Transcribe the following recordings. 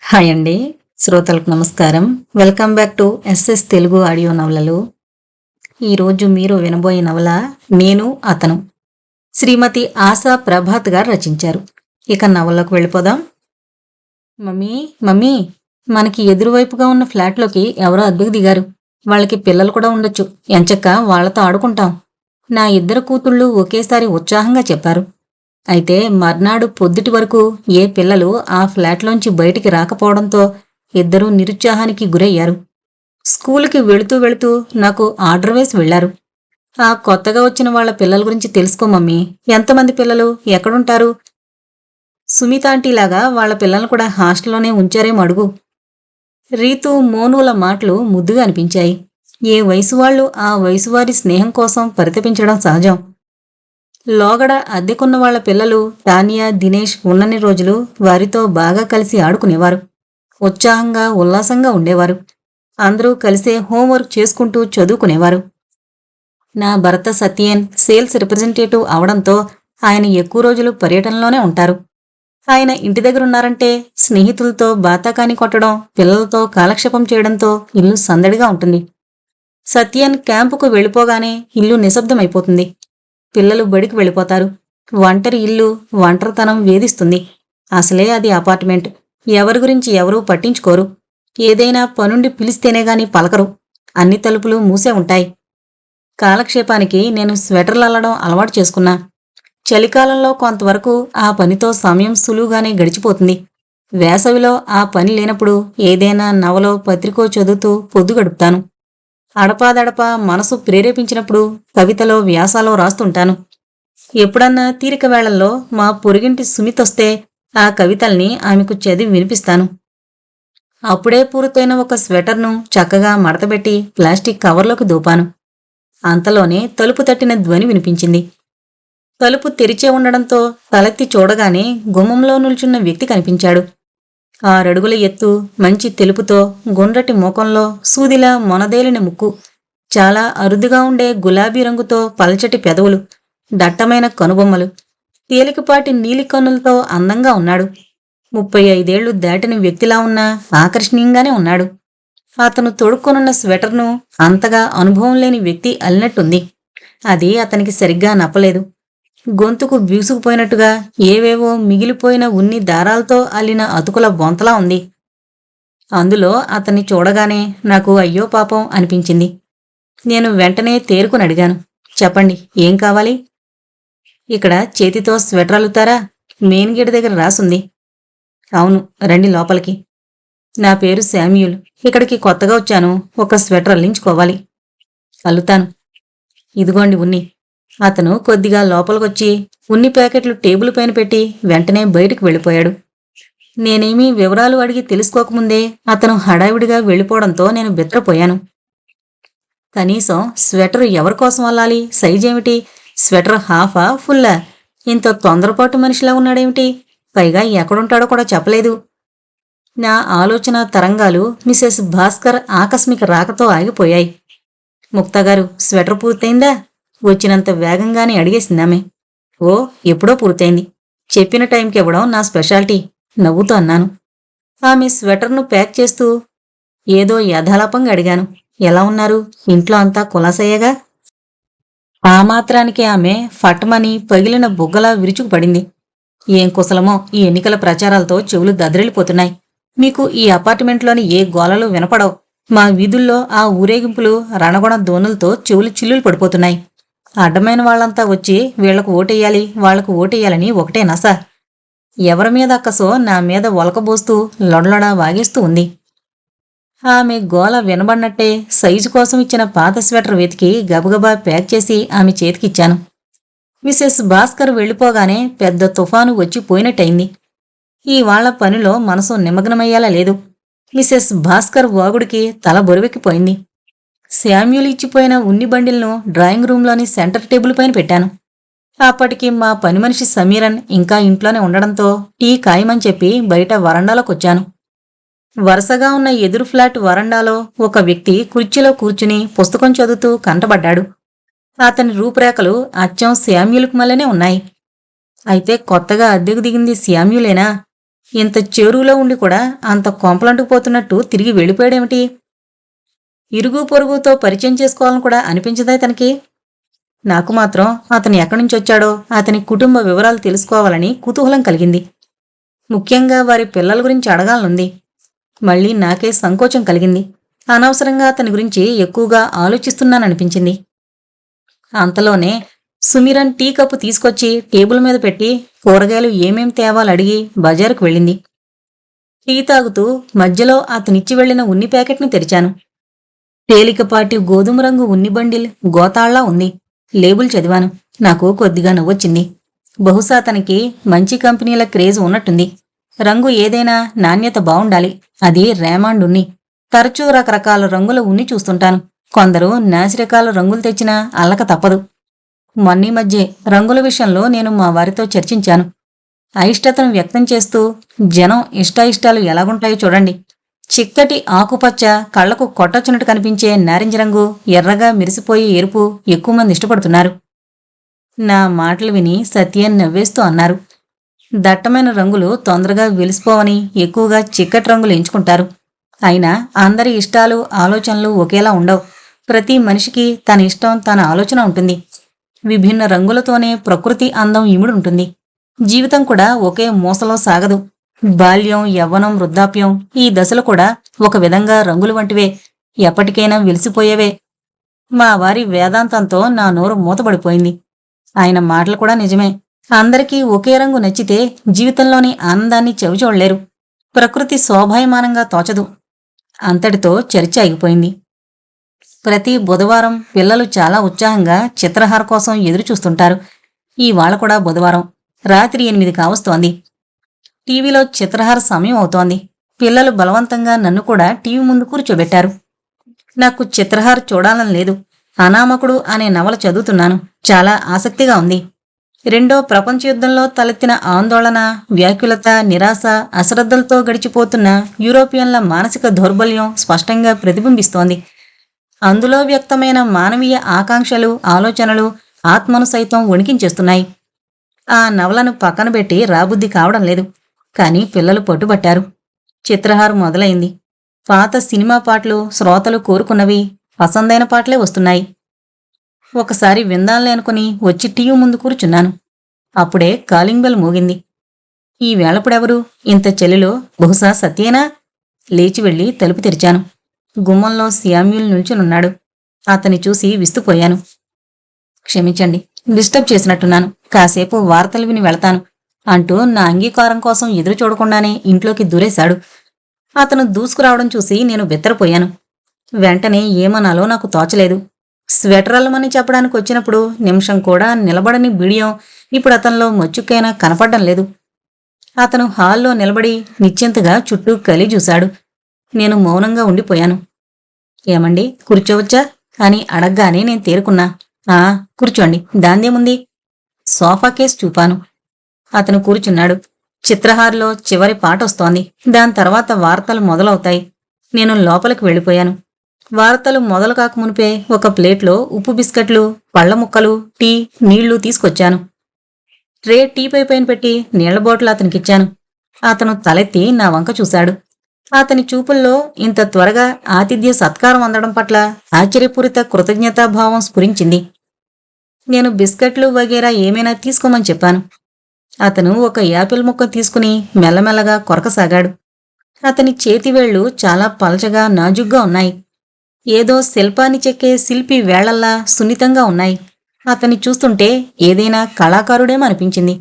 Hi అండి. శ్రోతలకు నమస్కారం. Welcome back to SS Telugu audio నవలలు. ఈరోజు మీరు వినబోయే నవల 'నేను అతను'. శ్రీమతి ఆశా ప్రభాత్ గారు రచించారు. ఇక నవల్లోకి వెళ్ళిపోదాం. మమ్మీ మమ్మీ, మనకి ఎదురువైపుగా ఉన్న ఫ్లాట్లోకి ఎవరో అద్దెకు దిగారు. వాళ్ళకి పిల్లలు కూడా ఉండొచ్చు. ఎంచక్క వాళ్లతో ఆడుకుంటాం. నా ఇద్దరు కూతుళ్ళు ఒకేసారి ఉత్సాహంగా చెప్పారు. అయితే మర్నాడు పొద్దుటి వరకు ఏ పిల్లలు ఆ ఫ్లాట్లోంచి బయటికి రాకపోవడంతో ఇద్దరూ నిరుత్సాహానికి గురయ్యారు. స్కూలుకి వెళుతూ వెళుతూ నాకు ఆర్డర్ వేసి వెళ్లారు. ఆ కొత్తగా వచ్చిన వాళ్ల పిల్లల గురించి తెలుసుకో మమ్మీ. ఎంతమంది పిల్లలు, ఎక్కడుంటారు? సుమితాంటీలాగా వాళ్ల పిల్లల్ని కూడా హాస్టల్లోనే ఉంచారేమో అడుగు. రీతు, మోనూల మాటలు ముద్దుగా అనిపించాయి. ఏ వయసు వాళ్ళు ఆ వయసువారి స్నేహం కోసం పరితపించడం సహజం. లోగడ అద్దెకున్న వాళ్ల పిల్లలు తానియా, దినేష్ ఉన్నన్ని రోజులు వారితో బాగా కలిసి ఆడుకునేవారు. ఉత్సాహంగా, ఉల్లాసంగా ఉండేవారు. అందరూ కలిసే హోంవర్క్ చేసుకుంటూ చదువుకునేవారు. నా భర్త సత్యేన్ సేల్స్ రిప్రజెంటేటివ్ అవడంతో ఆయన ఎక్కువ రోజులు పర్యటనలోనే ఉంటారు. ఆయన ఇంటి దగ్గరున్నారంటే స్నేహితులతో బాతాకాని కొట్టడం, పిల్లలతో కాలక్షేపం చేయడంతో ఇల్లు సందడిగా ఉంటుంది. సత్యేన్ క్యాంపుకు వెళ్ళిపోగానే ఇల్లు నిశ్శబ్దమైపోతుంది. పిల్లలు బడికి వెళ్ళిపోతారు. ఒంటరి ఇల్లు, ఒంటరితనం వేధిస్తుంది. అసలే అది అపార్ట్మెంట్. ఎవరి గురించి ఎవరూ పట్టించుకోరు. ఏదైనా పనుండి పిలిస్తేనేగాని పలకరు. అన్ని తలుపులు మూసే ఉంటాయి. కాలక్షేపానికి నేను స్వెటర్లు అల్లడం అలవాటు చేసుకున్నా. చలికాలంలో కొంతవరకు ఆ పనితో సమయం సులువుగానే గడిచిపోతుంది. వేసవిలో ఆ పని లేనప్పుడు ఏదైనా నవలో, పత్రికో చదువుతూ పొద్దు గడుపుతాను. అడపాదడపా మనసు ప్రేరేపించినప్పుడు కవితలో, వ్యాసాలో రాస్తుంటాను. ఎప్పుడన్నా తీరిక వేళల్లో మా పొరుగింటి సుమితొస్తే ఆ కవితల్ని ఆమెకు చదివి వినిపిస్తాను. అప్పుడే పూర్తయిన ఒక స్వెటర్ను చక్కగా మడతబెట్టి ప్లాస్టిక్ కవర్లోకి దూపాను. అంతలోనే తలుపు తట్టిన ధ్వని వినిపించింది. తలుపు తెరిచే ఉండడంతో తలెత్తి చూడగానే గుమ్మంలో నిల్చున్న వ్యక్తి కనిపించాడు. 6 అడుగుల ఎత్తు, మంచి తెలుపుతో, గుండ్రటి ముఖంలో సూదిలా మొనదేలిన ముక్కు, చాలా అరుదుగా ఉండే గులాబీ రంగుతో పల్చటి పెదవులు, దట్టమైన కనుబొమ్మలు, తేలికపాటి నీలి కన్నులతో అందంగా ఉన్నాడు. 35 ఏళ్లు దాటిన వ్యక్తిలా ఉన్నా ఆకర్షణీయంగానే ఉన్నాడు. అతను తొడుక్కొనున్న స్వెటర్ను అంతగా అనుభవం లేని వ్యక్తి అల్లినట్టుంది. అది అతనికి సరిగ్గా నప్పలేదు. గొంతుకు బీసుకుపోయినట్టుగా ఏవేవో మిగిలిపోయిన ఉన్ని దారాలతో అల్లిన అతుకుల బొంతలా ఉంది. అందులో అతన్ని చూడగానే నాకు అయ్యో పాపం అనిపించింది. నేను వెంటనే తేరుకుని అడిగాను, చెప్పండి, ఏం కావాలి? ఇక్కడ చేతితో స్వెటర్ అల్లుతారా? మెయిన్ గేట్ దగ్గర రాసుంది. అవును, రండి లోపలికి. నా పేరు శామ్యూల్. ఇక్కడికి కొత్తగా వచ్చాను. ఒక స్వెటర్ అల్లించుకోవాలి. అల్లుతాను. ఇదిగోండి ఉన్ని. అతను కొద్దిగా లోపలికొచ్చి ఉన్ని ప్యాకెట్లు టేబుల్ పైన పెట్టి వెంటనే బయటికి వెళ్ళిపోయాడు. నేనేమీ వివరాలు అడిగి తెలుసుకోకముందే అతను హడావిడిగా వెళ్ళిపోవడంతో నేను బిత్రపోయాను. కనీసం స్వెటర్ ఎవరికోసం అల్లాలి? సైజేమిటి? స్వెటర్ హాఫా, ఫుల్లా? ఇంత తొందరపాటు మనిషిలా ఉన్నాడేమిటి? పైగా ఎక్కడుంటాడో కూడా చెప్పలేదు. నా ఆలోచన తరంగాలు మిసెస్ భాస్కర్ ఆకస్మిక రాకతో ఆగిపోయాయి. ముక్తాగారు, స్వెటర్ పూర్తయిందా? వచ్చినంత వేగంగానే అడిగేసిందామె. ఓ, ఎప్పుడో పూర్తయింది. చెప్పిన టైంకి ఇవ్వడం నా స్పెషాలిటీ, నవ్వుతూ అన్నాను. ఆమె స్వెటర్ను ప్యాక్ చేస్తూ ఏదో యథాలాపంగా అడిగాను, ఎలా ఉన్నారు? ఇంట్లో అంతా కులాసయ్యగా? ఆ మాత్రానికి ఆమె ఫట్మని పగిలిన బుగ్గలా విరుచుకుపడింది. ఏం కుశలమో, ఈ ఎన్నికల ప్రచారాలతో చెవులు దద్దరిల్లిపోతున్నాయి. మీకు ఈ అపార్ట్మెంట్లోని ఏ గోలలు వినపడవు. మా వీధుల్లో ఆ ఊరేగింపులు, రణగొణ దోనులతో చెవులు చిల్లులు పడిపోతున్నాయి. అడ్డమైన వాళ్లంతా వచ్చి వీళ్లకు ఓటెయ్యాలి, వాళ్లకు ఓటెయ్యాలని ఒకటే నస. ఎవరి మీద అక్కసో నా మీద ఒలకబోస్తూ లొడలొడా వాగేస్తూ ఉంది. ఆమె గోల వినబడినట్టే సైజు కోసం ఇచ్చిన పాత స్వెటర్ వెతికి గబగబా ప్యాక్ చేసి ఆమె చేతికిచ్చాను. మిసెస్ భాస్కర్ వెళ్ళిపోగానే పెద్ద తుఫాను వచ్చి పోయినట్టయింది. ఇవాళ్ల పనిలో మనసు నిమగ్నమయ్యేలా లేదు. మిసెస్ భాస్కర్ వాగుడికి తల బొరువెక్కిపోయింది. శామ్యూల్ ఇచ్చిపోయిన ఉన్ని బండిల్ను డ్రాయింగ్ రూంలోని సెంటర్ టేబుల్ పైన పెట్టాను. అప్పటికి మా పని మనిషి సమీరన్ ఇంకా ఇంట్లోనే ఉండడంతో టీ ఖాయమని చెప్పి బయట వరండాలోకొచ్చాను. వరుసగా ఉన్న ఎదురు ఫ్లాట్ వరండాలో ఒక వ్యక్తి కుర్చీలో కూర్చుని పుస్తకం చదువుతూ కంటబడ్డాడు. అతని రూపురేఖలు అచ్చం శామ్యూల్కు మళ్ళనే ఉన్నాయి. అయితే కొత్తగా అద్దెకు దిగింది శామ్యూలేనా? ఇంత చేరువులో ఉండి కూడా అంత కొంపలంటుకుపోతున్నట్టు తిరిగి వెళ్ళిపోయాడేమిటి? ఇరుగు పొరుగుతో పరిచయం చేసుకోవాలని కూడా అనిపించదా తనకి? నాకు మాత్రం అతను ఎక్కడి నుంచొచ్చాడో అతని కుటుంబ వివరాలు తెలుసుకోవాలని కుతూహలం కలిగింది. ముఖ్యంగా వారి పిల్లల గురించి అడగాలనుంది. మళ్ళీ నాకే సంకోచం కలిగింది. అనవసరంగా అతని గురించి ఎక్కువగా ఆలోచిస్తున్నాననిపించింది. అంతలోనే సుమిరన్ టీ కప్పు తీసుకొచ్చి టేబుల్ మీద పెట్టి కూరగాయలు ఏమేం తేవాలడిగి బజారుకు వెళ్ళింది. టీ తాగుతూ మధ్యలో అతనిచ్చి వెళ్లిన ఉన్ని ప్యాకెట్ను తెరిచాను. తేలికపాటి గోధుమ రంగు ఉన్ని బండిల్ గోతాళ్లా ఉంది. లేబుల్ చదివాను. నాకు కొద్దిగా నవ్వొచ్చింది. బహుశా తనకి మంచి కంపెనీల క్రేజ్ ఉన్నట్టుంది. రంగు ఏదైనా నాణ్యత బావుండాలి. అది రేమాండ్ ఉన్ని. తరచూ రకరకాల రంగుల ఉన్ని చూస్తుంటాను. కొందరు నాసిరకాల రంగులు తెచ్చినా అల్లక తప్పదు. మొన్నీ మధ్యే రంగుల విషయంలో నేను మా వారితో చర్చించాను. అయిష్టతను వ్యక్తం చేస్తూ, జనం ఇష్టాయిష్టాలు ఎలాగుంటాయో చూడండి. చిక్కటి ఆకుపచ్చ, కళ్లకు కొట్టొచ్చినట్టు కనిపించే నారింజ రంగు, ఎర్రగా మెరిసిపోయే ఎరుపు ఎక్కువ మంది ఇష్టపడుతున్నారు. నా మాటలు విని సత్యన్ నవ్వేస్తూ అన్నారు. దట్టమైన రంగులు తొందరగా వెలిసిపోవని ఎక్కువగా చిక్కటి రంగులు ఎంచుకుంటారు. అయినా అందరి ఇష్టాలు, ఆలోచనలు ఒకేలా ఉండవు. ప్రతి మనిషికి తన ఇష్టం, తన ఆలోచన ఉంటుంది. విభిన్న రంగులతోనే ప్రకృతి అందం ఇముడుంటుంది. జీవితం కూడా ఒకే మూసలో సాగదు. బాల్యం, యవ్వనం, వృద్ధాప్యం ఈ దశలు కూడా ఒక విధంగా రంగులు వంటివే, ఎప్పటికైనా వెలిసిపోయేవే. మా వారి వేదాంతంతో నా నోరు మూతబడిపోయింది. ఆయన మాటలు కూడా నిజమే. అందరికీ ఒకే రంగు నచ్చితే జీవితంలోని ఆనందాన్ని చెవిచూడలేరు. ప్రకృతి శోభాయమానంగా తోచదు. అంతటితో చర్చ ఆగిపోయింది. ప్రతి బుధవారం పిల్లలు చాలా ఉత్సాహంగా చిత్రహార కోసం ఎదురుచూస్తుంటారు. ఇవాళ కూడా బుధవారం. రాత్రి 8 కావస్తోంది. టీవీలో చిత్రహార సమయం అవుతోంది. పిల్లలు బలవంతంగా నన్ను కూడా టీవీ ముందు కూర్చోబెట్టారు. నాకు చిత్రహార చూడాలని లేదు. అనామకుడు అనే నవల చదువుతున్నాను. చాలా ఆసక్తిగా ఉంది. రెండో ప్రపంచ యుద్ధంలో తలెత్తిన ఆందోళన, వ్యాకులత, నిరాశ, అశ్రద్ధలతో గడిచిపోతున్న యూరోపియన్ల మానసిక దౌర్బల్యం స్పష్టంగా ప్రతిబింబిస్తోంది. అందులో వ్యక్తమైన మానవీయ ఆకాంక్షలు, ఆలోచనలు ఆత్మను సైతం వణికించేస్తున్నాయి. ఆ నవలను పక్కనబెట్టి రాబుద్ధి కావడం లేదు. కాని పిల్లలు పట్టుబట్టారు. చిత్రహారం మొదలైంది. పాత సినిమా పాటలు, శ్రోతలు కోరుకున్నవి, పసందైన పాటలే వస్తున్నాయి. ఒకసారి విందాంలే అనుకుని వచ్చి టీవీ ముందు కూర్చున్నాను. అప్పుడే కాలింగ్ బెల్ మోగింది. ఈ వేళప్పుడెవరు? ఇంత చెలిలో బహుశా సత్యేనా? లేచి వెళ్లి తలుపు తెరిచాను. గుమ్మంలో శామ్యూల్ నిల్చునున్నాడు. అతన్ని చూసి విస్తుపోయాను. క్షమించండి, డిస్టర్బ్ చేసినట్టున్నాను. కాసేపు వార్తలు విని వెళతాను అంటూ నా అంగీకారం కోసం ఎదురు చూడకుండానే ఇంట్లోకి దూరేశాడు. అతను దూసుకురావడం చూసి నేను బెత్తరపోయాను. వెంటనే ఏమనాలో నాకు తోచలేదు. స్వెటరల్లమని చెప్పడానికి వచ్చినప్పుడు నిమిషం కూడా నిలబడని బిడియం ఇప్పుడు అతనిలో మచ్చుకైనా కనపడ్డం లేదు. అతను హాల్లో నిలబడి నిశ్చింతగా చుట్టూ కలి చూశాడు. నేను మౌనంగా ఉండిపోయాను. ఏమండి, కూర్చోవచ్చా అని అడగ్గానే నేను తేరుకున్నా. కూర్చోండి, దాందేముంది. Sofa case చూపాను. అతను కూర్చున్నాడు. చిత్రహార్లో చివరి పాటొస్తోంది. దాని తర్వాత వార్తలు మొదలవుతాయి. నేను లోపలికి వెళ్ళిపోయాను. వార్తలు మొదలు కాకమునిపే ఒక ప్లేట్లో ఉప్పు బిస్కెట్లు, పళ్ల ముక్కలు, టీ, నీళ్లు తీసుకొచ్చాను. ట్రే టీపై పైన పెట్టి నీళ్ల బాటిల్ అతనికిచ్చాను. అతను తలెత్తి నా వంక చూశాడు. అతని చూపుల్లో ఇంత త్వరగా ఆతిథ్య సత్కారం అందడం పట్ల ఆశ్చర్యపూరిత కృతజ్ఞతాభావం స్ఫురించింది. నేను బిస్కెట్లు వగేరా ఏమైనా తీసుకోమని చెప్పాను. అతను ఒక యాపిల్ ముక్క తీసుకుని మెల్లమెల్లగా కొరకసాగాడు. అతని చేతివేళ్లు చాలా పలచగా, నాజుగ్గా ఉన్నాయి. ఏదో శిల్పాన్ని చెక్కే శిల్పి వేళ్లల్లా సున్నితంగా ఉన్నాయి. అతన్ని చూస్తుంటే ఏదైనా కళాకారుడేమనిపించింది.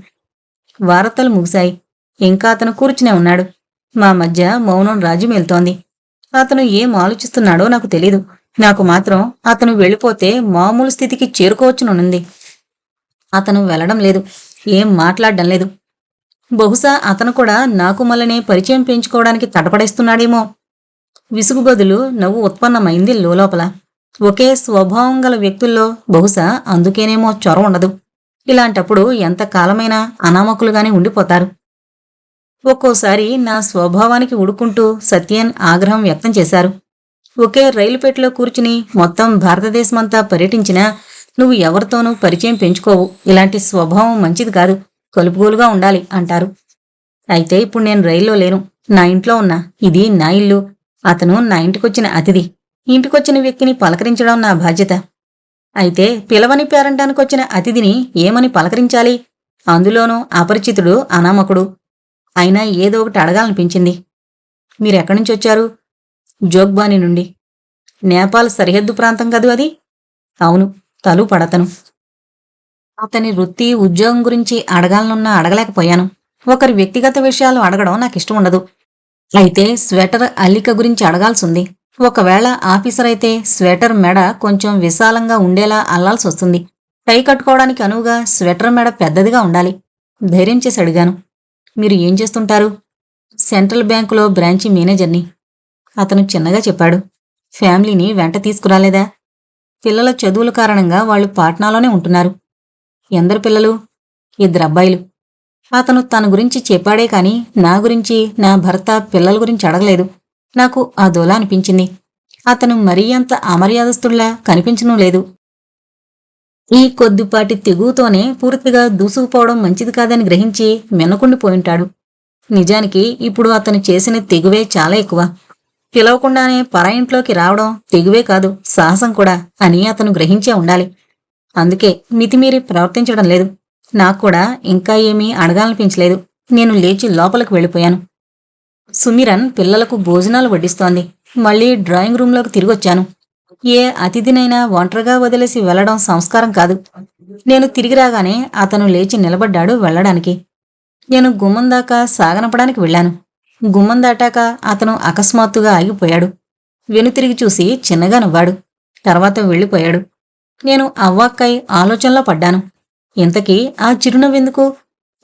వార్తలు ముగిశాయి. ఇంకా అతను కూర్చునే ఉన్నాడు. మా మధ్య మౌనం రాజ్యమేల్తోంది. అతను ఏం ఆలోచిస్తున్నాడో నాకు తెలీదు. నాకు మాత్రం అతను వెళ్ళిపోతే మామూలు స్థితికి చేరుకోవచ్చునుంది. అతను వెళ్లడం లేదు. ఏం మాట్లాడడం లేదు. బహుశా అతను కూడా నాకు మళ్ళనే పరిచయం పెంచుకోవడానికి తటపడేస్తున్నాడేమో. విసుగు బదులు నవ్వు ఉత్పన్నమైంది లోపల. ఒకే స్వభావం గల వ్యక్తుల్లో బహుశా అందుకేనేమో చొరవ ఉండదు. ఇలాంటప్పుడు ఎంతకాలమైనా అనామకులుగానే ఉండిపోతారు. ఒక్కోసారి నా స్వభావానికి ఉడుకుంటూ సత్యన్ ఆగ్రహం వ్యక్తం చేశారు. ఒకే రైలు పెట్టెలో కూర్చుని మొత్తం భారతదేశమంతా పర్యటించినా నువ్వు ఎవరితోనూ పరిచయం పెంచుకోవు. ఇలాంటి స్వభావం మంచిది కాదు. కలుపుగోలుగా ఉండాలి అంటారు. అయితే ఇప్పుడు నేను రైల్లో లేను, నా ఇంట్లో ఉన్నా. ఇది నా ఇల్లు. అతను నా ఇంటికొచ్చిన అతిథి. ఇంటికొచ్చిన వ్యక్తిని పలకరించడం నా బాధ్యత. అయితే పిలవని పేరంటానికొచ్చిన అతిథిని ఏమని పలకరించాలి? అందులోనూ అపరిచితుడు, అనామకుడు. అయినా ఏదో ఒకటి అడగాలనిపించింది. మీరెక్కడ్నుంచొచ్చారు? జోగ్బాని నుండి. నేపాల్ సరిహద్దు ప్రాంతం కదూ అది? అవును. తలు పడతను. అతని వృత్తి, ఉద్యోగం గురించి అడగాలనున్నా అడగలేకపోయాను. ఒకరి వ్యక్తిగత విషయాలు అడగడం నాకిష్టముండదు. అయితే స్వెటర్ అల్లిక గురించి అడగాల్సింది. ఒకవేళ ఆఫీసర్ అయితే స్వెటర్ మెడ కొంచెం విశాలంగా ఉండేలా అల్లాల్సొస్తుంది. టై కట్టుకోవడానికి అనువుగా స్వెటర్ మెడ పెద్దదిగా ఉండాలి. ధైర్యం చేసి అడిగాను. మీరు ఏం చేస్తుంటారు? సెంట్రల్ బ్యాంకులో బ్రాంచి మేనేజర్ని. అతను చిన్నగా చెప్పాడు. ఫ్యామిలీని వెంట తీసుకురాలేదా? పిల్లల చదువుల కారణంగా వాళ్ళు పాట్నాలోనే ఉంటున్నారు. ఎందరు పిల్లలు? 2 అబ్బాయిలు. అతను తన గురించి చెప్పాడే కాని నా గురించి, నా భర్త, పిల్లల గురించి అడగలేదు. నాకు అదోలా అనిపించింది. అతను మరీ అంత అమర్యాదస్తుల్లా కనిపించనూ లేదు. ఈ కొద్దిపాటి తెగువతోనే పూర్తిగా దూసుకుపోవడం మంచిది కాదని గ్రహించి మిన్నకుండిపోయింటాడు. నిజానికి ఇప్పుడు అతను చేసిన తెగువే చాలా ఎక్కువ. పిలవకుండానే పరాయింట్లోకి రావడం తెగువే కాదు, సాహసం కూడా అని అతను గ్రహించే ఉండాలి. అందుకే మితిమీరి ప్రవర్తించడం లేదు. నాక్కూడా ఇంకా ఏమీ అడగాలనిపించలేదు. నేను లేచి లోపలికి వెళ్ళిపోయాను. సుమిరన్ పిల్లలకు భోజనాలు వడ్డిస్తోంది. మళ్లీ డ్రాయింగ్ రూంలోకి తిరిగొచ్చాను. ఏ అతిథినైనా ఒంటరిగా వదిలేసి వెళ్లడం సంస్కారం కాదు. నేను తిరిగి రాగానే అతను లేచి నిలబడ్డాడు వెళ్లడానికి. నేను గుమ్మం దాకా సాగనపడానికి వెళ్ళాను. గుమ్మం దాటాక అతను అకస్మాత్తుగా ఆగిపోయాడు. వెనుతిరిగి చూసి చిన్నగా నవ్వాడు. తర్వాత వెళ్ళిపోయాడు. నేను అవ్వాక్కై ఆలోచనలో పడ్డాను. ఇంతకీ ఆ చిరునవ్వెందుకు?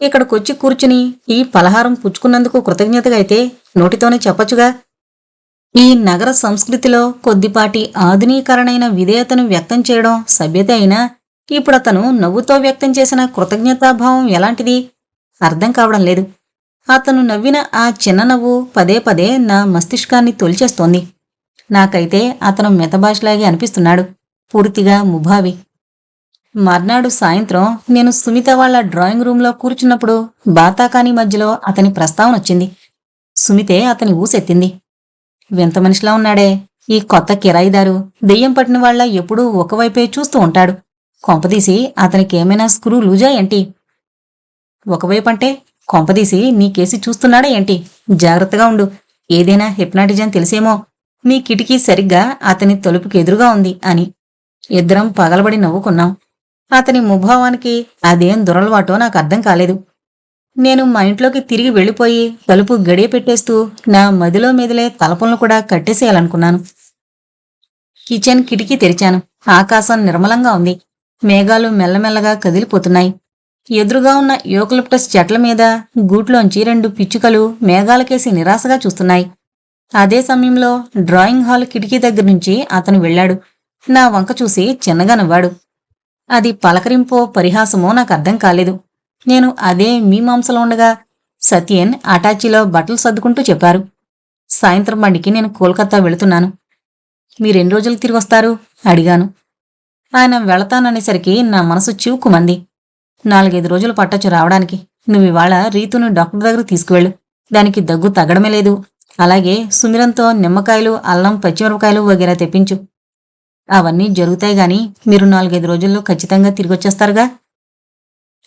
ఇక్కడికొచ్చి కూర్చుని ఈ పలహారం పుచ్చుకున్నందుకు కృతజ్ఞతగా అయితే నోటితోనే చెప్పొచ్చుగా. ఈ నగర సంస్కృతిలో కొద్దిపాటి ఆధునీకరణైన విధేయతను వ్యక్తం చేయడం సభ్యత అయినా ఇప్పుడతను నవ్వుతో వ్యక్తం చేసిన కృతజ్ఞతాభావం ఎలాంటిది? అర్థం కావడం లేదు. అతను నవ్విన ఆ చిన్న నవ్వు పదే పదే నా మస్తిష్కాన్ని తొలిచేస్తోంది. నాకైతే అతను మితభాషలాగే అనిపిస్తున్నాడు. పూర్తిగా ముభావి. మర్నాడు సాయంత్రం నేను సుమిత వాళ్ల డ్రాయింగ్ రూంలో కూర్చున్నప్పుడు బాతాకానీ మధ్యలో అతని ప్రస్తావనొచ్చింది. సుమితే అతని ఊసెత్తింది. వింత మనిషిలా ఉన్నాడే ఈ కొత్త కిరాయిదారు. దెయ్యం పట్టిన వాళ్ల ఎప్పుడూ ఒకవైపే చూస్తూ ఉంటాడు. కొంపదీసి అతనికేమైనా స్క్రూ లూజా ఏంటి? ఒకవైపంటే కొంపదీసి నీకేసి చూస్తున్నాడా ఏంటి? జాగ్రత్తగా ఉండు. ఏదైనా హిప్నాటిజం తెలిసేమో. మీ కిటికీ సరిగ్గా అతని తలుపుకి ఎదురుగా ఉంది అని. ఇద్దరం పగలబడి నవ్వుకున్నాం. అతని ముభావానికి అదేం దురలవాటో నాకు అర్థం కాలేదు. నేను మా ఇంట్లోకి తిరిగి వెళ్ళిపోయి తలుపు గడియ పెట్టేస్తూ నా మదిలో మెదిలే తలపులను కూడా కట్టేసేయాలనుకున్నాను. కిచెన్ కిటికీ తెరిచాను. ఆకాశం నిర్మలంగా ఉంది. మేఘాలు మెల్లమెల్లగా కదిలిపోతున్నాయి. ఎదురుగా ఉన్న యూకలిప్టస్ చెట్ల మీద గూట్లోంచి 2 పిచ్చుకలు మేఘాలకేసి నిరాశగా చూస్తున్నాయి. అదే సమయంలో డ్రాయింగ్ హాల్ కిటికీ దగ్గర నుంచి అతను వెళ్ళాడు. నా వంక చూసి చిన్నగా నవ్వాడు. అది పలకరింపో పరిహాసమో నాకర్థం కాలేదు. నేను అదే మీమాంసలో ఉండగా సత్యన్ అటాచీలో బట్టలు సర్దుకుంటూ చెప్పారు. సాయంత్రం బండికి నేను కోల్కతా వెళుతున్నాను. మీరెన్ని రోజులు తిరిగొస్తారు? అడిగాను. ఆయన వెళతాననేసరికి నా మనసు చివుక్కుమంది. 4-5 రోజులు పట్టొచ్చు రావడానికి. నువ్వివాళ రీతును డాక్టర్ దగ్గరకు తీసుకువెళ్ళు. దానికి దగ్గు తగ్గడమే లేదు. అలాగే సుమిరంతో నిమ్మకాయలు, అల్లం, పచ్చిమిరపకాయలు వగేరా తెప్పించు. అవన్నీ జరుగుతాయి గాని మీరు 4-5 రోజుల్లో ఖచ్చితంగా తిరిగొచ్చేస్తారుగా.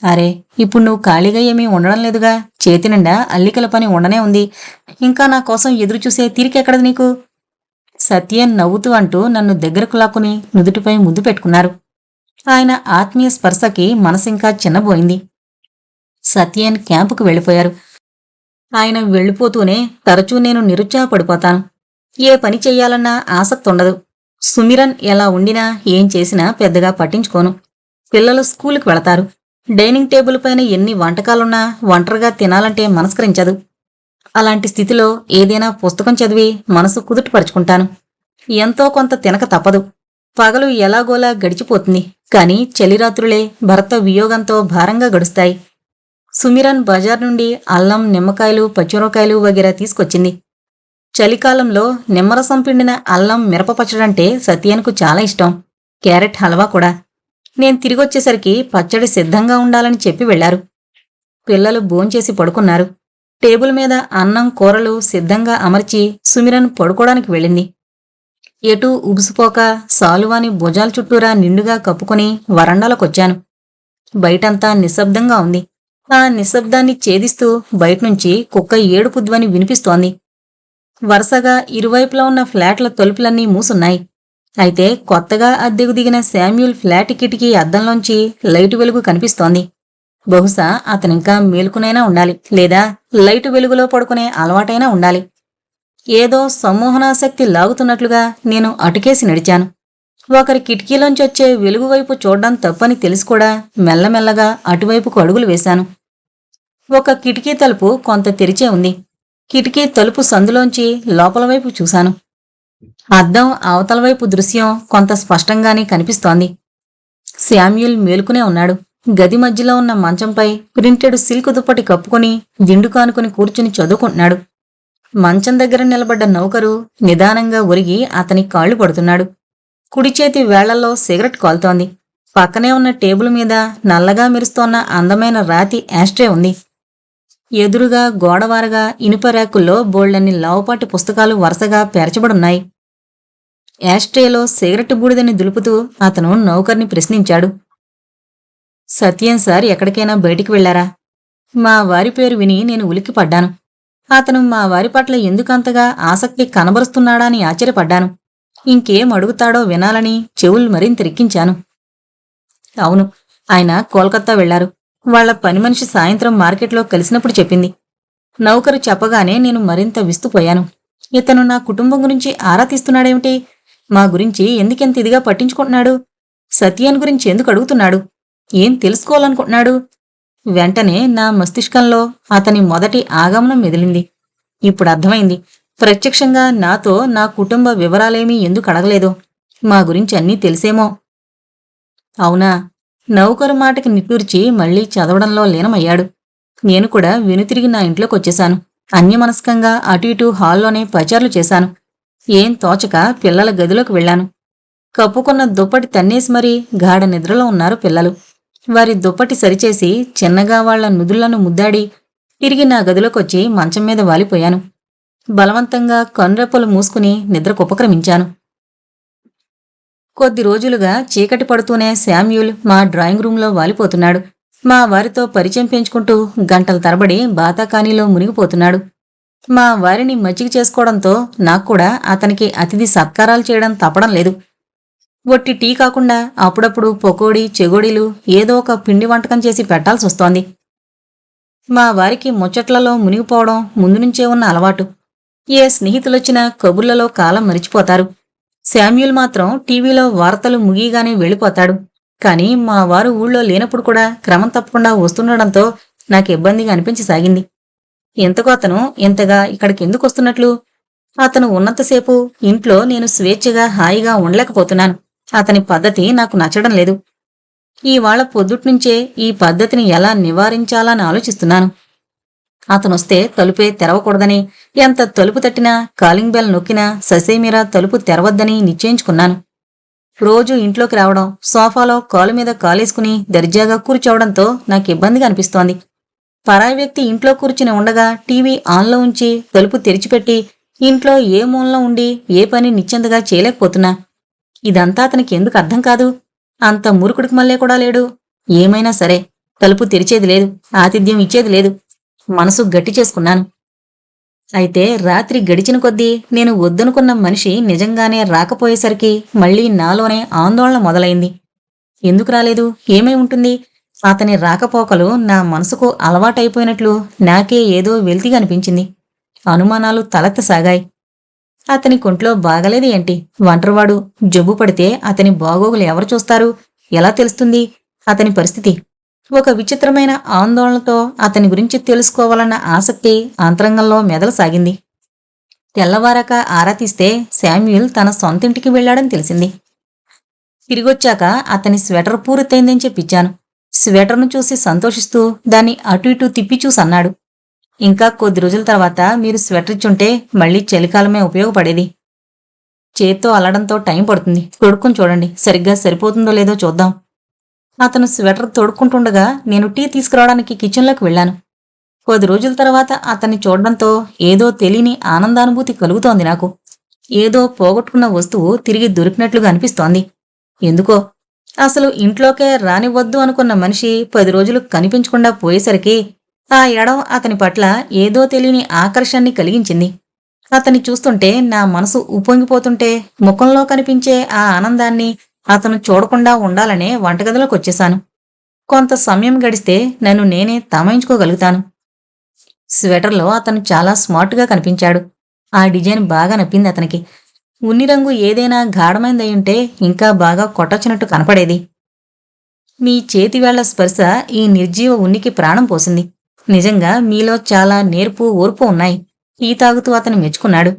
అరే, ఇప్పుడు నువ్వు ఖాళీగా ఏమీ ఉండడం లేదుగా. చేతి నిండా అల్లికల పని ఉండనే ఉంది. ఇంకా నా కోసం ఎదురుచూసే తీరికెక్కడది నీకు? సత్యన్ నవ్వుతూ అంటూ నన్ను దగ్గరకు లాక్కుని నుదుటిపై ముద్దు పెట్టుకున్నారు. ఆయన ఆత్మీయ స్పర్శకి మనసింకా చిన్నబోయింది. సత్యన్ క్యాంపుకు వెళ్ళిపోయారు. ఆయన వెళ్ళిపోతూనే తరచూ నేను నిరుత్సాహపడిపోతాను. ఏ పని చెయ్యాలన్నా ఆసక్తి ఉండదు. సుమిరన్ ఎలా ఉండినా ఏం చేసినా పెద్దగా పట్టించుకోను. పిల్లలు స్కూలుకి వెళతారు. డైనింగ్ టేబుల్ పైన ఎన్ని వంటకాలున్నా ఒంటరిగా తినాలంటే మనస్కరించదు. అలాంటి స్థితిలో ఏదైనా పుస్తకం చదివి మనసు కుదుటపరుచుకుంటాను. ఎంతో కొంత తినక తప్పదు. పగలు ఎలాగోలా గడిచిపోతుంది. కాని చలిరాత్రులే భర్త వియోగంతో భారంగా గడుస్తాయి. సుమిరన్ బజార్ నుండి అల్లం, నిమ్మకాయలు, పచ్చిమిరపకాయలు వగేరా తీసుకొచ్చింది. చలికాలంలో నిమ్మరసం పిండిన అల్లం మిరప పచ్చడంటే సత్యానికి చాలా ఇష్టం. క్యారెట్ హల్వా కూడా. నేను తిరిగొచ్చేసరికి పచ్చడి సిద్ధంగా ఉండాలని చెప్పి వెళ్లారు. పిల్లలు భోంచేసి పడుకున్నారు. టేబుల్ మీద అన్నం కూరలు సిద్ధంగా అమర్చి సుమిరన్ పడుకోవడానికి వెళ్ళింది. ఎటూ ఉబుసుపోక సాలువాని భుజాల చుట్టూరా నిండుగా కప్పుకొని వరండాలోకొచ్చాను. బయటంతా నిశ్శబ్దంగా ఉంది. ఆ నిశ్శబ్దాన్ని ఛేదిస్తూ బయట్నుంచి కుక్క ఏడుపు ధ్వని వినిపిస్తోంది. వరుసగా ఇరువైపులా ఉన్న ఫ్లాట్ల తలుపులన్నీ మూసున్నాయి. అయితే కొత్తగా అద్దెకు దిగిన శామ్యూల్ ఫ్లాట్ కిటికీ అద్దంలోంచి లైటు వెలుగు కనిపిస్తోంది. బహుశా అతనింకా మేలుకునైనా ఉండాలి, లేదా లైటు వెలుగులో పడుకునే అలవాటైనా ఉండాలి. ఏదో సమ్మోహనాసక్తి లాగుతున్నట్లుగా నేను అటుకేసి నడిచాను. ఒకరి కిటికీలోంచొచ్చే వెలుగువైపు చూడ్డం తప్పని తెలిసి కూడా మెల్లమెల్లగా అటువైపుకు అడుగులు వేశాను. ఒక కిటికీ తలుపు కొంత తెరిచే ఉంది. కిటికీ తలుపు సందులోంచి లోపల వైపు చూశాను. అద్దం అవతల వైపు దృశ్యం కొంత స్పష్టంగానే కనిపిస్తోంది. శామ్యూల్ మేలుకునే ఉన్నాడు. గది మధ్యలో ఉన్న మంచంపై ప్రింటెడ్ సిల్క్ దుప్పటి కప్పుకొని దిండు కానుకొని కూర్చుని చదువుకుంటున్నాడు. మంచం దగ్గర నిలబడ్డ నౌకరు నిదానంగా ఒరిగి అతని కాళ్లు పడుతున్నాడు. కుడిచేతి వేళ్లలో సిగరెట్ కాలుతోంది. పక్కనే ఉన్న టేబుల్ మీద నల్లగా మెరుస్తోన్న అందమైన రాతి యాస్ట్రే ఉంది. ఎదురుగా గోడవారగా ఇనుప ర్యాకుల్లో బోల్డన్ని లావుపాటి పుస్తకాలు వరుసగా పేర్చబడున్నాయి. యాస్ట్రేలో సిగరెట్ బూడిదని దులుపుతూ అతను నౌకర్ని ప్రశ్నించాడు. సత్యం సార్ ఎక్కడికైనా బయటికి వెళ్లారా? మా వారి పేరు విని నేను ఉలిక్కిపడ్డాను. అతను మా వారి పట్ల ఎందుకంతగా ఆసక్తి కనబరుస్తున్నాడా అని ఆశ్చర్యపడ్డాను. ఇంకేం అడుగుతాడో వినాలని చెవులు మరింత రిక్కించాను. అవును, ఆయన కోల్కతా వెళ్లారు. వాళ్ల పని మనిషి సాయంత్రం మార్కెట్లో కలిసినప్పుడు చెప్పింది. నౌకరు చెప్పగానే నేను మరింత విస్తుపోయాను. ఇతను నా కుటుంబం గురించి ఆరా తీస్తున్నాడేమిటి? మా గురించి ఎందుకెంత ఇదిగా పట్టించుకుంటున్నాడు? సత్యాన్ గురించి ఎందుకు అడుగుతున్నాడు? ఏం తెలుసుకోవాలనుకుంటున్నాడు? వెంటనే నా మస్తిష్కంలో అతని మొదటి ఆగమనం మెదిలింది. ఇప్పుడు అర్థమైంది. ప్రత్యక్షంగా నాతో నా కుటుంబ వివరాలేమీ ఎందుకు అడగలేదో. మా గురించి అన్నీ తెలిసేమో. అవునా? నౌకరు మాటకి నిట్టూర్చి మళ్లీ చదవడంలో లీనమయ్యాడు. నేను కూడా వెనుతిరిగి నా ఇంట్లోకొచ్చేశాను. అన్యమనస్కంగా అటు ఇటు హాల్లోనే పచార్లు చేశాను. ఏం తోచక పిల్లల గదిలోకి వెళ్లాను. కప్పుకున్న దుప్పటి తన్నేసి మరీ గాఢ నిద్రలో ఉన్నారు పిల్లలు. వారి దుప్పటి సరిచేసి చిన్నగా వాళ్ల నుదుళ్లను ముద్దాడి తిరిగి నా గదిలోకొచ్చి మంచం మీద వాలిపోయాను. బలవంతంగా కన్రెప్పలు మూసుకుని నిద్రకుపక్రమించాను. కొద్ది రోజులుగా చీకటి పడుతూనే శామ్యూల్ మా డ్రాయింగ్ రూంలో వాలిపోతున్నాడు. మా వారితో పరిచయం పెంచుకుంటూ గంటల తరబడి బాతాకానీలో మునిగిపోతున్నాడు. మా వారిని మచ్చిక చేసుకోవడంతో నాక్కూడా అతనికి అతిథి సత్కారాలు చేయడం తప్పడం లేదు. ఒట్టి టీ కాకుండా అప్పుడప్పుడు పకోడీ చెగోడీలు ఏదో ఒక పిండి వంటకం చేసి పెట్టాల్సొస్తోంది. మా వారికి ముచ్చట్లలో మునిగిపోవడం ముందు నుంచే ఉన్న అలవాటు. ఏ స్నేహితులొచ్చినా కబుర్లలో కాలం మరిచిపోతారు. శామ్యూల్ మాత్రం టీవీలో వార్తలు ముగియగానే వెళ్ళిపోతాడు. కాని మా వారు ఊళ్ళో లేనప్పుడు కూడా క్రమం తప్పకుండా వస్తుండడంతో నాకు ఇబ్బందిగా అనిపించసాగింది. ఎంతకో అతను ఇంతగా ఇక్కడికెందుకొస్తున్నట్లు? అతను ఉన్నంతసేపు ఇంట్లో నేను స్వేచ్ఛగా హాయిగా ఉండలేకపోతున్నాను. అతని పద్ధతి నాకు నచ్చడం లేదు. ఈవాళ్ల పొద్దుట్నుంచే ఈ పద్ధతిని ఎలా నివారించాలని ఆలోచిస్తున్నాను. అతనొస్తే తలుపే తెరవకూడదని, ఎంత తలుపు తట్టినా కాలింగ్ బెల్ నొక్కినా ససేమిరా తలుపు తెరవద్దని నిశ్చయించుకున్నాను. రోజూ ఇంట్లోకి రావడం, సోఫాలో కాలు మీద కాలేసుకుని దర్జాగా కూర్చోవడంతో నాకిబ్బందిగా అనిపిస్తోంది. పరాయి వ్యక్తి ఇంట్లో కూర్చుని ఉండగా టీవీ ఆన్లో ఉంచి తలుపు తెరిచిపెట్టి ఇంట్లో ఏ మూలలో ఉండి ఏ పని నిశ్చింతగా చేయలేకపోతున్నా. ఇదంతా అతనికి ఎందుకు అర్థం కాదు? అంత మురుకుడికి మళ్ళీ కూడా లేడు. ఏమైనా సరే తలుపు తెరిచేది లేదు, ఆతిథ్యం ఇచ్చేది లేదు. మనసు గట్టి చేసుకున్నాను. అయితే రాత్రి గడిచిన కొద్దీ నేను వద్దనుకున్న మనిషి నిజంగానే రాకపోయేసరికి మళ్లీ నాలోనే ఆందోళన మొదలైంది. ఎందుకు రాలేదు? ఏమై ఉంటుంది? అతని రాకపోకలు నా మనసుకు అలవాటైపోయినట్లు నాకే ఏదో వెల్తిగా అనిపించింది. అనుమానాలు తలెత్తసాగాయి. అతని కొంట్లో బాగలేదు ఏంటి? ఒంటరివాడు. జబ్బు పడితే అతని బాగోగులు ఎవరు చూస్తారు? ఎలా తెలుస్తుంది అతని పరిస్థితి? ఒక విచిత్రమైన ఆందోళనతో అతని గురించి తెలుసుకోవాలన్న ఆసక్తి అంతరంగంలో మెదలసాగింది. తెల్లవారాక ఆరా తీస్తే శామ్యూల్ తన సొంతింటికి వెళ్లాడని తెలిసింది. తిరిగొచ్చాక అతని స్వెటర్ పూర్తయిందని చెప్పించాను. స్వెటర్ను చూసి సంతోషిస్తూ దాన్ని అటు ఇటు తిప్పి చూసన్నాడు. ఇంకా కొద్ది రోజుల తర్వాత మీరు స్వెటర్ ఇచ్చుంటే మళ్లీ చలికాలమే ఉపయోగపడేది. చేత్తో అల్లడంతో టైం పడుతుంది. తొడుక్కుని చూడండి, సరిగ్గా సరిపోతుందో లేదో చూద్దాం. అతను స్వెటర్ తొడుక్కుంటుండగా నేను టీ తీసుకురావడానికి కిచెన్లోకి వెళ్లాను. 10 రోజుల తర్వాత అతన్ని చూడడంతో ఏదో తెలియని ఆనందానుభూతి కలుగుతోంది నాకు. ఏదో పోగొట్టుకున్న వస్తువు తిరిగి దొరికినట్లుగా అనిపిస్తోంది. ఎందుకో అసలు ఇంట్లోకే రానివ్వద్దు అనుకున్న మనిషి 10 రోజులు కనిపించకుండా పోయేసరికి ఆ ఎడం అతని పట్ల ఏదో తెలియని ఆకర్షణని కలిగించింది. అతన్ని చూస్తుంటే నా మనసు ఉప్పొంగిపోతుంటే ముఖంలో కనిపించే ఆ ఆనందాన్ని అతను చూడకుండా ఉండాలనే వంటగదిలోకొచ్చేశాను. కొంత సమయం గడిస్తే నన్ను నేనే తమాయించుకోగలుగుతాను. స్వెటర్లో అతను చాలా స్మార్ట్గా కనిపించాడు. ఆ డిజైన్ బాగా నప్పింది అతనికి. ఉన్ని రంగు ఏదైనా గాఢమైందయ్యుంటే ఇంకా బాగా కొట్టొచ్చినట్టు కనపడేది. మీ చేతివేళ్ల స్పర్శ ఈ నిర్జీవ ఉనికి ప్రాణం పోసింది. నిజంగా మీలో చాలా నేర్పు ఓర్పు ఉన్నాయి. టీ తాగుతూ అతను మెచ్చుకున్నాడు.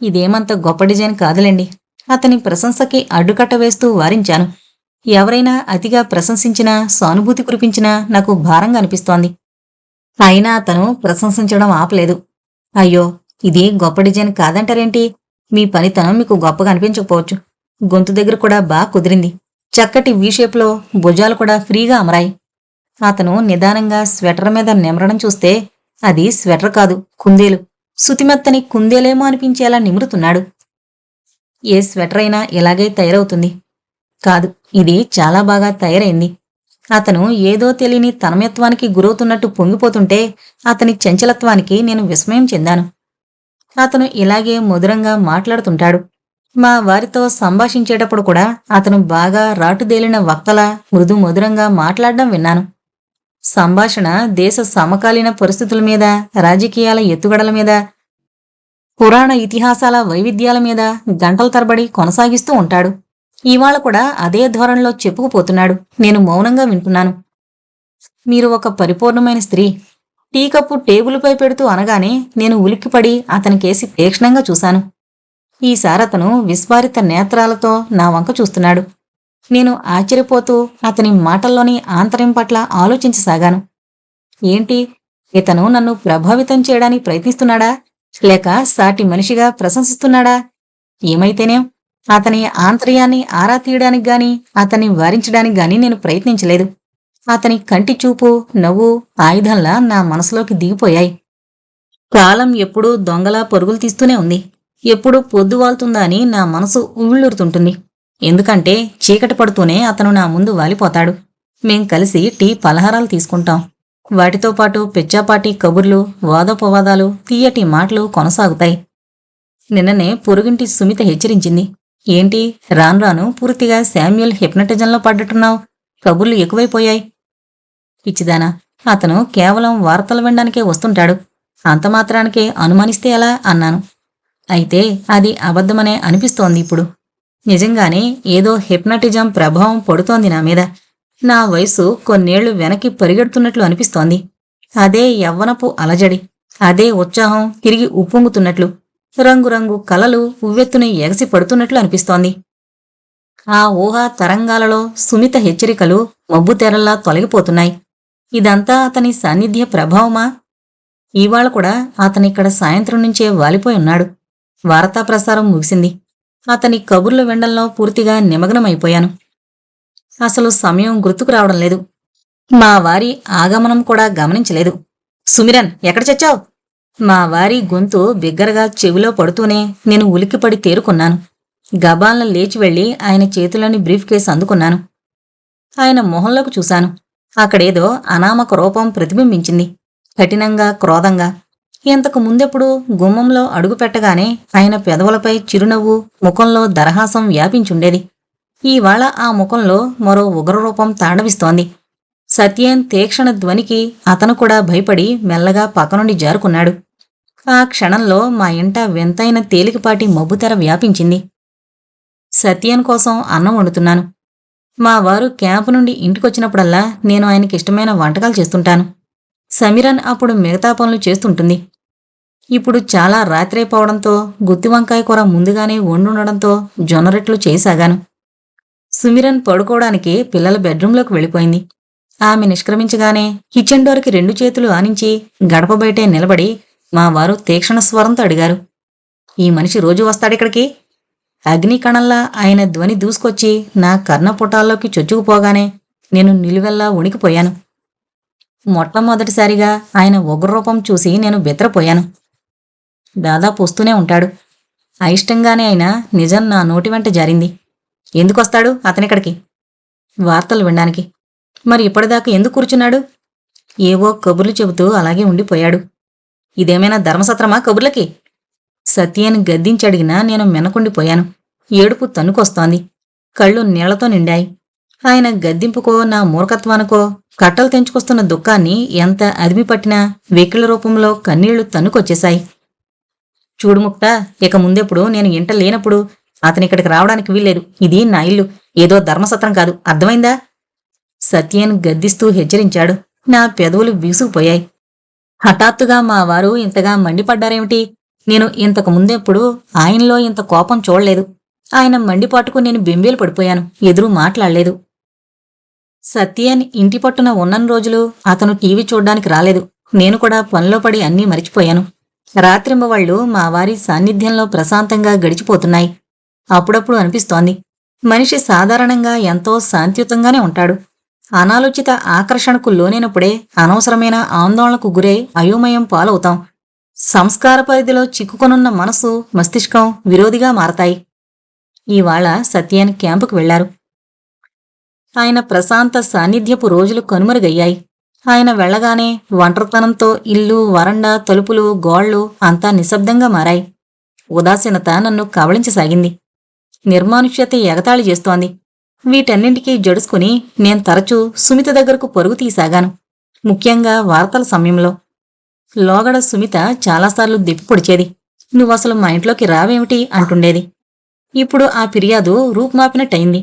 ఇదేమంత గొప్ప డిజైన్ కాదులేండి. అతని ప్రశంసకి అడ్డుకట్ట వేస్తూ వారించాను. ఎవరైనా అతిగా ప్రశంసించినా సానుభూతి కురిపించినా నాకు భారంగా అనిపిస్తోంది. అయినా అతను ప్రశంసించడం ఆపలేదు. అయ్యో, ఇది గొప్ప డిజైన్ కాదంటారేంటి? మీ పనితనం మీకు గొప్పగా అనిపించకపోవచ్చు. గొంతు దగ్గర కూడా బాగా కుదిరింది. చక్కటి వీషేప్లో భుజాలు కూడా ఫ్రీగా అమరాయి. అతను నిదానంగా స్వెటర్ మీద నిమరడం చూస్తే అది స్వెటర్ కాదు, కుందేలు. సుతిమెత్తని కుందేలేమో అనిపించేలా నిమురుతున్నాడు. ఏ స్వెటర్ అయినా ఇలాగే తయారవుతుంది. కాదు, ఇది చాలా బాగా తయారైంది. అతను ఏదో తెలియని తన్మయత్వానికి గురవుతున్నట్టు పొంగిపోతుంటే అతని చంచలత్వానికి నేను విస్మయం చెందాను. అతను ఇలాగే మధురంగా మాట్లాడుతుంటాడు. మా వారితో సంభాషించేటప్పుడు కూడా అతను బాగా రాటుదేలిన వక్తలా మృదు మధురంగా మాట్లాడడం విన్నాను. సంభాషణ దేశ సమకాలీన పరిస్థితుల మీద, రాజకీయాల ఎత్తుగడల మీద, పురాణ ఇతిహాసాల వైవిధ్యాల మీద గంటల తరబడి కొనసాగిస్తూ ఉంటాడు. ఇవాళ కూడా అదే ధోరణిలో చెప్పుకుపోతున్నాడు. నేను మౌనంగా వింటున్నాను. మీరు ఒక పరిపూర్ణమైన స్త్రీ. టీ కప్పు టేబుల్పై పెడుతూ అనగానే నేను ఉలిక్కిపడి అతనికేసి తీక్షణంగా చూశాను. ఈసారతను విస్ఫారిత నేత్రాలతో నా వంక చూస్తున్నాడు. నేను ఆశ్చర్యపోతూ అతని మాటల్లోని ఆంతర్యం పట్ల ఆలోచించసాగాను. ఏంటి, ఇతను నన్ను ప్రభావితం చేయడానికి ప్రయత్నిస్తున్నాడా, లేక సాటి మనిషిగా ప్రశంసిస్తున్నాడా? ఏమైతేనేం అతని ఆంతర్యాన్ని ఆరా తీయడానికి గాని అతన్ని వారించడానికి గాని నేను ప్రయత్నించలేదు. అతని కంటి చూపు, నవ్వు ఆయుధంలా నా మనసులోకి దిగిపోయాయి. కాలం ఎప్పుడూ దొంగలా పరుగులు తీస్తూనే ఉంది. ఎప్పుడు పొద్దువాలుతుందా అని నా మనసు ఉవ్విళ్ళూరుతుంటుంది. ఎందుకంటే చీకటి పడుతూనే అతను నా ముందు వాలిపోతాడు. మేం కలిసి టీ పలహారాలు తీసుకుంటాం. వాటితో పాటు పిచ్చాపాటి కబుర్లు, వాదోపవాదాలు, తీయటి మాటలు కొనసాగుతాయి. నిన్ననే పొరుగింటి సుమిత హెచ్చరించింది. ఏంటి, రాను రాను పూర్తిగా శామ్యూల్ హిప్నటిజంలో పడ్డట్టున్నావు. కబుర్లు ఎక్కువైపోయాయి. పిచ్చిదానా, అతను కేవలం వార్తలు వినడానికే వస్తుంటాడు. అంతమాత్రానికే అనుమానిస్తే ఎలా అన్నాను. అయితే అది అబద్ధమనే అనిపిస్తోంది ఇప్పుడు. నిజంగానే ఏదో హిప్నటిజం ప్రభావం పడుతోంది నా మీద. నా వయసు కొన్నేళ్లు వెనక్కి పరిగెడుతున్నట్లు అనిపిస్తోంది. అదే యవ్వనపు అలజడి, అదే ఉత్సాహం తిరిగి ఉప్పొంగుతున్నట్లు, రంగురంగు కలలు ఉవ్వెత్తున ఎగసి పడుతున్నట్లు అనిపిస్తోంది. ఆ ఊహా తరంగాలలో సుమిత హెచ్చరికలు మబ్బుతెరల్లా తొలగిపోతున్నాయి. ఇదంతా అతని సాన్నిధ్య ప్రభావమా? ఇవాళ కూడా అతనిక్కడ సాయంత్రం నుంచే వాలిపోయి ఉన్నాడు. వార్తా ప్రసారం ముగిసింది. అతని కబుర్లు వినడంలో పూర్తిగా నిమగ్నమైపోయాను. అసలు సమయం గుర్తుకు రావడం లేదు. మా వారి ఆగమనం కూడా గమనించలేదు. సుమిరన్, ఎక్కడ చచ్చావు? మా వారి గొంతు బిగ్గరగా చెవిలో పడుతూనే నేను ఉలిక్కిపడి తేరుకున్నాను. గబాలను లేచి వెళ్లి ఆయన చేతిలోని బ్రీఫ్ కేసు అందుకున్నాను. ఆయన మొహంలోకి చూశాను. అక్కడేదో అనామక రూపం ప్రతిబింబించింది, కఠినంగా, క్రోధంగా. ఇంతకు ముందెప్పుడు గుమ్మంలో అడుగుపెట్టగానే ఆయన పెదవులపై చిరునవ్వు, ముఖంలో దరహాసం వ్యాపించుండేది. ఈవాళ ఆ ముఖంలో మరో ఉగ్రరూపం తాండవిస్తోంది. సత్యేన్ తీక్షణ ధ్వనికి అతను కూడా భయపడి మెల్లగా పక్కనుండి జారుకున్నాడు. ఆ క్షణంలో మా ఇంట వింతైన తేలికపాటి మబ్బుతెర వ్యాపించింది. సత్యేన్ కోసం అన్నం వండుతున్నాను. మా వారు క్యాంపు నుండి ఇంటికొచ్చినప్పుడల్లా నేను ఆయనకిష్టమైన వంటకాలు చేస్తుంటాను. సమీరన్ అప్పుడు మిగతా పనులు చేస్తుంటుంది. ఇప్పుడు చాలా రాత్రైపోవడంతో గుత్తివంకాయ కూర ముందుగానే వండుండడంతో జొన్నరెట్లు చేసాగాను. సుమిరన్ పడుకోవడానికి పిల్లల బెడ్రూంలోకి వెళ్ళిపోయింది. ఆమె నిష్క్రమించగానే కిచెన్ డోర్కి 2 చేతులు ఆనించి గడప బయటే నిలబడి మా వారు తీక్షణ స్వరంతో అడిగారు. ఈ మనిషి రోజు వస్తాడిక్కడికి? అగ్నికణంలా ఆయన ధ్వని దూసుకొచ్చి నా కర్ణపుటాల్లోకి చొచ్చుకుపోగానే నేను నిలువెల్లా వణికిపోయాను. మొట్టమొదటిసారిగా ఆయన ఉగ్రరూపం చూసి నేను బెత్తరపోయాను. దాదాపు వస్తూనే ఉంటాడు. అయిష్టంగానే అయినా నిజం నా నోటి వెంట జారింది. ఎందుకొస్తాడు అతనిక్కడికి? వార్తలు వినడానికి. మరి ఇప్పటిదాకా ఎందుకు కూర్చున్నాడు? ఏవో కబుర్లు చెబుతూ అలాగే ఉండిపోయాడు. ఇదేమైనా ధర్మసత్రమా కబుర్లకి? సత్యాన్ని గద్దించడిగినా నేను మెనకుండిపోయాను. ఏడుపు తన్నుకొస్తోంది. కళ్ళు నీళ్లతో నిండాయి. ఆయన గద్దింపుకో నా మూర్ఖత్వానికో కట్టలు తెంచుకొస్తున్న దుఃఖాన్ని ఎంత అదిమిపట్టినా వెకిళ్ల రూపంలో కన్నీళ్లు తన్నుకొచ్చేశాయి. చూడు ముక్తా, ఇక ముందెప్పుడు నేను ఇంట లేనప్పుడు అతనిక్కడికి రావడానికి వీల్లేదు. ఇది నా ఇల్లు, ఏదో ధర్మసత్రం కాదు, అర్థమైందా? సత్యన్ గద్దిస్తూ హెచ్చరించాడు. నా పెదవులు వీసుకుపోయాయి. హఠాత్తుగా మా వారు ఇంతగా మండిపడ్డారేమిటి? నేను ఇంతకు ముందెప్పుడు ఆయనలో ఇంత కోపం చూడలేదు. ఆయన మండిపాటుకు నేను బెంబేలు పడిపోయాను. ఎదురు మాట్లాడలేదు. సత్యన్ ఇంటి పట్టున ఉన్నన్ని రోజులు అతను టీవీ చూడ్డానికి రాలేదు. నేను కూడా పనిలో పడి అన్నీ మరిచిపోయాను. రాత్రింబవళ్ళు మా వారి సాన్నిధ్యంలో ప్రశాంతంగా గడిచిపోతున్నాయి. అప్పుడప్పుడు అనిపిస్తోంది, మనిషి సాధారణంగా ఎంతో శాంతియుతంగానే ఉంటాడు. అనాలోచిత ఆకర్షణకు లోనైనప్పుడే అనవసరమైన ఆందోళనకు గురై అయోమయం పాలవుతాం. సంస్కార పరిధిలో చిక్కుకొనున్న మనసు, మస్తిష్కం విరోధిగా మారతాయి. ఇవాళ సత్యాన్ క్యాంపుకు వెళ్లారు. ఆయన ప్రశాంత సాన్నిధ్యపు రోజులు కనుమరుగయ్యాయి. ఆయన వెళ్లగానే ఒంటరితనంతో ఇల్లు, వరండా, తలుపులు, గోళ్లు అంతా నిశ్శబ్దంగా మారాయి. ఉదాసీనత నన్ను కవళించసాగింది. నిర్మానుష్యత ఎగతాళి చేస్తోంది. వీటన్నింటికీ జడుసుకుని నేను తరచూ సుమిత దగ్గరకు పరుగు తీసాగాను. ముఖ్యంగా వార్తల సమయంలో. లోగడ సుమిత చాలాసార్లు దెప్పిపొడిచేది. నువ్వసలు మా ఇంట్లోకి రావేమిటి అంటుండేది. ఇప్పుడు ఆ ఫిర్యాదు రూపుమాపినట్టయింది.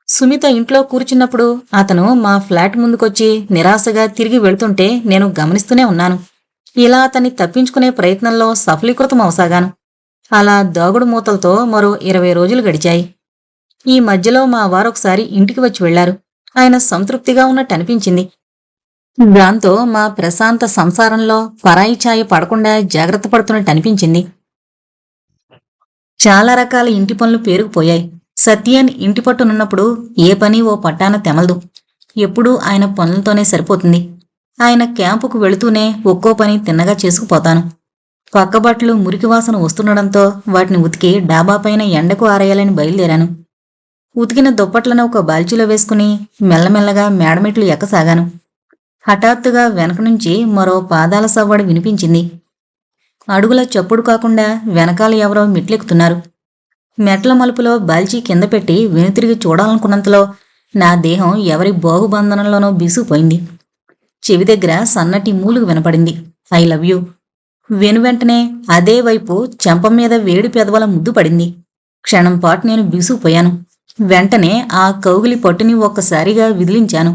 సుమిత ఇంట్లో కూర్చున్నప్పుడు అతను మా ఫ్లాట్ ముందుకొచ్చి నిరాశగా తిరిగి వెళుతుంటే నేను గమనిస్తూనే ఉన్నాను. ఇలా అతన్ని తప్పించుకునే ప్రయత్నంలో సఫలీకృతమవసాగాను. అలా దాగుడు మూతలతో మరో 20 రోజులు గడిచాయి. ఈ మధ్యలో మా వారొకసారి ఇంటికి వచ్చి వెళ్లారు. ఆయన సంతృప్తిగా ఉన్నట్టు అనిపించింది. దాంతో మా ప్రశాంత సంసారంలో పరాయి ఛాయ పడకుండా జాగ్రత్త పడుతున్నట్టు అనిపించింది. చాలా రకాల ఇంటి పనులు పేరుకుపోయాయి. సత్యన్ ఇంటి పట్టునున్నప్పుడు ఏ పని ఓ పట్టాన తెమలదు. ఎప్పుడూ ఆయన పనులతోనే సరిపోతుంది. ఆయన క్యాంపుకు వెళుతూనే ఒక్కో పని తిన్నగా చేసుకుపోతాను. పక్కబట్టలు మురికివాసన వస్తుండడంతో వాటిని ఉతికి డాబాపైన ఎండకు ఆరేయాలని బయలుదేరాను. ఉతికిన దుప్పట్లను ఒక బాల్చీలో వేసుకుని మెల్లమెల్లగా మేడమెట్లు ఎక్కసాగాను. హఠాత్తుగా వెనక నుంచి మరో పాదాల సవ్వడి వినిపించింది. అడుగుల చప్పుడు కాకుండా వెనకాల ఎవరో మెట్లెక్కుతున్నారు. మెట్ల మలుపులో బాల్చీ కింద పెట్టి వెనుతిరిగి చూడాలనుకున్నంతలో నా దేహం ఎవరి బాగుబంధనంలోనో బీసుకుపోయింది. చెవి దగ్గర సన్నటి మూలుగు వినపడింది. I love you. వెనువెంటనే అదే వైపు చెంప మీద వేడి పెదవుల ముద్దు పడింది. క్షణంపాటు నేను బీసుకుపోయాను. వెంటనే ఆ కౌగిలి పట్టుని ఒక్కసారిగా విదిలించాను.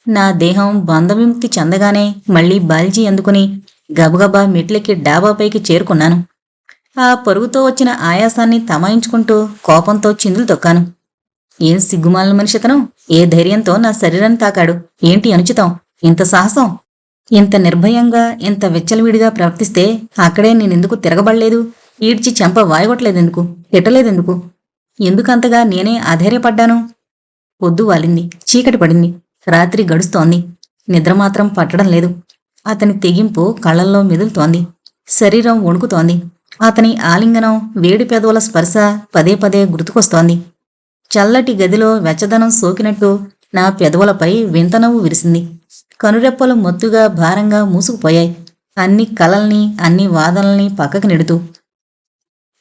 నా దేహం బంధవిముక్తి చెందగానే మళ్లీ బాల్జీ అందుకుని గబగబా మెట్లెక్కి డాబాపైకి చేరుకున్నాను. ఆ పరుగుతో వచ్చిన ఆయాసాన్ని తమాయించుకుంటూ కోపంతో చిందులు తొక్కాను. ఏం సిగ్గుమాలిన మనిషితనం! ఏ ధైర్యంతో నా శరీరాన్ని తాకాడు! ఏంటి అనుచితం! ఇంత సాహసం! ఇంత నిర్భయంగా, ఇంత విచ్చలవిడిగా ప్రవర్తిస్తే అక్కడే నేనెందుకు తిరగబడలేదు? ఈడ్చి చెంప వాయగొట్టలేదెందుకు? తిట్టలేదెందుకు? ఎందుకంతగా నేనే అధైర్యపడ్డాను? పొద్దు వాలింది. చీకటి పడింది. రాత్రి గడుస్తోంది. నిద్రమాత్రం పట్టడం లేదు. అతని తెగింపు కళ్లల్లో మెదులుతోంది. శరీరం వణుకుతోంది. అతని ఆలింగనం, వేడి పెదవుల స్పర్శ పదే పదే గుర్తుకొస్తోంది. చల్లటి గదిలో వెచ్చదనం సోకినట్టు నా పెదవులపై వింతనవ్వు విరిసింది. కనురెప్పలు మొత్తుగా భారంగా మూసుకుపోయాయి. అన్ని కలల్ని, అన్ని వాదనల్ని పక్కకి నెడుతూ.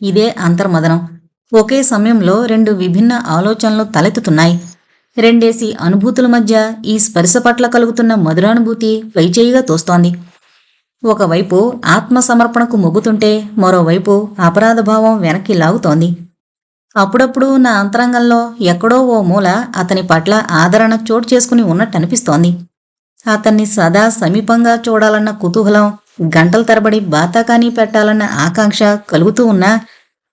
ఇదే అంతర్మదనం. ఒకే సమయంలో 2 విభిన్న ఆలోచనలు తలెత్తుతున్నాయి. రెండేసి అనుభూతుల మధ్య ఈ స్పర్శ పట్ల కలుగుతున్న మధురానుభూతి పైచేయిగా తోస్తోంది. ఒకవైపు ఆత్మసమర్పణకు మొగ్గుతుంటే మరోవైపు అపరాధభావం వెనక్కి లాగుతోంది. అప్పుడప్పుడు నా అంతరంగంలో ఎక్కడో ఓ మూల అతని పట్ల ఆదరణ చోటు చేసుకుని ఉన్నట్టనిపిస్తోంది. అతన్ని సదా సమీపంగా చూడాలన్న కుతూహలం, గంటల తరబడి బాతాకానీ పెట్టాలన్న ఆకాంక్ష కలుగుతూ ఉన్నా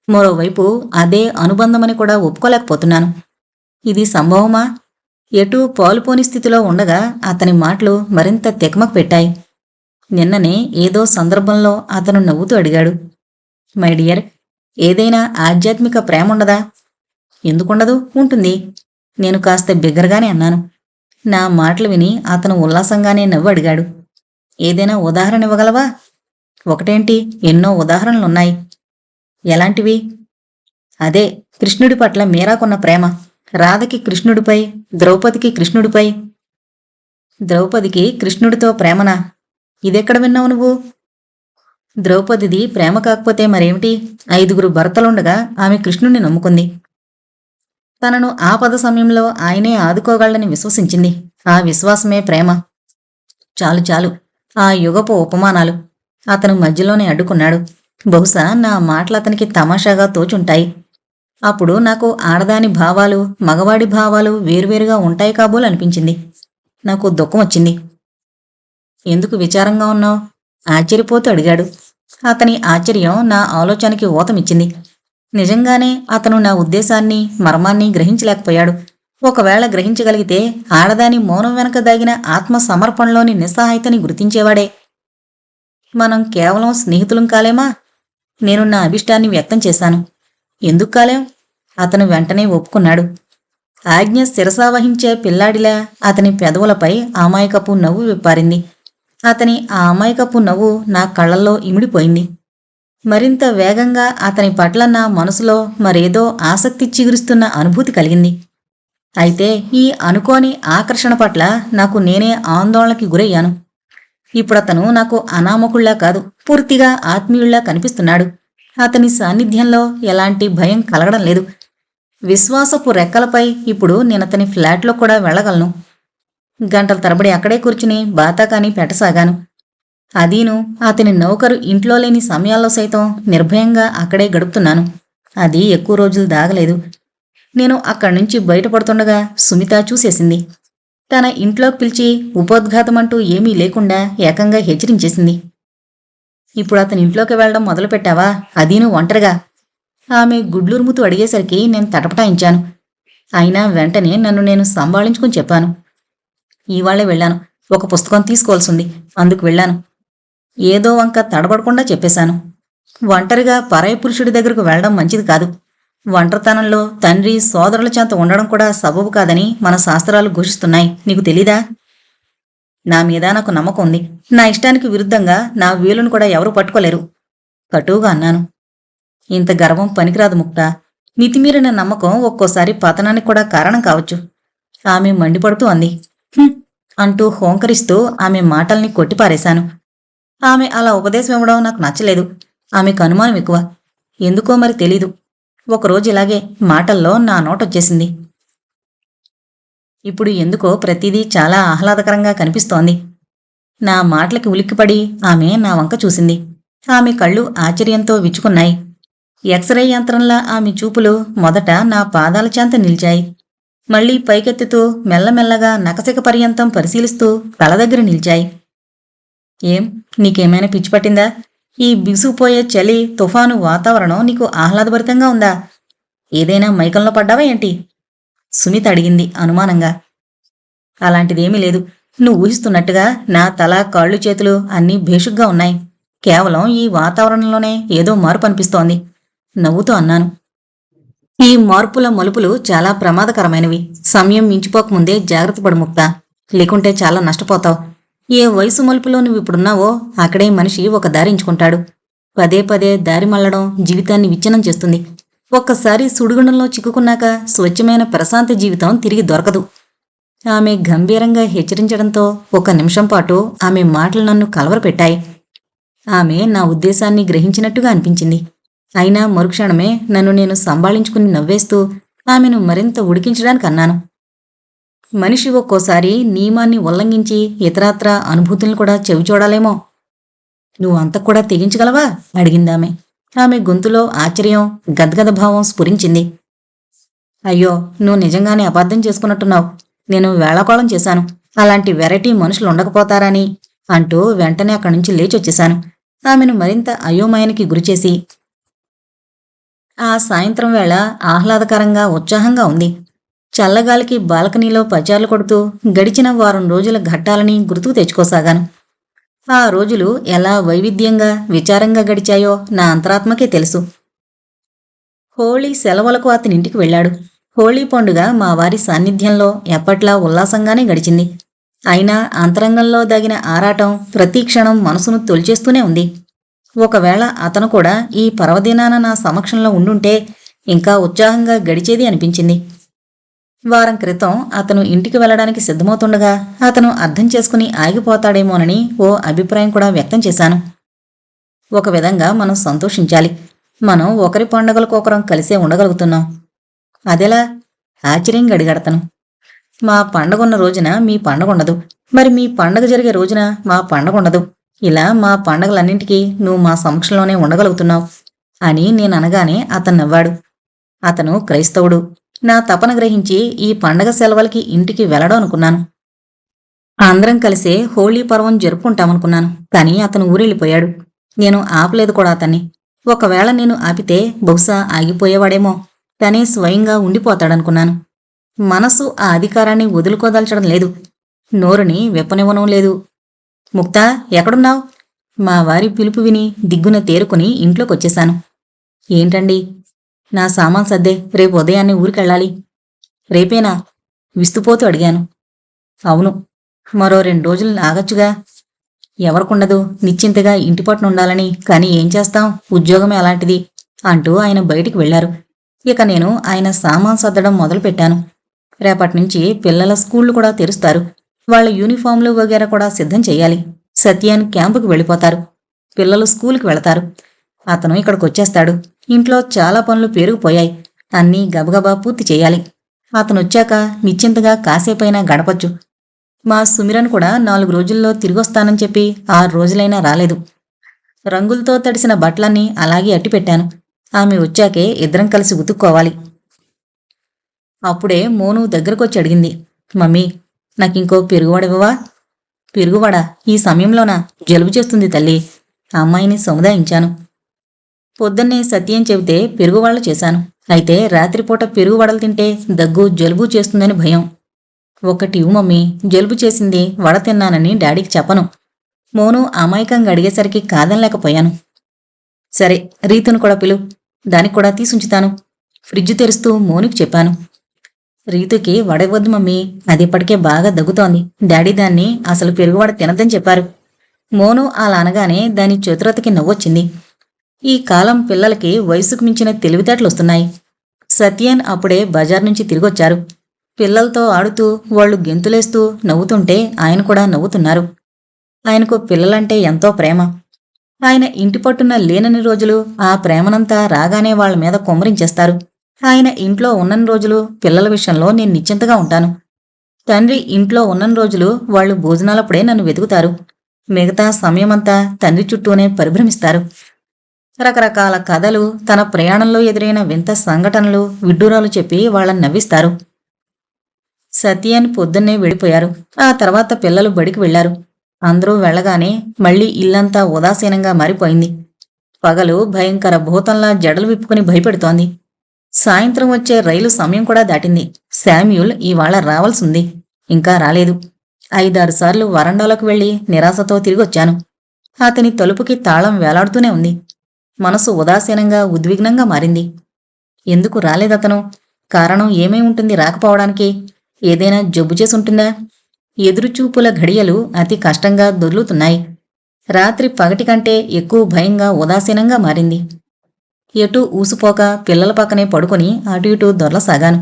మరోవైపు అదే అనుబంధమని కూడా ఒప్పుకోలేకపోతున్నాను. ఇది సంభవమా? ఎటూ పాలుపోని స్థితిలో ఉండగా అతని మాటలు మరింత తెకమకు పెట్టాయి. నిన్ననే ఏదో సందర్భంలో అతను నవ్వుతూ అడిగాడు, మై డియర్, ఏదైనా ఆధ్యాత్మిక ప్రేమ ఉండదా? ఎందుకుండదు? ఉంటుంది. నేను కాస్త బిగ్గరగానే అన్నాను. నా మాటలు విని అతను ఉల్లాసంగానే నవ్వు అడిగాడు. ఏదైనా ఉదాహరణ ఇవ్వగలవా? ఒకటేంటి, ఎన్నో ఉదాహరణలున్నాయి. ఎలాంటివి? అదే, కృష్ణుడి పట్ల మీరాకున్న ప్రేమ, రాధకి కృష్ణుడిపై, ద్రౌపదికి కృష్ణుడిపై. ద్రౌపదికి కృష్ణుడితో ప్రేమనా? ఇదెక్కడ విన్నావు నువ్వు? ద్రౌపదిది ప్రేమ కాకపోతే మరేమిటి? 5 భర్తలుండగా ఆమె కృష్ణుణ్ణి నమ్ముకుంది. తనను ఆపద సమయంలో ఆయనే ఆదుకోగలని విశ్వసించింది. ఆ విశ్వాసమే ప్రేమ. చాలు చాలు, ఆ యుగపు ఉపమానాలు. అతను మధ్యలోనే అడ్డుకున్నాడు. బహుశా నా మాటలు అతనికి తమాషాగా తోచుంటాయి. అప్పుడు నాకు ఆడదాని భావాలు, మగవాడి భావాలు వేరువేరుగా ఉంటాయి కాబోలు అనిపించింది. నాకు దుఃఖం వచ్చింది. ఎందుకు విచారంగా ఉన్నావు? ఆశ్చర్యపోతూ అడిగాడు. అతని ఆశ్చర్యం నా ఆలోచనకి ఊతమిచ్చింది. నిజంగానే అతను నా ఉద్దేశాన్ని, మర్మాన్ని గ్రహించలేకపోయాడు. ఒకవేళ గ్రహించగలిగితే ఆడదాని మౌనం వెనక దాగిన ఆత్మ సమర్పణలోని నిస్సహాయతని గుర్తించేవాడే. మనం కేవలం స్నేహితులం కాలేమా? నేను నా అభిష్టాన్ని వ్యక్తం చేశాను. ఎందుకు కాలేం? అతను వెంటనే ఒప్పుకున్నాడు. ఆజ్ఞ శిరసావహించే పిల్లాడిలా అతని పెదవులపై అమాయకపు నవ్వు విప్పారింది. అతని ఆ అమాయకపు నవ్వు నా కళ్ళల్లో ఇమిడిపోయింది. మరింత వేగంగా అతని పట్ల నా మనసులో మరేదో ఆసక్తి చిగురిస్తున్న అనుభూతి కలిగింది. అయితే ఈ అనుకోని ఆకర్షణ పట్ల నాకు నేనే ఆందోళనకి గురయ్యాను. ఇప్పుడతను నాకు అనామకుళ్లా కాదు, పూర్తిగా ఆత్మీయుళ్లా కనిపిస్తున్నాడు. అతని సాన్నిధ్యంలో ఎలాంటి భయం కలగడం లేదు. విశ్వాసపు రెక్కలపై ఇప్పుడు నేనతని ఫ్లాట్లో కూడా వెళ్లగలను. గంటల తరబడి అక్కడే కూర్చుని బాతాకాని పెట్టసాగాను. అదీను అతని నౌకరు ఇంట్లో లేని సమయాల్లో సైతం నిర్భయంగా అక్కడే గడుపుతున్నాను. అది ఎక్కువ రోజులు దాగలేదు. నేను అక్కడి నుంచి బయటపడుతుండగా సుమిత చూసేసింది. తన ఇంట్లోకి పిలిచి ఉపోద్ఘాతమంటూ ఏమీ లేకుండా ఏకంగా హెచ్చరించేసింది. ఇప్పుడు అతని ఇంట్లోకి వెళ్లడం మొదలుపెట్టావా? అదీను ఒంటరిగా? ఆమె గుడ్లురుముతూ అడిగేసరికి నేను తటపటాయించాను. అయినా వెంటనే నన్ను నేను సంభాళించుకుని చెప్పాను. ఇవాళే వెళ్ళాను. ఒక పుస్తకం తీసుకోవాల్సింది, అందుకు వెళ్ళాను. ఏదో వంక తడబడకుండా చెప్పేశాను. ఒంటరిగా పరాయి పురుషుడి దగ్గరకు వెళ్లడం మంచిది కాదు. ఒంటరితనంలో తండ్రి, సోదరుల చెంత ఉండడం కూడా సబబు కాదని మన శాస్త్రాలు ఘోషిస్తున్నాయి. నీకు తెలీదా? నా మీద నాకు నమ్మకం ఉంది. నా ఇష్టానికి విరుద్ధంగా నా వీలును కూడా ఎవరూ పట్టుకోలేరు, కటువుగా అన్నాను. ఇంత గర్వం పనికిరాదు ముక్త. మితిమీరిన నమ్మకం ఒక్కోసారి పతనానికి కూడా కారణం కావచ్చు. ఆమె మండిపడుతూ అంది. అంటూ హోంకరిస్తూ ఆమె మాటల్ని కొట్టిపారేశాను. ఆమె అలా ఉపదేశం ఇవ్వడం నాకు నచ్చలేదు. ఆమెకు అనుమానం ఎక్కువ. ఎందుకో మరి తెలీదు. ఒకరోజు ఇలాగే మాటల్లో నా నోటొచ్చేసింది. ఇప్పుడు ఎందుకో ప్రతిదీ చాలా ఆహ్లాదకరంగా కనిపిస్తోంది. నా మాటలకి ఉలిక్కిపడి ఆమె నా వంక చూసింది. ఆమె కళ్ళు ఆశ్చర్యంతో విచ్చుకున్నాయి. ఎక్స్రే యంత్రంలా ఆమె చూపులు మొదట నా పాదాల చెంత నిలిచాయి. మళ్లీ పైకెత్తుతూ మెల్లమెల్లగా నకసిక పర్యంతం పరిశీలిస్తూ తల దగ్గర నిలిచాయి. ఏం, నీకేమైనా పిచ్చిపట్టిందా? ఈ బిగుసుకుపోయే చలి, తుఫాను వాతావరణం నీకు ఆహ్లాదభరితంగా ఉందా? ఏదైనా మైకంలో పడ్డావా ఏంటి? సుమిత అడిగింది అనుమానంగా. అలాంటిదేమీ లేదు. నువ్వు ఊహిస్తున్నట్టుగా నా తల, కాళ్ళు, చేతులు అన్నీ భేషుగ్గా ఉన్నాయి. కేవలం ఈ వాతావరణంలోనే ఏదో మార్పు అనిపిస్తోంది, నవ్వుతూ అన్నాను. ఈ మార్పుల మలుపులు చాలా ప్రమాదకరమైనవి. సమయం మించిపోకముందే జాగ్రత్త పడు ముక్తా, లేకుంటే చాలా నష్టపోతావు. ఏ వయసు మలుపులో నువ్విప్పుడున్నావో అక్కడే మనిషి ఒక దారించుకుంటాడు. పదే పదే దారి మళ్లడం జీవితాన్ని విచ్ఛిన్నం చేస్తుంది. ఒక్కసారి సుడిగుండంలో చిక్కుకున్నాక స్వచ్ఛమైన ప్రశాంత జీవితం తిరిగి దొరకదు. ఆమె గంభీరంగా హెచ్చరించడంతో 1 నిమిషం పాటు ఆమె మాటలు నన్ను కలవరపెట్టాయి. ఆమె నా ఉద్దేశాన్ని గ్రహించినట్టుగా అనిపించింది. అయినా మరుక్షణమే నన్ను నేను సంభాళించుకుని నవ్వేస్తూ ఆమెను మరింత ఉడికించడానికి అన్నాను. మనిషి ఒక్కోసారి నియమాన్ని ఉల్లంఘించి ఇతరాత్రా అనుభూతులను కూడా చెవిచూడాలేమో. నువ్వు అంత కూడా తెగించగలవా? అడిగిందామె. ఆమె గొంతులో ఆశ్చర్యం, గద్గద భావం స్ఫురించింది. అయ్యో, నువ్వు నిజంగానే అబద్ధం చేసుకున్నట్టున్నావు. నేను వేళాకోళం చేశాను. అలాంటి వెరైటీ మనుషులు ఉండకపోతారని అంటూ వెంటనే అక్కడి నుంచి లేచొచ్చేశాను. ఆమెను మరింత అయోమయానికి గురిచేసి. ఆ సాయంత్రం వేళ ఆహ్లాదకరంగా, ఉత్సాహంగా ఉంది. చల్లగాలికి బాల్కనీలో పచార్లు కొడుతూ గడిచిన వారం రోజుల ఘట్టాలని గుర్తుకు తెచ్చుకోసాగాను. ఆ రోజులు ఎలా వైవిధ్యంగా, విచారంగా గడిచాయో నా అంతరాత్మకే తెలుసు. హోళీ సెలవులకు అతనింటికి వెళ్ళాడు. హోళీ పండుగ మా వారి సాన్నిధ్యంలో ఎప్పట్లా ఉల్లాసంగానే గడిచింది. అయినా అంతరంగంలో దాగిన ఆరాటం ప్రతి క్షణం మనసును తొలిచేస్తూనే ఉంది. ఒకవేళ అతను కూడా ఈ పర్వదినాన నా సమక్షంలో ఉండుంటే ఇంకా ఉత్సాహంగా గడిచేది అనిపించింది. వారం క్రితం అతను ఇంటికి వెళ్ళడానికి సిద్ధమవుతుండగా అతను అర్థం చేసుకుని ఆగిపోతాడేమోనని ఓ అభిప్రాయం కూడా వ్యక్తం చేశాను. ఒక విధంగా మనం సంతోషించాలి. మనం ఒకరి పండగలకొకరం కలిసే ఉండగలుగుతున్నాం. అదెలా? ఆశ్చర్యంగా అడిగాడతను. మా పండగున్న రోజున మీ పండగుండదు. మరి మీ పండగ జరిగే రోజున మా పండగుండదు. ఇలా మా పండగలన్నింటికీ నువ్వు మా సమక్షంలోనే ఉండగలుగుతున్నావు అని నేననగానే అతను నవ్వాడు. అతను క్రైస్తవుడు. నా తపన గ్రహించి ఈ పండగ సెలవులకి ఇంటికి వెళ్ళడం అనుకున్నాను. అందరం కలిసే హోళీ పర్వం జరుపుకుంటామనుకున్నాను. కానీ అతను ఊరెళ్ళిపోయాడు. నేను ఆపలేదు కూడా అతన్ని. ఒకవేళ నేను ఆపితే బహుశా ఆగిపోయేవాడేమో. తనే స్వయంగా ఉండిపోతాడనుకున్నాను. మనసు ఆ అధికారాన్ని వదులుకోదలచడం లేదు. నోరుని విప్పనివ్వడం లేదు. ముక్తా, ఎక్కడున్నావు? మా వారి పిలుపు విని దిగ్గున తేరుకుని ఇంట్లోకొచ్చేశాను. ఏంటండి? నా సామాన్ సర్దే రేపు ఉదయాన్నే ఊరికెళ్ళాలి. రేపేనా? విస్తుపోతూ అడిగాను. అవును. మరో 2 రోజులు ఆగచ్చుగా. ఎవరికుండదు నిశ్చింతగా ఇంటిపట్టున ఉండాలని. కానీ ఏం చేస్తాం, ఉద్యోగమే అలాంటిది అంటూ ఆయన బయటికి వెళ్లారు. ఇక నేను ఆయన సామాన్ సర్దడం మొదలుపెట్టాను. రేపట్నుంచి పిల్లల స్కూళ్లు కూడా తెరుస్తారు. వాళ్ల యూనిఫామ్లు వగేరా కూడా సిద్ధం చెయ్యాలి. సత్యాన్ క్యాంపుకి వెళ్ళిపోతారు. పిల్లలు స్కూల్కి వెళతారు. అతను ఇక్కడికొచ్చేస్తాడు. ఇంట్లో చాలా పనులు పేరుకుపోయాయి. అన్నీ గబగబా పూర్తి చెయ్యాలి. అతనొచ్చాక నిశ్చింతగా కాసేపైనా గడపొచ్చు. మా సుమిరన్ కూడా 4 రోజుల్లో తిరిగొస్తానని చెప్పి 6 రోజులైనా రాలేదు. రంగులతో తడిసిన బట్టలన్నీ అలాగే అట్టిపెట్టాను. ఆమె వచ్చాకే ఇద్దరం కలిసి ఉతుక్కోవాలి. అప్పుడే మోను దగ్గరకొచ్చి అడిగింది. మమ్మీ, నాకింకో పెరుగువడివ్వవా? పెరుగువడా? ఈ సమయంలోనా? జలుబు చేస్తుంది తల్లి. ఆ అమ్మాయిని సముదాయించాను. పొద్దున్నే సత్యం చెబితే పెరుగువాళ్లు చేశాను. అయితే రాత్రిపూట పెరుగువడలు తింటే దగ్గు జలుబు చేస్తుందని భయం. ఒకటి మమ్మీ, జలుబు చేసింది, వడ తిన్నానని డాడీకి చెప్పను. మోను అమాయకంగా అడిగేసరికి కాదనలేకపోయాను. సరే, రీతును కూడా పిలు. దానికి కూడా తీసుంచుతాను. ఫ్రిడ్జ్ తెరుస్తూ మోనుకి చెప్పాను. రీతుకి వడవద్దు మమ్మీ, అది ఇప్పటికే బాగా దగ్గుతోంది. డాడీ దాన్ని అసలు పెరుగువడ తినద్దని చెప్పారు. మోను అలా అనగానే దాని చతురతకి నవ్వొచ్చింది. ఈ కాలం పిల్లలకి వయసుకు మించిన తెలివితేటలొస్తున్నాయి. సత్యన్ అప్పుడే బజార్ నుంచి తిరిగొచ్చారు. పిల్లలతో ఆడుతూ వాళ్లు గెంతులేస్తూ నవ్వుతుంటే ఆయన కూడా నవ్వుతున్నారు. ఆయనకు పిల్లలంటే ఎంతో ప్రేమ. ఆయన ఇంటి పట్టున లేనన్ని రోజులు ఆ ప్రేమనంతా రాగానే వాళ్ల మీద కుమ్మరించేస్తారు. ఆయన ఇంట్లో ఉన్నన్ని రోజులు పిల్లల విషయంలో నేను నిశ్చింతగా ఉంటాను. తండ్రి ఇంట్లో ఉన్నన్ని రోజులు వాళ్లు భోజనాలప్పుడే నన్ను వెతుకుతారు. మిగతా సమయమంతా తండ్రి చుట్టూనే పరిభ్రమిస్తారు. రకరకాల కథలు, తన ప్రయాణంలో ఎదురైన వింత సంఘటనలు, విడ్డూరాలు చెప్పి వాళ్ళని నవ్విస్తారు. సత్యాన్ని పొద్దున్నే వెళ్ళిపోయారు. ఆ తర్వాత పిల్లలు బడికి వెళ్లారు. అందరూ వెళ్లగానే మళ్లీ ఇల్లంతా ఉదాసీనంగా మారిపోయింది. పగలు భయంకర భూతంలా జడలు విప్పుకుని భయపెడుతోంది. సాయంత్రం వచ్చే రైలు సమయం కూడా దాటింది. శామ్యూల్ ఇవాళ రావాల్సింది. ఇంకా రాలేదు. 5-6 సార్లు వరండాలోకి వెళ్లి నిరాశతో తిరిగొచ్చాను. అతని తలుపుకి తాళం వేలాడుతూనే ఉంది. మనసు ఉదాసీనంగా, ఉద్విగ్నంగా మారింది. ఎందుకు రాలేదతను? కారణం ఏమై ఉంటుంది రాకపోవడానికి? ఏదైనా జబ్బు చేసుంటుందా? ఎదురుచూపుల ఘడియలు అతి కష్టంగా దొర్లుతున్నాయి. రాత్రి పగటి కంటే ఎక్కువ భయంగా, ఉదాసీనంగా మారింది. ఎటూ ఊసుపోక పిల్లల పక్కనే పడుకుని అటు ఇటూ దొర్లసాగాను.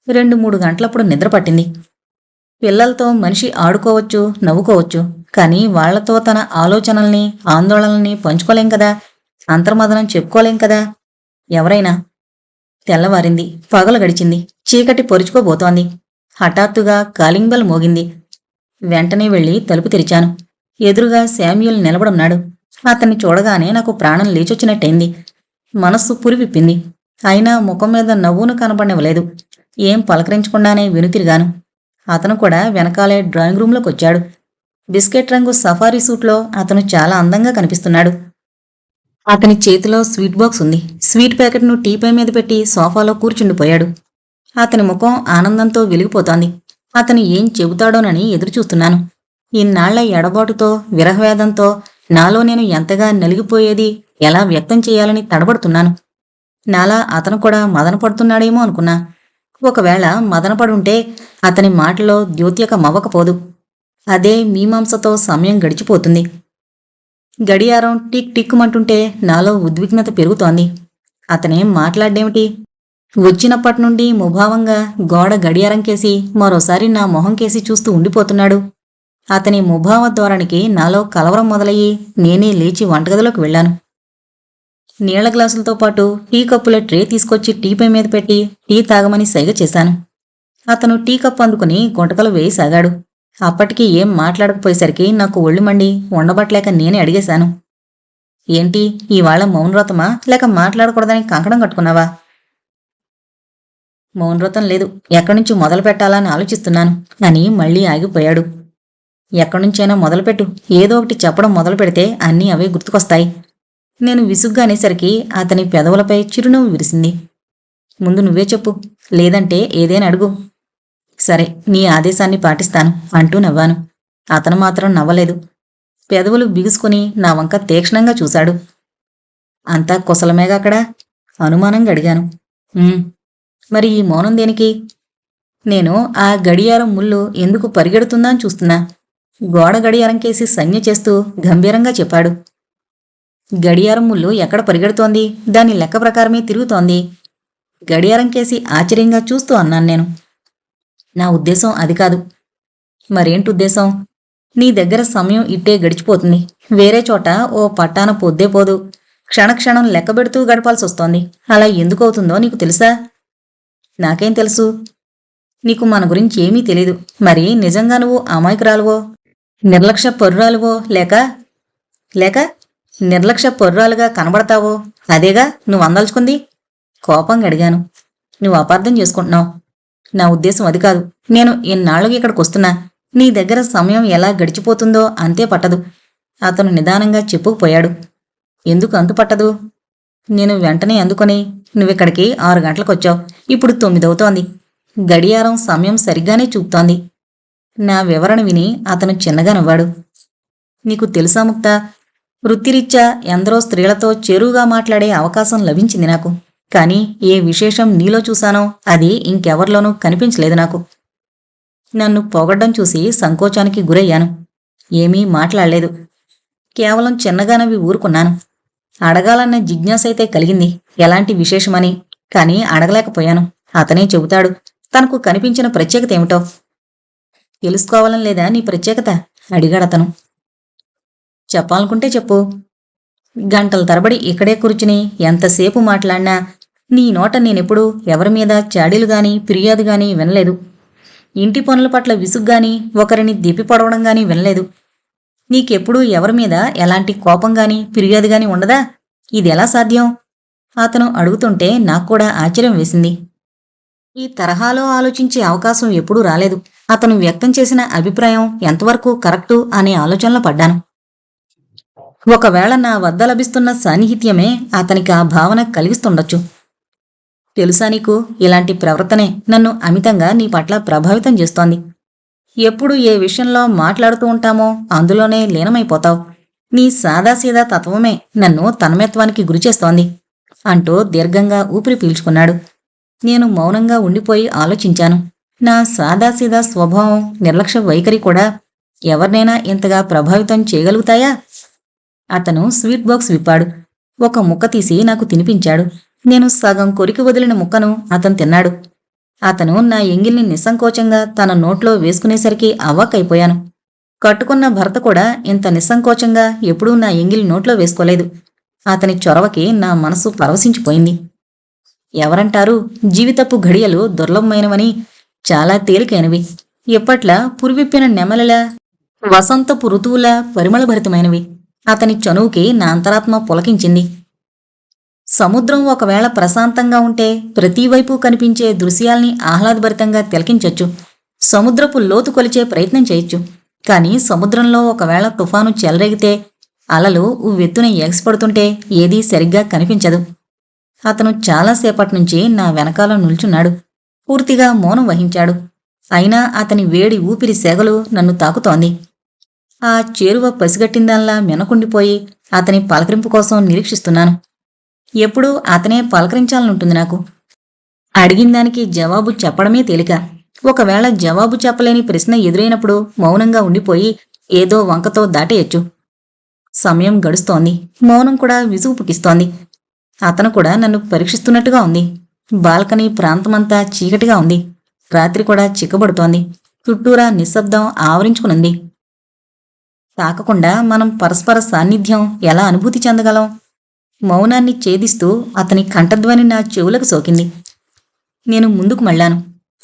2-3 గంటలప్పుడు నిద్రపట్టింది. పిల్లలతో మనిషి ఆడుకోవచ్చు, నవ్వుకోవచ్చు. కానీ వాళ్లతో తన ఆలోచనల్ని, ఆందోళనల్ని పంచుకోలేం కదా. అంతర్మదనం చెప్పుకోలేం కదా ఎవరైనా. తెల్లవారింది. పగలు గడిచింది. చీకటి పొరుచుకోబోతోంది. హఠాత్తుగా కాలింగ్ బెల్ మోగింది. వెంటనే వెళ్లి తలుపు తెరిచాను. ఎదురుగా శామ్యూల్ నిలబడున్నాడు. అతన్ని చూడగానే నాకు ప్రాణం లేచొచ్చినట్టయింది. మనస్సు పురివిప్పింది. అయినా ముఖం మీద నవ్వును కనబడనివ్వలేదు. ఏం పలకరించకుండానే వెనుతిరిగాను. అతను కూడా వెనకాలే డ్రాయింగ్ రూంలోకొచ్చాడు. బిస్కెట్ రంగు సఫారీ సూట్లో అతను చాలా అందంగా కనిపిస్తున్నాడు. అతని చేతిలో స్వీట్ బాక్స్ ఉంది. స్వీట్ ప్యాకెట్ను టీపై మీద పెట్టి సోఫాలో కూర్చుండిపోయాడు. అతని ముఖం ఆనందంతో వెలిగిపోతోంది. అతను ఏం చెబుతాడోనని ఎదురుచూస్తున్నాను. ఇన్నాళ్ల ఎడబాటుతో, విరహవేదంతో నాలో నేను ఎంతగా నలిగిపోయేది ఎలా వ్యక్తం చేయాలని తడబడుతున్నాను. నాలా అతను కూడా మదనపడుతున్నాడేమో అనుకున్నా. ఒకవేళ మదనపడుంటే అతని మాటలో ద్యోత్యకమవ్వకపోదు. అదే మీమాంసతో సమయం గడిచిపోతుంది. గడియారం టిక్ టిక్కుమంటుంటే నాలో ఉద్విగ్నత పెరుగుతోంది. అతనేం మాట్లాడ్డేమిటి? వచ్చినప్పటి నుండి ముభావంగా గోడ గడియారం కేసి మరోసారి నా మొహం కేసి చూస్తూ ఉండిపోతున్నాడు. అతని ముభావ ధోరణికి నాలో కలవరం మొదలయ్యి నేనే లేచి వంటగదిలోకి వెళ్ళాను. నీళ్ల గ్లాసులతో పాటు టీ కప్పుల ట్రే తీసుకొచ్చి టీపై మీద పెట్టి టీ తాగమని సైగ చేశాను. అతను టీ కప్పు అందుకుని గుంటకలు వేయసాగాడు. అప్పటికి ఏం మాట్లాడకపోయేసరికి నాకు ఒళ్ళు మండి ఉండబట్టలేక నేనే అడిగేశాను. ఏంటి, ఇవాళ మౌనవ్రతమా లేక మాట్లాడకూడదని కంకణం కట్టుకున్నావా? మౌనవ్రతం లేదు, ఎక్కడ్నుంచి మొదలు పెట్టాలని ఆలోచిస్తున్నాను అని మళ్ళీ ఆగిపోయాడు. ఎక్కడ్నుంచైనా మొదలుపెట్టు, ఏదో ఒకటి చెప్పడం మొదలు పెడితే అన్నీ అవే గుర్తుకొస్తాయి. నేను విసుగ్గా అనేసరికి అతని పెదవులపై చిరునవ్వు విరిసింది. ముందు నువ్వే చెప్పు, లేదంటే ఏదైనా అడుగు. సరే, నీ ఆదేశాన్ని పాటిస్తాను అంటూ నవ్వాను. అతను మాత్రం నవ్వలేదు. పెదవులు బిగుసుకుని నా వంక తీక్షణంగా చూశాడు. అంతా కుశలమేగా అక్కడ? అనుమానంగా అడిగాను. మరి ఈ మౌనం దేనికి? నేను ఆ గడియారం ముళ్ళు ఎందుకు పరిగెడుతుందా అని చూస్తున్నా. గోడ గడియారం కేసి సంజ్ఞ చేస్తూ గంభీరంగా చెప్పాడు. గడియారం ముళ్ళు ఎక్కడ పరిగెడుతోంది? దాని లెక్క ప్రకారమే తిరుగుతోంది. గడియారం కేసి ఆశ్చర్యంగా చూస్తూ అన్నాను నేను. నా ఉద్దేశం అది కాదు. మరేంటుద్దేశం? నీ దగ్గర సమయం ఇట్టే గడిచిపోతుంది. వేరే చోట ఓ పట్టాన పొద్దే పోదు. క్షణక్షణం లెక్కబెడుతూ గడపాల్సి వస్తోంది. అలా ఎందుకవుతుందో నీకు తెలుసా? నాకేం తెలుసు? నీకు మన గురించి ఏమీ తెలీదు. మరి నిజంగా నువ్వు అమాయకురాలువో, నిర్లక్ష్య పరురాలువో లేక నిర్లక్ష్య పరురాలుగా కనబడతావో అదేగా నువ్వు అందలుచుకుంది? కోపంగా అడిగాను. నువ్వు అపార్థం చేసుకుంటున్నావు. నా ఉద్దేశం అది కాదు. నేను ఇన్నాళ్ళకి ఇక్కడికి వస్తున్నా. నీ దగ్గర సమయం ఎలా గడిచిపోతుందో అంతే పట్టదు. అతను నిదానంగా చెప్పుకుపోయాడు. ఎందుకు అంతు పట్టదు? నేను వెంటనే అందుకొని నువ్విక్కడికి 6 గంటలకొచ్చావు. ఇప్పుడు 9 అవుతోంది. గడియారం సమయం సరిగ్గానే చూపుతోంది. నా వివరణ విని అతను చిన్నగా నవ్వాడు. నీకు తెలుసా ముక్త, వృత్తిరీత్యా ఎందరో స్త్రీలతో చెరువుగా మాట్లాడే అవకాశం లభించింది నాకు. కానీ ఏ విశేషం నీలో చూశానో అది ఇంకెవర్లోనూ కనిపించలేదు నాకు. నన్ను పొగడ్డం చూసి సంకోచానికి గురయ్యాను. ఏమీ మాట్లాడలేదు. కేవలం చిన్నగా నవ్వి ఊరుకున్నాను. అడగాలన్న జిజ్ఞాసైతే కలిగింది, ఎలాంటి విశేషమని. కానీ అడగలేకపోయాను. అతనే చెబుతాడు తనకు కనిపించిన ప్రత్యేకత ఏమిటో. తెలుసుకోవాలని లేదా నీ ప్రత్యేకత? అడిగాడతను. చెప్పాలనుకుంటే చెప్పు. గంటల తరబడి ఇక్కడే కూర్చుని ఎంతసేపు మాట్లాడినా నీ నోట నేనెప్పుడూ ఎవరి మీద చాడీలుగాని ఫిర్యాదుగాని వినలేదు. ఇంటి పనుల పట్ల విసుగ్గాని ఒకరిని దిప్పి పొడవడం గాని వినలేదు. నీకెప్పుడూ ఎవరి మీద ఎలాంటి కోపంగాని ఫిర్యాదుగాని ఉండదా? ఇదెలా సాధ్యం? అతను అడుగుతుంటే నాక్కూడా ఆశ్చర్యం వేసింది. ఈ తరహాలో ఆలోచించే అవకాశం ఎప్పుడూ రాలేదు. అతను వ్యక్తం చేసిన అభిప్రాయం ఎంతవరకు కరెక్టు అనే ఆలోచనలో పడ్డాను. ఒకవేళ నా వద్ద లభిస్తున్న సాన్నిహిత్యమే అతనికి ఆ భావన కలిగిస్తుండొచ్చు. తెలుసా నీకు, ఇలాంటి ప్రవర్తనే నన్ను అమితంగా నీ పట్ల ప్రభావితం చేస్తోంది. ఎప్పుడు ఏ విషయంలో మాట్లాడుతూ ఉంటామో అందులోనే లీనమైపోతావు. నీ సాదాసీదా తత్వమే నన్ను తన్మయత్వానికి గురిచేస్తోంది అంటూ దీర్ఘంగా ఊపిరి పీల్చుకున్నాడు. నేను మౌనంగా ఉండిపోయి ఆలోచించాను. నా సాదాసీదా స్వభావం, నిర్లక్ష్య వైఖరి కూడా ఎవరినైనా ఇంతగా ప్రభావితం చేయగలుగుతాయా? అతను స్వీట్ బాక్స్ విప్పాడు. ఒక ముక్క తీసి నాకు తినిపించాడు. నేను సగం కొరికి వదిలిన ముక్కను అతను తిన్నాడు. అతను నా ఎంగిల్ని నిస్సంకోచంగా తన నోట్లో వేసుకునేసరికి అవాక్కైపోయాను. కట్టుకున్న భర్త కూడా ఇంత నిస్సంకోచంగా ఎప్పుడూ నా ఎంగిలి నోట్లో వేసుకోలేదు. అతని చొరవకి నా మనసు పరవశించిపోయింది. ఎవరంటారు జీవితపు ఘడియలు దుర్లభమైనవని? చాలా తేలికైనవి. ఇప్పట్లా పురివిప్పిన నెమలిల వసంతపు ఋతువుల పరిమళభరితమైనవి. అతని చనువుకి నా అంతరాత్మ పులకించింది. సముద్రం ఒకవేళ ప్రశాంతంగా ఉంటే ప్రతివైపు కనిపించే దృశ్యాల్ని ఆహ్లాదభరితంగా తిలకించొచ్చు. సముద్రపు లోతు కొలిచే ప్రయత్నం చేయొచ్చు. కానీ సముద్రంలో ఒకవేళ తుఫాను చెలరేగితే అలలు ఉవ్వెత్తున ఎగసిపడుతుంటే ఏదీ సరిగ్గా కనిపించదు. అతను చాలాసేపటి నుంచి నా వెనకాల నిల్చున్నాడు. పూర్తిగా మౌనం వహించాడు. అయినా అతని వేడి ఊపిరి సెగలు నన్ను తాకుతోంది. ఆ చేరువ పసిగట్టిందల్లా మెనకుండిపోయి అతని పలకరింపు కోసం నిరీక్షిస్తున్నాను. ఎప్పుడూ అతనే పలకరించాలనుంటుంది నాకు. అడిగిన దానికి జవాబు చెప్పడమే తేలిక. ఒకవేళ జవాబు చెప్పలేని ప్రశ్న ఎదురైనప్పుడు మౌనంగా ఉండిపోయి ఏదో వంకతో దాటేయచ్చు. సమయం గడుస్తోంది. మౌనం కూడా విసుగు పుట్టిస్తోంది. అతను కూడా నన్ను పరీక్షిస్తున్నట్టుగా ఉంది. బాల్కనీ ప్రాంతమంతా చీకటిగా ఉంది. రాత్రి కూడా చిక్కబడుతోంది. చుట్టూరా నిశ్శబ్దం ఆవరించుకునుంది. తాకకుండా మనం పరస్పర సాన్నిధ్యం ఎలా అనుభూతి చెందగలం? మౌనాన్ని ఛేదిస్తూ అతని కంఠధ్వని నా చెవులకు సోకింది. నేను ముందుకు మళ్ళాను.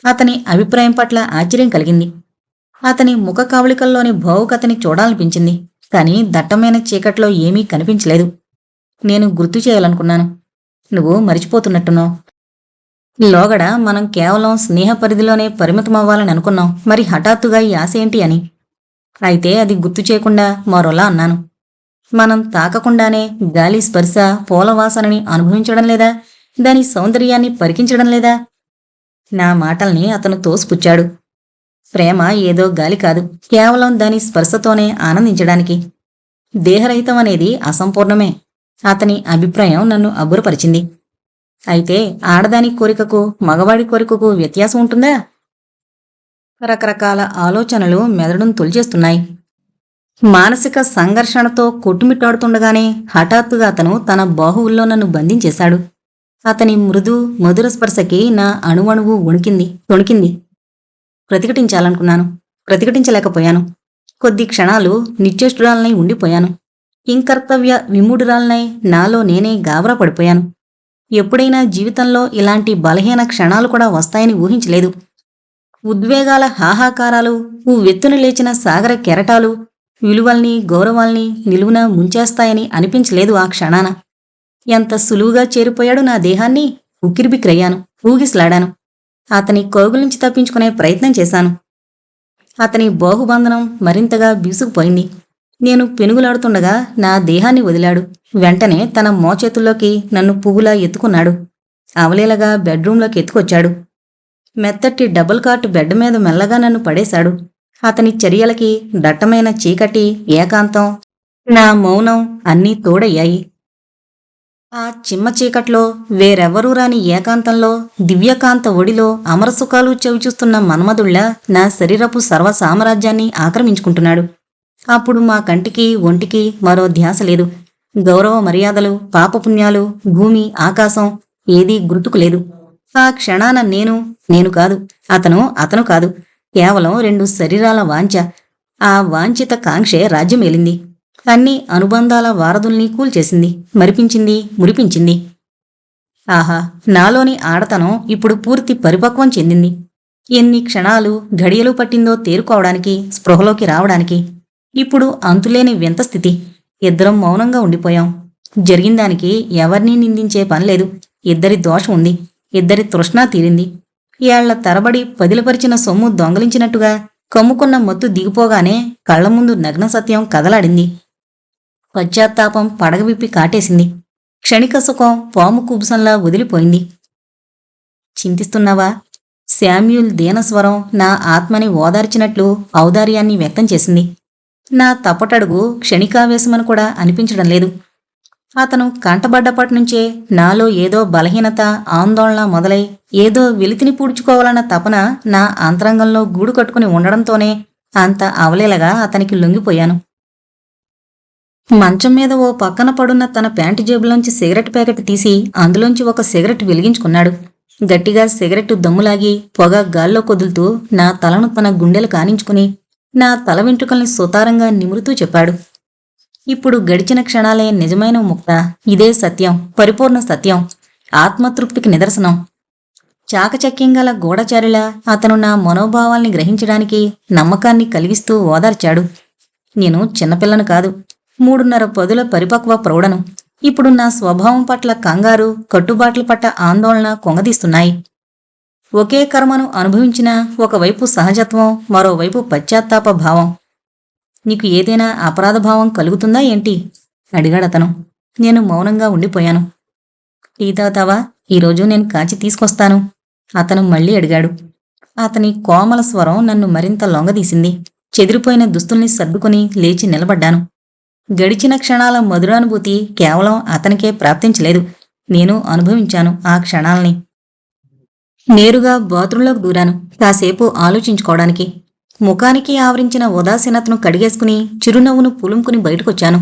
అతని అభిప్రాయం పట్ల ఆశ్చర్యం కలిగింది. అతని ముఖ కవళికల్లోని భావుకతని చూడాలనిపించింది. కాని దట్టమైన చీకట్లో ఏమీ కనిపించలేదు. నేను గుర్తు చేయాలనుకున్నాను. నువ్వు మరిచిపోతున్నట్టున్నావు. లోగడ మనం కేవలం స్నేహ పరిధిలోనే పరిమితమవ్వాలని అనుకున్నాం. మరి హఠాత్తుగా ఈ ఆశ ఏంటి అని. అయితే అది గుర్తు చేయకుండా మరోలా అన్నాను. మనం తాకకుండానే గాలి స్పర్శ, పూలవాసనని అనుభవించడం లేదా? దాని సౌందర్యాన్ని పరికించడం లేదా? నా మాటల్ని అతను తోసిపుచ్చాడు. ప్రేమ ఏదో గాలి కాదు, కేవలం దాని స్పర్శతోనే ఆనందించడానికి. దేహరహితం అనేది అసంపూర్ణమే. అతని అభిప్రాయం నన్ను అబ్బురపరిచింది. అయితే ఆడదాని కోరికకు మగవాడి కోరికకు వ్యత్యాసం ఉంటుందా? రకరకాల ఆలోచనలు మెదడును తొలిచేస్తున్నాయి. మానసిక సంఘర్షణతో కొట్టుమిట్టాడుతుండగానే హఠాత్తుగా అతను తన బాహువుల్లో నన్ను బంధించేశాడు. అతని మృదు మధుర స్పర్శకి నా అణువణువు తొణికింది. ప్రతిఘటించాలనుకున్నాను. ప్రతిఘటించలేకపోయాను. కొద్ది క్షణాలు నిశ్చేష్టురాలనై ఉండిపోయాను. కింకర్తవ్య విమూఢురాలనై నాలో నేనే గాబరా పడిపోయాను. ఎప్పుడైనా జీవితంలో ఇలాంటి బలహీన క్షణాలు కూడా వస్తాయని ఊహించలేదు. ఉద్వేగాల హాహాకారాలు, ఉవ్వెత్తున లేచిన సాగర కెరటాలు విలువల్ని, గౌరవాల్ని నిలువున ముంచేస్తాయని అనిపించలేదు ఆ క్షణాన. ఎంత సులువుగా చేరిపోయాడు నా దేహాన్ని. ఉక్కిరిబిక్కిరయ్యాను. ఊగిసలాడాను. అతని కోగుల నుంచి తప్పించుకునే ప్రయత్నం చేశాను. అతని బాహుబంధనం మరింతగా బీసుకుపోయింది. నేను పెనుగులాడుతుండగా నా దేహాన్ని వదిలాడు. వెంటనే తన మోచేతుల్లోకి నన్ను పువ్వులా ఎత్తుకున్నాడు. అవలీలగా బెడ్రూంలోకి ఎత్తుకొచ్చాడు. మెత్తటి డబుల్ కాట్ బెడ్ మీద మెల్లగా నన్ను పడేశాడు. అతని చర్యలకి దట్టమైన చీకటి, ఏకాంతం, నా మౌనం అన్నీ తోడయ్యాయి. ఆ చిమ్మ చీకట్లో, వేరెవ్వరూ రాని ఏకాంతంలో, దివ్యకాంత ఒడిలో అమరసుఖాలు చవిచూస్తున్న మన్మధుళ్లా నా శరీరపు సర్వ సామ్రాజ్యాన్ని ఆక్రమించుకుంటున్నాడు. అప్పుడు మా కంటికి ఒంటికి మరో ధ్యాస లేదు. గౌరవ మర్యాదలు, పాపపుణ్యాలు, భూమి ఆకాశం ఏదీ గుర్తుకు లేదు. ఆ క్షణాన నేను కాదు, అతను కాదు, కేవలం 2 శరీరాల వాంఛ. ఆ వాంఛిత కాంక్షే రాజ్యమేలింది. అన్ని అనుబంధాల వారధుల్ని కూల్చేసింది, మరిపించింది, మురిపించింది. ఆహా, నాలోని ఆడతనం ఇప్పుడు పూర్తి పరిపక్వం చెందింది. ఎన్ని క్షణాలు, ఘడియలు పట్టిందో తేరుకోవడానికి, స్పృహలోకి రావడానికి. ఇప్పుడు అంతులేని వింత స్థితి. ఇద్దరం మౌనంగా ఉండిపోయాం. జరిగిందానికి ఎవరినీ నిందించే పనిలేదు. ఇద్దరి దోషం ఉంది. ఇద్దరి తృష్ణ తీరింది. ఏళ్ల తరబడి పదిలపరిచిన సొమ్ము దొంగలించినట్టుగా కమ్ముకున్న మత్తు దిగిపోగానే కళ్ల ముందు నగ్న సత్యం కదలాడింది. పశ్చాత్తాపం పడగవిప్పి కాటేసింది. క్షణిక సుఖం పాము కుబుసంలా వదిలిపోయింది. చింతిస్తున్నావా? శామ్యూల్ దీనస్వరం నా ఆత్మని ఓదార్చినట్లు ఔదార్యాన్ని వ్యక్తం చేసింది. నా తప్పటడుగు క్షణికావేశమని కూడా అనిపించడం లేదు. అతను కంటబడ్డప్పటినుంచే నాలో ఏదో బలహీనత, ఆందోళన మొదలై ఏదో వెలితిని పూడ్చుకోవాలన్న తపన నా అంతరంగంలో గూడు కట్టుకుని ఉండడంతోనే అంత అవలేలగా అతనికి లొంగిపోయాను. మంచం మీద ఓ పక్కన పడున్న తన ప్యాంటు జేబులోంచి సిగరెట్ ప్యాకెట్ తీసి అందులోంచి ఒక సిగరెట్ వెలిగించుకున్నాడు. గట్టిగా సిగరెట్టు దమ్ములాగి పొగ గాల్లో కొదులుతూ నా తలను తన గుండెలు కానించుకుని నా తల వెంట్రుకల్ని సుతారంగా నిమురుతూ చెప్పాడు. ఇప్పుడు గడిచిన క్షణాలే నిజమైన ముక్త. ఇదే సత్యం, పరిపూర్ణ సత్యం, ఆత్మతృప్తికి నిదర్శనం. చాకచక్యంగల గూఢచారిలా అతను నా మనోభావాల్ని గ్రహించడానికి నమ్మకాన్ని కలిగిస్తూ ఓదార్చాడు. నేను చిన్నపిల్లను కాదు, 3.5 పదుల పరిపక్వ ప్రౌఢను. ఇప్పుడు నా స్వభావం పట్ల కంగారు, కట్టుబాట్ల పట్ల ఆందోళన కొంగదీస్తున్నాయి. ఒకే కర్మను అనుభవించిన ఒకవైపు సహజత్వం, మరోవైపు పశ్చాత్తాప భావం. నీకు ఏదైనా అపరాధభావం కలుగుతుందా ఏంటి? అడిగాడతను. నేను మౌనంగా ఉండిపోయాను. టీ తాగుతావా? ఈరోజు నేను కాచి తీసుకొస్తాను అతను మళ్ళీ అడిగాడు. అతని కోమల స్వరం నన్ను మరింత లొంగదీసింది. చెదిరిపోయిన దుస్తుల్ని సర్దుకుని లేచి నిలబడ్డాను. గడిచిన క్షణాల మధురానుభూతి కేవలం అతనికే ప్రాప్తించలేదు. నేను అనుభవించాను ఆ క్షణాల్ని. నేరుగా బాత్రూంలోకి దూరాను, కాసేపు ఆలోచించుకోవడానికి. ముఖానికి ఆవరించిన ఉదాసీనతను కడిగేసుకుని చిరునవ్వును పులుముకుని బయటకొచ్చాను.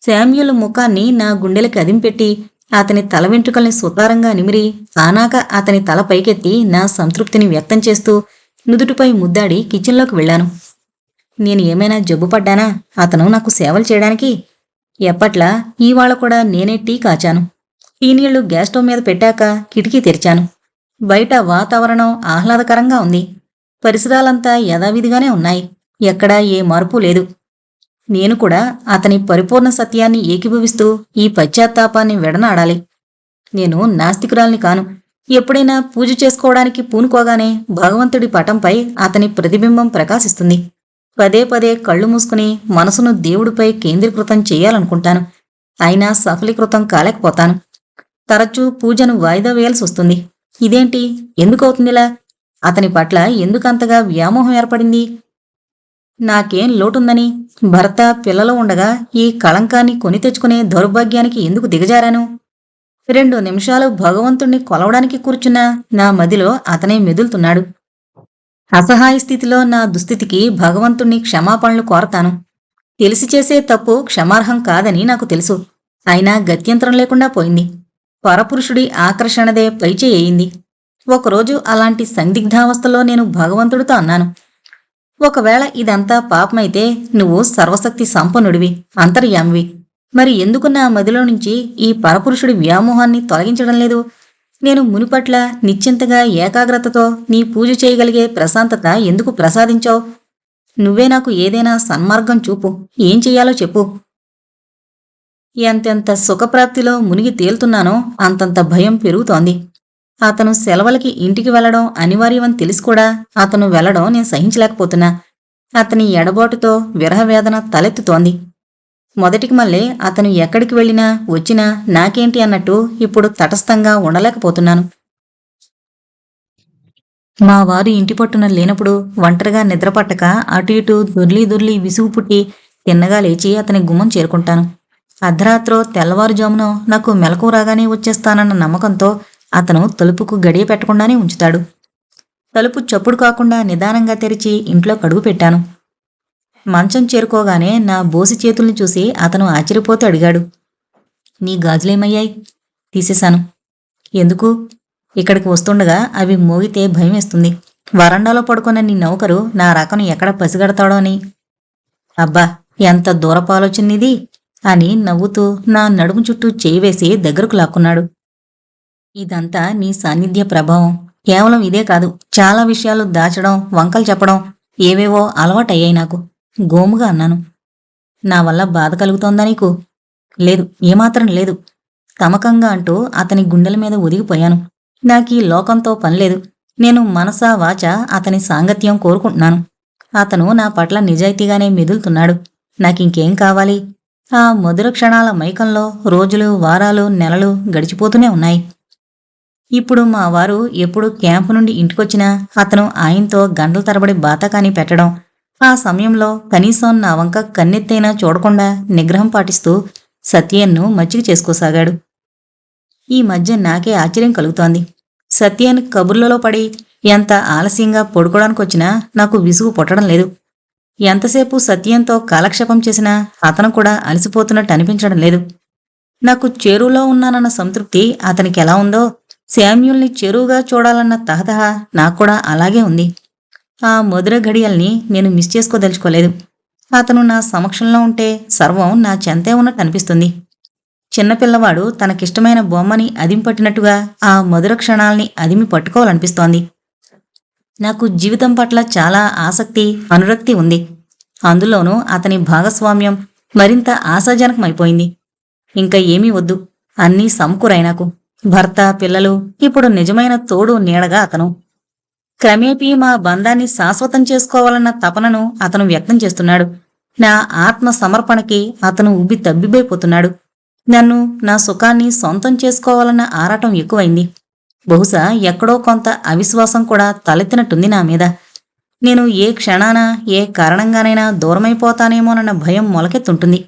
శామ్యూల్ ముఖాన్ని నా గుండెలకి అదింపెట్టి అతని తల వెంట్రుకల్ని సుతారంగా నిమిరి ఆనాక అతని తల పైకెత్తి నా సంతృప్తిని వ్యక్తం చేస్తూ నుదుటిపై ముద్దాడి కిచెన్లోకి వెళ్ళాను. నేను ఏమైనా జబ్బు పడ్డానా అతను నాకు సేవలు చేయడానికి? ఎప్పట్లా ఇవాళ కూడా నేనే టీ కాచాను. టీ నీళ్లు గ్యాస్ స్టవ్ మీద పెట్టాక కిటికీ తెరిచాను. బయట వాతావరణం ఆహ్లాదకరంగా ఉంది. పరిసరాలంతా యథావిధిగానే ఉన్నాయి. ఎక్కడా ఏ మార్పు లేదు. నేను కూడా అతని పరిపూర్ణ సత్యాన్ని ఏకీభవిస్తూ ఈ పశ్చాత్తాపాన్ని విడనాడాలి. నేను నాస్తికురాల్ని కాను. ఎప్పుడైనా పూజ చేసుకోవడానికి పూనుకోగానే భగవంతుడి పటంపై అతని ప్రతిబింబం ప్రకాశిస్తుంది. పదే పదే కళ్ళు మూసుకుని మనసును దేవుడిపై కేంద్రీకృతం చేయాలనుకుంటాను. అయినా సఫలీకృతం కాలేకపోతాను. తరచూ పూజను వాయిదా వేయాల్సి వస్తుంది. ఇదేంటి? ఎందుకవుతుందిలా? అతని పట్ల ఎందుకంతగా వ్యామోహం ఏర్పడింది? నాకేం లోటుందని? భర్త పిల్లలు ఉండగా ఈ కళంకాన్ని కొని తెచ్చుకునే దౌర్భాగ్యానికి ఎందుకు దిగజారాను? 2 నిమిషాలు భగవంతుణ్ణి కొలవడానికి కూర్చున్నా నా మదిలో అతనే మెదులుతున్నాడు. అసహాయ స్థితిలో నా దుస్థితికి భగవంతుణ్ణి క్షమాపణలు కోరతాను. తెలిసి చేసే తప్పు క్షమార్హం కాదని నాకు తెలుసు. అయినా గత్యంతరం లేకుండా పోయింది. పరపురుషుడి ఆకర్షణదే పైచేయింది. ఒకరోజు అలాంటి సందిగ్ధావస్థలో నేను భగవంతుడితో అన్నాను, ఒకవేళ ఇదంతా పాపమైతే నువ్వు సర్వశక్తి సంపన్నుడివి, అంతర్యామివి. మరి ఎందుకు నా మదిలో నుంచి ఈ పరపురుషుడి వ్యామోహాన్ని తొలగించడం లేదు? నేను మునుపట్ల నిశ్చింతగా ఏకాగ్రతతో నీ పూజ చేయగలిగే ప్రశాంతత ఎందుకు ప్రసాదించావు? నువ్వే నాకు ఏదైనా సన్మార్గం చూపు. ఏం చెయ్యాలో చెప్పు. ఎంతెంత సుఖప్రాప్తిలో మునిగి తేలుతున్నానో అంతంత భయం పెరుగుతోంది. అతను సెలవులకి ఇంటికి వెళ్లడం అనివార్యమని తెలిసి కూడా అతను వెళ్లడం నేను సహించలేకపోతున్నా. అతని ఎడబాటుతో విరహవేదన తలెత్తుతోంది. మొదటికి మళ్ళీ అతను ఎక్కడికి వెళ్ళినా వచ్చినా నాకేంటి అన్నట్టు ఇప్పుడు తటస్థంగా ఉండలేకపోతున్నాను. మా వారు ఇంటి పట్టున లేనప్పుడు ఒంటరిగా నిద్రపట్టక అటు ఇటు దొర్లి దొర్లి విసుగు పుట్టి తిన్నగా లేచి అతని గుమ్మం చేరుకుంటాను. అర్ధరాత్రో తెల్లవారుజామునో నాకు మెలకు రాగానే వచ్చేస్తానన్న నమ్మకంతో అతను తలుపుకు గడియ పెట్టకుండానే ఉంచుతాడు. తలుపు చప్పుడు కాకుండా నిదానంగా తెరిచి ఇంట్లో కడుగు పెట్టాను. మంచం చేరుకోగానే నా బోసి చేతుల్ని చూసి అతను ఆశ్చర్యపోతూ అడిగాడు, నీ గాజులేమయ్యాయి? తీసేశాను. ఎందుకు? ఇక్కడికి వస్తుండగా అవి మోగితే భయమేస్తుంది. వరండాలో పడుకున్న నీ నౌకరు నా రకను ఎక్కడ పసిగడతాడో అని. అబ్బా, ఎంత దూరపాలోచనిది అని నవ్వుతూ నా నడుము చుట్టూ చేయి వేసి దగ్గరకు లాక్కున్నాడు. ఇదంతా నీ సాన్నిధ్య ప్రభావం. కేవలం ఇదే కాదు, చాలా విషయాలు దాచడం, వంకలు చెప్పడం, ఏవేవో అలవాటయ్యాయి నాకు. గోముగా అన్నాను. నా వల్ల బాధ కలుగుతోందా నీకు? లేదు, ఏమాత్రం లేదు. తమకంగా అంటూ అతని గుండెల మీద ఒదిగిపోయాను. నాకీ లోకంతో పనిలేదు. నేను మనసా వాచా అతని సాంగత్యం కోరుకుంటున్నాను. అతను నా పట్ల నిజాయితీగానే మెదులుతున్నాడు. నాకింకేం కావాలి? ఆ మధుర క్షణాల మైకంలో రోజులు, వారాలు, నెలలు గడిచిపోతూనే ఉన్నాయి. ఇప్పుడు మా వారు ఎప్పుడు క్యాంపు నుండి ఇంటికొచ్చినా అతను ఆయనతో గంటల తరబడి బాతాకాని పెట్టడం, ఆ సమయంలో కనీసం నా వంక కన్నెత్తైనా చూడకుండా నిగ్రహం పాటిస్తూ సత్యన్ను మచ్చిక చేసుకోసాగాడు. ఈ మధ్య నాకే ఆశ్చర్యం కలుగుతోంది. సత్యన్ కబుర్లలో పడి ఎంత ఆలస్యంగా పడుకోవడానికొచ్చినా నాకు విసుగు పుట్టడం లేదు. ఎంతసేపు సత్యంతో కాలక్షేపం చేసినా అతను కూడా అలసిపోతున్నట్టు అనిపించడం లేదు. నాకు చెరువులో ఉన్నానన్న సంతృప్తి అతనికి ఎలా ఉందో, శామ్యూల్ని చెరువుగా చూడాలన్న తహతహ నాక్కూడా అలాగే ఉంది. ఆ మధుర ఘడియల్ని నేను మిస్ చేసుకోదలుచుకోలేదు. అతను నా సమక్షంలో ఉంటే సర్వం నా చెంతే ఉన్నట్టు అనిపిస్తుంది. చిన్నపిల్లవాడు తనకిష్టమైన బొమ్మని అదింపట్టినట్టుగా ఆ మధుర క్షణాల్ని అదిమి పట్టుకోవాలనిపిస్తోంది. నాకు జీవితం పట్ల చాలా ఆసక్తి, అనురక్తి ఉంది. అందులోనూ అతని భాగస్వామ్యం మరింత ఆశాజనకమైపోయింది. ఇంకా ఏమీ వద్దు, అన్నీ సమకూరాయి నాకు. భర్త, పిల్లలు, ఇప్పుడు నిజమైన తోడు నీడగా అతను. క్రమేపీ మా బంధాన్ని శాశ్వతం చేసుకోవాలన్న తపనను అతను వ్యక్తం చేస్తున్నాడు. నా ఆత్మ సమర్పణకి అతను ఉబ్బి తబ్బిబైపోతున్నాడు. నన్ను, నా సుఖాన్ని సొంతం చేసుకోవాలన్న ఆరాటం ఎక్కువైంది. బహుశా ఎక్కడో కొంత అవిశ్వాసం కూడా తలెత్తినట్టుంది నా మీద. నేను ఏ క్షణాన, ఏ కారణంగానైనా దూరమైపోతానేమోనన్న భయం మొలకెత్తుంటుంది.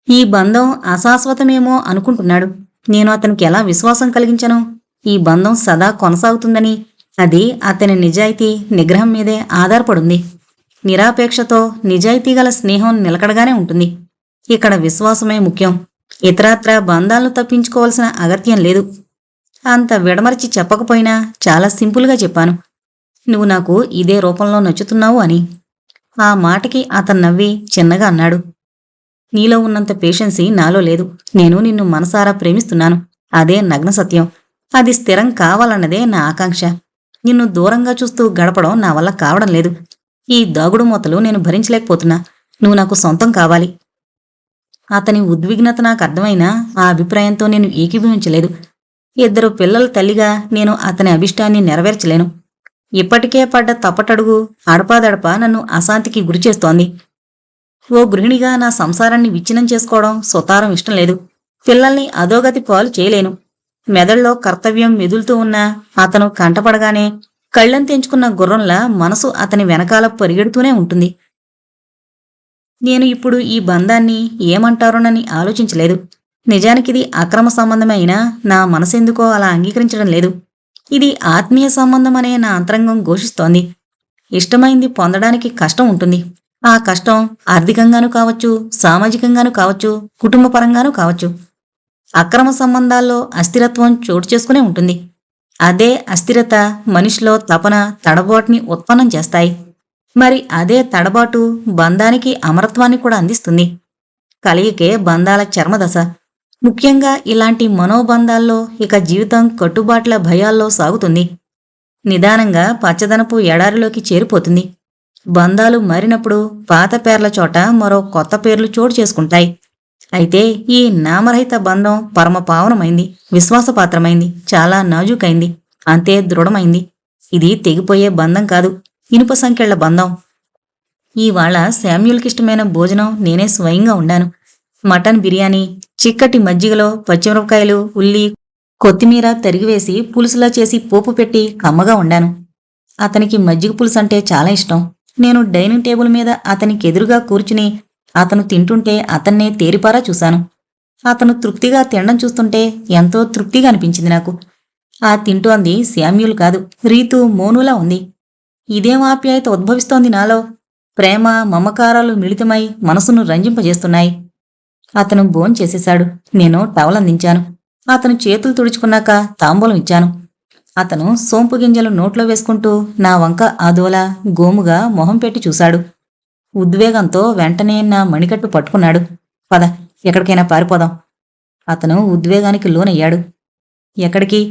ఈ బంధం అశాశ్వతమేమో అనుకుంటున్నాడు. నేను అతనికి ఎలా విశ్వాసం కలిగించను? ఈ బంధం సదా కొనసాగుతుందని, అది అతని నిజాయితీ, నిగ్రహం మీదే ఆధారపడుంది. నిరాపేక్షతో నిజాయితీగల స్నేహం నిలకడగానే ఉంటుంది. ఇక్కడ విశ్వాసమే ముఖ్యం. ఇతరత్రా బంధాలను తప్పించుకోవాల్సిన అగత్యం లేదు. అంత విడమర్చి చెప్పకపోయినా చాలా సింపుల్గా చెప్పాను. నువ్వు నాకు ఇదే రూపంలో నచ్చుతున్నావు అని. ఆ మాటకి అతను నవ్వి చిన్నగా అన్నాడు, నీలో ఉన్నంత పేషెన్సీ నాలో లేదు. నేను నిన్ను మనసారా ప్రేమిస్తున్నాను. అదే నగ్న సత్యం. అది స్థిరం కావాలన్నదే నా ఆకాంక్ష. నిన్ను దూరంగా చూస్తూ గడపడం నా వల్ల కావడం లేదు. ఈ దాగుడు మూతలు నేను భరించలేకపోతున్నా. నువ్వు నాకు సొంతం కావాలి. అతని ఉద్విగ్నత నాకు అర్థమైనా ఆ అభిప్రాయంతో నేను ఏకీభవించలేదు. 2 పిల్లల తల్లిగా నేను అతని అభిష్టాన్ని నెరవేర్చలేను. ఇప్పటికే పడ్డ తప్పటడుగు అడపాదడపా నన్ను అశాంతికి గురిచేస్తోంది. ఓ గృహిణిగా నా సంసారాన్ని విచ్ఛిన్నం చేసుకోవడం సుతారం ఇష్టం లేదు. పిల్లల్ని అధోగతి పాలు చేయలేను. మెదడులో కర్తవ్యం మెదులుతూ ఉన్నా అతను కంటపడగానే కళ్ళం తెంచుకున్న గుర్రంలా మనసు అతని వెనకాల పరిగెడుతూనే ఉంటుంది. నేను ఇప్పుడు ఈ బంధాన్ని ఏమంటారోనని ఆలోచించలేదు. నిజానికిది అక్రమ సంబంధమే అయినా నా మనసెందుకో అలా అంగీకరించడం లేదు. ఇది ఆత్మీయ సంబంధమనే నా అంతరంగం ఘోషిస్తోంది. ఇష్టమైంది పొందడానికి కష్టం ఉంటుంది. ఆ కష్టం ఆర్థికంగానూ కావచ్చు, సామాజికంగానూ కావచ్చు, కుటుంబపరంగానూ కావచ్చు. అక్రమ సంబంధాల్లో అస్థిరత్వం చోటు చేసుకునే ఉంటుంది. అదే అస్థిరత మనిషిలో తపన, తడబాటుని ఉత్పన్నం చేస్తాయి. మరి అదే తడబాటు బంధానికి అమరత్వాన్ని కూడా అందిస్తుంది. కలయికే బంధాల చర్మదశ. ముఖ్యంగా ఇలాంటి మనోబంధాల్లో ఇక జీవితం కట్టుబాట్ల భయాల్లో సాగుతుంది. నిదానంగా పచ్చదనపు ఎడారిలోకి చేరిపోతుంది. బంధాలు మారినప్పుడు పాత పేర్ల చోట మరో కొత్త పేర్లు చోటు చేసుకుంటాయి. అయితే ఈ నామరహిత బంధం పరమ పావనమైంది, విశ్వాసపాత్రమైంది, చాలా నాజూకైంది, అంతే దృఢమైంది. ఇది తెగిపోయే బంధం కాదు, ఇనుప సంకెళ్ల బంధం. ఇవాళ శామ్యూల్కిష్టమైన భోజనం నేనే స్వయంగా ఉండాను. మటన్ బిర్యానీ, చిక్కటి మజ్జిగలో పచ్చిమిరపకాయలు, ఉల్లి, కొత్తిమీర తరిగివేసి పులుసులా చేసి పోపు పెట్టి కమ్మగా ఉండాను. అతనికి మజ్జిగ పులుసు అంటే చాలా ఇష్టం. నేను డైనింగ్ టేబుల్ మీద అతనికి ఎదురుగా కూర్చుని అతను తింటుంటే అతన్నే తేరిపారా చూశాను. అతను తృప్తిగా తినడం చూస్తుంటే ఎంతో తృప్తిగా అనిపించింది నాకు. ఆ తింటోంది శామ్యూల్ కాదు, రీతు, మోనులా ఉంది. ఇదేం ఆప్యాయత ఉద్భవిస్తోంది నాలో. ప్రేమ, మమకారాలు మిళితమై మనసును రంజింపజేస్తున్నాయి. అతను భోంచేసేశాడు. నేను టవల్ అందించాను. అతను చేతులు తుడుచుకున్నాక తాంబూలం ఇచ్చాను. అతను సోంపు గింజలు నోట్లో వేసుకుంటూ నా వంక ఆదోలా గోముగా మొహం పెట్టి చూశాడు. ఉద్వేగంతో వెంటనే నా మణికట్టు పట్టుకున్నాడు. పద, ఎక్కడికైనా పారిపోదాం. అతను ఉద్వేగానికి లోనయ్యాడు. ఎక్కడికి?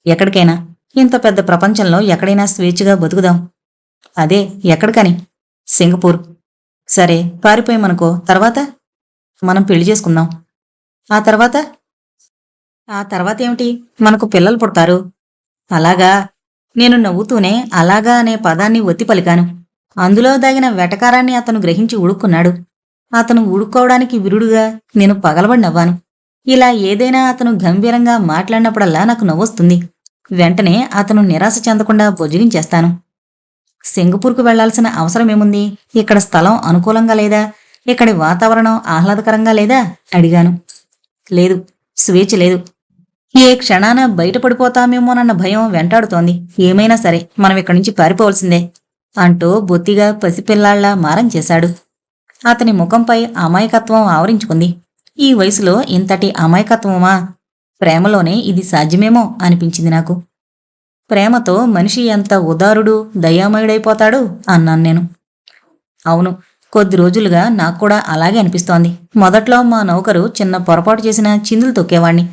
ఎక్కడికైనా. ఇంత పెద్ద ప్రపంచంలో ఎక్కడైనా స్వేచ్ఛగా బతుకుదాం. అదే, ఎక్కడికని? సింగపూర్. సరే, పారిపోయామనుకో, తర్వాత మనం పెళ్లి చేసుకుందాం. ఆ తర్వాత? ఆ తర్వాత ఏమిటి? మనకు పిల్లలు పుడతారు. అలాగా? నేను నవ్వుతూనే అలాగా అనే పదాన్ని ఒత్తి పలికాను. అందులో దాగిన వెటకారాన్ని అతను గ్రహించి ఉడుక్కున్నాడు. అతను ఊడుకోవడానికి విరుడుగా నేను పగలబడి నవ్వాను. ఇలా ఏదైనా అతను గంభీరంగా మాట్లాడినప్పుడల్లా నాకు నవ్వొస్తుంది. వెంటనే అతను నిరాశ చెందకుండా బొజ్జగించేస్తాను. సింగపూర్కు వెళ్లాల్సిన అవసరమేముంది? ఇక్కడ స్థలం అనుకూలంగా లేదా? ఇక్కడి వాతావరణం ఆహ్లాదకరంగా లేదా? అడిగాను. లేదు, స్వేచ్ఛ లేదు. ఏ క్షణాన బయటపడిపోతామేమోనన్న భయం వెంటాడుతోంది. ఏమైనా సరే మనం ఇక్కడి నుంచి పారిపోవలసిందే అంటూ బొత్తిగా పసిపిల్లాళ్లా మారం చేశాడు. అతని ముఖంపై అమాయకత్వం ఆవరించుకుంది. ఈ వయసులో ఇంతటి అమాయకత్వమా? ప్రేమలోనే ఇది సాధ్యమేమో అనిపించింది నాకు. ప్రేమతో మనిషి ఎంత ఉదారుడు, దయామయుడైపోతాడు అన్నాను నేను. అవును, కొద్ది రోజులుగా నాకు కూడా అలాగే అనిపిస్తోంది. మొదట్లో మా నౌకరు చిన్న పొరపాటు చేసినా చిందులు తొక్కేవాణ్ణి.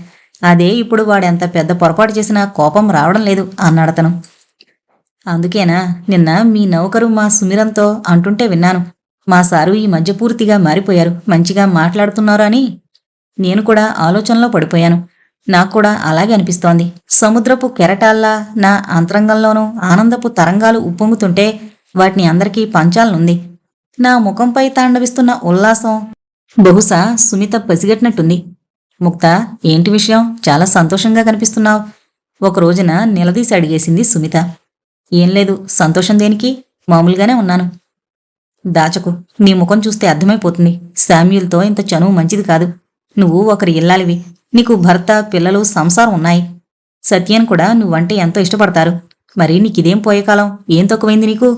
అదే ఇప్పుడు వాడెంత పెద్ద పొరపాటు చేసినా కోపం రావడం లేదు అన్నాడతను. అందుకేనా నిన్న మీ నౌకరు మా సుమిరంతో అంటుంటే విన్నాను. మా సారు ఈ మధ్య పూర్తిగా మారిపోయారు, మంచిగా మాట్లాడుతున్నారు అని. నేను కూడా ఆలోచనలో పడిపోయాను. నాకు కూడా అలాగే అనిపిస్తోంది. సముద్రపు కెరటాల్లా నా అంతరంగంలోనూ ఆనందపు తరంగాలు ఉప్పొంగుతుంటే వాటిని అందరికీ పంచాలనుంది. నా ముఖంపై తాండవిస్తున్న ఉల్లాసం బహుశా సుమిత పసిగట్టినట్టుంది. ముక్త, ఏంటి విషయం? చాలా సంతోషంగా కనిపిస్తున్నావు. ఒక రోజున నిలదీసి అడిగేసింది సుమిత. ఏం లేదు, సంతోషం దేనికి? మామూలుగానే ఉన్నాను. దాచకు, నీ ముఖం చూస్తే అర్థమైపోతుంది. శామ్యూల్తో ఇంత చనువు మంచిది కాదు. నువ్వు ఒకరి ఇల్లాలివి. నీకు భర్త, పిల్లలు, సంసారం ఉన్నాయి. సత్యన్ కూడా నువ్వంటే ఎంతో ఇష్టపడతారు. మరి నీకిదేం పోయే కాలం, ఏం తక్కువైంది నీకు?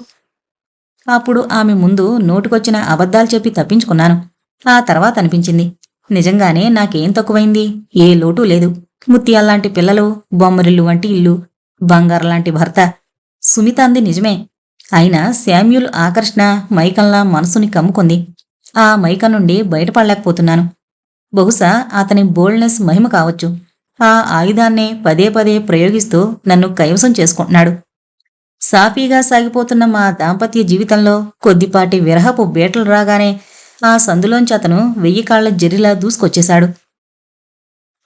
అప్పుడు ఆమె ముందు నోటికొచ్చిన అబద్ధాలు చెప్పి తప్పించుకున్నాను. ఆ తర్వాత అనిపించింది, నిజంగానే నాకేం తక్కువైంది, ఏ లోటూ లేదు. ముత్యాల్లాంటి పిల్లలు, బొమ్మరిల్లు వంటి ఇల్లు, బంగారంలాంటి భర్త. సుమిత అంది నిజమే. అయినా శామ్యూల్ ఆకర్షణ మైకంలా మనసుని కమ్ముకుంది. ఆ మైకం నుండి బయటపడలేకపోతున్నాను. బహుశా అతని బోల్డ్నెస్ మహిమ కావచ్చు. ఆ ఆయుధాన్నే పదే పదే ప్రయోగిస్తూ నన్ను కైవసం చేసుకుంటున్నాడు. సాఫీగా సాగిపోతున్న మా దాంపత్య జీవితంలో కొద్దిపాటి విరహపు బీటలు రాగానే ఆ సందులోంచి అతను 1000 కాళ్ల జెర్రిలా దూసుకొచ్చేశాడు.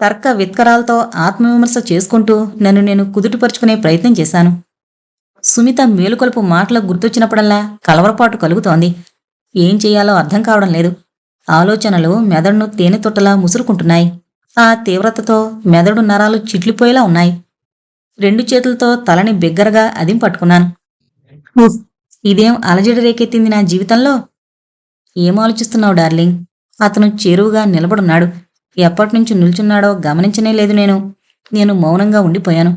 తర్క విత్కరాలతో ఆత్మవిమర్శ చేసుకుంటూ నన్ను నేను కుదుటపరుచుకునే ప్రయత్నం చేశాను. సుమిత మేలుకొలుపు మాటలకు గుర్తొచ్చినప్పుడల్లా కలవరపాటు కలుగుతోంది. ఏం చెయ్యాలో అర్థం కావడం లేదు. ఆలోచనలు మెదడును తేనెతొట్టలా ముసురుకుంటున్నాయి. ఆ తీవ్రతతో మెదడు నరాలు చిట్లిపోయేలా ఉన్నాయి. 2 చేతులతో తలని బిగ్గరగా అదింపట్టుకున్నాను. ఉఫ్! ఇదేం అలజడి రేకెత్తింది నా జీవితంలో. ఏం ఆలోచిస్తున్నావు డార్లింగ్? అతను చేరువుగా నిలబడున్నాడు. ఎప్పటినుంచి నిల్చున్నాడో గమనించనే లేదు నేను. నేను మౌనంగా ఉండిపోయాను.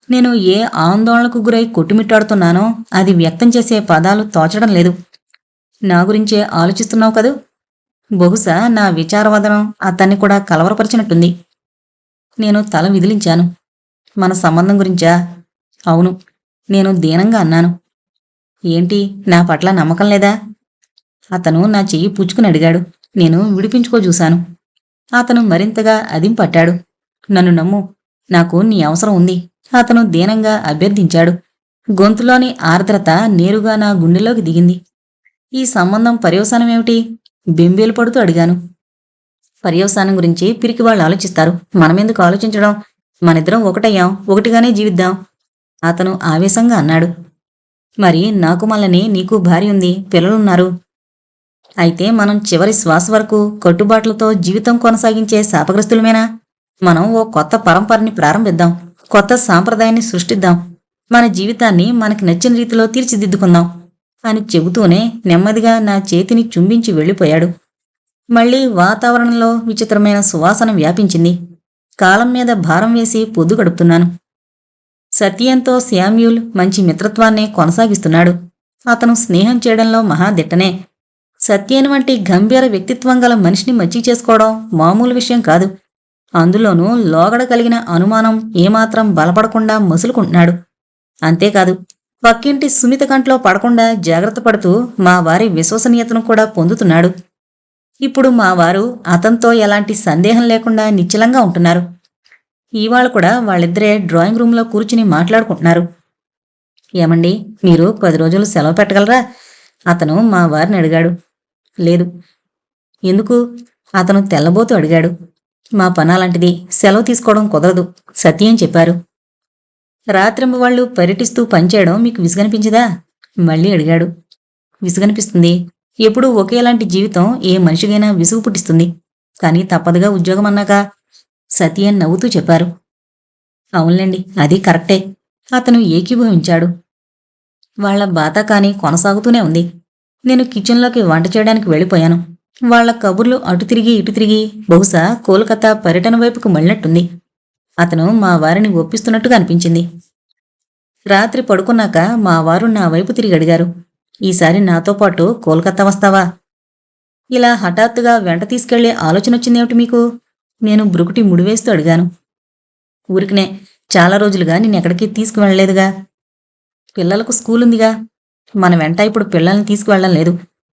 నేను ఏ ఆందోళనకు గురై కొట్టుమిట్టాడుతున్నానో అది వ్యక్తం చేసే పదాలు తోచడం లేదు. నా గురించే ఆలోచిస్తున్నావు కదూ? బహుశా నా విచారవదనం అతన్ని కూడా కలవరపరిచినట్టుంది. నేను తల విదిలించాను. మన సంబంధం గురించా? అవును. నేను దీనంగా అన్నాను. ఏంటి, నా పట్ల నమ్మకం లేదా? అతను నా చెయ్యి పుచ్చుకుని అడిగాడు. నేను విడిపించుకోజూశాను. అతను మరింతగా అదింపట్టాడు. నన్ను నమ్ము, నాకు నీ అవసరం ఉంది, అతను దీనంగా అభ్యర్థించాడు. గొంతులోని ఆర్ద్రత నేరుగా నా గుండెలోకి దిగింది. ఈ సంబంధం పర్యవసానమేమిటి? బెంబేలు పడుతూ అడిగాను. పర్యవసానం గురించి పిరికివాళ్ళు ఆలోచిస్తారు. మనమెందుకు ఆలోచించడం? మనిద్దరం ఒకటయ్యాం, ఒకటిగానే జీవిద్దాం, అతను ఆవేశంగా అన్నాడు. మరి నాకు మళ్ళని నీకు భార్య ఉంది, పిల్లలున్నారు. అయితే మనం చివరి శ్వాస వరకు కట్టుబాట్లతో జీవితం కొనసాగించే శాపగ్రస్తులమేనా? మనం ఓ కొత్త పరంపరని ప్రారంభిద్దాం, కొత్త సాంప్రదాయాన్ని సృష్టిద్దాం, మన జీవితాన్ని మనకి నచ్చిన రీతిలో తీర్చిదిద్దుకుందాం అని చెబుతూనే నెమ్మదిగా నా చేతిని చుంబించి వెళ్ళిపోయాడు. మళ్లీ వాతావరణంలో విచిత్రమైన సువాసన వ్యాపించింది. కాలం మీద భారం వేసి పొద్దు గడుపుతున్నాను. సత్యంతో శామ్యూల్ మంచి మిత్రత్వాన్నే కొనసాగిస్తున్నాడు. అతను స్నేహం చేయడంలో మహాదిట్టనే. సత్యన్ వంటి గంభీర వ్యక్తిత్వం గల మనిషిని మచ్చి చేసుకోవడం మామూలు విషయం కాదు. అందులోనూ లోగడ కలిగిన అనుమానం ఏమాత్రం బలపడకుండా మసులుకుంటున్నాడు. అంతేకాదు, పక్కింటి సుమిత కంట్లో పడకుండా జాగ్రత్త పడుతూ మా వారి విశ్వసనీయతను కూడా పొందుతున్నాడు. ఇప్పుడు మా వారు అతనితో ఎలాంటి సందేహం లేకుండా నిశ్చలంగా ఉంటున్నారు. ఇవాళ కూడా వాళ్ళిద్దరే డ్రాయింగ్ రూంలో కూర్చుని మాట్లాడుకుంటున్నారు. ఏమండి, మీరు 10 రోజులు సెలవు పెట్టగలరా? అతను మా వారిని అడిగాడు. లేదు. ఎందుకు? అతను తెల్లబోతూ అడిగాడు. మా పనాలాంటిది, సెలవు తీసుకోవడం కుదరదు, సత్యం చెప్పారు. రాత్రింబవళ్ళు పర్యటిస్తూ పనిచేయడం మీకు విసుగనిపించదా? మళ్ళీ అడిగాడు. విసుగనిపిస్తుంది. ఎప్పుడూ ఒకేలాంటి జీవితం ఏ మనిషికైనా విసుగు పుట్టిస్తుంది. కానీ తప్పదుగా ఉద్యోగం అన్నాక, సత్యన్ నవ్వుతూ చెప్పారు. అవునులేండి, అది కరెక్టే, అతను ఏకీభవించాడు. వాళ్ల బాతాకాని కొనసాగుతూనే ఉంది. నేను కిచెన్లోకి వంట చేయడానికి వెళ్ళిపోయాను. వాళ్ల కబుర్లు అటు తిరిగి ఇటు తిరిగి బహుశా కోల్కతా పర్యటన వైపుకు మళ్ళినట్టుంది. అతను మా వారిని ఒప్పిస్తున్నట్టుగా అనిపించింది. రాత్రి పడుకున్నాక మా వారు నా వైపు తిరిగి అడిగారు. ఈసారి నాతో పాటు కోల్కతా వస్తావా? ఇలా హఠాత్తుగా వెంట తీసుకెళ్లే ఆలోచనొచ్చిందేమిటి మీకు? నేను బ్రుకుటి ముడివేస్తూ అడిగాను. ఊరికనే, చాలా రోజులుగా నిన్నెక్కడికి తీసుకువెళ్ళలేదుగా. పిల్లలకు స్కూలుందిగా. మన వెంట ఇప్పుడు పిల్లల్ని తీసుకువెళ్ళడం లేదు.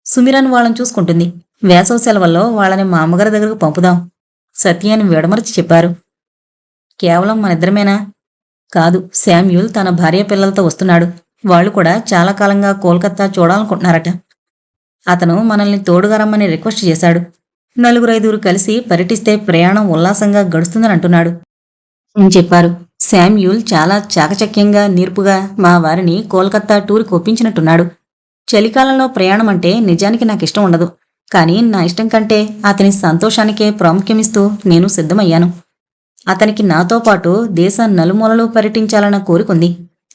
సుమిరన్ వాళ్ళని చూసుకుంటుంది. వేసవి సెలవుల్లో వాళ్ళని మా అమ్మగారి దగ్గరకు పంపుదాం, సత్యాన్ని విడమర్చి చెప్పారు. కేవలం మనిద్దరమేనా? కాదు, శామ్యూల్ తన భార్య పిల్లలతో వస్తున్నాడు. వాళ్ళు కూడా చాలా కాలంగా కోల్కతా చూడాలనుకుంటున్నారట. అతను మనల్ని తోడుగా రమ్మని రిక్వెస్ట్ చేశాడు. 4-5 కలిసి పర్యటిస్తే ప్రయాణం ఉల్లాసంగా గడుస్తుందని అంటున్నాడు చెప్పారు. శామ్యూల్ చాలా చాకచక్యంగా, నేర్పుగా మా వారిని కోల్కతా టూర్కి ఒప్పించినట్టున్నాడు. చలికాలంలో ప్రయాణం అంటే నిజానికి నాకిష్టం ఉండదు. కానీ నా ఇష్టం కంటే అతని సంతోషానికే ప్రాముఖ్యమిస్తూ నేను సిద్ధమయ్యాను. అతనికి నాతో పాటు దేశం నలుమూలలు పర్యటించాలన్న కోరికుంది.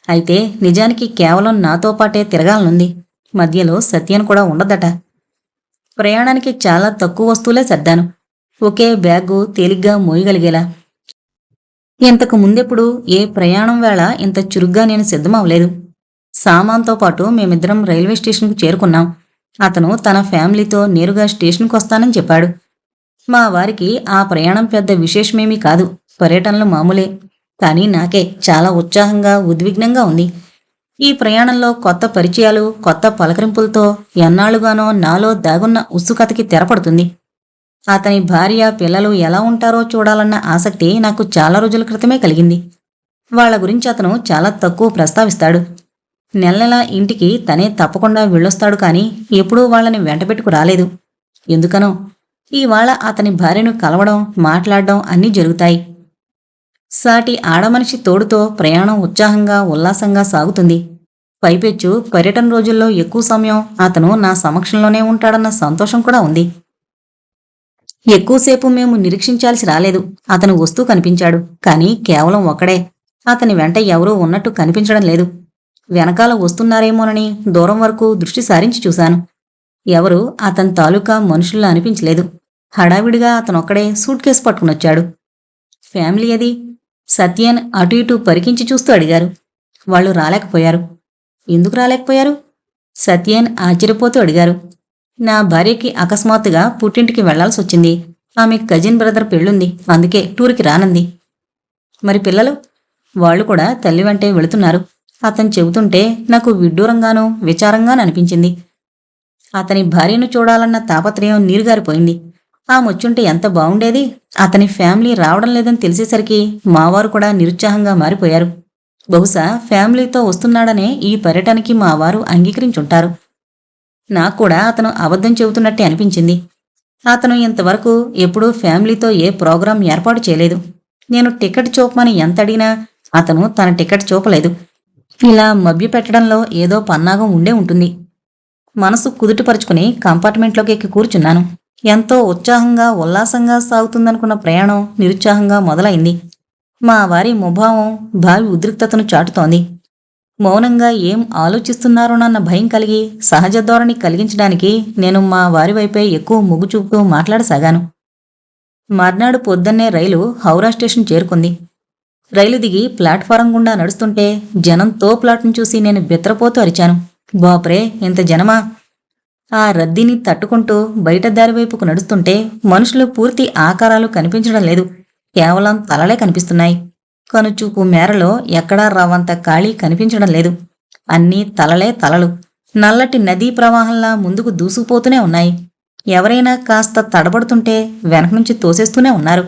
అయితే నిజానికి కేవలం నాతో పాటే తిరగాలనుంది. మధ్యలో సత్యన్ కూడా ఉండదట. ప్రయాణానికి చాలా తక్కువ వస్తువులే సర్దాను. ఒకే బ్యాగు తేలిగ్గా మోయగలిగేలా. ఇంతకు ముందెప్పుడు ఏ ప్రయాణం వేళ ఇంత చురుగ్గా నేను సిద్ధమవలేదు. సామాన్తో పాటు మేమిద్దరం రైల్వే స్టేషన్కు చేరుకున్నాం. అతను తన ఫ్యామిలీతో నేరుగా స్టేషన్కు వస్తానని చెప్పాడు. మా వారికి ఆ ప్రయాణం పెద్ద విశేషమేమీ కాదు, పర్యటనలు మామూలే. కానీ నాకే చాలా ఉత్సాహంగా, ఉద్విగ్నంగా ఉంది. ఈ ప్రయాణంలో కొత్త పరిచయాలు, కొత్త పలకరింపులతో ఎన్నాళ్లుగానో నాలో దాగున్న ఉత్సుకతకి తెరపడుతుంది. అతని భార్య, పిల్లలు ఎలా ఉంటారో చూడాలన్న ఆసక్తి నాకు చాలా రోజుల క్రితమే కలిగింది. వాళ్ళ గురించి అతను చాలా తక్కువ ప్రస్తావిస్తాడు. నెల నెలా ఇంటికి తనే తప్పకుండా వెళ్ళొస్తాడు, కానీ ఎప్పుడూ వాళ్ళని వెంటబెట్టుకు రాలేదు. ఎందుకనో ఇవాళ అతని భార్యను కలవడం, మాట్లాడడం అన్నీ జరుగుతాయి. సాటి ఆడమనిషి తోడుతో ప్రయాణం ఉత్సాహంగా, ఉల్లాసంగా సాగుతుంది. పైపెచ్చు పర్యటన రోజుల్లో ఎక్కువ సమయం అతను నా సమక్షంలోనే ఉంటాడన్న సంతోషం కూడా ఉంది. ఎక్కువసేపు మేము నిరీక్షించాల్సి రాలేదు. అతను వస్తూ కనిపించాడు, కానీ కేవలం ఒక్కడే. అతని వెంట ఎవరూ ఉన్నట్టు కనిపించడం లేదు. వెనకాల వస్తున్నారేమోనని దూరం వరకు దృష్టి సారించి చూశాను. ఎవరు అతని తాలూకా మనుషుల్లా అనిపించలేదు. హడావిడిగా అతనొక్కడే సూట్ కేసు పట్టుకునొచ్చాడు. ఫ్యామిలీ అది? సత్యన్ అటు ఇటు పరికించి చూస్తూ అడిగారు. వాళ్ళు రాలేకపోయారు. ఎందుకు రాలేకపోయారు? సత్యన్ ఆశ్చర్యపోతూ అడిగారు. నా భార్యకి అకస్మాత్తుగా పుట్టింటికి వెళ్లాల్సొచ్చింది. ఆమె కజిన్ బ్రదర్ పెళ్ళుంది, అందుకే టూర్కి రానంది. మరి పిల్లలు? వాళ్ళు కూడా తల్లి వెంటే వెళుతున్నారు. అతను చెబుతుంటే నాకు విడ్డూరంగానూ, విచారంగానూ అనిపించింది. అతని భార్యను చూడాలన్న తాపత్రయం నీరుగారిపోయింది. ఆమొచ్చుంటే ఎంత బావుండేది. అతని ఫ్యామిలీ రావడం లేదని తెలిసేసరికి మావారు కూడా నిరుత్సాహంగా మారిపోయారు. బహుశా ఫ్యామిలీతో వస్తున్నాడనే ఈ పర్యటనకి మావారు అంగీకరించుంటారు. నాక్కూడా అతను అబద్ధం చెబుతున్నట్టే అనిపించింది. అతను ఇంతవరకు ఎప్పుడూ ఫ్యామిలీతో ఏ ప్రోగ్రాం ఏర్పాటు చేయలేదు. నేను టికెట్ చూపమని ఎంత అడిగినా అతను తన టికెట్ చూపలేదు. ఇలా మభ్యపెట్టడంలో ఏదో పన్నాగం ఉండే ఉంటుంది. మనసు కుదుటపరుచుకుని కంపార్ట్మెంట్లోకి ఎక్కి కూర్చున్నాను. ఎంతో ఉత్సాహంగా, ఉల్లాసంగా సాగుతుందనుకున్న ప్రయాణం నిరుత్సాహంగా మొదలైంది. మా వారి ముభావం భావి ఉద్రిక్తతను చాటుతోంది. మౌనంగా ఏం ఆలోచిస్తున్నారోనన్న భయం కలిగి, సహజ ధోరణి కలిగించడానికి నేను మా వారి వైపే ఎక్కువ మొగ్గు చూపుతూ మాట్లాడసాగాను. మర్నాడు పొద్దున్నే రైలు హౌరా స్టేషన్ చేరుకుంది. రైలు దిగి ప్లాట్ఫారం గుండా నడుస్తుంటే జనం తోపులాటను చూసి నేను బిత్రపోతూ అరిచాను. బాప్రే, ఇంత జనమా! ఆ రద్దీని తట్టుకుంటూ బయట దారివైపుకు నడుస్తుంటే మనుషులు పూర్తి ఆకారాలు కనిపించడం లేదు. కేవలం తలలే కనిపిస్తున్నాయి. కనుచూపు మేరలో ఎక్కడా రవ్వంత ఖాళీ కనిపించడం లేదు. అన్నీ తలలే తలలు. నల్లటి నదీ ప్రవాహంలా ముందుకు దూసుకుపోతూనే ఉన్నాయి. ఎవరైనా కాస్త తడబడుతుంటే వెనక నుంచి తోసేస్తూనే ఉన్నారు.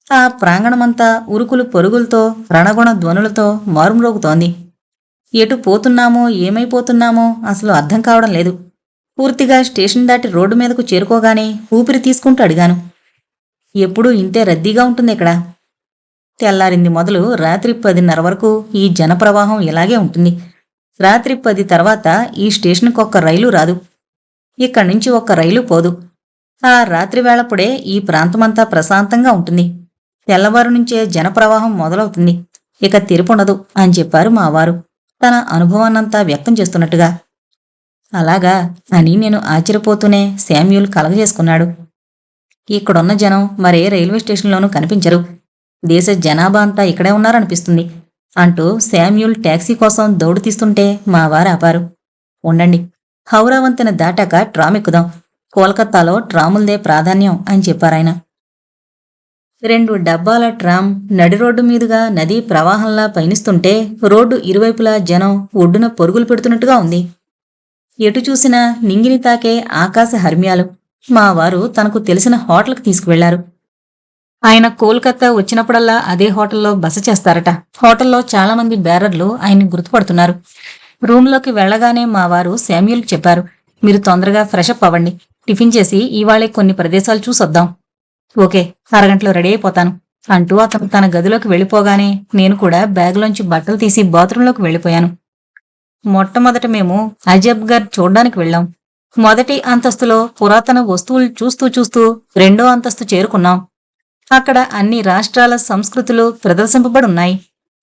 ఆ ప్రాంగణమంతా ఉరుకులు పరుగులతో, రణగుణ ధ్వనులతో మారుమ్రోగుతోంది. ఎటు పోతున్నామో, ఏమైపోతున్నామో అసలు అర్థం కావడం లేదు. పూర్తిగా స్టేషన్ దాటి రోడ్డు మీదకు చేరుకోగానే ఊపిరి తీసుకుంటూ అడిగాను, ఎప్పుడూ ఇంతే రద్దీగా ఉంటుంది ఇక్కడ? తెల్లారింది మొదలు రాత్రి 10:30 వరకు ఈ జనప్రవాహం ఇలాగే ఉంటుంది. రాత్రి 10 తర్వాత ఈ స్టేషన్కి ఒక్క రైలు రాదు. ఇక్కడి నుంచి ఒక్క రైలు పోదు. ఆ రాత్రి వేళప్పుడే ఈ ప్రాంతమంతా ప్రశాంతంగా ఉంటుంది. తెల్లవారు నుంచే జనప్రవాహం మొదలవుతుంది. ఇక తిరుపుండదు అని చెప్పారు మావారు, తన అనుభవాన్నంతా వ్యక్తం చేస్తున్నట్టుగా. అలాగా అని నేను ఆశ్చర్యపోతూనే శామ్యూల్ కలగజేసుకున్నాడు. ఇక్కడున్న జనం మరే రైల్వే స్టేషన్లోనూ కనిపించరు. దేశ జనాభా అంతా ఇక్కడే ఉన్నారనిపిస్తుంది అంటూ శామ్యూల్ ట్యాక్సీ కోసం దౌడు తీస్తుంటే మా వారు ఆపారు. ఉండండి, హౌరా వంతెన దాటాక ట్రామ్ ఎక్కుదాం. కోల్కతాలో ట్రాములదే ప్రాధాన్యం అని చెప్పారాయన. 2 డబ్బాల ట్రామ్ నడి రోడ్డు మీదుగా నదీ ప్రవాహంలా పయనిస్తుంటే రోడ్డు ఇరువైపులా జనం ఒడ్డున పరుగులు పెడుతున్నట్టుగా ఉంది. ఎటు చూసినా నింగిని తాకే ఆకాశ హర్మ్యాలు. మా వారు తనకు తెలిసిన హోటల్కి తీసుకువెళ్లారు. ఆయన కోల్కతా వచ్చినప్పుడల్లా అదే హోటల్లో బస చేస్తారట. హోటల్లో చాలామంది బేరర్లు ఆయన్ని గుర్తుపడుతున్నారు. రూంలోకి వెళ్లగానే మా వారు శామ్యూల్కి చెప్పారు, మీరు తొందరగా ఫ్రెషప్ అవ్వండి. టిఫిన్ చేసి ఇవాళే కొన్ని ప్రదేశాలు చూసొద్దాం. ఓకే, అరగంటలో రెడీ అయిపోతాను అంటూ అతను తన గదిలోకి వెళ్ళిపోగానే నేను కూడా బ్యాగ్లోంచి బట్టలు తీసి బాత్రూంలోకి వెళ్ళిపోయాను. మొట్టమొదట మేము అజబ్గర్ చూడ్డానికి వెళ్ళాం. మొదటి అంతస్తులో పురాతన వస్తువులు చూస్తూ చూస్తూ 2వ అంతస్తు చేరుకున్నాం. అక్కడ అన్ని రాష్ట్రాల సంస్కృతులు ప్రదర్శింపబడున్నాయి.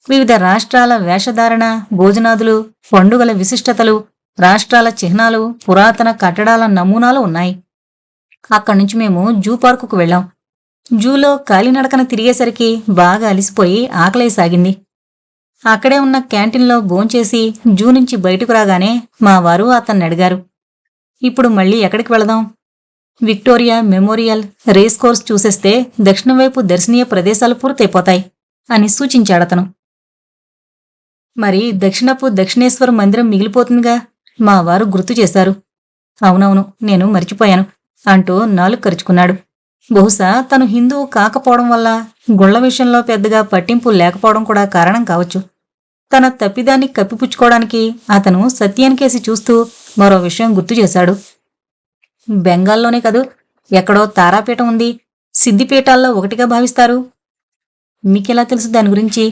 వివిధ రాష్ట్రాల వేషధారణ, భోజనాదులు, పండుగల విశిష్టతలు, రాష్ట్రాల చిహ్నాలు, పురాతన కట్టడాల నమూనాలు ఉన్నాయి. అక్కడి నుంచి మేము జూ పార్కుకు వెళ్ళాం. జూలో కాలినడకన తిరిగేసరికి బాగా అలిసిపోయి ఆకలేసాగింది. అక్కడే ఉన్న క్యాంటీన్లో భోంచేసి జూ నుంచి బయటకు రాగానే మా వారు అతన్ని అడిగారు, ఇప్పుడు మళ్ళీ ఎక్కడికి వెళదాం? విక్టోరియా మెమోరియల్, రేస్ కోర్స్ చూసేస్తే దక్షిణం వైపు దర్శనీయ ప్రదేశాలు పూర్తయిపోతాయి అని సూచించాడతను. మరి దక్షిణపు దక్షిణేశ్వర మందిరం మిగిలిపోతుందిగా, మా వారు గుర్తు చేశారు. అవునవును, నేను మర్చిపోయాను అంటూ నాలుగు కరుచుకున్నాడు. బహుశా తను హిందువు కాకపోవడం వల్ల గుళ్ల విషయంలో పెద్దగా పట్టింపు లేకపోవడం కూడా కారణం కావచ్చు. తన తప్పిదాన్ని కప్పిపుచ్చుకోవడానికి అతను సత్యానికేసి చూస్తూ మరో విషయం గుర్తు చేశాడు. బెంగాల్లోనే కదూ, ఎక్కడో తారాపీఠం ఉంది, సిద్ధిపీఠాల్లో ఒకటిగా భావిస్తారు. మీకెలా తెలుసు దాని గురించి?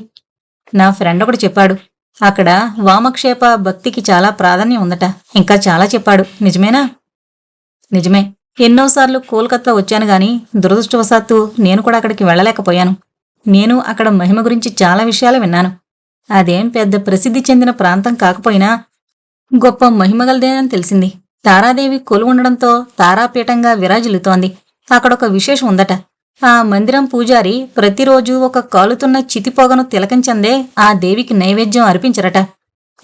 నా ఫ్రెండ్ ఒకడు చెప్పాడు. అక్కడ వామక్షేప భక్తికి చాలా ప్రాధాన్యం ఉందట. ఇంకా చాలా చెప్పాడు. నిజమేనా? నిజమే. ఎన్నోసార్లు కోల్కతా వచ్చాను గాని దురదృష్టవశాత్తు నేను కూడా అక్కడికి వెళ్ళలేకపోయాను. నేను అక్కడ మహిమ గురించి చాలా విషయాలు విన్నాను. అదేం పెద్ద ప్రసిద్ధి చెందిన ప్రాంతం కాకపోయినా గొప్ప మహిమగలదేనని తెలిసింది. తారాదేవి కొలువుండడంతో తారాపీఠంగా విరాజిల్లుతోంది. అక్కడొక విశేషం ఉందట. ఆ మందిరం పూజారి ప్రతిరోజు ఒక కాలుతున్న చితిపోగను తిలకించందే ఆ దేవికి నైవేద్యం అర్పించరట.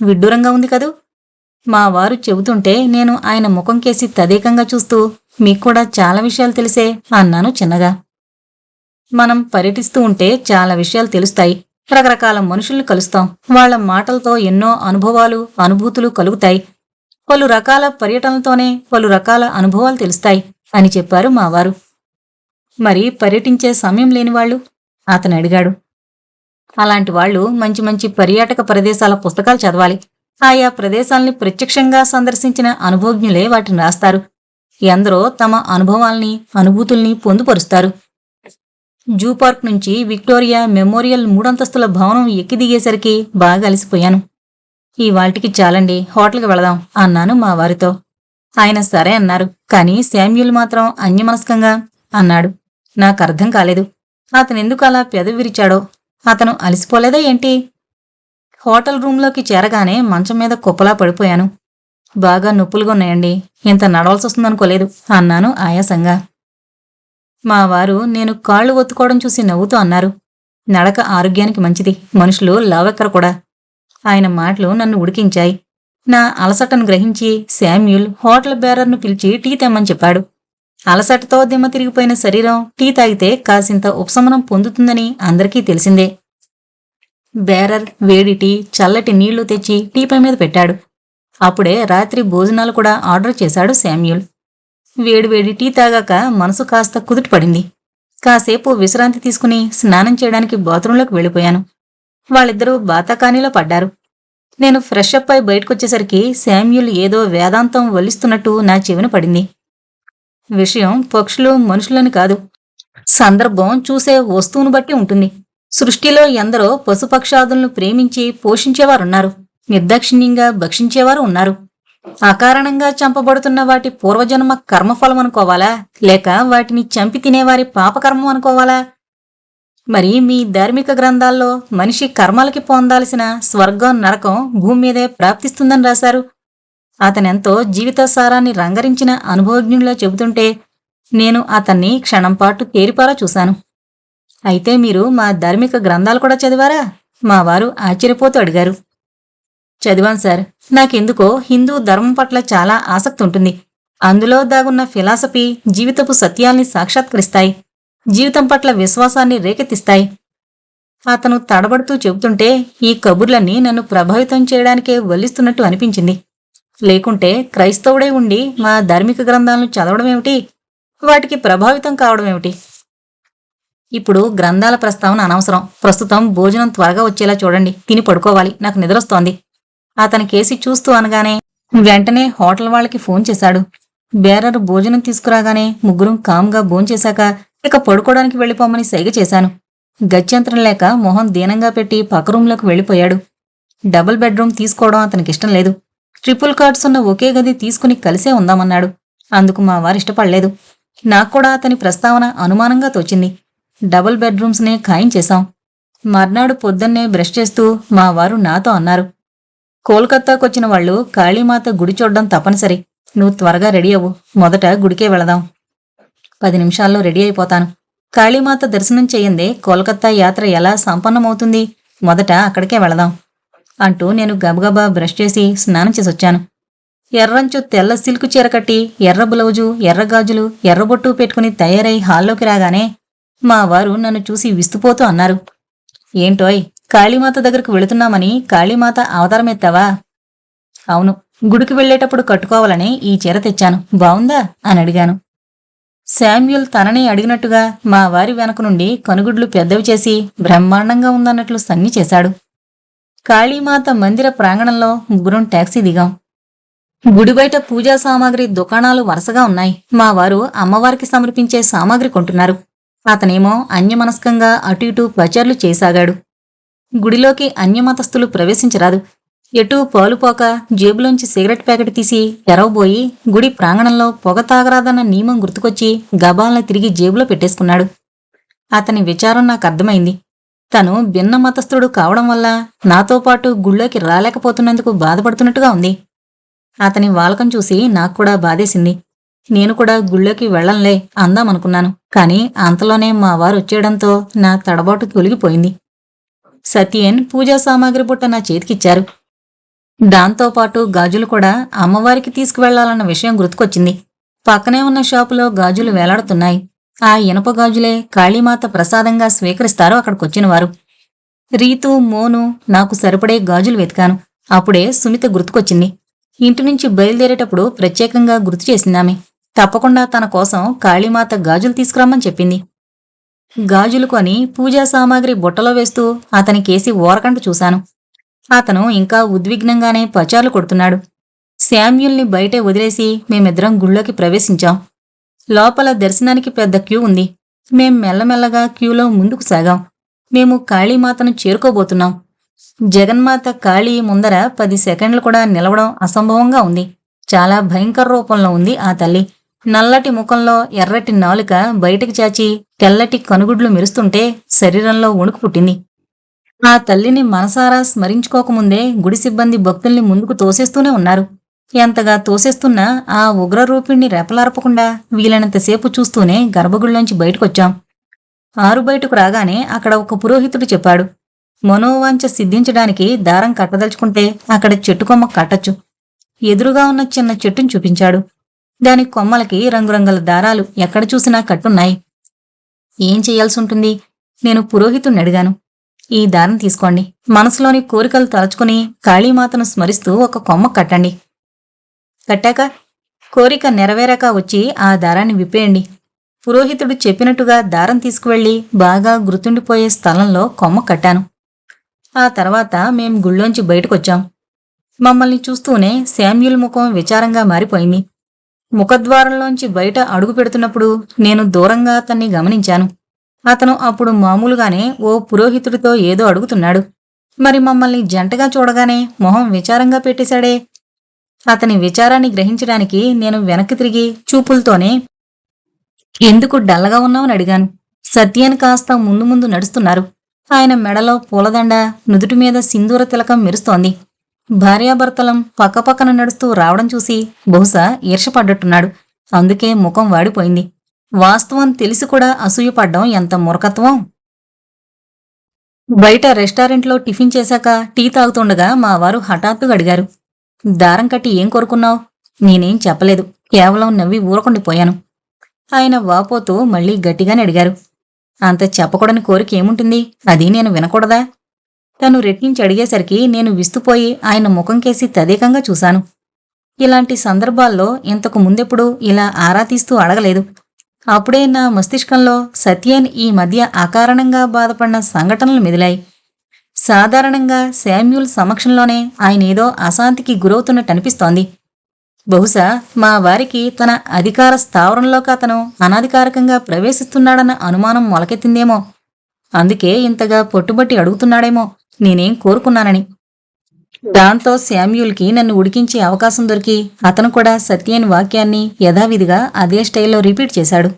విడ్డూరంగా ఉంది కదూ? మా వారు చెబుతుంటే నేను ఆయన ముఖం కేసి తదేకంగా చూస్తూ, మీక్కూడా చాలా విషయాలు తెలిసే అన్నాను చిన్నగా. మనం పర్యటిస్తూ ఉంటే చాలా విషయాలు తెలుస్తాయి. రకరకాల మనుషుల్ని కలుస్తాం. వాళ్ల మాటలతో ఎన్నో అనుభవాలు, అనుభూతులు కలుగుతాయి. పలు రకాల పర్యటనలతోనే పలు రకాల అనుభవాలు తెలుస్తాయి అని చెప్పారు మావారు. మరి పర్యటించే సమయం లేనివాళ్లు? అతను అడిగాడు. అలాంటి వాళ్లు మంచి మంచి పర్యాటక ప్రదేశాల పుస్తకాలు చదవాలి. ఆయా ప్రదేశాల్ని ప్రత్యక్షంగా సందర్శించిన అనుభవజ్ఞులే వాటిని రాస్తారు. ఎందరో తమ అనుభవాల్ని, అనుభూతుల్ని పొందుపరుస్తారు. జూ పార్క్ నుంచి విక్టోరియా మెమోరియల్ 3 అంతస్తుల భవనం ఎక్కి దిగేసరికి బాగా అలసిపోయాను. ఈ వాల్టికి చాలండి, హోటల్కి వెళదాం అన్నాను మా వారితో. ఆయన సరే అన్నారు. కాని శామ్యూల్ మాత్రం అన్యమనస్కంగా అన్నాడు. నాకర్థం కాలేదు. అతనెందుకు అలా పెదవి విరిచాడో. అతను అలసిపోలేదా ఏంటి? హోటల్ రూంలోకి చేరగానే మంచం మీద కుప్పలా పడిపోయాను. బాగా నొప్పులుగా ఉన్నాయండి, ఇంత నడవలసొస్తుందనుకోలేదు అన్నాను ఆయాసంగా. మా వారు నేను కాళ్లు ఒత్తుకోవడం చూసి నవ్వుతూ అన్నారు. నడక ఆరోగ్యానికి మంచిది, మనుషులు లావెక్కరు కూడా. ఆయన మాటలు నన్ను ఉడికించాయి. నా అలసటను గ్రహించి శామ్యూల్ హోటల్ బేరర్ను పిలిచి టీ తెమ్మని చెప్పాడు. అలసటతో దిమ్మ తిరిగిపోయిన శరీరం టీ తాగితే కాసింత ఉపశమనం పొందుతుందని అందరికీ తెలిసిందే. బేరర్ వేడి టీ, చల్లటి నీళ్లు తెచ్చి టీపై మీద పెట్టాడు. అప్పుడే రాత్రి భోజనాలు కూడా ఆర్డర్ చేశాడు శామ్యూల్. వేడివేడి టీ తాగాక మనసు కాస్త కుదుట పడింది. కాసేపు విశ్రాంతి తీసుకుని స్నానం చేయడానికి బాత్రూంలోకి వెళ్ళిపోయాను. వాళ్ళిద్దరూ బాతాకానీలో పడ్డారు. నేను ఫ్రెష్ అప్ అయి బయటకొచ్చేసరికి శామ్యూల్ ఏదో వేదాంతం వల్లిస్తున్నట్టు నా చెవిన పడింది. విషయం పక్షులు మనుషులని కాదు, సందర్భం చూసే వస్తువును బట్టి ఉంటుంది. సృష్టిలో ఎందరో పశుపక్షాదులను ప్రేమించి పోషించేవారున్నారు, నిర్దాక్షిణ్యంగా భక్షించేవారు ఉన్నారు. అకారణంగా చంపబడుతున్న వాటి పూర్వజన్మ కర్మఫలం అనుకోవాలా, లేక వాటిని చంపి తినేవారి పాపకర్మం అనుకోవాలా? మరి మీ ధార్మిక గ్రంథాల్లో మనిషి కర్మలకి పొందాల్సిన స్వర్గం, నరకం భూమి మీదే ప్రాప్తిస్తుందని రాశారు. అతనెంతో జీవిత సారాన్ని రంగరించిన అనుభవజ్ఞుడిలో చెబుతుంటే నేను అతన్ని క్షణంపాటు తేరిపారా చూశాను. అయితే మీరు మా ధార్మిక గ్రంథాలు కూడా చదివారా? మా వారు ఆశ్చర్యపోతూ అడిగారు. చదివాను సార్. నాకెందుకో హిందూ ధర్మం పట్ల చాలా ఆసక్తి ఉంటుంది. అందులో దాగున్న ఫిలాసఫీ జీవితపు సత్యాల్ని సాక్షాత్కరిస్తాయి, జీవితం పట్ల విశ్వాసాన్ని రేకెత్తిస్తాయి. అతను తడబడుతూ చెబుతుంటే ఈ కబుర్లన్నీ నన్ను ప్రభావితం చేయడానికే వల్లిస్తున్నట్టు అనిపించింది. లేకుంటే క్రైస్తవుడై ఉండి మా ధార్మిక గ్రంథాలను చదవడమేమిటి, వాటికి ప్రభావితం కావడమేమిటి? ఇప్పుడు గ్రంథాల ప్రస్తావన అనవసరం. ప్రస్తుతం భోజనం త్వరగా వచ్చేలా చూడండి, తిని పడుకోవాలి, నాకు నిద్రొస్తోంది. అతని కేసి చూస్తూ అనగానే వెంటనే హోటల్ వాళ్ళకి ఫోన్ చేశాడు. బేరర్ భోజనం తీసుకురాగానే ముగ్గురం కామ్గా భోంచేశాక ఇక పడుకోవడానికి వెళ్ళిపోమని సైగ చేశాను. గత్యంతరం లేక మొహం దీనంగా పెట్టి పక్క రూంలోకి వెళ్ళిపోయాడు. డబుల్ బెడ్రూమ్ తీసుకోవడం అతనికిష్టం లేదు. ట్రిపుల్ కార్డ్స్ ఉన్న ఒకే గది తీసుకుని కలిసే ఉందామన్నాడు. అందుకు మా వారు ఇష్టపడలేదు. నాక్కూడా అతని ప్రస్తావన అనుమానంగా తోచింది. డబుల్ బెడ్రూమ్స్నే ఖాయించేశాం. మర్నాడు పొద్దున్నే బ్రష్ చేస్తూ మా వారు నాతో అన్నారు, కోల్కత్తాకొచ్చిన వాళ్ళు కాళీమాత గుడి చూడ్డం తప్పనిసరి. నువ్వు త్వరగా రెడీ అవ్వు, మొదట గుడికే వెళదాం. 10 నిమిషాల్లో రెడీ అయిపోతాను. కాళీమాత దర్శనం చెయ్యందే కోల్కతా యాత్ర ఎలా సంపన్నమవుతుంది? మొదట అక్కడికే వెళదాం అంటూ నేను గబగబా బ్రష్ చేసి స్నానం చేసొచ్చాను. ఎర్రంచు తెల్ల సిల్కు చీర కట్టి, ఎర్ర బ్లౌజు, ఎర్ర గాజులు, ఎర్రబొట్టు పెట్టుకుని తయారై హాల్లోకి రాగానే మా వారు నన్ను చూసి విస్తుపోతూ అన్నారు. ఏంటోయ్, కాళీమాత దగ్గరకు వెళుతున్నామని కాళీమాత అవతారమెత్తావా? అవును, గుడికి వెళ్లేటప్పుడు కట్టుకోవాలని ఈ చీర తెచ్చాను, బావుందా అని అడిగాను. శామ్యూల్ తనని అడిగినట్టుగా మా వారి వెనక నుండి కనుగుడ్లు పెద్దవి చేసి బ్రహ్మాండంగా ఉందన్నట్లు సన్ని చేశాడు. కాళీమాత మందిర ప్రాంగణంలో ముగ్గురం టాక్సీ దిగాం. గుడి బయట పూజా సామాగ్రి దుకాణాలు వరుసగా ఉన్నాయి. మా వారు అమ్మవారికి సమర్పించే సామాగ్రి కొంటున్నారు. అతనేమో అన్యమనస్కంగా అటు ఇటూ పచార్లు చేసాగాడు. గుడిలోకి అన్యమతస్థులు ప్రవేశించరాదు. ఎటూ పాలుపోక జేబులోంచి సిగరెట్ ప్యాకెట్ తీసి తెరవబోయి గుడి ప్రాంగణంలో పొగ తాగరాదన్న నియమం గుర్తుకొచ్చి గబాలను తిరిగి జేబులో పెట్టేసుకున్నాడు. అతని విచారం నాకు అర్థమైంది. తను భిన్న మతస్థుడు కావడం వల్ల నాతో పాటు గుళ్ళోకి రాలేకపోతున్నందుకు బాధపడుతున్నట్టుగా ఉంది. అతని వాలకం చూసి నాకు కూడా బాధేసింది. నేను కూడా గుళ్ళోకి వెళ్లంలే అందామనుకున్నాను. కాని అంతలోనే మా వారు వచ్చేయడంతో నా తడబాటు తొలగిపోయింది. సత్యేన్ పూజా సామాగ్రి బుట్ట నా చేతికిచ్చారు. దాంతోపాటు గాజులు కూడా అమ్మవారికి తీసుకువెళ్లాలన్న విషయం గుర్తుకొచ్చింది. పక్కనే ఉన్న షాపులో గాజులు వేలాడుతున్నాయి. ఆ ఇనప గాజులే కాళీమాత ప్రసాదంగా స్వీకరిస్తారో అక్కడికొచ్చినవారు. రీతు, మోను నాకు సరిపడే గాజులు వెతికాను. అప్పుడే సుమిత గుర్తుకొచ్చింది. ఇంటి నుంచి బయలుదేరేటప్పుడు ప్రత్యేకంగా గుర్తు చేసిందామె. తప్పకుండా తన కోసం కాళీమాత గాజులు తీసుకురమ్మని చెప్పింది. గాజులు కొని పూజా సామాగ్రి బుట్టలో వేస్తూ అతనికేసి ఓరకంట చూశాను. అతను ఇంకా ఉద్విగ్నంగానే పచార్లు కొడుతున్నాడు. శామ్యూల్ని బయటే వదిలేసి మేమిద్దరం గుళ్ళోకి ప్రవేశించాం. లోపల దర్శనానికి పెద్ద క్యూ ఉంది. మేం మెల్లమెల్లగా క్యూలో ముందుకు సాగాం. మేము కాళీమాతను చేరుకోబోతున్నాం. జగన్మాత కాళీ ముందర 10 సెకండ్లు కూడా నిలవడం అసంభవంగా ఉంది. చాలా భయంకర రూపంలో ఉంది ఆ తల్లి. నల్లటి ముఖంలో ఎర్రటి నాలుక బయటికి చాచి తెల్లటి కనుగుడ్లు మెరుస్తుంటే శరీరంలో వణుకు పుట్టింది. ఆ తల్లిని మనసారా స్మరించుకోకముందే గుడి సిబ్బంది భక్తుల్ని ముందుకు తోసేస్తూనే ఉన్నారు. ఎంతగా తోసేస్తున్నా ఆ ఉగ్రరూపిణ్ణి రెపలార్పకుండా వీలైనంతసేపు చూస్తూనే గర్భగుడిలోంచి బయటకొచ్చాం. ఆరు బయటకు రాగానే అక్కడ ఒక పురోహితుడు చెప్పాడు, మనోవాంఛ సిద్ధించడానికి దారం కట్టదలుచుకుంటే అక్కడ చెట్టు కొమ్మ కట్టచ్చు. ఎదురుగా ఉన్న చిన్న చెట్టును చూపించాడు. దాని కొమ్మలకి రంగురంగుల దారాలు ఎక్కడ చూసినా కట్టున్నాయి. ఏం చెయ్యాల్సి ఉంటుంది? నేను పురోహితుణ్ణి అడిగాను. ఈ దారం తీసుకోండి. మనసులోని కోరికలు తలచుకుని కాళీమాతను స్మరిస్తూ ఒక కొమ్మ కట్టండి. కట్టాక కోరిక నెరవేరాక వచ్చి ఆ దారాన్ని విప్పేయండి. పురోహితుడు చెప్పినట్టుగా దారం తీసుకువెళ్లి బాగా గుర్తుండిపోయే స్థలంలో కొమ్మ కట్టాను. ఆ తర్వాత మేం గుళ్ళోంచి బయటకొచ్చాం. మమ్మల్ని చూస్తూనే శామ్యూల్ ముఖం విచారంగా మారిపోయింది. ముఖద్వారంలోంచి బయట అడుగు పెడుతున్నప్పుడు నేను దూరంగా అతన్ని గమనించాను. అతను అప్పుడు మామూలుగానే ఓ పురోహితుడితో ఏదో అడుగుతున్నాడు. మరి మమ్మల్ని జంటగా చూడగానే మొహం విచారంగా పెట్టేశాడే. అతని విచారాన్ని గ్రహించడానికి నేను వెనక్కి తిరిగి చూపులతోనే ఎందుకు డల్లగా ఉన్నావని అడిగాను. సత్యాన్ని కాస్త ముందు ముందు నడుస్తున్నారు. ఆయన మెడలో పూలదండ, నుదుటి మీద సింధూర తిలకం మెరుస్తోంది. భార్యాభర్తలం పక్కపక్కన నడుస్తూ రావడం చూసి బహుశా ఈర్షపడ్డట్టున్నాడు. అందుకే ముఖం వాడిపోయింది. వాస్తవం తెలిసి కూడా అసూయపడ్డం ఎంత మూర్ఖత్వం. బయట రెస్టారెంట్లో టిఫిన్ చేశాక టీ తాగుతుండగా మా వారు హఠాత్తుగా అడిగారు, దారం కట్టి ఏం కోరుకున్నావు? నేనేం చెప్పలేదు, కేవలం నవ్వి ఊరకుండిపోయాను. ఆయన వాపోతూ మళ్లీ గట్టిగానే అడిగారు, అంత చెప్పకూడని కోరిక ఏముంటుంది? అది నేను వినకూడదా? తను రెట్టించి అడిగేసరికి నేను విస్తుపోయి ఆయన ముఖంకేసి తదేకంగా చూశాను. ఇలాంటి సందర్భాల్లో ఇంతకు ముందెప్పుడు ఇలా ఆరా తీస్తూ అడగలేదు. అప్పుడే నా మస్తిష్కంలో సత్యేన్ ఈ మధ్య అకారణంగా బాధపడిన సంఘటనలు మెదిలాయి. సాధారణంగా శామ్యూల్ సమక్షంలోనే ఆయనేదో అశాంతికి గురవుతున్నట్టనిపిస్తోంది. బహుశా మా వారికి తన అధికార స్థావరంలోకి అతను అనధికారికంగా ప్రవేశిస్తున్నాడన్న అనుమానం మొలకెత్తిందేమో. అందుకే ఇంతగా పట్టుబట్టి అడుగుతున్నాడేమో నేనేం కోరుకున్నానని. దాంతో శామ్యూల్కి నన్ను ఉడికించే అవకాశం దొరికి అతను కూడా సత్యేన్ వాక్యాన్ని యథావిధిగా అదే స్టైల్లో రిపీట్ చేశాడు.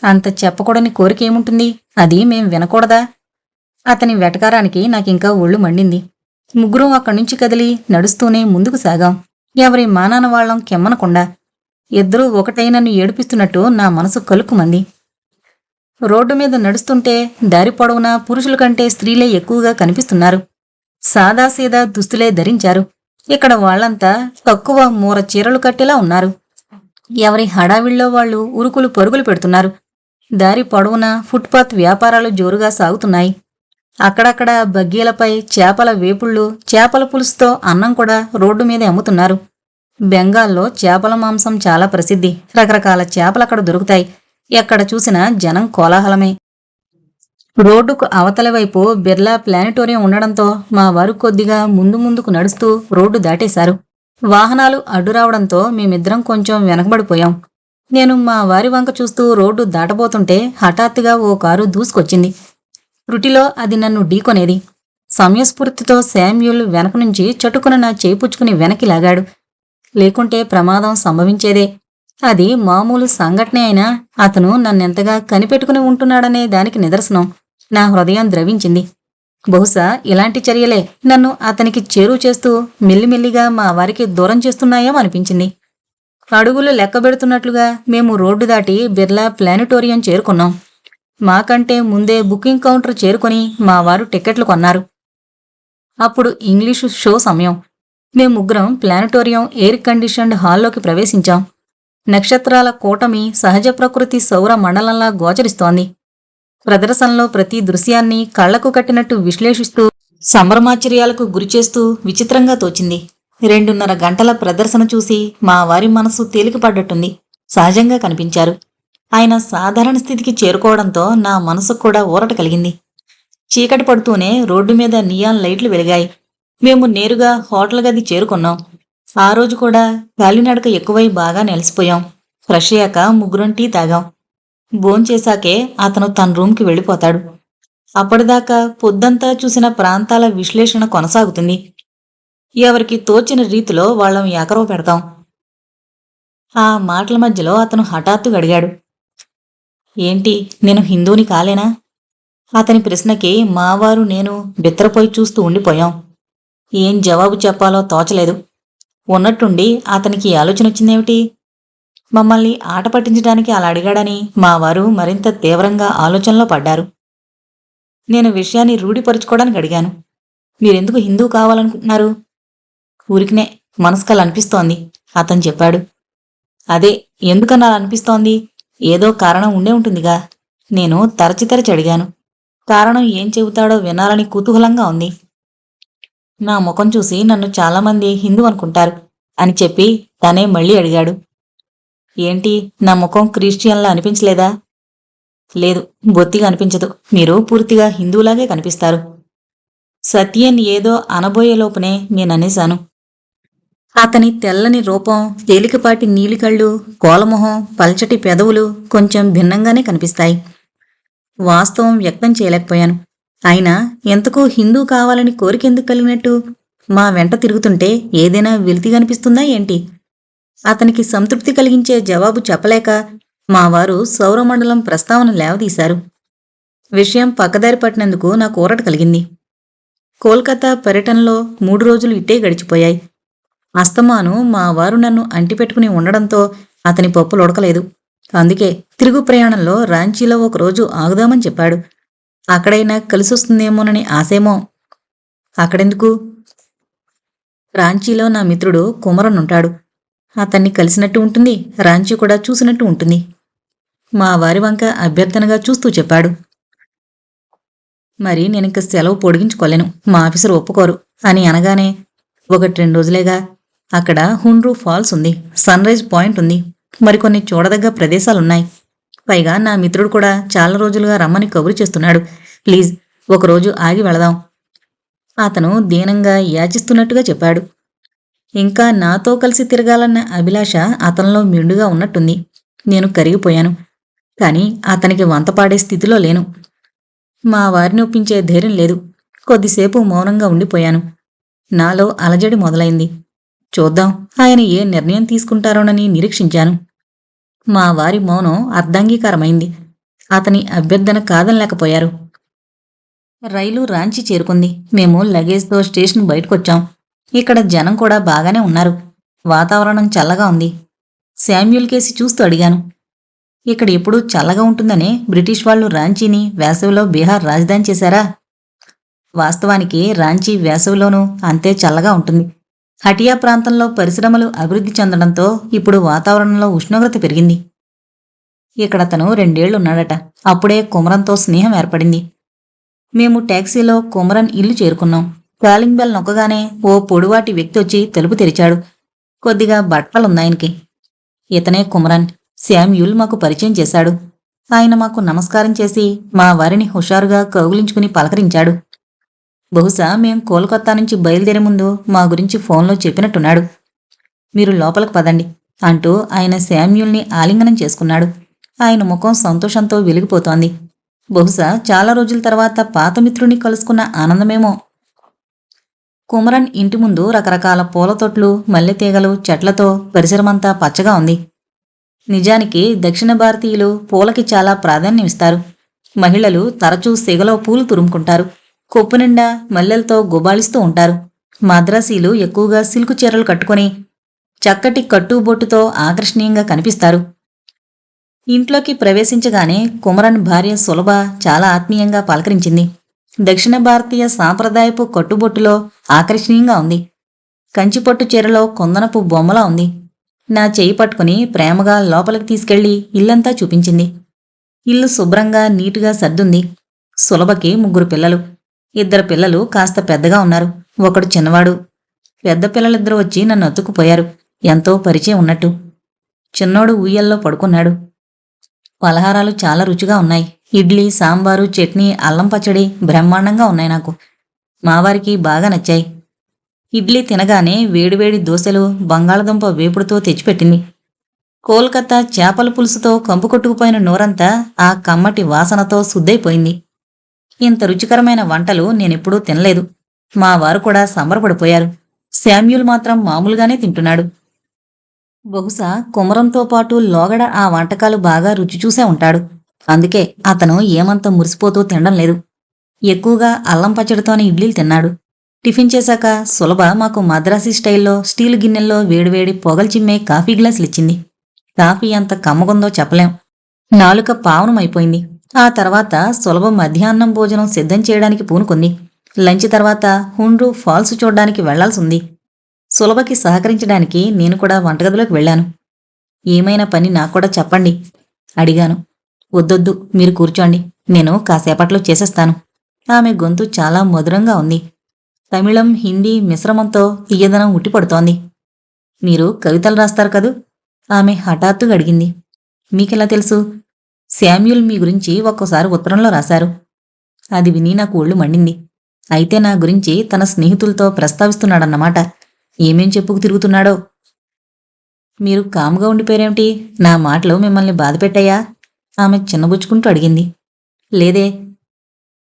అంత చెప్పకూడని కోరిక ఏముంటుంది? అది మేం వినకూడదా? అతని వెటకారానికి నాకింకా ఒళ్ళు మండింది. ముగ్గురం అక్కడ్నుంచి కదిలి నడుస్తూనే ముందుకు సాగాం. ఎవరి మానాన వాళ్లం కెమ్మనకుండా. ఇద్దరూ ఒకటై నన్ను ఏడిపిస్తున్నట్టు నా మనసు కలుక్కుమంది. రోడ్డు మీద నడుస్తుంటే దారి పొడవునా పురుషుల కంటే స్త్రీలే ఎక్కువగా కనిపిస్తున్నారు. సాదాసీదా దుస్తులే ధరించారు. ఇక్కడ వాళ్లంతా తక్కువ మూర చీరలు కట్టేలా ఉన్నారు. ఎవరి హడావిళ్ళో వాళ్ళు ఉరుకులు పరుగులు పెడుతున్నారు. దారి పొడవునా ఫుట్పాత్ వ్యాపారాలు జోరుగా సాగుతున్నాయి. అక్కడక్కడ బగ్గీలపై చేపల వేపుళ్ళు, చేపల పులుసుతో అన్నం కూడా రోడ్డు మీదే అమ్ముతున్నారు. బెంగాల్లో చేపల మాంసం చాలా ప్రసిద్ధి. రకరకాల చేపలక్కడ దొరుకుతాయి. ఎక్కడ చూసినా జనం కోలాహలమే. రోడ్డుకు అవతలి వైపు బిర్లా ప్లానిటోరియం ఉండడంతో మా వారు కొద్దిగా ముందుకు నడుస్తూ రోడ్డు దాటేశారు. వాహనాలు అడ్డురావడంతో మేమిద్దరం కొంచెం వెనకబడిపోయాం. నేను మా వారి వంక చూస్తూ రోడ్డు దాటబోతుంటే హఠాత్తుగా ఓ కారు దూసుకొచ్చింది. త్రుటిలో అది నన్ను ఢీకొనేది. సమయస్ఫూర్తితో శామ్యూల్ వెనక నుంచి చటుకున నా చేపుచ్చుకుని వెనక్కి లాగాడు. లేకుంటే ప్రమాదం సంభవించేదే. అది మామూలు సంఘటనే అయినా అతను నన్నెంతగా కనిపెట్టుకుని ఉంటున్నాడనే దానికి నిదర్శనం. నా హృదయం ద్రవించింది. బహుశా ఇలాంటి చర్యలే నన్ను అతనికి చేరువ చేస్తూ మెల్లిమెల్లిగా మా వారికి దూరం చేస్తున్నాయేమో అనిపించింది. అడుగులు లెక్కబెడుతున్నట్లుగా మేము రోడ్డు దాటి బిర్లా ప్లానిటోరియం చేరుకున్నాం. మాకంటే ముందే బుకింగ్ కౌంటర్ చేరుకొని మా వారు టిక్కెట్లు కొన్నారు. అప్పుడు ఇంగ్లీషు షో సమయం. మేము ముగ్గురం ప్లానిటోరియం ఎయిర్ కండిషన్డ్ హాల్లోకి ప్రవేశించాం. నక్షత్రాల కూటమి సహజ ప్రకృతి సౌర మండలంలా గోచరిస్తోంది. ప్రదర్శనలో ప్రతి దృశ్యాన్ని కళ్లకు కట్టినట్టు విశ్లేషిస్తూ సంభ్రమాశ్చర్యాలకు గురిచేస్తూ విచిత్రంగా తోచింది. 2:30 గంటల ప్రదర్శన చూసి మా వారి మనసు తేలికపడ్డట్టుంది. సహజంగా కనిపించారు. ఆయన సాధారణ స్థితికి చేరుకోవడంతో నా మనసుకు కూడా ఊరట కలిగింది. చీకటి పడుతూనే రోడ్డు మీద నియాన్ లైట్లు వెలిగాయి. మేము నేరుగా హోటల్ గది చేరుకున్నాం. ఆ రోజు కూడా కాలినడక ఎక్కువై బాగా నెలసిపోయాం. ఫ్రెష్ అయ్యాక ముగ్గురం టీ తాగాం. భోంచేశాకే అతను తన రూమ్కి వెళ్ళిపోతాడు. అప్పటిదాకా పొద్దంతా చూసిన ప్రాంతాల విశ్లేషణ కొనసాగుతుంది. ఎవరికి తోచిన రీతిలో వాళ్ళం ఏకరవ పెడతాం. ఆ మాటల మధ్యలో అతను హఠాత్తుగా అడిగాడు, ఏంటి, నేను హిందూని కాలేనా? అతని ప్రశ్నకి మావారు నేను బిత్తరపోయి చూస్తూ ఉండిపోయాం. ఏం జవాబు చెప్పాలో తోచలేదు. ఉన్నట్టుండి అతనికి ఆలోచన వచ్చిందేమిటి? మమ్మల్ని ఆట పట్టించడానికి అలా అడిగాడని మా వారు మరింత తీవ్రంగా ఆలోచనలో పడ్డారు. నేను విషయాన్ని రూఢిపరుచుకోవడానికి అడిగాను. మీరెందుకు హిందూ కావాలనుకుంటున్నారు? ఊరికినే మనసుకలా అనిపిస్తోంది అతను చెప్పాడు. అదే, ఎందుకన్నా అనిపిస్తోంది? ఏదో కారణం ఉండే ఉంటుందిగా. నేను తరచి అడిగాను. కారణం ఏం చెబుతాడో వినాలని కుతూహలంగా ఉంది. నా ముఖం చూసి నన్ను చాలామంది హిందూ అనుకుంటారు అని చెప్పి తనే మళ్ళీ అడిగాడు. ఏంటి, నా ముఖం క్రిస్టియన్లా అనిపించలేదా? లేదు, బొత్తిగా అనిపించదు. మీరు పూర్తిగా హిందూలాగే కనిపిస్తారు. సత్యన్ ఏదో అనబోయే లోపునే నేననేశాను. అతని తెల్లని రూపం, తేలికపాటి నీలికళ్ళు, కోలమొహం, పల్చటి పెదవులు కొంచెం భిన్నంగానే కనిపిస్తాయి. వాస్తవం వ్యక్తం చేయలేకపోయాను. అయినా ఎంతకూ హిందూ కావాలని కోరికెందుకు కలిగినట్టు? మా వెంట తిరుగుతుంటే ఏదైనా వెలితి కనిపిస్తుందా ఏంటి? అతనికి సంతృప్తి కలిగించే జవాబు చెప్పలేక మా వారు సౌరమండలం ప్రస్తావన లేవదీశారు. విషయం పక్కదారి పట్టినందుకు నాకు ఊరట కలిగింది. కోల్కతా పర్యటనలో 3 రోజులు ఇట్టే గడిచిపోయాయి. అస్తమాను మా వారు నన్ను అంటిపెట్టుకుని ఉండడంతో అతని పప్పులు ఉడకలేదు. అందుకే తిరుగు ప్రయాణంలో రాంచీలో ఒకరోజు ఆగుదామని చెప్పాడు. అక్కడైనా కలిసొస్తుందేమోనని ఆశేమో. అక్కడెందుకు? రాంచీలో నా మిత్రుడు కుమరన్ ఉంటాడు. అతన్ని కలిసినట్టు ఉంటుంది, రాంచీ కూడా చూసినట్టు ఉంటుంది. మా వారి వంక అభ్యర్థనగా చూస్తూ చెప్పాడు. మరి నేనింక సెలవు పొడిగించుకోలేను, మా ఆఫీసర్ ఒప్పుకోరు అని అనగానే, 1-2 రోజులేగా. అక్కడ హుండ్రూ ఫాల్స్ ఉంది, సన్ రైజ్ పాయింట్ ఉంది, మరికొన్ని చూడదగ్గ ప్రదేశాలున్నాయి. పైగా నా మిత్రుడు కూడా చాలా రోజులుగా రమ్మని కబురు చేస్తున్నాడు. ప్లీజ్, ఒకరోజు ఆగి వెళదాం. అతను దీనంగా యాచిస్తున్నట్టుగా చెప్పాడు. ఇంకా నాతో కలిసి తిరగాలన్న అభిలాష అతనిలో మెండుగా ఉన్నట్టుంది. నేను కరిగిపోయాను. కాని అతనికి వంతపాడే స్థితిలో లేను. మా వారిని ఒప్పించే ధైర్యం లేదు. కొద్దిసేపు మౌనంగా ఉండిపోయాను. నాలో అలజడి మొదలైంది. చూద్దాం, ఆయన ఏ నిర్ణయం తీసుకుంటారోనని నిరీక్షించాను. మా వారి మౌనం అర్ధాంగీకారమైంది. అతని అభ్యర్థన కాదనలేకపోయారు. రైలు రాంచీ చేరుకుంది. మేము లగేజ్తో స్టేషన్ బయటకొచ్చాం. ఇక్కడ జనం కూడా బాగానే ఉన్నారు. వాతావరణం చల్లగా ఉంది. శామ్యూల్ కేసి చూస్తూ అడిగాను, ఇక్కడ ఎప్పుడూ చల్లగా ఉంటుందనే బ్రిటిష్ వాళ్ళు రాంచీని వేసవిలో బీహార్ రాజధాని చేశారా? వాస్తవానికి రాంచీ వేసవిలోనూ అంతే చల్లగా ఉంటుంది. హటియా ప్రాంతంలో పరిశ్రమలు అభివృద్ధి చెందడంతో ఇప్పుడు వాతావరణంలో ఉష్ణోగ్రత పెరిగింది. ఇక్కడతను 2 ఏళ్లున్నాడట. అప్పుడే కుమరంతో స్నేహం ఏర్పడింది. మేము టాక్సీలో కుమరన్ ఇల్లు చేరుకున్నాం. కాలింగ్ బెల్ నొక్కగానే ఓ పొడువాటి వ్యక్తి వచ్చి తలుపు తెరిచాడు. కొద్దిగా బట్టలున్నాయనకి. ఇతనే కుమరన్. శామ్యూల్ మాకు పరిచయం చేశాడు. ఆయన మాకు నమస్కారం చేసి మా వారిని హుషారుగా కౌగిలించుకుని పలకరించాడు. బహుశా మేం కోల్కతా నుంచి బయలుదేరే ముందు మా గురించి ఫోన్లో చెప్పినట్టున్నాడు. మీరు లోపలికి పదండి అంటూ ఆయన శామ్యూల్ని ఆలింగనం చేసుకున్నాడు. ఆయన ముఖం సంతోషంతో వెలిగిపోతోంది. బహుశా చాలా రోజుల తర్వాత పాత మిత్రుని కలుసుకున్న ఆనందమేమో. కుమరన్ ఇంటి ముందు రకరకాల పూల తొట్లు, మల్లెతీగలు, చెట్లతో పరిసరమంతా పచ్చగా ఉంది. నిజానికి దక్షిణ భారతీయులు పూలకి చాలా ప్రాధాన్యమిస్తారు. మహిళలు తరచూ సిగలో పూలు తురుముకుంటారు. కొప్పు నిండా మల్లెలతో గుబాళిస్తూ ఉంటారు. మద్రాసీలు ఎక్కువగా సిల్కు చీరలు కట్టుకొని చక్కటి కట్టుబొట్టుతో ఆకర్షణీయంగా కనిపిస్తారు. ఇంట్లోకి ప్రవేశించగానే కుమరన్ భార్య సులభ చాలా ఆత్మీయంగా పలకరించింది. దక్షిణ భారతీయ సాంప్రదాయపు కట్టుబొట్టులో ఆకర్షణీయంగా ఉంది. కంచిపట్టు చీరలో కొందనపు బొమ్మలా ఉంది. నా చేయి పట్టుకుని ప్రేమగా లోపలికి తీసుకెళ్లి ఇల్లంతా చూపించింది. ఇల్లు శుభ్రంగా నీటుగా సర్దుంది. సులభకి 3 పిల్లలు. 2 పిల్లలు కాస్త పెద్దగా ఉన్నారు. ఒకడు చిన్నవాడు. పెద్ద పిల్లలిద్దరూ వచ్చి నన్ను అతుక్కుపోయారు. ఎంతో పరిచయం ఉన్నట్టు. చిన్నోడు ఉయ్యల్లో పడుకున్నాడు. పలహారాలు చాలా రుచిగా ఉన్నాయి. ఇడ్లీ, సాంబారు, చట్నీ, అల్లం పచ్చడి బ్రహ్మాండంగా ఉన్నాయి నాకు. మావారికి బాగా నచ్చాయి. ఇడ్లీ తినగానే వేడివేడి దోశలు బంగాళదుంప వేపుడుతో తెచ్చిపెట్టింది. కోల్కతా చేపల పులుసుతో కంపు కొట్టుకుపోయిన నోరంతా ఆ కమ్మటి వాసనతో శుద్ధైపోయింది. ఇంత రుచికరమైన వంటలు నేనెప్పుడూ తినలేదు. మా వారు కూడా సంబరపడిపోయారు. శామ్యూల్ మాత్రం మామూలుగానే తింటున్నాడు. బహుశా కుమరంతో పాటు లోగడ ఆ వంటకాలు బాగా రుచి చూసే ఉంటాడు. అందుకే అతను ఏమంత మురిసిపోతూ తినడం లేదు. ఎక్కువగా అల్లం పచ్చడితోనే ఇడ్లీలు తిన్నాడు. టిఫిన్ చేశాక సులభ మాకు మద్రాసీ స్టైల్లో స్టీలు గిన్నెల్లో వేడివేడి పొగలు చిమ్మే కాఫీ గ్లాసులిచ్చింది. కాఫీ ఎంత కమ్మగుందో చెప్పలేం. నాలుక పావనమైపోయింది. ఆ తర్వాత సులభ మధ్యాహ్నం భోజనం సిద్ధం చేయడానికి పూనుకుంది. లంచ్ తర్వాత హుండ్రూ ఫాల్స్ చూడ్డానికి వెళ్లాల్సింది. సులభకి సహకరించడానికి నేను కూడా వంటగదిలోకి వెళ్ళాను. ఏమైనా పని నాక్కూడా చెప్పండి అడిగాను. వద్దొద్దు, మీరు కూర్చోండి, నేను కాసేపట్లో చేసేస్తాను. ఆమె గొంతు చాలా మధురంగా ఉంది. తమిళం, హిందీ మిశ్రమంతో తీయదనం ఉట్టిపడుతోంది. మీరు కవితలు రాస్తారు కదూ? ఆమె హఠాత్తుగా అడిగింది. మీకెలా తెలుసు? శామ్యూల్ మీ గురించి ఒక్కోసారి ఉత్తరంలో రాశారు. అది విని నాకు ఒళ్ళు మండింది. అయితే నా గురించి తన స్నేహితులతో ప్రస్తావిస్తున్నాడన్నమాట. ఏమేం చెప్పుకు తిరుగుతున్నాడో. మీరు కాముగా ఉండిపోయారేమిటి? నా మాటలు మిమ్మల్ని బాధపెట్టాయా? ఆమె చిన్నబుచ్చుకుంటూ అడిగింది. లేదే.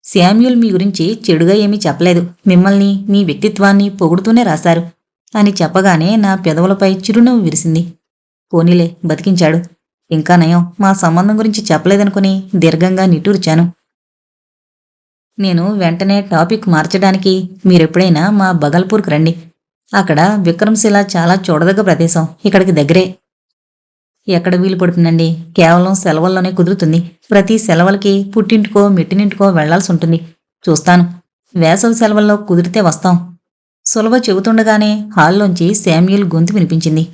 శామ్యూల్ మీ గురించి చెడుగా ఏమీ చెప్పలేదు. మిమ్మల్ని, మీ వ్యక్తిత్వాన్ని పొగుడుతూనే రాశారు అని చెప్పగానే నా పెదవులపై చిరునవ్వు విరిసింది. పోనీలే, బతికించాడు. ఇంకా నయం, మా సంబంధం గురించి చెప్పలేదనుకుని దీర్ఘంగా నిట్టూర్చాను. నేను వెంటనే టాపిక్ మార్చడానికి మీరెప్పుడైనా మా బగల్పూర్కు రండి. అక్కడ విక్రమ్శిల చాలా చూడదగ్గ ప్రదేశం. ఇక్కడికి దగ్గరే. ఎక్కడ వీలు పడుతుందండి? కేవలం సెలవుల్లోనే కుదురుతుంది. ప్రతి సెలవులకి పుట్టింటికో మెట్టినింటికో వెళ్లాల్సి ఉంటుంది. చూస్తాను. వేసవి సెలవుల్లో కుదిరితే వస్తాం. సులభ చెబుతుండగానే హాల్లోంచి శామ్యూల్ గొంతు వినిపించింది.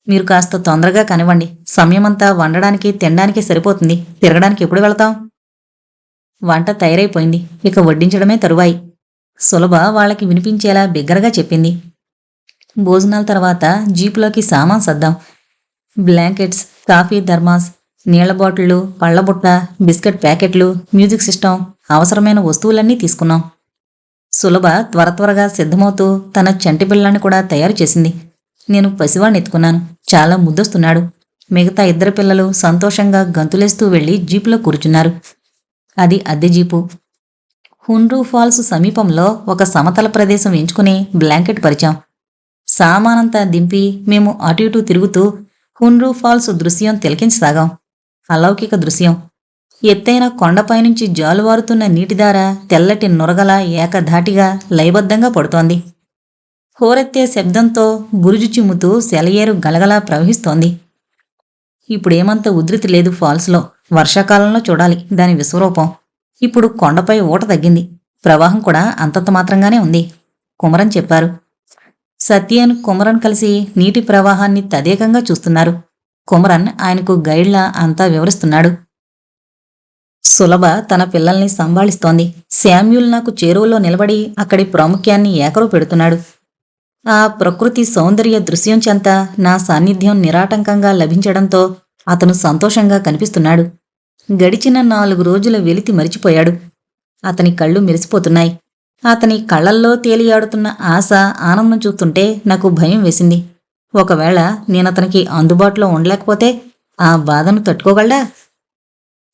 మీరు కాస్త తొందరగా కనివ్వండి. సమయమంతా వండడానికి తినడానికి సరిపోతుంది. తిరగడానికి ఎప్పుడు వెళతాం? వంట తయారైపోయింది. ఇక వడ్డించడమే తరువాయి. సులభ వాళ్ళకి వినిపించేలా బిగ్గరగా చెప్పింది. భోజనాల తర్వాత జీపులోకి సామాన్ సర్దాం. బ్లాంకెట్స్, కాఫీ థర్మాస్, నీళ్ల బాటిళ్లు, పళ్లబుట్ట, బిస్కెట్ ప్యాకెట్లు, మ్యూజిక్ సిస్టమ్, అవసరమైన వస్తువులన్నీ తీసుకున్నాం. సులభ త్వరగా సిద్ధమవుతూ తన చంటి పిల్లాన్ని కూడా తయారు చేసింది. నేను పసివాణ్ణి ఎత్తుకున్నాను. చాలా ముద్దొస్తున్నాడు. మిగతా 2 పిల్లలు సంతోషంగా గంతులేస్తూ వెళ్లి జీపులో కూర్చున్నారు. అది అద్దె జీపు. హుండ్రూ ఫాల్స్ సమీపంలో ఒక సమతల ప్రదేశం ఎంచుకుని బ్లాంకెట్ పరిచాం. సామానంతా దింపి మేము అటు ఇటు తిరుగుతూ హుండ్రూ ఫాల్స్ దృశ్యం తిలకించసాగాం. అలౌకిక దృశ్యం. ఎత్తైన కొండపైనుంచి జాలువారుతున్న నీటిధార తెల్లటి నురగల ఏకధాటిగా లయబద్ధంగా పడుతోంది. హోరెత్తే శబ్దంతో బురుజు చిమ్ముతూ సెలయేరు గలగలా ప్రవహిస్తోంది. ఇప్పుడేమంత ఉధృతి లేదు ఫాల్స్లో. వర్షాకాలంలో చూడాలి దాని విశ్వరూపం. ఇప్పుడు కొండపై ఊట తగ్గింది. ప్రవాహం కూడా అంతంత మాత్రంగానే ఉంది కుమరన్ చెప్పారు. సత్యన్, కుమరన్ కలిసి నీటి ప్రవాహాన్ని తదేకంగా చూస్తున్నారు. కుమరన్ ఆయనకు గైడ్లా అంతా వివరిస్తున్నాడు. సులభ తన పిల్లల్ని సంభాళిస్తోంది. శామ్యూల్ నాకు చేరువలో నిలబడి అక్కడి ప్రాముఖ్యాన్ని ఏకరవు పెడుతున్నాడు. ఆ ప్రకృతి సౌందర్య దృశ్యం చెంత నా సాన్నిధ్యం నిరాటంకంగా లభించడంతో అతను సంతోషంగా కనిపిస్తున్నాడు. గడిచిన 4 రోజుల వెలితి మరిచిపోయాడు. అతని కళ్ళు మెరిసిపోతున్నాయి. అతని కళ్ళల్లో తేలియాడుతున్న ఆశ, ఆనందం చూస్తుంటే నాకు భయం వేసింది. ఒకవేళ నేనతనికి అందుబాటులో ఉండలేకపోతే ఆ బాధను తట్టుకోగలడా?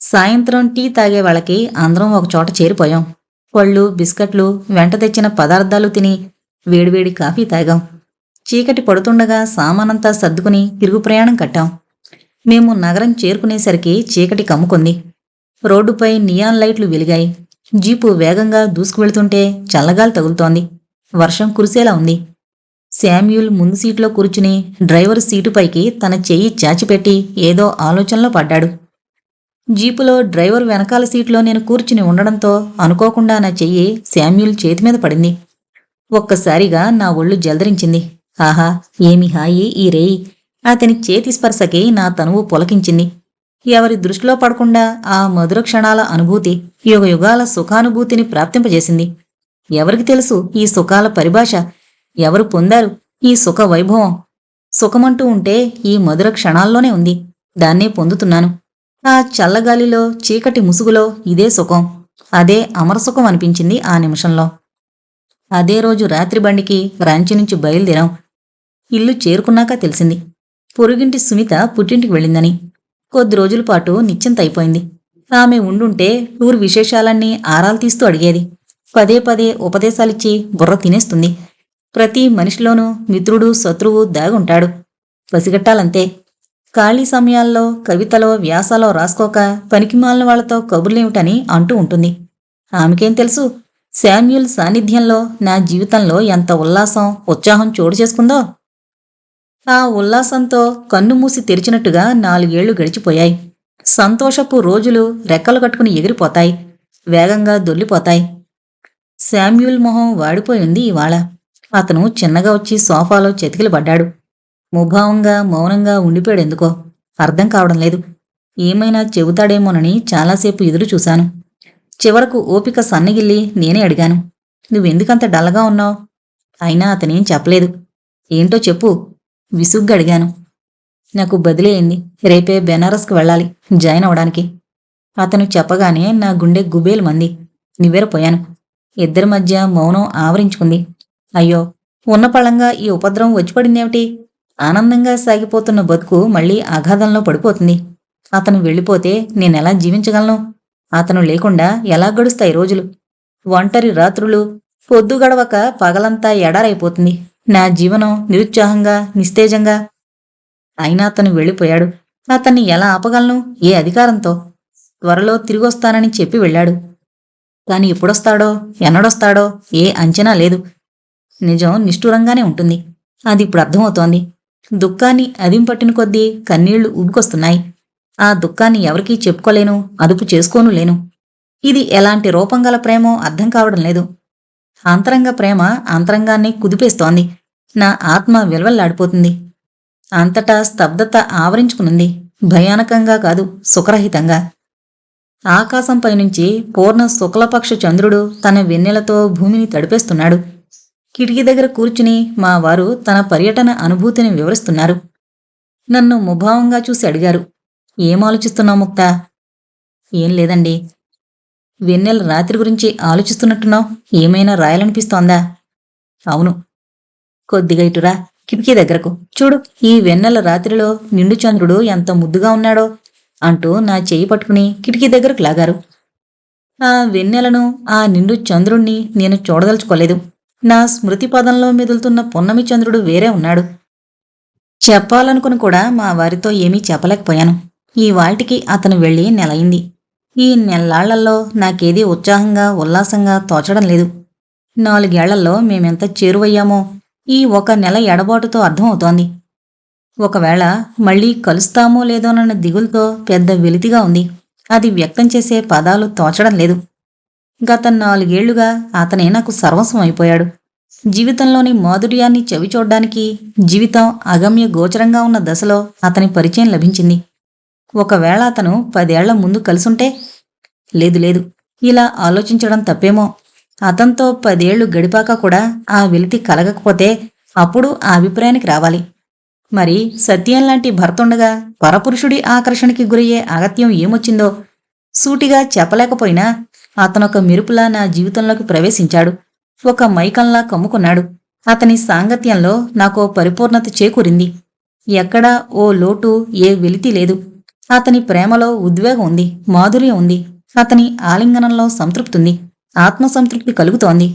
సాయంత్రం టీ తాగే వాళ్ళకి అందరం ఒకచోట చేరిపోయాం. పళ్ళు, బిస్కట్లు, వెంట తెచ్చిన పదార్థాలు తిని వేడివేడి కాఫీ తాగాం. చీకటి పడుతుండగా సామానంతా సర్దుకుని తిరుగు ప్రయాణం కట్టాం. మేము నగరం చేరుకునేసరికి చీకటి కమ్ముకుంది. రోడ్డుపై నియాన్ లైట్లు వెలిగాయి. జీపు వేగంగా దూసుకువెళ్తుంటే చల్లగాలి తగులుతోంది. వర్షం కురిసేలా ఉంది. శామ్యూల్ ముందు సీట్లో కూర్చుని డ్రైవర్ సీటుపైకి తన చెయ్యి చాచిపెట్టి ఏదో ఆలోచనలో పడ్డాడు. జీపులో డ్రైవర్ వెనకాల సీట్లో నేను కూర్చుని ఉండడంతో అనుకోకుండా నా చెయ్యి శామ్యూల్ చేతిమీద పడింది. ఒక్కసారిగా నా ఒళ్ళు జలదరించింది. ఆహా, ఏమి హాయి ఈ రేయి! అతని చేతి స్పర్శకి నా తనువు పులకించింది. ఎవరి దృష్టిలో పడకుండా ఆ మధుర క్షణాల అనుభూతి యుగయుగాల సుఖానుభూతిని ప్రాప్తింపజేసింది. ఎవరికి తెలుసు ఈ సుఖాల పరిభాష? ఎవరు పొందారు ఈ సుఖ వైభవం? సుఖమంటూ ఉంటే ఈ మధుర క్షణాల్లోనే ఉంది. దాన్నే పొందుతున్నాను. ఆ చల్లగాలిలో, చీకటి ముసుగులో ఇదే సుఖం. అదే అమరసుఖం అనిపించింది ఆ నిమిషంలో. అదే రోజు రాత్రి బండికి రాంచీ నుంచి బయలుదేరాం. ఇల్లు చేరుకున్నాక తెలిసింది పొరుగింటి సునీత పుట్టింటికి వెళ్ళిందని. కొద్ది రోజుల పాటు నిశ్చింత అయిపోయింది. ఆమె ఉండుంటే టూర్ విశేషాలన్నీ ఆరాలు తీస్తూ అడిగేది. పదే పదే ఉపదేశాలిచ్చి బుర్ర తినేస్తుంది. ప్రతి మనిషిలోనూ మిత్రుడు, శత్రువు దాగుంటాడు. పసిగట్టాలంతే. ఖాళీ సమయాల్లో కవితలో, వ్యాసాలో రాసుకోక పనికిమాలిన వాళ్లతో కబుర్లేమిటని అంటూ ఉంటుంది. ఆమెకేం తెలుసు శామ్యూల్ సాన్నిధ్యంలో నా జీవితంలో ఎంత ఉల్లాసం, ఉత్సాహం చోటు చేసుకుందో. ఆ ఉల్లాసంతో కన్నుమూసి తెరిచినట్టుగా 4 ఏళ్లు గడిచిపోయాయి. సంతోషపు రోజులు రెక్కలు కట్టుకుని ఎగిరిపోతాయి, వేగంగా దొర్లిపోతాయి. శామ్యూల్ మొహం వాడిపోయింది ఇవాళ. అతను చిన్నగా వచ్చి సోఫాలో చెతికిలి పడ్డాడు. ముభావంగా, మౌనంగా ఉండిపోయాడెందుకో అర్థం కావడం లేదు. ఏమైనా చెబుతాడేమోనని చాలాసేపు ఎదురు చూశాను. చివరకు ఓపిక సన్నగిల్లి నేనే అడిగాను, నువ్వెందుకంత డల్గా ఉన్నావు? అయినా అతనేం చెప్పలేదు. ఏంటో చెప్పు, విసుగ్గా అడిగాను. నాకు బదిలీ, రేపే బెనారస్కు వెళ్ళాలి జాయిన్ అవడానికి. అతను చెప్పగానే నా గుండె గుబేలు మంది. నివ్వెరపోయాను. ఇద్దరి మధ్య మౌనం ఆవరించుకుంది. అయ్యో, ఉన్నపళంగా ఈ ఉపద్రవం వచ్చిపడిందేమిటి? ఆనందంగా సాగిపోతున్న బతుకు మళ్లీ అగాధంలో పడిపోతుంది. అతను వెళ్ళిపోతే నేనెలా జీవించగలను? అతను లేకుండా ఎలా గడుస్తాయి రోజులు? ఒంటరి రాత్రులు, పొద్దు గడవక పగలంతా ఎడారైపోతుంది నా జీవనం, నిరుత్సాహంగా, నిస్తేజంగా. అయినా అతను వెళ్ళిపోయాడు. అతన్ని ఎలా ఆపగలను? ఏ అధికారంతో? త్వరలో తిరిగొస్తానని చెప్పి వెళ్ళాడు. కాని ఎప్పుడొస్తాడో, ఎన్నడొస్తాడో ఏ అంచనా లేదు. నిజం నిష్ఠూరంగానే ఉంటుంది. అది ఇప్పుడు అర్థమవుతోంది. దుఃఖాన్ని అదింపట్టిన కొద్దీ కన్నీళ్లు ఉబుకొస్తున్నాయి. ఆ దుఃఖాన్ని ఎవరికీ చెప్పుకోలేను, అదుపు చేసుకోను లేను. ఇది ఎలాంటి రూపంగల ప్రేమో అర్థం కావడం లేదు. అంతరంగ ప్రేమ అంతరంగాన్ని కుదిపేస్తోంది. నా ఆత్మ విలవల్లాడిపోతుంది. అంతటా స్తబ్దత ఆవరించుకునుంది. భయానకంగా కాదు, సుఖరహితంగా. ఆకాశంపైనుంచి పూర్ణ శుక్లపక్ష చంద్రుడు తన వెన్నెలతో భూమిని తడిపేస్తున్నాడు. కిటికీ దగ్గర కూర్చుని మా వారు తన పర్యటన అనుభూతిని వివరిస్తున్నారు. నన్ను ముభావంగా చూసి అడిగారు, ఏం ఆలోచిస్తున్నావు ముక్తా? ఏం లేదండి. వెన్నెల రాత్రి గురించి ఆలోచిస్తున్నట్టున్నావు. ఏమైనా రాయాలనిపిస్తోందా? అవును. కొద్దిగా ఇటురా, కిటికీ దగ్గరకు చూడు. ఈ వెన్నెల రాత్రిలో నిండు చంద్రుడు ఎంత ముద్దుగా ఉన్నాడో అంటూ నా చెయ్యి పట్టుకుని కిటికీ దగ్గరకు లాగారు. ఆ వెన్నెలను, ఆ నిండు చంద్రుణ్ణి నేను చూడదలుచుకోలేదు. నా స్మృతి పదంలో మెదులుతున్న పున్నమి చంద్రుడు వేరే ఉన్నాడు. చెప్పాలనుకుని కూడా మా వారితో ఏమీ చెప్పలేకపోయాను. ఈ వాటికి అతను వెళ్ళి నెలయింది. ఈ నెల్లాళ్లలో నాకేదీ ఉత్సాహంగా, ఉల్లాసంగా తోచడం లేదు. 4 ఏళ్లలో మేమెంత చేరువయ్యామో ఈ ఒక నెల ఎడబాటుతో అర్థమవుతోంది. ఒకవేళ మళ్ళీ కలుస్తామో లేదోనన్న దిగులుతో పెద్ద వెలితిగా ఉంది. అది వ్యక్తం చేసే పదాలు తోచడం లేదు. గత 4 ఏళ్లుగా అతనే నాకు సర్వస్వం అయిపోయాడు. జీవితంలోని మాధుర్యాన్ని చవిచూడ్డానికి జీవితం అగమ్య గోచరంగా ఉన్న దశలో అతని పరిచయం లభించింది. ఒకవేళ అతను 10 ఏళ్ల ముందు కలిసుంటే? లేదు లేదు, ఇలా ఆలోచించడం తప్పేమో. అతనితో 10 ఏళ్లు గడిపాక కూడా ఆ వెలితి కలగకపోతే అప్పుడు ఆ అభిప్రాయానికి రావాలి. మరి సత్యం లాంటి భర్తుండగా పరపురుషుడి ఆకర్షణకి గురయ్యే అగత్యం ఏమొచ్చిందో సూటిగా చెప్పలేకపోయినా అతనొక మెరుపులా నా జీవితంలోకి ప్రవేశించాడు. ఒక మైకంలా కమ్ముకున్నాడు. అతని సాంగత్యంలో నాకో పరిపూర్ణత చేకూరింది. ఎక్కడా ఓ లోటు, ఏ వెలితి లేదు. అతని ప్రేమలో ఉద్వేగం ఉంది, మాధుర్యం ఉంది. అతని ఆలింగనంలో సంతృప్తుంది, ఆత్మసంతృప్తి కలుగుతోంది.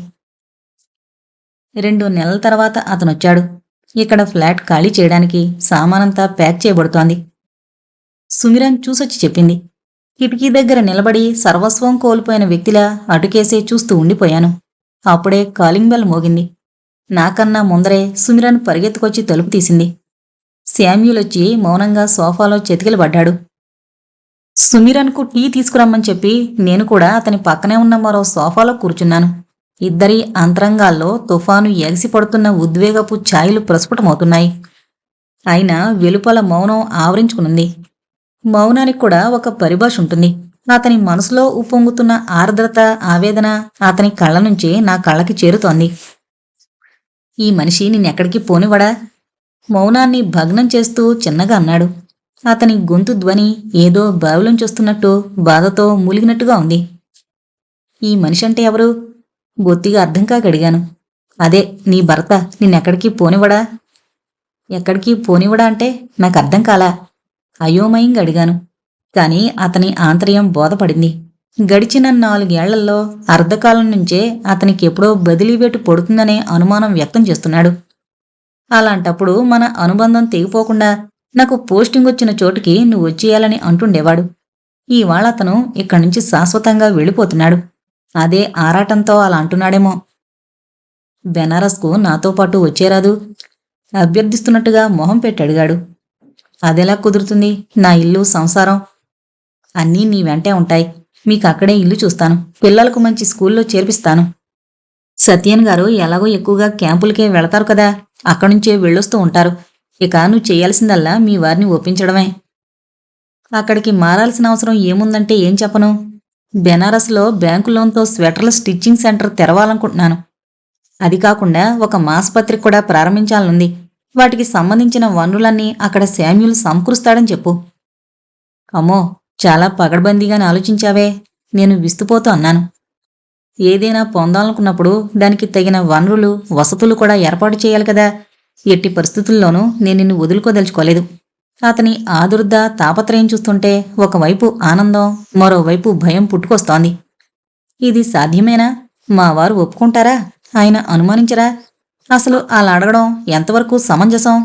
2 నెలల తర్వాత అతనొచ్చాడు. ఇక్కడ ఫ్లాట్ ఖాళీ చేయడానికి సామానంతా ప్యాక్ చేయబడుతోంది. సుమిరన్ చూసొచ్చి చెప్పింది. కిటికీ దగ్గర నిలబడి సర్వస్వం కోల్పోయిన వ్యక్తిలా అటుకేసే చూస్తూ ఉండిపోయాను. అప్పుడే కాలింగ్ బెల్ మోగింది. నాకన్నా ముందరే సుమిరన్ పరిగెత్తుకొచ్చి తలుపు తీసింది. శామ్యూలొచ్చి మౌనంగా సోఫాలో చెతికిలబడ్డాడు. సుమిరన్కు టీ తీసుకురమ్మని చెప్పి నేను కూడా అతని పక్కనే ఉన్న మరో సోఫాలో కూర్చున్నాను. ఇద్దరి అంతరంగాల్లో తుఫాను ఎగసిపడుతున్న ఉద్వేగపు ఛాయలు ప్రస్ఫుటమవుతున్నాయి. అయినా వెలుపల మౌనం ఆవరించుకునుంది. మౌనానికి కూడా ఒక పరిభాష ఉంటుంది. అతని మనసులో ఉప్పొంగుతున్న ఆర్ద్రత, ఆవేదన అతని కళ్ళ నుంచి నా కళ్ళకి చేరుతోంది. ఈ మనిషి నిన్నెక్కడికి పోనివడా? మౌనాన్ని భగ్నం చేస్తూ చిన్నగా అన్నాడు. అతని గొంతు ధ్వని ఏదో బావిలోంచొస్తున్నట్టు, బాధతో మూలిగినట్టుగా ఉంది. ఈ మనిషి అంటే ఎవరు? బొత్తిగా అర్థం కాక అడిగాను. అదే నీ భర్త, నిన్నెక్కడికి పోనివడా? ఎక్కడికి పోనివడా అంటే నాకు అర్థం కాలా. అయోమయంగా అడిగాను. కాని అతని ఆంతర్యం బోధపడింది. గడిచిన 4 ఏళ్లలో అర్ధకాలం నుంచే అతనికి ఎప్పుడో బదిలీవేటు పడుతుందనే అనుమానం వ్యక్తం చేస్తున్నాడు. అలాంటప్పుడు మన అనుబంధం తెగిపోకుండా నాకు పోస్టింగ్ వచ్చిన చోటుకి నువ్వు వచ్చేయాలని అంటుండేవాడు. ఇవాళ అతను ఇక్కడి నుంచి శాశ్వతంగా వెళ్ళిపోతున్నాడు. అదే ఆరాటంతో అలా అంటున్నాడేమో. బెనారస్కు నాతో పాటు వచ్చేరాదు? అభ్యర్థిస్తున్నట్టుగా మొహం పెట్టి అడిగాడు. అదెలా కుదురుతుంది? నా ఇల్లు, సంసారం అన్నీ నీ వెంటే ఉంటాయి. మీకు అక్కడే ఇల్లు చూస్తాను. పిల్లలకు మంచి స్కూల్లో చేర్పిస్తాను. సత్యన్ గారు ఎలాగో ఎక్కువగా క్యాంపులకే వెళతారు కదా, అక్కడ్నుంచే వెళ్ళొస్తూ ఉంటారు. ఇక నువ్వు చేయాల్సిందల్లా మీ వారిని ఒప్పించడమే. అక్కడికి మారాల్సిన అవసరం ఏముందంటే ఏం చెప్పను. బెనారస్లో బ్యాంకు లోన్తో స్వెటర్ల స్టిచ్చింగ్ సెంటర్ తెరవాలనుకుంటున్నాను. అది కాకుండా ఒక మాసపత్రిక కూడా ప్రారంభించాలనుంది. వాటికి సంబంధించిన వనరులన్నీ అక్కడ శామ్యూల్ సమకూరుస్తాడని చెప్పు. అమ్మో, చాలా పగడ్బందీగానే ఆలోచించావే. నేను విస్తుపోతూ అన్నాను. ఏదైనా పొందాలనుకున్నప్పుడు దానికి తగిన వనరులు, వసతులు కూడా ఏర్పాటు చేయాలి కదా. ఎట్టి పరిస్థితుల్లోనూ నేను నిన్ను వదులుకోదలుచుకోలేదు. అతని ఆదుర్ద, తాపత్రయం చూస్తుంటే ఒకవైపు ఆనందం, మరోవైపు భయం పుట్టుకొస్తోంది. ఇది సాధ్యమేనా? మా వారు ఒప్పుకుంటారా? ఆయన అనుమానించరా? అసలు అలా అడగడం ఎంతవరకు సమంజసం?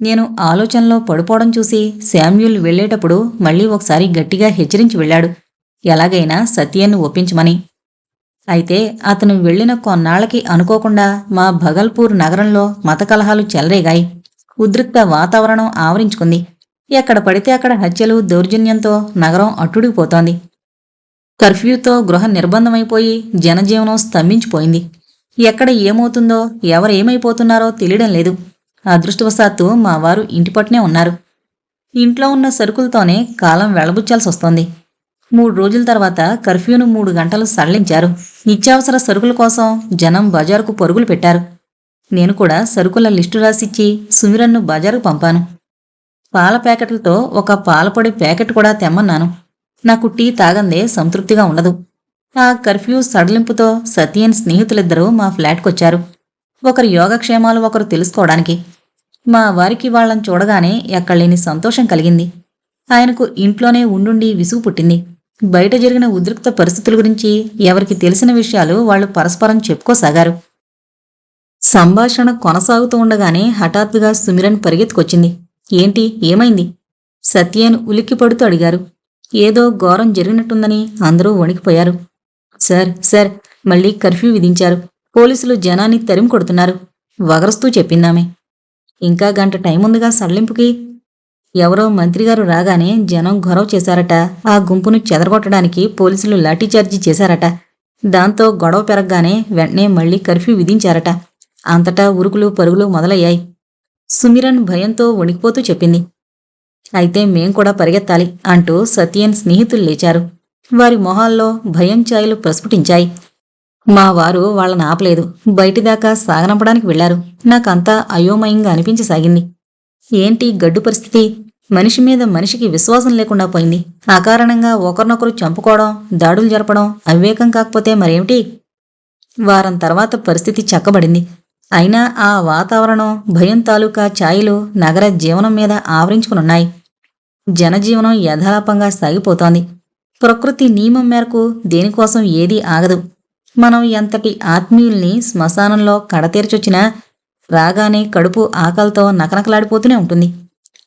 నేను ఆలోచనలో పడిపోవడం చూసి శామ్యూల్ వెళ్లేటప్పుడు మళ్ళీ ఒకసారి గట్టిగా హెచ్చరించి వెళ్ళాడు. ఎలాగైనా సత్యన్ను ఒప్పించమని. అయితే అతను వెళ్లిన కొన్నాళ్లకి అనుకోకుండా మా భగల్పూర్ నగరంలో మత కలహాలు చెలరేగాయి. ఉద్రిక్త వాతావరణం ఆవరించుకుంది. ఎక్కడ పడితే అక్కడ హత్యలు, దౌర్జన్యంతో నగరం అట్టుడికిపోతోంది. కర్ఫ్యూతో గృహ నిర్బంధమైపోయి జనజీవనం స్తంభించిపోయింది. ఎక్కడ ఏమవుతుందో, ఎవరేమైపోతున్నారో తెలియడం లేదు. అదృష్టవశాత్తు మా వారు ఇంటిపట్టునే ఉన్నారు. ఇంట్లో ఉన్న సరుకులతోనే కాలం వెళ్లబుచ్చాల్సొస్తోంది. 3 రోజుల తర్వాత కర్ఫ్యూను 3 గంటలు సడలించారు. నిత్యావసర సరుకుల కోసం జనం బజారుకు పరుగులు పెట్టారు. నేను కూడా సరుకుల లిస్టు రాసిచ్చి సుమిరన్ను బజారుకు పంపాను. పాల ప్యాకెట్లతో ఒక పాలపొడి ప్యాకెట్ కూడా తెమ్మన్నాను. నాకు టీ తాగందే సంతృప్తిగా ఉండదు. ఆ కర్ఫ్యూ సడలింపుతో సత్యన్ స్నేహితులిద్దరూ మా ఫ్లాట్కొచ్చారు. ఒకరి యోగక్షేమాలు ఒకరు తెలుసుకోవడానికి. మా వారికి వాళ్ళని చూడగానే ఎక్కడలేని సంతోషం కలిగింది. ఆయనకు ఇంట్లోనే ఉండుండి విసుగు పుట్టింది. బయట జరిగిన ఉద్రిక్త పరిస్థితుల గురించి ఎవరికి తెలిసిన విషయాలు వాళ్లు పరస్పరం చెప్పుకోసాగారు. సంభాషణ కొనసాగుతూ ఉండగానే హఠాత్తుగా సుమిరన్ పరిగెత్తుకొచ్చింది. ఏంటి, ఏమైంది? సత్యన్ ఉలిక్కిపడుతూ అడిగారు. ఏదో ఘోరం జరిగినట్టుందని అందరూ వణికిపోయారు. సార్, మళ్ళీ కర్ఫ్యూ విధించారు. పోలీసులు జనాన్ని తరిమి కొడుతున్నారు, వగరుస్తూ చెప్పిందామె. ఇంకా గంట టైం ఉందిగా సడలింపుకి. ఎవరో మంత్రిగారు రాగానే జనం గొడవ చేశారట. ఆ గుంపును చెదరగొట్టడానికి పోలీసులు లాఠీచార్జీ చేశారట. దాంతో గొడవ పెరగగానే వెంటనే మళ్లీ కర్ఫ్యూ విధించారట. అంతటా ఉరుకులు పరుగులు మొదలయ్యాయి. సుమిరన్ భయంతో వణికిపోతూ చెప్పింది. అయితే మేం కూడా పరిగెత్తాలి అంటూ సత్యన్ స్నేహితులు లేచారు. వారి మొహాల్లో భయం ఛాయలు ప్రస్ఫుటించాయి. మా వారు వాళ్ళని ఆపలేదు. బయటిదాకా సాగనంపడానికి వెళ్లారు. నాకంతా అయోమయంగా అనిపించసాగింది. ఏంటి గడ్డు పరిస్థితి? మనిషి మీద మనిషికి విశ్వాసం లేకుండా పోయింది. అకారణంగా ఒకరినొకరు చంపుకోవడం, దాడులు జరపడం అవివేకం కాకపోతే మరేమిటి? వారం తర్వాత పరిస్థితి చక్కబడింది. అయినా ఆ వాతావరణం, భయం తాలూకా ఛాయలు నగర జీవనం మీద ఆవరించుకునున్నాయి. జనజీవనం యథాలాపంగా సాగిపోతోంది. ప్రకృతి నియమం మేరకు దేనికోసం ఏదీ ఆగదు. మనం ఎంతటి ఆత్మీయుల్ని శ్మశానంలో కడతీర్చొచ్చినా రాగానే కడుపు ఆకలితో నకనకలాడిపోతూనే ఉంటుంది.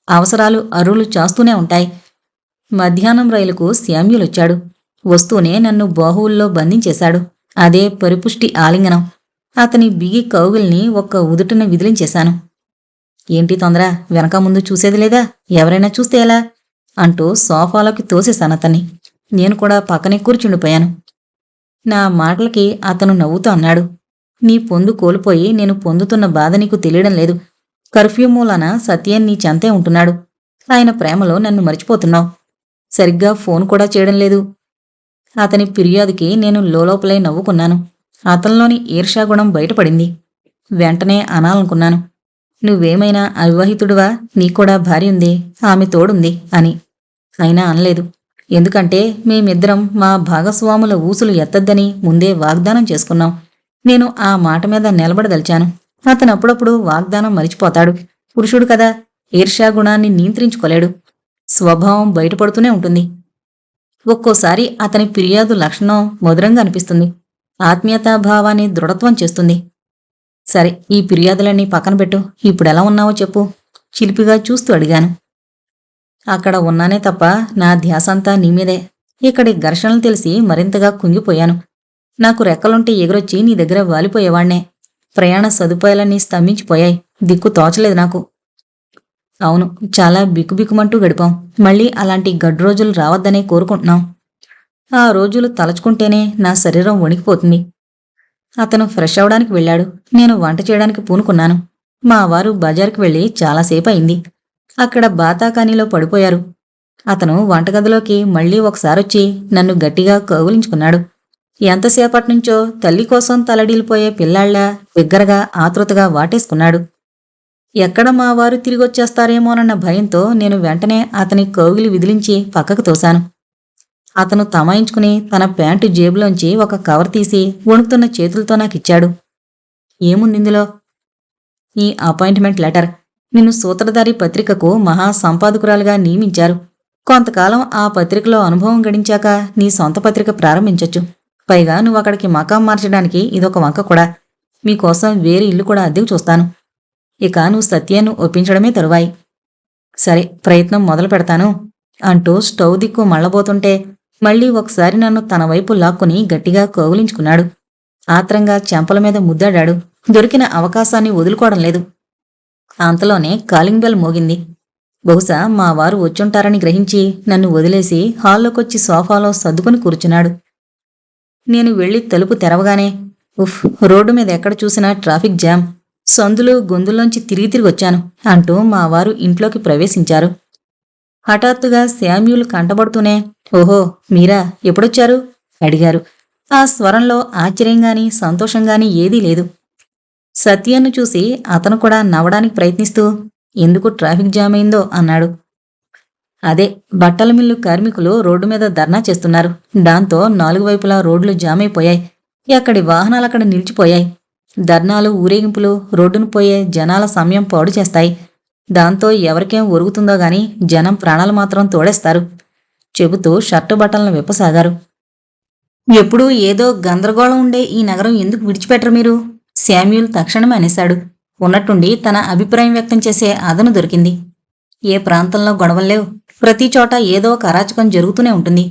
అవసరాలు అరువులు చాస్తూనే ఉంటాయి. మధ్యాహ్నం రైలుకు శామ్యులొచ్చాడు. వస్తూనే నన్ను బాహువుల్లో బంధించేశాడు. అదే పరిపుష్టి ఆలింగనం. అతని బిగి కౌగిల్ని ఒక్క ఉదుటున విదిలించేశాను. ఏంటి తొందర? వెనక ముందు చూసేది లేదా? ఎవరైనా చూస్తే ఎలా? అంటూ సోఫాలోకి తోసేశాను అతన్ని. నేను కూడా పక్కనే కూర్చుండిపోయాను. నా మాటలకి అతను నవ్వుతూ అన్నాడు. నీ పొందు కోల్పోయి నేను పొందుతున్న బాధ నీకు తెలియడం లేదు. కర్ఫ్యూ మూలాన సత్యన్ నీ చెంతే ఉంటున్నాడు. ఆయన ప్రేమలో నన్ను మరిచిపోతున్నావు. సరిగ్గా ఫోన్ కూడా చేయడం లేదు. అతని ఫిర్యాదుకి నేను లోలోపలై నవ్వుకున్నాను. అతనిలోని ఈర్ష్యాగుణం బయటపడింది. వెంటనే అనాలనుకున్నాను. నువ్వేమైనా అవివాహితుడివా? నీకూడా భార్య ఉంది, ఆమె తోడుంది అని. అయినా అనలేదు. ఎందుకంటే మేమిద్దరం మా భాగస్వాముల ఊసులు ఎత్తద్దని ముందే వాగ్దానం చేసుకున్నాం. నేను ఆ మాట మీద నిలబడదలిచాను. అతను అప్పుడప్పుడు వాగ్దానం మరిచిపోతాడు. పురుషుడు కదా, ఈర్ష్యాగుణాన్ని నియంత్రించుకోలేడు. స్వభావం బయటపడుతూనే ఉంటుంది. ఒక్కోసారి అతని ఫిర్యాదు లక్షణం మధురంగా అనిపిస్తుంది. ఆత్మీయతాభావాన్ని దృఢత్వం చేస్తుంది. సరే, ఈ ఫిర్యాదులన్నీ పక్కన పెట్టు. ఇప్పుడెలా ఉన్నావో చెప్పు. చిలిపిగా చూస్తూ అడిగాను. అక్కడ ఉన్నానే తప్ప నా ధ్యాసంతా నీమీదే. ఇక్కడి ఘర్షణలు తెలిసి మరింతగా కుంగిపోయాను. నాకు రెక్కలుంటే ఎగురొచ్చి నీ దగ్గర వాలిపోయేవాణ్ణే. ప్రయాణ సదుపాయాలన్నీ స్తంభించిపోయాయి. దిక్కు తోచలేదు నాకు. అవును, చాలా బిక్కుబిక్కుమంటూ గడిపాం. మళ్ళీ అలాంటి గడ్డు రోజులు రావద్దనే కోరుకుంటున్నాం. ఆ రోజులు తలచుకుంటేనే నా శరీరం వణికిపోతుంది. అతను ఫ్రెష్ అవడానికి వెళ్ళాడు. నేను వంట చేయడానికి పూనుకున్నాను. మా వారు బజార్కి వెళ్ళి చాలాసేపు అయింది. అక్కడ బాతాకానీలో పడిపోయారు. అతను వంటగదిలోకి మళ్లీ ఒకసారొచ్చి నన్ను గట్టిగా కౌగిలించుకున్నాడు. ఎంతసేపట్నుంచో తల్లి కోసం తలడిల్లిపోయే పిల్లాళ్లా బిగ్గరగా ఆతృతగా వాటేసుకున్నాడు. ఎక్కడ మా వారు తిరిగొచ్చేస్తారేమోనన్న భయంతో నేను వెంటనే అతని కౌగిలి విదిలించి పక్కకు తోశాను. అతను తమాయించుకుని తన ప్యాంటు జేబులోంచి ఒక కవర్ తీసి వణుకుతున్న చేతులతో నాకిచ్చాడు. ఏముందిందులో? ఈ అపాయింట్మెంట్ లెటర్. నిన్ను సూత్రధారి పత్రికకు మహా సంపాదకురాలుగా నియమించారు. కొంతకాలం ఆ పత్రికలో అనుభవం గడించాక నీ సొంత పత్రిక ప్రారంభించొచ్చు. పైగా నువ్వక్కడికి మకాం మార్చడానికి ఇదొక వంక కూడా. మీకోసం వేరే ఇల్లు కూడా అద్దెకు చూస్తాను. ఇక నువ్వు సత్యాన్ని ఒప్పించడమే తరువాయి. సరే, ప్రయత్నం మొదలు పెడతాను అంటూ స్టవ్ దిక్కు మళ్ళబోతుంటే మళ్లీ ఒకసారి నన్ను తన వైపు లాక్కుని గట్టిగా కౌగిలించుకున్నాడు. ఆత్రంగా చెంపల మీద ముద్దాడాడు. దొరికిన అవకాశాన్ని వదులుకోవడం లేదు. అంతలోనే కాలింగ్ బెల్ మోగింది. బహుశా మా వారు వచ్చుంటారని గ్రహించి నన్ను వదిలేసి హాల్లోకొచ్చి సోఫాలో సర్దుకుని కూర్చున్నాడు. నేను వెళ్లి తలుపు తెరవగానే ఉఫ్, రోడ్డు మీద ఎక్కడ చూసినా ట్రాఫిక్ జామ్. సందులు గొంతుల్లోంచి తిరిగి వచ్చాను అంటూ మా వారు ఇంట్లోకి ప్రవేశించారు. హఠాత్తుగా శామ్యూల్ కంటబడుతూనే ఓహో, మీరా? ఎప్పుడొచ్చారు? అడిగారు. ఆ స్వరంలో ఆశ్చర్యంగాని సంతోషంగాని ఏదీ లేదు. సత్యను చూసి అతను కూడా నవ్వడానికి ప్రయత్నిస్తూ ఎందుకు ట్రాఫిక్ జామ్ అయిందో అన్నాడు. అదే, బట్టల మిల్లు కార్మికులు రోడ్డు మీద ధర్నా చేస్తున్నారు. దాంతో 4 వైపులా రోడ్లు జామ్ అయిపోయాయి. ఎక్కడి వాహనాలక్కడ నిలిచిపోయాయి. ధర్నాలు, ఊరేగింపులు రోడ్డును పోయే జనాల సమయం పాడు చేస్తాయి. దాంతో ఎవరికేం ఒరుగుతుందో గాని జనం ప్రాణాలు మాత్రం తోడేస్తారు చెబుతూ షర్టు బట్టలను విప్పసాగారు. ఎప్పుడూ ఏదో గందరగోళం ఉండే ఈ నగరం ఎందుకు విడిచిపెట్టరు మీరు? శామ్యూల్ తక్షణమే అనేశాడు. ఉన్నట్టుండి తన అభిప్రాయం వ్యక్తం చేసే అదను దొరికింది. ఏ ప్రాంతంలో గొడవల్లేవు. ప్రతి చోట ఏదో ఒక అరాచకం జరుగుతూనే ఉంటుంది.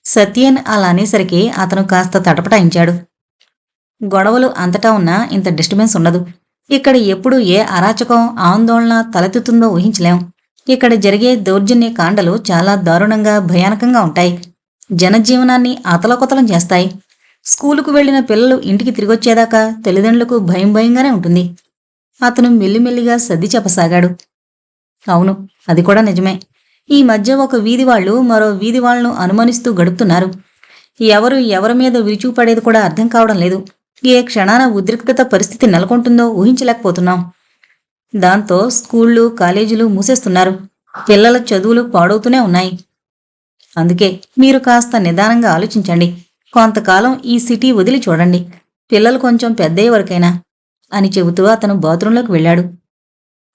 సత్యన్ అలా అనేసరికి అతను కాస్త తటపటాయించాడు. గొడవలు అంతటా ఉన్నా ఇంత డిస్టర్బెన్స్ ఉండదు. ఇక్కడ ఎప్పుడు ఏ అరాచకం ఆందోళన తలెత్తుతుందో ఊహించలేం. ఇక్కడ జరిగే దౌర్జన్య కాండలు చాలా దారుణంగా భయానకంగా ఉంటాయి. జనజీవనాన్ని అతలకుతలం చేస్తాయి. స్కూలుకు వెళ్లిన పిల్లలు ఇంటికి తిరిగొచ్చేదాకా తల్లిదండ్రులకు భయం భయంగానే ఉంటుంది. అతను మెల్లిమెల్లిగా సర్ది చెప్పసాగాడు. అవును, అది కూడా నిజమే. ఈ మధ్య ఒక వీధి వాళ్ళు మరో వీధి వాళ్లను అనుమానిస్తూ గడుపుతున్నారు. ఎవరు ఎవరి మీద విరుచుకుపడేది కూడా అర్థం కావడం లేదు. ఏ క్షణాన ఉద్రిక్తత పరిస్థితి నెలకొంటుందో ఊహించలేకపోతున్నాం. దాంతో స్కూళ్లు కాలేజీలు మూసేస్తున్నారు. పిల్లల చదువులు పాడవుతూనే ఉన్నాయి. అందుకే మీరు కాస్త నిదానంగా ఆలోచించండి. కొంతకాలం ఈ సిటీ వదిలి చూడండి, పిల్లలు కొంచెం పెద్దయ్యే వరకైనా అని చెబుతూ అతను బాత్రూంలోకి వెళ్ళాడు.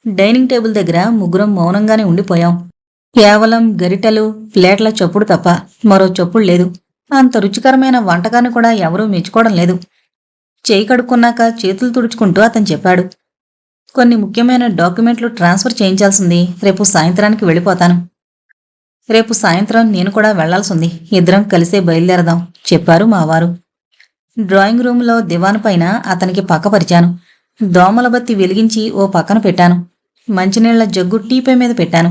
డైనింగ్ టేబుల్ దగ్గర ముగ్గురం మౌనంగానే ఉండిపోయాం. కేవలం గరిటెలు ప్లేట్ల చప్పుడు తప్ప మరో చప్పుడు లేదు. అంత రుచికరమైన వంటకాన్ని కూడా ఎవరూ మెచ్చుకోవడం లేదు. చేయి కడుక్కున్నాక చేతులు తుడుచుకుంటూ అతను చెప్పాడు. కొన్ని ముఖ్యమైన డాక్యుమెంట్లు ట్రాన్స్ఫర్ చేయించాల్సింది. రేపు సాయంత్రానికి వెళ్ళిపోతాను. రేపు సాయంత్రం నేను కూడా వెళ్లాల్సింది. ఇద్దరం కలిసే బయలుదేరదాం చెప్పారు మావారు. డ్రాయింగ్ రూంలో దివాన్ పైన అతనికి పక్కపరిచాను. దోమల బత్తి వెలిగించి ఓ పక్కన పెట్టాను. మంచినీళ్ల జగ్గు టీపై మీద పెట్టాను.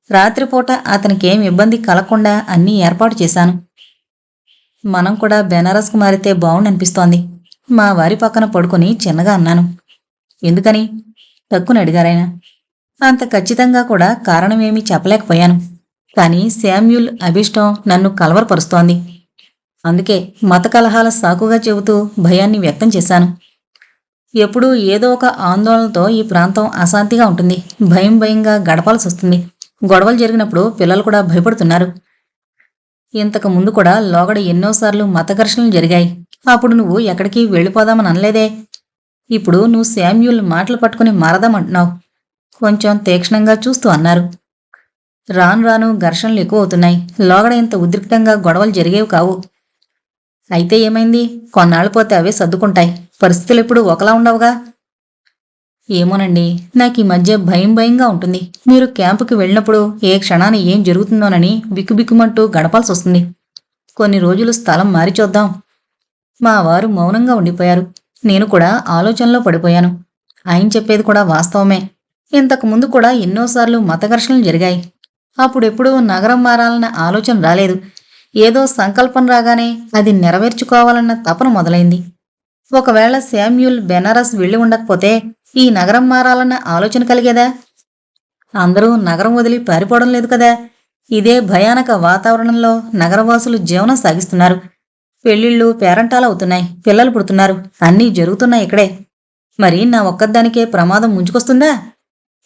రాత్రిపూట అతనికేం ఇబ్బంది కలగకుండా అన్నీ ఏర్పాటు చేశాను. మనం కూడా బెనారస్కు మారితే బావుండనిపిస్తోంది. మా వారి పక్కన పడుకుని చిన్నగా అన్నాను. ఎందుకని తక్కుని అడిగారాయన. అంత ఖచ్చితంగా కూడా కారణమేమీ చెప్పలేకపోయాను. కాని శామ్యూల్ అభిష్టం నన్ను కలవరపరుస్తోంది. అందుకే మత కలహాల సాకుగా చెబుతూ భయాన్ని వ్యక్తం చేశాను. ఎప్పుడూ ఏదో ఒక ఆందోళనతో ఈ ప్రాంతం అశాంతిగా ఉంటుంది. భయం భయంగా గడపాల్సి వస్తుంది. గొడవలు జరిగినప్పుడు పిల్లలు కూడా భయపడుతున్నారు. ఇంతకు ముందు కూడా లోగడ ఎన్నోసార్లు మత ఘర్షణలు జరిగాయి. అప్పుడు నువ్వు ఎక్కడికి వెళ్ళిపోదామని అనలేదే. ఇప్పుడు నువ్వు శామ్యూల్ మాటలు పట్టుకుని మారదామంటున్నావు. కొంచెం తీక్షణంగా చూస్తూ అన్నారు. రాను రాను ఘర్షణలు ఎక్కువ అవుతున్నాయి. లోగడ ఇంత ఉద్రిక్తంగా గొడవలు జరిగేవి కావు. అయితే ఏమైంది? కొన్నాళ్ళు పోతే అవే సర్దుకుంటాయి. పరిస్థితులు ఎప్పుడు ఒకలా ఉండవుగా. ఏమోనండి, నాకు ఈ మధ్య భయం భయంగా ఉంటుంది. మీరు క్యాంపుకి వెళ్ళినప్పుడు ఏ క్షణాన్ని ఏం జరుగుతుందోనని బిక్కుబిక్కుమంటూ గడపాల్సి వస్తుంది. కొన్ని రోజులు స్థలం మారి చూద్దాం. మా వారు మౌనంగా ఉండిపోయారు. నేను కూడా ఆలోచనలో పడిపోయాను. ఆయన చెప్పేది కూడా వాస్తవమే. ఇంతకు ముందు కూడా ఎన్నోసార్లు మత ఘర్షణలు జరిగాయి. అప్పుడెప్పుడూ నగరం మారాలన్న ఆలోచన రాలేదు. ఏదో సంకల్పం రాగానే అది నెరవేర్చుకోవాలన్న తపన మొదలైంది. ఒకవేళ శామ్యూల్ బెనారస్ వెళ్ళి ఉండకపోతే ఈ నగరం మారాలన్న ఆలోచన కలిగేదా? అందరూ నగరం వదిలి పారిపోవడం లేదు కదా. ఇదే భయానక వాతావరణంలో నగరవాసులు జీవనం సాగిస్తున్నారు. పెళ్లిళ్ళు పేరంటాలవుతున్నాయి. పిల్లలు పుడుతున్నారు. అన్నీ జరుగుతున్నాయి ఇక్కడే. మరి నా ఒక్కదానికే ప్రమాదం ముంచుకొస్తుందా?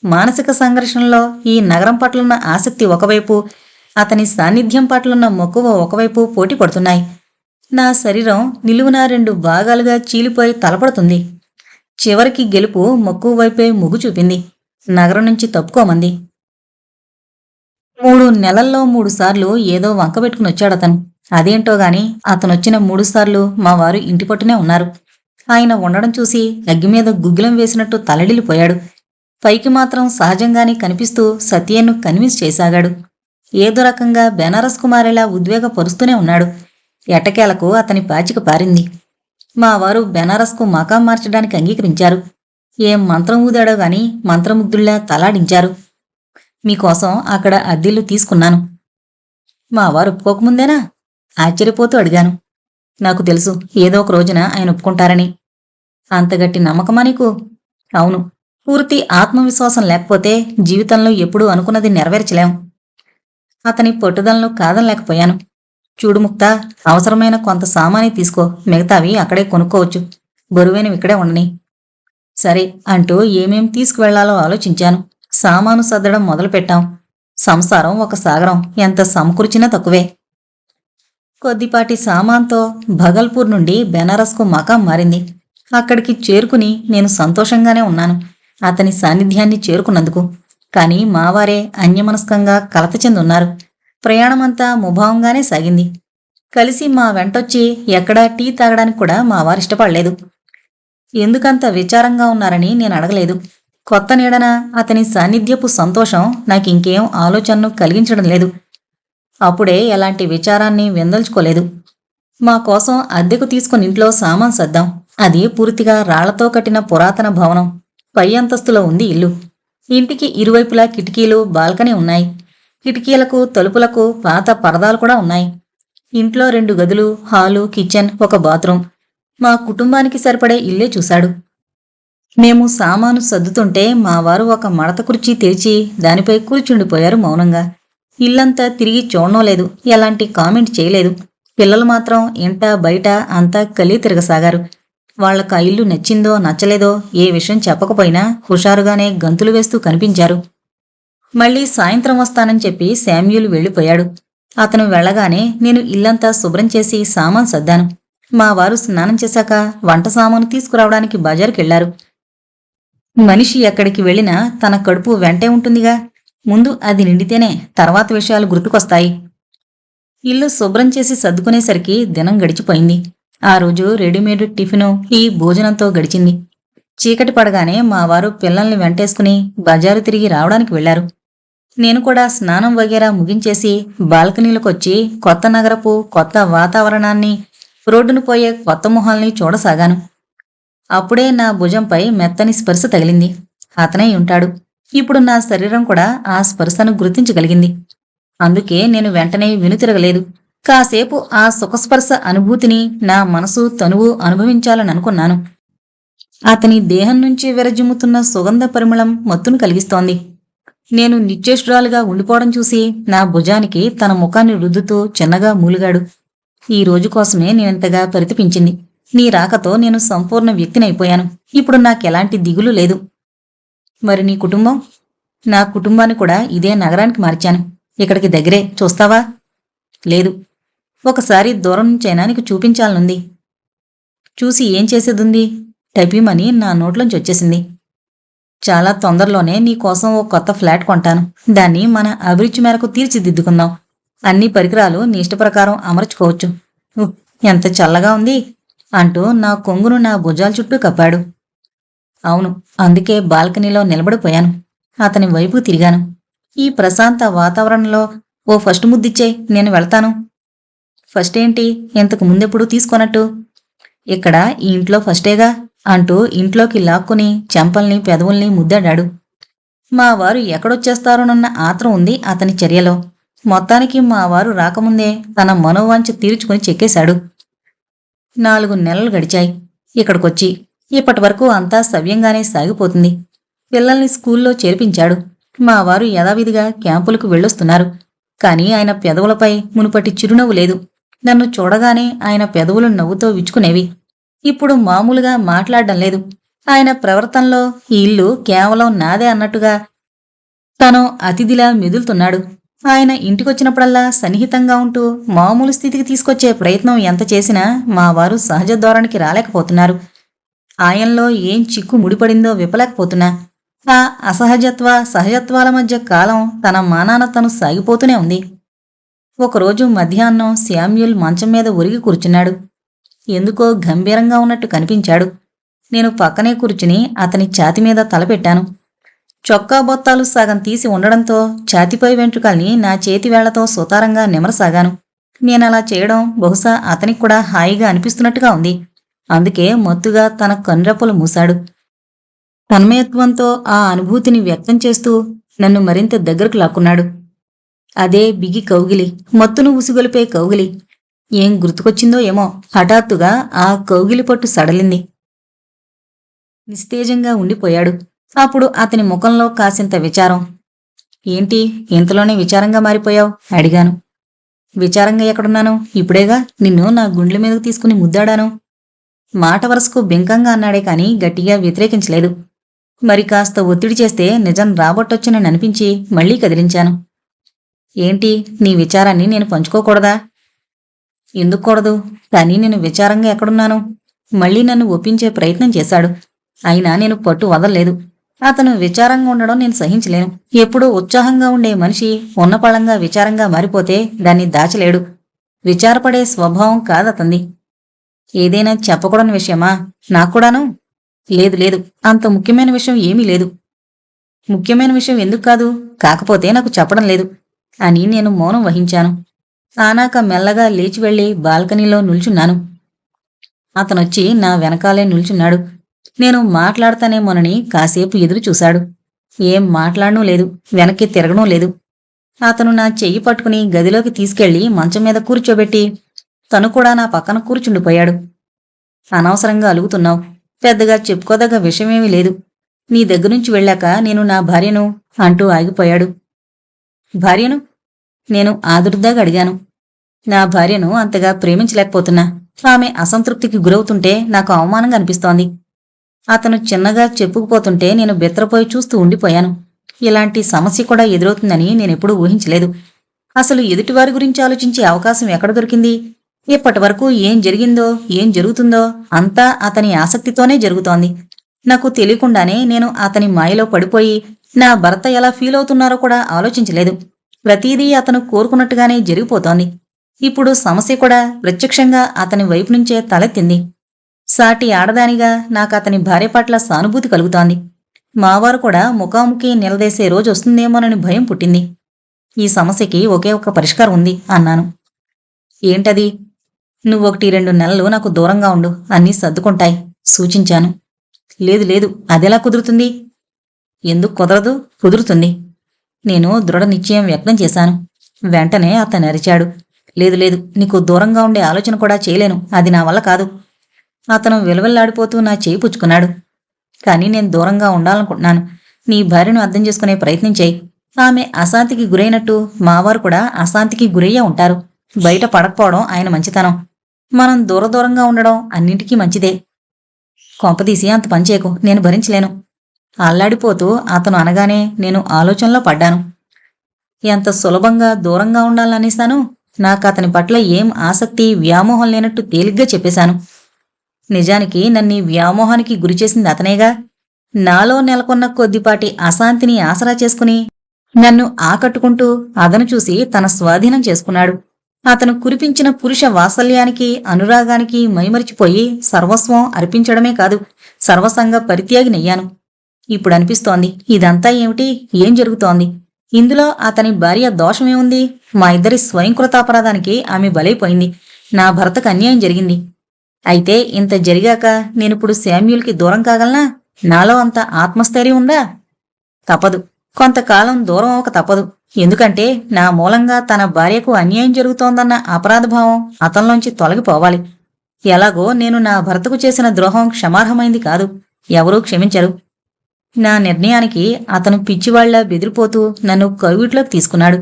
మానసిక సంఘర్షణలో ఈ నగరం పట్లున్న ఆసక్తి ఒకవైపు, అతని సాన్నిధ్యం పట్లున్న మక్కువ ఒకవైపు పోటీ పడుతున్నాయి. నా శరీరం నిలువునా 2 భాగాలుగా చీలిపోయి తలపడుతుంది. చివరికి గెలుపు మక్కువ వైపే మొగ్గు చూపింది. నగరం నుంచి తప్పుకోమంది. 3 నెలల్లో 3 సార్లు ఏదో వంకబెట్టుకుని వచ్చాడతను. అదేంటో గాని అతనొచ్చిన 3 సార్లు మా వారు ఇంటి పట్టునే ఉన్నారు. ఆయన ఉండడం చూసి అగ్గిమీద గుగ్గిలం వేసినట్టు తలడిల్లిపోయాడు. పైకి మాత్రం సహజంగానే కనిపిస్తూ సత్యను కన్విన్స్ చేశాగాడు. ఏదో రకంగా బెనారస్ కుమారేలా ఉద్వేగపరుస్తూనే ఉన్నాడు. ఎటకేలకు అతని పాచిక పారింది. మా వారు బెనారస్కు మకాం మార్చడానికి అంగీకరించారు. ఏం మంత్రం ఊదాడో గాని మంత్రముగ్ధుల్లా తలాడించారు. మీకోసం అక్కడ అద్దెలు తీసుకున్నాను. మా వారు ఒప్పుకోకముందేనా? ఆశ్చర్యపోతూ అడిగాను. నాకు తెలుసు ఏదో ఒక రోజున ఆయన ఒప్పుకుంటారని. అంతగట్టి నమ్మకమా నీకు? అవును. పూర్తి ఆత్మవిశ్వాసం లేకపోతే జీవితంలో ఎప్పుడూ అనుకున్నది నెరవేర్చలేం. అతని పట్టుదలను కాదనలేకపోయాను. చూడు ముక్తా, అవసరమైన కొంత సామాని తీసుకో, మిగతావి అక్కడే కొనుక్కోవచ్చు. బరువైనవి ఇక్కడే ఉండని. సరే అంటూ ఏమేం తీసుకువెళ్లాలో ఆలోచించాను. సామాను సర్దడం మొదలుపెట్టాం. సంసారం ఒక సాగరం, ఎంత సమకూర్చినా తక్కువే. కొద్దిపాటి సామాన్తో భగల్పూర్ నుండి బెనారస్కు మకాం మారింది. అక్కడికి చేరుకుని నేను సంతోషంగానే ఉన్నాను, అతని సాన్నిధ్యాన్ని చేరుకున్నందుకు. కాని మావారే అన్యమనస్కంగా కలత చెందున్నారు. ప్రయాణమంతా ముభావంగానే సాగింది. కలిసి మా వెంటొచ్చి ఎక్కడా టీ తాగడానికి కూడా మా వారిష్టపడలేదు. ఎందుకంత విచారంగా ఉన్నారని నేను అడగలేదు. కొత్త నీడన అతని సాన్నిధ్యపు సంతోషం నాకింకేం ఆలోచనను కలిగించడం లేదు. అప్పుడే ఎలాంటి విచారాన్ని వెందల్చుకోలేదు. మా కోసం అద్దెకు తీసుకుని ఇంట్లో సామాన్ సర్దాం. అది పూర్తిగా రాళ్లతో కట్టిన పురాతన భవనం. పై అంతస్తులో ఉంది ఇల్లు. ఇంటికి ఇరువైపులా కిటికీలు, బాల్కనీ ఉన్నాయి. కిటికీలకు, తలుపులకు పాత పరదాలు కూడా ఉన్నాయి. ఇంట్లో 2 గదులు, హాలు, కిచెన్, ఒక బాత్రూం. మా కుటుంబానికి సరిపడే ఇల్లే చూశాడు. మేము సామాను సర్దుతుంటే మా వారు ఒక మడత కుర్చీ తెరిచి దానిపై కూర్చుండిపోయారు మౌనంగా. ఇల్లంతా తిరిగి చూడడం లేదు, ఎలాంటి కామెంట్ చేయలేదు. పిల్లలు మాత్రం ఇంట బయట అంతా కలిగి తిరగసాగారు. వాళ్లకు ఆ ఇల్లు నచ్చిందో నచ్చలేదో ఏ విషయం చెప్పకపోయినా హుషారుగానే గంతులు వేస్తూ కనిపించారు. మళ్ళీ సాయంత్రం వస్తానని చెప్పి శామ్యూల్ వెళ్ళిపోయాడు. అతను వెళ్ళగానే నేను ఇల్లంతా శుభ్రం చేసి సామాన్ సర్దాను. మా వారు స్నానం చేశాక వంట సామాను తీసుకురావడానికి బజారుకెళ్లారు. మనిషి ఎక్కడికి వెళ్ళినా తన కడుపు వెంటే ఉంటుందిగా. ముందు అది నిండితేనే తర్వాత విషయాలు గుర్తుకొస్తాయి. ఇల్లు శుభ్రం చేసి సర్దుకునేసరికి దినం గడిచిపోయింది. ఆ రోజు రెడీమేడ్ టిఫిను, ఈ భోజనంతో గడిచింది. చీకటి పడగానే మా వారు పిల్లల్ని వెంటేసుకుని బజారు తిరిగి రావడానికి వెళ్లారు. నేను కూడా స్నానం వగేరా ముగించేసి బాల్కనీలకొచ్చి కొత్త నగరపు కొత్త వాతావరణాన్ని, రోడ్డును పోయే కొత్త మొహాల్ని చూడసాగాను. అప్పుడే నా భుజంపై మెత్తని స్పర్శ తగిలింది. అతనే ఉంటాడు. ఇప్పుడు నా శరీరం కూడా ఆ స్పర్శను గుర్తించగలిగింది. అందుకే నేను వెంటనే వెనుతిరగలేదు. కాసేపు ఆ సుఖస్పర్శ అనుభూతిని నా మనసు, తనువు అనుభవించాలననుకున్నాను. అతని దేహం నుంచి విరజిమ్ముతున్న సుగంధ పరిమళం మత్తును కలిగిస్తోంది. నేను నిశ్చేష్టురాలుగా ఉండిపోవడం చూసి నా భుజానికి తన ముఖాన్ని రుద్దుతూ చిన్నగా మూలిగాడు. ఈ రోజు కోసమే నేనింతగా పరితపించింది. నీ రాకతో నేను సంపూర్ణ వ్యక్తినైపోయాను. ఇప్పుడు నాకెలాంటి దిగులు లేదు. మరి నీ కుటుంబం? నా కుటుంబాన్ని కూడా ఇదే నగరానికి మార్చాను. ఇక్కడికి దగ్గరే, చూస్తావా? లేదు. ఒకసారి దూరం నుంచైనా నీకు చూపించాలనుంది. చూసి ఏం చేసేదుంది? టైపీమని నా నోట్లోంచి వచ్చేసింది. చాలా తొందరలోనే నీకోసం ఓ కొత్త ఫ్లాట్ కొంటాను. దాన్ని మన అభిరుచి మేరకు తీర్చిదిద్దుకుందాం. అన్ని పరికరాలు నీ ఇష్టప్రకారం అమర్చుకోవచ్చు. ఎంత చల్లగా ఉంది అంటూ నా కొంగును నా భుజాల చుట్టూ కప్పాడు. అవును, అందుకే బాల్కనీలో నిలబడిపోయాను. అతని వైపు తిరిగాను. ఈ ప్రశాంత వాతావరణంలో ఓ ఫస్ట్ ముద్దిచ్చే, నేను వెళ్తాను. ఫస్ట్ ఏంటి? ఇంతకు ముందెప్పుడు తీసుకొనట్టు? ఇక్కడ ఈ ఇంట్లో ఫస్టేగా అంటూ ఇంట్లోకి లాక్కుని చెంపల్ని పెదవుల్ని ముద్దాడాడు. మా వారు ఎక్కడొచ్చేస్తారోనన్న ఆత్రం ఉంది అతని చర్యలో. మొత్తానికి మా వారు రాకముందే తన మనోవాంఛ తీర్చుకుని చెక్కేశాడు. 4 నెలలు గడిచాయి ఇక్కడికొచ్చి. ఇప్పటి వరకు అంతా సవ్యంగానే సాగిపోతుంది. పిల్లల్ని స్కూల్లో చేర్పించాడు. మా వారు యథావిధిగా క్యాంపులకు వెళ్ళొస్తున్నారు. కాని ఆయన పెదవులపై మునుపటి చిరునవ్వు లేదు. నన్ను చూడగానే ఆయన పెదవులు నవ్వుతో విచ్చుకునేవి. ఇప్పుడు మామూలుగా మాట్లాడడం లేదు. ఆయన ప్రవర్తనలో ఈ ఇల్లు కేవలం నాదే అన్నట్టుగా తను అతిథిలా మెదులుతున్నాడు. ఆయన ఇంటికొచ్చినప్పుడల్లా సన్నిహితంగా ఉంటూ మామూలు స్థితికి తీసుకొచ్చే ప్రయత్నం ఎంత చేసినా మా వారు సహజ ధోరణికి రాలేకపోతున్నారు. ఆయనలో ఏం చిక్కు ముడిపడిందో విప్పలేకపోతున్నా. ఆ అసహజత్వ సహజత్వాల మధ్య కాలం తన మానాన తను సాగిపోతూనే ఉంది. ఒకరోజు మధ్యాహ్నం శామ్యూల్ మంచం మీద ఒరిగి కూర్చున్నాడు. ఎందుకో గంభీరంగా ఉన్నట్టు కనిపించాడు. నేను పక్కనే కూర్చుని అతని ఛాతి మీద తలపెట్టాను. చొక్కా బొత్తాలు సగం తీసి ఉండడంతో ఛాతిపై వెంట్రుకల్ని నా చేతి వేళ్లతో సుతారంగా నిమరసాగాను. నేనలా చేయడం బహుశా అతనికి కూడా హాయిగా అనిపిస్తున్నట్టుగా ఉంది. అందుకే మత్తుగా తన కనురెప్పలు మూశాడు. తన్మయత్వంతో ఆ అనుభూతిని వ్యక్తం చేస్తూ నన్ను మరింత దగ్గరకు లాక్కున్నాడు. అదే బిగి కౌగిలి, మత్తును ఉసిగొలిపే కౌగిలి. ఏం గుర్తుకొచ్చిందో ఏమో హఠాత్తుగా ఆ కౌగిలి పట్టు సడలింది. నిస్తేజంగా ఉండిపోయాడు. అప్పుడు అతని ముఖంలో కాసింత విచారం. ఏంటి ఇంతలోనే విచారంగా మారిపోయావు? అడిగాను. విచారంగా ఎక్కడున్నాను? ఇప్పుడేగా నిన్ను నా గుండెల మీదకు తీసుకుని ముద్దాడాను. మాట వరసకు బింకంగా అన్నాడే కాని గట్టిగా వ్యతిరేకించలేదు. మరి కాస్త ఒత్తిడి చేస్తే నిజం రాబట్టొచ్చునని అనిపించి మళ్లీ కదిలించాను. ఏంటి నీ విచారాన్ని నేను పంచుకోకూడదా? ఎందుకూడదు? కానీ నేను విచారంగా ఎక్కడున్నాను? మళ్లీ నన్ను ఒప్పించే ప్రయత్నం చేశాడు. అయినా నేను పట్టు వదల్లేదు. అతను విచారంగా ఉండడం నేను సహించలేను. ఎప్పుడూ ఉత్సాహంగా ఉండే మనిషి ఉన్నపళంగా విచారంగా మారిపోతే దాన్ని దాచలేడు. విచారపడే స్వభావం కాదతంది. ఏదైనా చెప్పకూడని విషయమా? నాక్కూడాను? లేదు లేదు, అంత ముఖ్యమైన విషయం ఏమీ లేదు. ముఖ్యమైన విషయం ఎందుకు కాదు? కాకపోతే నాకు చెప్పడం లేదు అని నేను మౌనం వహించాను. ఆనాక మెల్లగా లేచి వెళ్లి బాల్కనీలో నిల్చున్నాను. అతనొచ్చి నా వెనకాలే నిల్చున్నాడు. నేను మాట్లాడతానేమోనని కాసేపు ఎదురు చూశాడు. ఏం మాట్లాడనూ లేదు, వెనక్కి తిరగనూ లేదు. అతను నా చెయ్యి పట్టుకుని గదిలోకి తీసుకెళ్లి మంచం మీద కూర్చోబెట్టి తను కూడా నా పక్కన కూర్చుండిపోయాడు. అనవసరంగా అలుగుతున్నావు, పెద్దగా చెప్పుకోదగ్గ విషయమేమీ లేదు. నీ దగ్గరుంచి వెళ్ళాక నేను నా భార్యను అంటూ ఆగిపోయాడు. భార్యను? నేను ఆదుర్దాగా అడిగాను. నా భార్యను అంతగా ప్రేమించలేకపోతున్నా. ఆమె అసంతృప్తికి గురవుతుంటే నాకు అవమానంగా అనిపిస్తోంది. అతను చిన్నగా చెప్పుకుపోతుంటే నేను బెత్తరపోయి చూస్తూ ఉండిపోయాను. ఇలాంటి సమస్య కూడా ఎదురవుతుందని నేనెప్పుడూ ఊహించలేదు. అసలు ఎదుటివారి గురించి ఆలోచించే అవకాశం ఎక్కడ దొరికింది? ఇప్పటి వరకు ఏం జరిగిందో, ఏం జరుగుతుందో అంతా అతని ఆసక్తితోనే జరుగుతోంది. నాకు తెలియకుండానే నేను అతని మాయలో పడిపోయి నా భర్త ఎలా ఫీల్ అవుతున్నారో కూడా ఆలోచించలేదు. ప్రతిదీ అతను కోరుకున్నట్టుగానే జరిగిపోతోంది. ఇప్పుడు సమస్య కూడా ప్రత్యక్షంగా అతని వైపు నుంచే తలెత్తింది. సాటి ఆడదానిగా నాకు అతని భార్య పట్ల సానుభూతి కలుగుతోంది. మావారు కూడా ముఖాముఖి నిలదీసే రోజు వస్తుందేమోనని భయం పుట్టింది. ఈ సమస్యకి ఒకే ఒక్క పరిష్కారం ఉంది అన్నాను. ఏంటది? నువ్వొకటి 2 నెలలు నాకు దూరంగా ఉండు, అన్నీ సర్దుకుంటాయి సూచించాను. లేదు లేదు, అదెలా కుదురుతుంది? ఎందుకు కుదరదు? కుదురుతుంది. నేను దృఢ నిశ్చయం వ్యక్తం చేశాను. వెంటనే అతను అరిచాడు. లేదు లేదు, నీకు దూరంగా ఉండే ఆలోచన కూడా చేయలేను, అది నా వల్ల కాదు. అతను విలవిల్లాడిపోతూ నా చేయి పుచ్చుకున్నాడు. కానీ నేను దూరంగా ఉండాలనుకుంటున్నాను. నీ భార్యను అర్థం చేసుకునే ప్రయత్నం చేయి. ఆమె అశాంతికి గురైనట్టు మావారు కూడా అశాంతికి గురయ్యే ఉంటారు. బయట పడకపోవడం ఆయన మంచితనం. మనం దూరంగా ఉండడం అన్నింటికీ మంచిదే. కొంపదీసి అంత పనిచేయకు, నేను భరించలేను. అల్లాడిపోతూ అతను అనగానే నేను ఆలోచనలో పడ్డాను. ఎంత సులభంగా దూరంగా ఉండాలనేశాను. నాకు అతని పట్ల ఏం ఆసక్తి, వ్యామోహం లేనట్టు తేలిగ్గా చెప్పేశాను. నిజానికి నన్ను వ్యామోహానికి గురిచేసింది అతనేగా. నాలో నెలకొన్న కొద్దిపాటి అశాంతిని ఆసరా చేసుకుని నన్ను ఆకట్టుకుంటూ అదను చూసి తన స్వాధీనం చేసుకున్నాడు. అతను కురిపించిన పురుష వాత్సల్యానికి, అనురాగానికి మైమరిచిపోయి సర్వస్వం అర్పించడమే కాదు, సర్వసంగ పరిత్యాగినయ్యాను. ఇప్పుడనిపిస్తోంది, ఇదంతా ఏమిటి? ఏం జరుగుతోంది? ఇందులో అతని భార్య దోషమేముంది? మా ఇద్దరి స్వయంకృతాపరాధానికి ఆమె బలైపోయింది. నా భర్తకు అన్యాయం జరిగింది. అయితే ఇంత జరిగాక నేనిప్పుడు శామ్యూల్కి దూరం కాగలనా? నాలో అంత ఆత్మస్థైర్యం ఉందా? తప్పదు. కొంతకాలం దూరం అవక తప్పదు. ఎందుకంటే నా మూలంగా తన భార్యకు అన్యాయం జరుగుతోందన్న అపరాధభావం అతనిలోంచి తొలగిపోవాలి. ఎలాగో నేను నా భర్తకు చేసిన ద్రోహం క్షమార్హమైంది కాదు. ఎవరూ క్షమించరు. నా నిర్ణయానికి అతను పిచ్చివాళ్ల బెదిరిపోతూ నన్ను కవిట్లోకి తీసుకున్నాడు.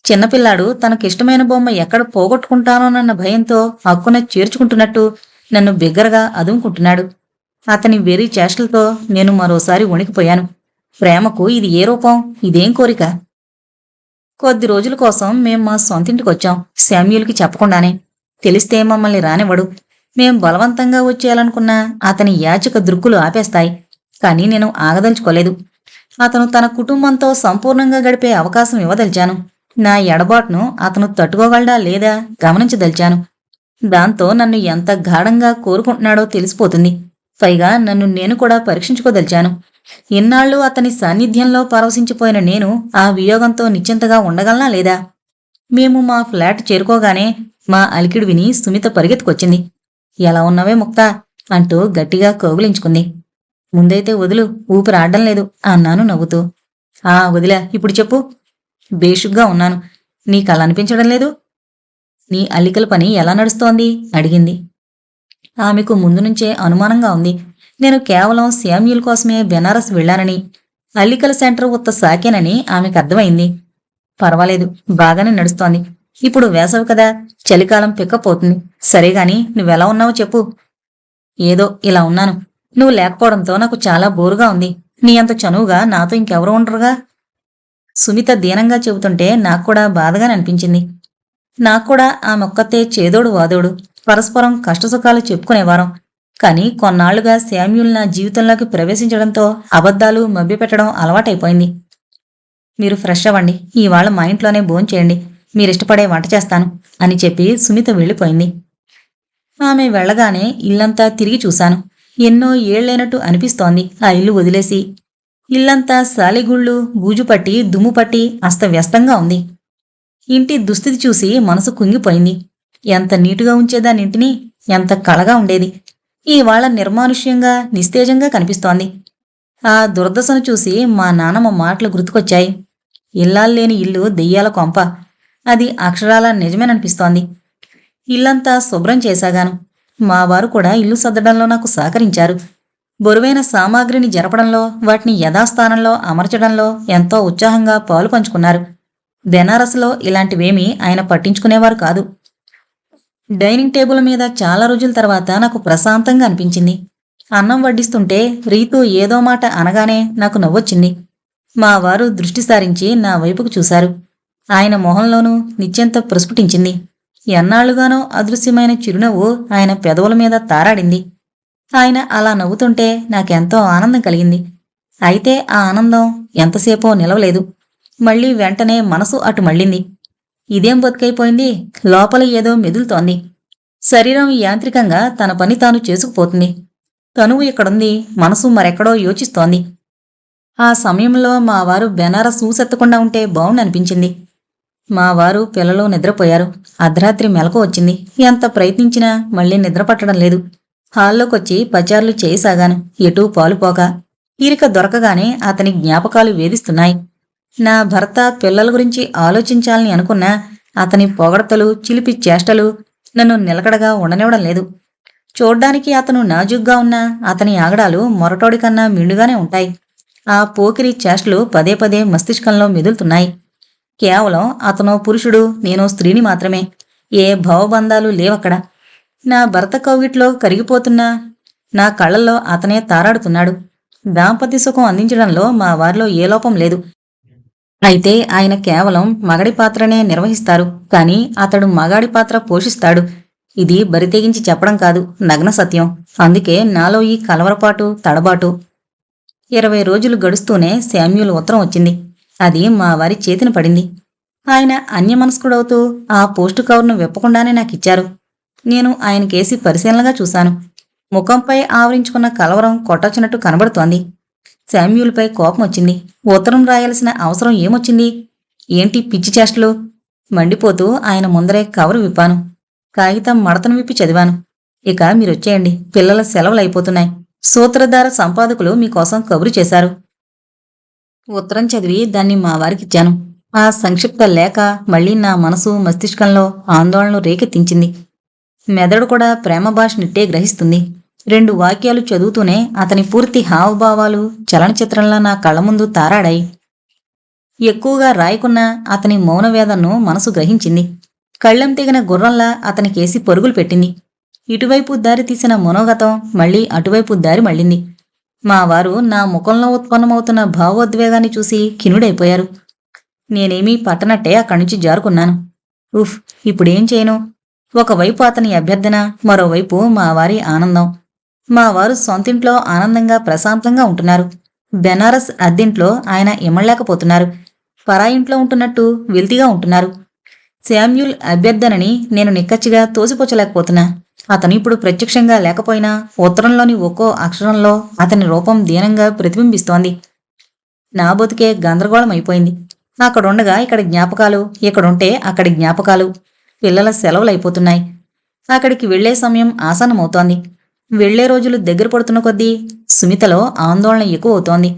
చిన్నపిల్లాడు తనకిష్టమైన బొమ్మ ఎక్కడ పోగొట్టుకుంటానోనన్న భయంతో హక్కున చేర్చుకుంటున్నట్టు నన్ను బిగ్గరగా అదుముకుంటున్నాడు. అతని వెర్రి చేష్టలతో నేను మరోసారి వణికిపోయాను. ప్రేమకు ఇది ఏ రూపం? ఇదేం కోరిక? కొద్ది రోజుల కోసం మేం మా సొంతింటికొచ్చాం, శామ్యూల్కి చెప్పకుండానే. తెలిస్తే మమ్మల్ని రానివ్వడు. మేం బలవంతంగా వచ్చేయాలనుకున్నా అతని యాచక దృక్కులు ఆపేస్తాయి. కానీ నేను ఆగదలుచుకోలేదు. అతను తన కుటుంబంతో సంపూర్ణంగా గడిపే అవకాశం ఇవ్వదలిచాను. నా ఎడబాటును అతను తట్టుకోగలడా లేదా గమనించదలిచాను. దాంతో నన్ను ఎంత గాఢంగా కోరుకుంటున్నాడో తెలిసిపోతుంది. పైగా నన్ను నేను కూడా పరీక్షించుకోదలిచాను. ఇన్నాళ్ళు అతని సాన్నిధ్యంలో పరవశించిపోయిన నేను ఆ వియోగంతో నిశ్చింతగా ఉండగలనా లేదా? మేము మా ఫ్లాట్ చేరుకోగానే మా అలికిడి విని సుమిత పరిగెత్తుకొచ్చింది. ఎలా ఉన్నావే ముక్తా అంటూ గట్టిగా కౌగిలించుకుంది. ముందైతే వదులు, ఊపిరాడడం లేదు అన్నాను నవ్వుతూ. వదిలా, ఇప్పుడు చెప్పు. బేషుగ్గా ఉన్నాను. నీకలా అనిపించడం లేదు? నీ అల్లికల పని ఎలా నడుస్తోంది అడిగింది. ఆమెకు ముందు నుంచే అనుమానంగా ఉంది. నేను కేవలం శామ్యూల్ కోసమే బెనారస్ వెళ్లానని, అల్లికల సెంటర్ ఉత్త సాకేనని ఆమెకు అర్థమైంది. పర్వాలేదు, బాగానే నడుస్తోంది. ఇప్పుడు వేసవి కదా, చలికాలం పిక్కపోతుంది. సరేగాని నువ్వెలా ఉన్నావో చెప్పు. ఏదో ఇలా ఉన్నాను. నువ్వు లేకపోవడంతో నాకు చాలా బోరుగా ఉంది. నీ అంత చనువుగా నాతో ఇంకెవరు ఉండరుగా. సుమిత దీనంగా చెబుతుంటే నాక్కూడా బాధగానే అనిపించింది. నాక్కూడా ఆమెొక్కతే చేదోడు వాదోడు, పరస్పరం కష్టసుఖాలు చెప్పుకునేవారం. కాని కొన్నాళ్లుగా శామ్యూల్ నా జీవితంలోకి ప్రవేశించడంతో అబద్ధాలు మభ్యపెట్టడం అలవాటైపోయింది. మీరు ఫ్రెష్ అవ్వండి, ఇవాళ మా ఇంట్లోనే భోంచేయండి, మీరిష్టపడే వంట చేస్తాను అని చెప్పి సుమిత వెళ్ళిపోయింది. ఆమె వెళ్లగానే ఇల్లంతా తిరిగి చూశాను. ఎన్నో ఏళ్లైనట్టు అనిపిస్తోంది ఆ ఇల్లు వదిలేసి. ఇల్లంతా సాలిగుళ్ళు, బూజుపట్టి, దుమ్ముపట్టి అస్తవ్యస్తంగా ఉంది. ఇంటి దుస్థితి చూసి మనసు కుంగిపోయింది. ఎంత నీటుగా ఉంచేదాన్నింటినీ, ఎంత కళగా ఉండేది. ఇవాళ నిర్మానుష్యంగా నిస్తేజంగా కనిపిస్తోంది. ఆ దుర్దశను చూసి మా నాన్నమ్మ మాటలు గుర్తుకొచ్చాయి. ఇల్లాల్లేని ఇల్లు దెయ్యాల కొంప. అది అక్షరాల నిజమేననిపిస్తోంది. ఇల్లంతా శుభ్రం చేశాగాను. మా వారు కూడా ఇల్లు సర్దడంలో నాకు సహకరించారు. బరువైన సామాగ్రిని జరపడంలో, వాటిని యథాస్థానంలో అమర్చడంలో ఎంతో ఉత్సాహంగా పాలు పంచుకున్నారు. బెనారస్లో ఇలాంటివేమీ ఆయన పట్టించుకునేవారు కాదు. డైనింగ్ టేబుల్ మీద చాలా రోజుల తర్వాత నాకు ప్రశాంతంగా అనిపించింది. అన్నం వడ్డిస్తుంటే రీతు ఏదో మాట అనగానే నాకు నవ్వొచ్చింది. మా వారు దృష్టి సారించి నా వైపుకు చూశారు. ఆయన మొహంలోనూ నిత్యంత ప్రస్ఫుటించింది. ఎన్నాళ్లుగానో అదృశ్యమైన చిరునవ్వు ఆయన పెదవుల మీద తారాడింది. ఆయన అలా నవ్వుతుంటే నాకెంతో ఆనందం కలిగింది. అయితే ఆ ఆనందం ఎంతసేపో నిలవలేదు. మళ్ళీ వెంటనే మనసు అటు మళ్ళింది. ఇదేం బతుకైపోయింది, లోపల ఏదో మెదులుతోంది. శరీరం యాంత్రికంగా తన పని తాను చేసుకుపోతుంది. తనువు ఇక్కడుంది, మనసు మరెక్కడో యోచిస్తోంది. ఆ సమయంలో మా వారు బెనారస్ ఊసెత్తకుండా ఉంటే బావుండనిపించింది. మా వారు పిల్లలు నిద్రపోయారు. అర్ధరాత్రి మెలకు వచ్చింది. ఎంత ప్రయత్నించినా మళ్ళీ నిద్ర పట్టడం లేదు. హాల్లోకొచ్చి పచార్లు చేయసాగాను. ఎటూ పాలుపోక తీరిక దొరకగానే అతని జ్ఞాపకాలు వేధిస్తున్నాయి. నా భర్త పిల్లల గురించి ఆలోచించాలని అనుకున్నా అతని పొగడతలు, చిలిపి చేష్టలు నన్ను నిలకడగా ఉండనివ్వడం లేదు. చూడ్డానికి అతను నాజుగ్గా ఉన్నా అతని ఆగడాలు మొరటోడి కన్నా మిండుగానే ఉంటాయి. ఆ పోకిరి చేష్టలు పదే పదే మస్తిష్కంలో మెదులుతున్నాయి. కేవలం అతనో పురుషుడు, నేనో స్త్రీని మాత్రమే. ఏ భావబంధాలు లేవక్కడ. నా భర్త కౌగిట్లో కరిగిపోతున్నా నా కళ్ళల్లో అతనే తారాడుతున్నాడు. దాంపత్య సుఖం అందించడంలో మా వారిలో ఏ లోపం లేదు. అయితే ఆయన కేవలం మగడి పాత్రనే నిర్వహిస్తారు, కానీ అతడు మగాడి పాత్ర పోషిస్తాడు. ఇది బరితెగించి చెప్పడం కాదు, నగ్న సత్యం. అందుకే నాలో ఈ కలవరపాటు, తడబాటు. 20 రోజులు గడుస్తూనే శామ్యూల్ ఉత్తరం వచ్చింది. అది మా వారి చేతిన పడింది. ఆయన అన్యమనస్కుడవుతూ ఆ పోస్టు కవర్ను విప్పకుండానే నాకిచ్చారు. నేను ఆయనకేసి పరిశీలనగా చూశాను. ముఖంపై ఆవరించుకున్న కలవరం కొట్టొచ్చినట్టు కనబడుతోంది. శామ్యూల్పై కోపం వచ్చింది. ఉత్తరం రాయాల్సిన అవసరం ఏమొచ్చింది? ఏంటి పిచ్చి చేష్టలు? మండిపోతూ ఆయన ముందరే కవరు విప్పాను. కాగితం మడతను విప్పి చదివాను. ఇక మీరొచ్చేయండి, పిల్లల సెలవులైపోతున్నాయి. సూత్రధార సంపాదకులు మీకోసం కబురు చేశారు. ఉత్తరం చదివి దాన్ని మా వారికిచ్చాను. ఆ సంక్షిప్త లేఖ మళ్లీ నా మనసు, మస్తిష్కంలో ఆందోళనలు రేకెత్తించింది. మెదడు కూడా ప్రేమ భాషనిట్టే గ్రహిస్తుంది. 2 వాక్యాలు చదువుతూనే అతని పూర్తి హావభావాలు చలనచిత్రంలా నా కళ్ల ముందు తారాడాయి. ఎక్కువగా రాయకున్నా అతని మౌనవేదనను మనసు గ్రహించింది. కళ్ళెం తెగిన గుర్రంలా అతనికేసి పరుగులు పెట్టింది. ఇటువైపు దారి తీసిన మనోగతం మళ్లీ అటువైపు దారి మళ్ళింది. మా వారు నా ముఖంలో ఉత్పన్నమవుతున్న భావోద్వేగాన్ని చూసి ఖిన్నుడైపోయారు. నేనేమీ పట్టనట్టే అక్కడ్నుంచి జారుకున్నాను. ఉఫ్, ఇప్పుడేం చేయను? ఒకవైపు అతని అభ్యర్థన, మరోవైపు మా వారి ఆనందం. మా వారు సొంతింట్లో ఆనందంగా ప్రశాంతంగా ఉంటున్నారు. బెనారస్ అద్దింట్లో ఆయన ఇమ్మలేకపోతున్నారు. పరాయింట్లో ఉంటున్నట్టు వెల్తిగా ఉంటున్నారు. శామ్యూల్ అభ్యర్థనని నేను నిక్కచ్చిగా తోసిపుచ్చలేకపోతున్నా. అతను ఇప్పుడు ప్రత్యక్షంగా లేకపోయినా ఉత్తరంలోని ఒక్కో అక్షరంలో అతని రూపం దీనంగా ప్రతిబింబిస్తోంది. నా బతుకే గందరగోళం అయిపోయింది. అక్కడుండగా ఇక్కడ జ్ఞాపకాలు, ఇక్కడుంటే అక్కడి జ్ఞాపకాలు. పిల్లల సెలవులైపోతున్నాయి. అక్కడికి వెళ్లే సమయం ఆసన్నమవుతోంది. వెళ్లే రోజులు దగ్గర పడుతున్న కొద్దీ సుమితలో ఆందోళన ఎక్కువ అవుతోంది.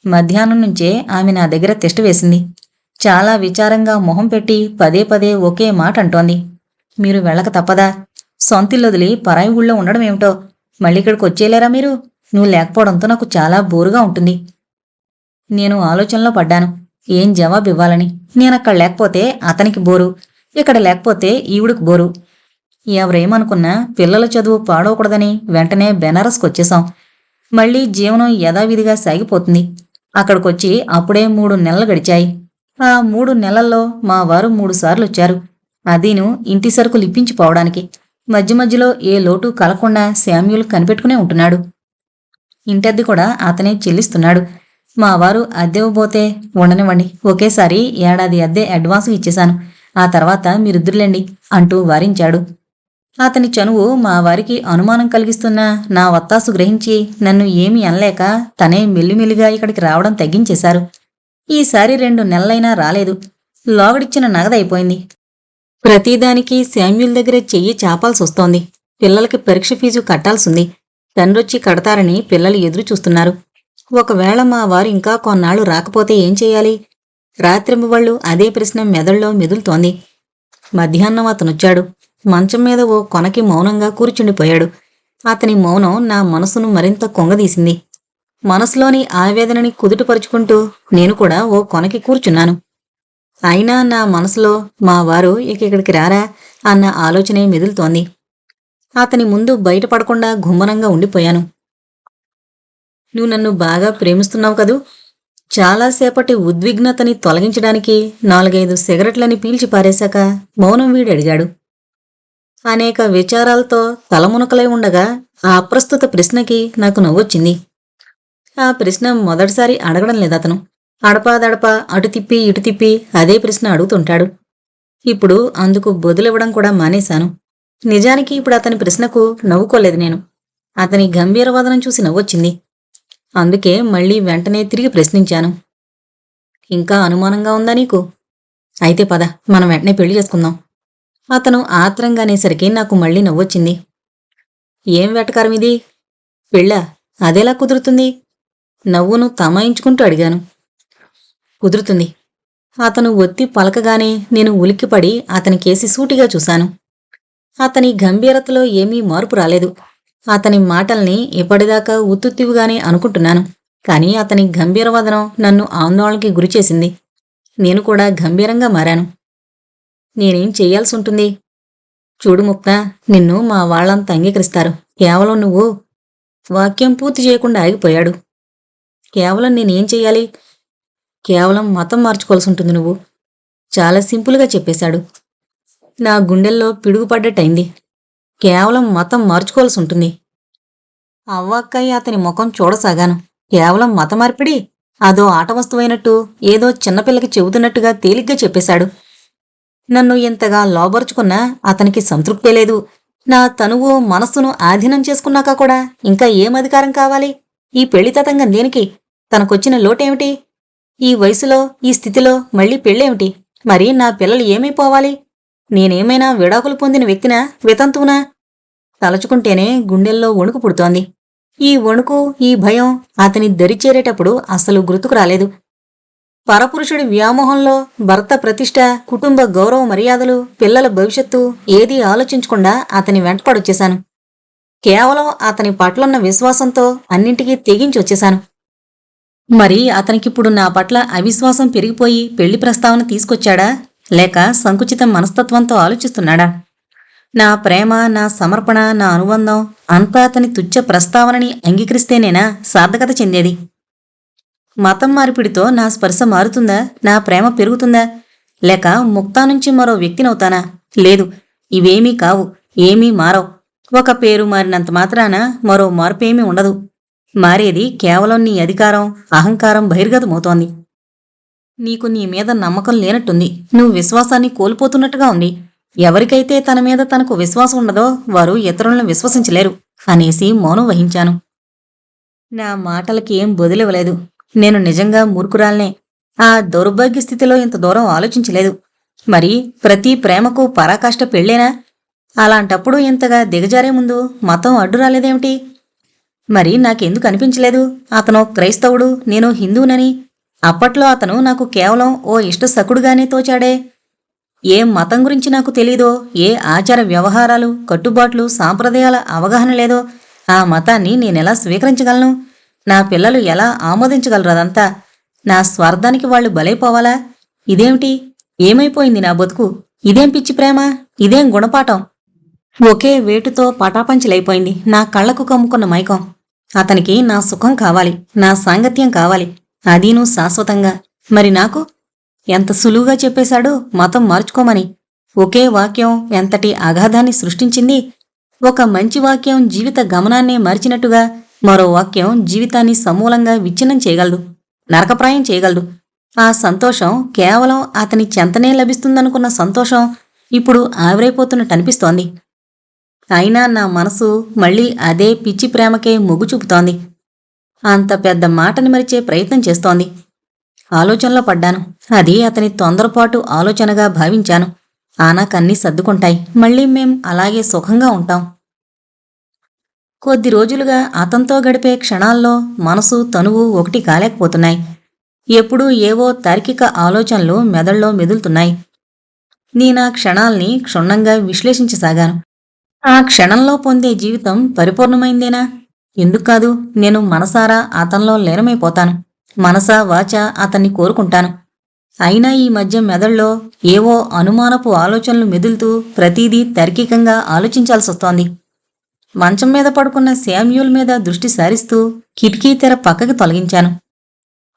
మధ్యాహ్నం నుంచే ఆమె నా దగ్గర తిష్ట వేసింది. చాలా విచారంగా మొహం పెట్టి పదే పదే ఒకే మాట అంటోంది. మీరు వెళ్ళక తప్పదా? సొంతిల్లొదిలి పరాయి ఊళ్ళో ఉండడం ఏమిటో? మళ్ళీ ఇక్కడికి వచ్చేలేరా మీరు? నువ్వు లేకపోవడంతో నాకు చాలా బోరుగా ఉంటుంది. నేను ఆలోచనలో పడ్డాను. ఏం జవాబు ఇవ్వాలని. నేనక్కడ లేకపోతే అతనికి బోరు, ఇక్కడ లేకపోతే ఈవిడకు బోరు. ఎవరేమనుకున్నా పిల్లల చదువు పాడవకూడదని వెంటనే బెనారస్కొచ్చేశాం. మళ్లీ జీవనం యథావిధిగా సాగిపోతుంది. అక్కడికొచ్చి అప్పుడే 3 నెలలు గడిచాయి. ఆ 3 నెలల్లో మా వారు 3 సార్లొచ్చారు. అదీను ఇంటి సరుకులు ఇప్పించిపోవడానికి. మధ్య మధ్యలో ఏ లోటు కలకుండా శామ్యూల్ కనిపెట్టుకునే ఉంటున్నాడు. ఇంటద్దె కూడా అతనే చెల్లిస్తున్నాడు. మా వారు అద్దెవ్వబోతే ఉండనివ్వండి, ఒకేసారి ఏడాది అద్దె అడ్వాన్సు ఇచ్చేశాను. ఆ తర్వాత మీరిద్దరులేండి అంటూ వారించాడు. అతని చనువు మా వారికి అనుమానం కలిగిస్తున్న నా వత్తాసు గ్రహించి నన్ను ఏమీ అనలేక తనే మెల్లిమెల్లిగా ఇక్కడికి రావడం తగ్గించేశారు. ఈసారి 2 నెలలైనా రాలేదు. లోగడిచ్చిన నగదైపోయింది. ప్రతిదానికి శామ్యూల్ దగ్గరే చెయ్యి చాపాల్సొస్తోంది. పిల్లలకి పరీక్ష ఫీజు కట్టాల్సింది. తండ్రొచ్చి కడతారని పిల్లలు ఎదురు చూస్తున్నారు. ఒకవేళ మా వారు ఇంకా కొన్నాళ్లు రాకపోతే ఏం చెయ్యాలి? రాత్రింబవళ్ళు అదే ప్రశ్న మెదడులో మెదులుతోంది. మధ్యాహ్నం అతనొచ్చాడు. మంచం మీద ఓ కొనకి మౌనంగా కూర్చుండిపోయాడు. అతని మౌనం నా మనసును మరింత కొంగదీసింది. మనసులోని ఆవేదనని కుదుటపరుచుకుంటూ నేను కూడా ఓ కొనకి కూర్చున్నాను. అయినా నా మనసులో మా వారు ఇక్కడికి రారా అన్న ఆలోచనే మెదులుతోంది. అతని ముందు బయటపడకుండా గుమ్మనంగా ఉండిపోయాను. నువ్వు నన్ను బాగా ప్రేమిస్తున్నావు కదూ? చాలాసేపటి ఉద్విగ్నతని తొలగించడానికి 4-5 సిగరెట్లని పీల్చి పారేశాక మౌనం వీడి అడిగాడు. అనేక విచారాలతో తలమునకలై ఉండగా ఆ అప్రస్తుత ప్రశ్నకి నాకు నవ్వొచ్చింది. ఆ ప్రశ్న మొదటిసారి అడగడం లేదతను. అడపాదడపా అటు తిప్పి ఇటు తిప్పి అదే ప్రశ్న అడుగుతుంటాడు. ఇప్పుడు అందుకు బదులివ్వడం కూడా మానేశాను. నిజానికి ఇప్పుడు అతని ప్రశ్నకు నవ్వుకోలేదు నేను. అతని గంభీరవాదనం చూసి నవ్వొచ్చింది. అందుకే మళ్ళీ వెంటనే తిరిగి ప్రశ్నించాను. ఇంకా అనుమానంగా ఉందా నీకు? అయితే పద, మనం వెంటనే పెళ్లి చేసుకుందాం. అతను ఆత్రంగా అనేసరికి నాకు మళ్ళీ నవ్వొచ్చింది. ఏం వెటకారం ఇది? పెళ్ళా? అదెలా కుదురుతుంది? నవ్వును తమాయించుకుంటూ అడిగాను. కుదురుతుంది. అతను ఒత్తి పలకగానే నేను ఉలిక్కిపడి అతని కేసి సూటిగా చూశాను. అతని గంభీరతలో ఏమీ మార్పు రాలేదు. అతని మాటల్ని ఇప్పటిదాకా ఉత్తుత్తివిగానే అనుకుంటున్నాను. కాని అతని గంభీరవదనం నన్ను ఆందోళనకి గురిచేసింది. నేను కూడా గంభీరంగా మారాను. నేనేం చెయ్యాల్సి ఉంటుంది? చూడు ముక్తా, నిన్ను మా వాళ్లంతా అంగీకరిస్తారు. కేవలం నువ్వు... వాక్యం పూర్తి చేయకుండా ఆగిపోయాడు. కేవలం నేనేం చెయ్యాలి? కేవలం మతం మార్చుకోవాల్సి ఉంటుంది నువ్వు. చాలా సింపుల్గా చెప్పేశాడు. నా గుండెల్లో పిడుగుపడ్డట్టయింది. కేవలం మతం మార్చుకోవాల్సి ఉంటుంది. అవ్వక్కయ్య అతని ముఖం చూడసాగాను. కేవలం మత మార్పిడి? అదో ఆట వస్తువైనట్టు, ఏదో చిన్నపిల్లకి చెబుతున్నట్టుగా తేలిగ్గా చెప్పేశాడు. నన్ను ఇంతగా లోబరుచుకున్నా అతనికి సంతృప్తే లేదు. నా తనువు మనస్సును ఆధీనం చేసుకున్నాక కూడా ఇంకా ఏం అధికారం కావాలి? ఈ పెళ్లి తతంగం దేనికి? తనకొచ్చిన లోటేమిటి? ఈ వయసులో, ఈ స్థితిలో మళ్ళీ పెళ్ళేమిటి? మరి నా పిల్లలు ఏమైపోవాలి? నేనేమైనా విడాకులు పొందిన వ్యక్తినా, వితంతువునా? తలచుకుంటేనే గుండెల్లో వణుకు పుడుతోంది. ఈ వణుకు, ఈ భయం అతని దరిచేరేటప్పుడు అస్సలు గుర్తుకు రాలేదు. పరపురుషుడి వ్యామోహంలో భర్త ప్రతిష్ట, కుటుంబ గౌరవ మర్యాదలు, పిల్లల భవిష్యత్తు ఏదీ ఆలోచించకుండా అతని వెంటపడొచ్చేశాను. కేవలం అతని పట్లున్న విశ్వాసంతో అన్నింటికీ తెగించొచ్చేశాను. మరి అతనికిప్పుడు నా పట్ల అవిశ్వాసం పెరిగిపోయి పెళ్లి ప్రస్తావన తీసుకొచ్చాడా, లేక సంకుచిత మనస్తత్వంతో ఆలోచిస్తున్నాడా? నా ప్రేమ, నా సమర్పణ, నా అనుబంధం అంతా అతని తుచ్చ ప్రస్తావనని అంగీకరిస్తేనేనా సార్థకత చెందేది? మతం మార్పిడితో నా స్పర్శ మారుతుందా? నా ప్రేమ పెరుగుతుందా? లేక ముక్తా నుంచి మరో వ్యక్తినవుతానా? లేదు, ఇవేమీ కావు, ఏమీ మారవు. ఒక పేరు మారినంత మాత్రాన మరో మార్పేమీ ఉండదు. మారేది కేవలం నీ అధికారం, అహంకారం బహిర్గతమవుతోంది. నీకు నీ మీద నమ్మకం లేనట్టుంది. నువ్వు విశ్వాసాన్ని కోల్పోతున్నట్టుగా ఉంది. ఎవరికైతే తన మీద తనకు విశ్వాసం ఉండదో వారు ఇతరులను విశ్వసించలేరు అనేసి మౌనం వహించాను. నా మాటలకి ఏం బదులివ్వలేదు. నేను నిజంగా మూర్ఖురాల్నే. ఆ దౌర్భాగ్య స్థితిలో ఇంత దూరం ఆలోచించలేదు. మరి ప్రతి ప్రేమకు పరాకాష్ట పెళ్ళేనా? అలాంటప్పుడు ఇంతగా దిగజారే ముందు మతం అడ్డు రాలేదేమిటి? మరి నాకెందుకు అనిపించలేదు అతను క్రైస్తవుడు, నేను హిందూనని? అప్పట్లో అతను నాకు కేవలం ఓ ఇష్ట సకుడుగానే తోచాడే. ఏ మతం గురించి నాకు తెలీదో, ఏ ఆచార వ్యవహారాలు, కట్టుబాట్లు, సాంప్రదాయాల అవగాహన లేదో ఆ మతాన్ని నేనెలా స్వీకరించగలను? నా పిల్లలు ఎలా ఆమోదించగలరు అదంతా? నా స్వార్థానికి వాళ్లు బలైపోవాలా? ఇదేమిటి? ఏమైపోయింది నా బతుకు? ఇదేం పిచ్చి ప్రేమ? ఇదేం గుణపాఠం? ఒకే వేటుతో పటాపంచలైపోయింది నా కళ్లకు కమ్ముకున్న మైకం. అతనికి నా సుఖం కావాలి, నా సాంగత్యం కావాలి, అదీనూ శాశ్వతంగా. మరి నాకు? ఎంత సులువుగా చెప్పేశాడు మతం మార్చుకోమని. ఒకే వాక్యం ఎంతటి అగాధాన్ని సృష్టించింది. ఒక మంచి వాక్యం జీవిత గమనాన్నే మార్చినట్టుగా మరో వాక్యం జీవితాన్ని సమూలంగా విచ్ఛిన్నం చేయగలదు, నరకప్రాయం చేయగలదు. ఆ సంతోషం కేవలం అతని చెంతనే లభిస్తుందనుకున్న సంతోషం ఇప్పుడు ఆవిరైపోతున్నట్టనిపిస్తోంది. అయినా నా మనసు మళ్ళీ అదే పిచ్చి ప్రేమకే మొగ్గు చూపుతోంది. అంత పెద్ద మాటని మరిచే ప్రయత్నం చేస్తోంది. ఆలోచనలో పడ్డాను. అది అతని తొందరపాటు ఆలోచనగా భావించాను. ఆనాకన్నీ సర్దుకుంటాయి, మళ్ళీ మేం అలాగే సుఖంగా ఉంటాం. కొద్ది రోజులుగా అతనితో గడిపే క్షణాల్లో మనసు తనువు ఒకటి కాలేకపోతున్నాయి. ఎప్పుడూ ఏవో తార్కిక ఆలోచనలు మెదళ్ళలో మెదులుతున్నాయి. నేనా క్షణాల్ని క్షుణ్ణంగా విశ్లేషించసాగాను. ఆ క్షణంలో పొందే జీవితం పరిపూర్ణమైందేనా? ఎందుకు కాదు? నేను మనసారా అతనిలో లీనమైపోతాను. మనసా వాచా అతన్ని కోరుకుంటాను. అయినా ఈ మధ్య మెదళ్ళలో ఏవో అనుమానపు ఆలోచనలు మెదులుతూ ప్రతిదీ తార్కికంగా ఆలోచించాల్సొస్తోంది. మంచం మీద పడుకున్న శామ్యూల్ మీద దృష్టి సారిస్తూ కిటికీ తెర పక్కకి తొలగించాను.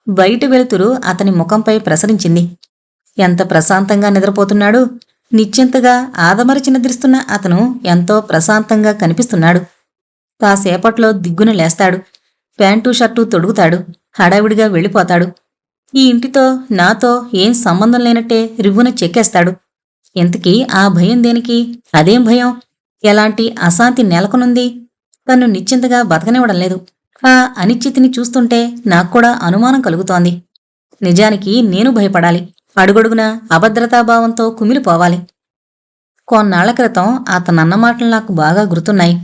బయట వెలుతురు అతని ముఖంపై ప్రసరించింది. ఎంత ప్రశాంతంగా నిద్రపోతున్నాడు. నిశ్చింతగా ఆదమరచి నిద్రిస్తున్న అతను ఎంతో ప్రశాంతంగా కనిపిస్తున్నాడు. కాసేపట్లో దిగ్గున లేస్తాడు. ప్యాంటు షర్టు తొడుగుతాడు. హడావిడిగా వెళ్ళిపోతాడు. ఈ ఇంటితో నాతో ఏం సంబంధం లేనట్టే రివ్వున చెక్కేస్తాడు. ఇంతకీ ఆ భయం దేనికి? అదేం భయం? ఎలాంటి అశాంతి నెలకొనుంది? తన్ను నిశ్చింతగా బతకనివ్వడం లేదు. ఆ అనిశ్చితిని చూస్తుంటే నాక్కూడా అనుమానం కలుగుతోంది. నిజానికి నేను భయపడాలి. అడుగడుగునా అభద్రతాభావంతో కుమిలిపోవాలి. కొన్నాళ్ల క్రితం అతనన్న మాటలు నాకు బాగా గుర్తున్నాయి.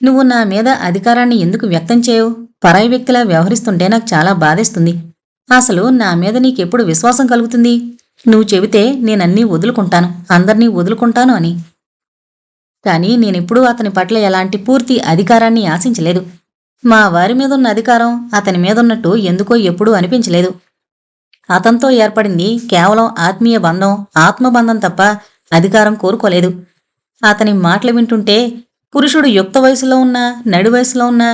నువ్వు నా మీద అధికారాన్ని ఎందుకు వ్యక్తం చేయవు? పరాయి వ్యక్తిలా వ్యవహరిస్తుంటే నాకు చాలా బాధేస్తుంది. అసలు నా మీద నీకెప్పుడు విశ్వాసం కలుగుతుంది? నువ్వు చెబితే నేనన్నీ వదులుకుంటాను, అందర్నీ వదులుకుంటాను అని. కాని నేనెప్పుడూ అతని పట్ల ఎలాంటి పూర్తి అధికారాన్ని ఆశించలేదు. మా వారి మీదున్న అధికారం అతని మీదున్నట్టు ఎందుకో ఎప్పుడూ అనిపించలేదు. అతనితో ఏర్పడింది కేవలం ఆత్మీయ బంధం, ఆత్మబంధం తప్ప అధికారం కోరుకోలేదు. అతని మాటలు వింటుంటే పురుషుడు యుక్త వయసులో ఉన్నా, నడి వయసులో ఉన్నా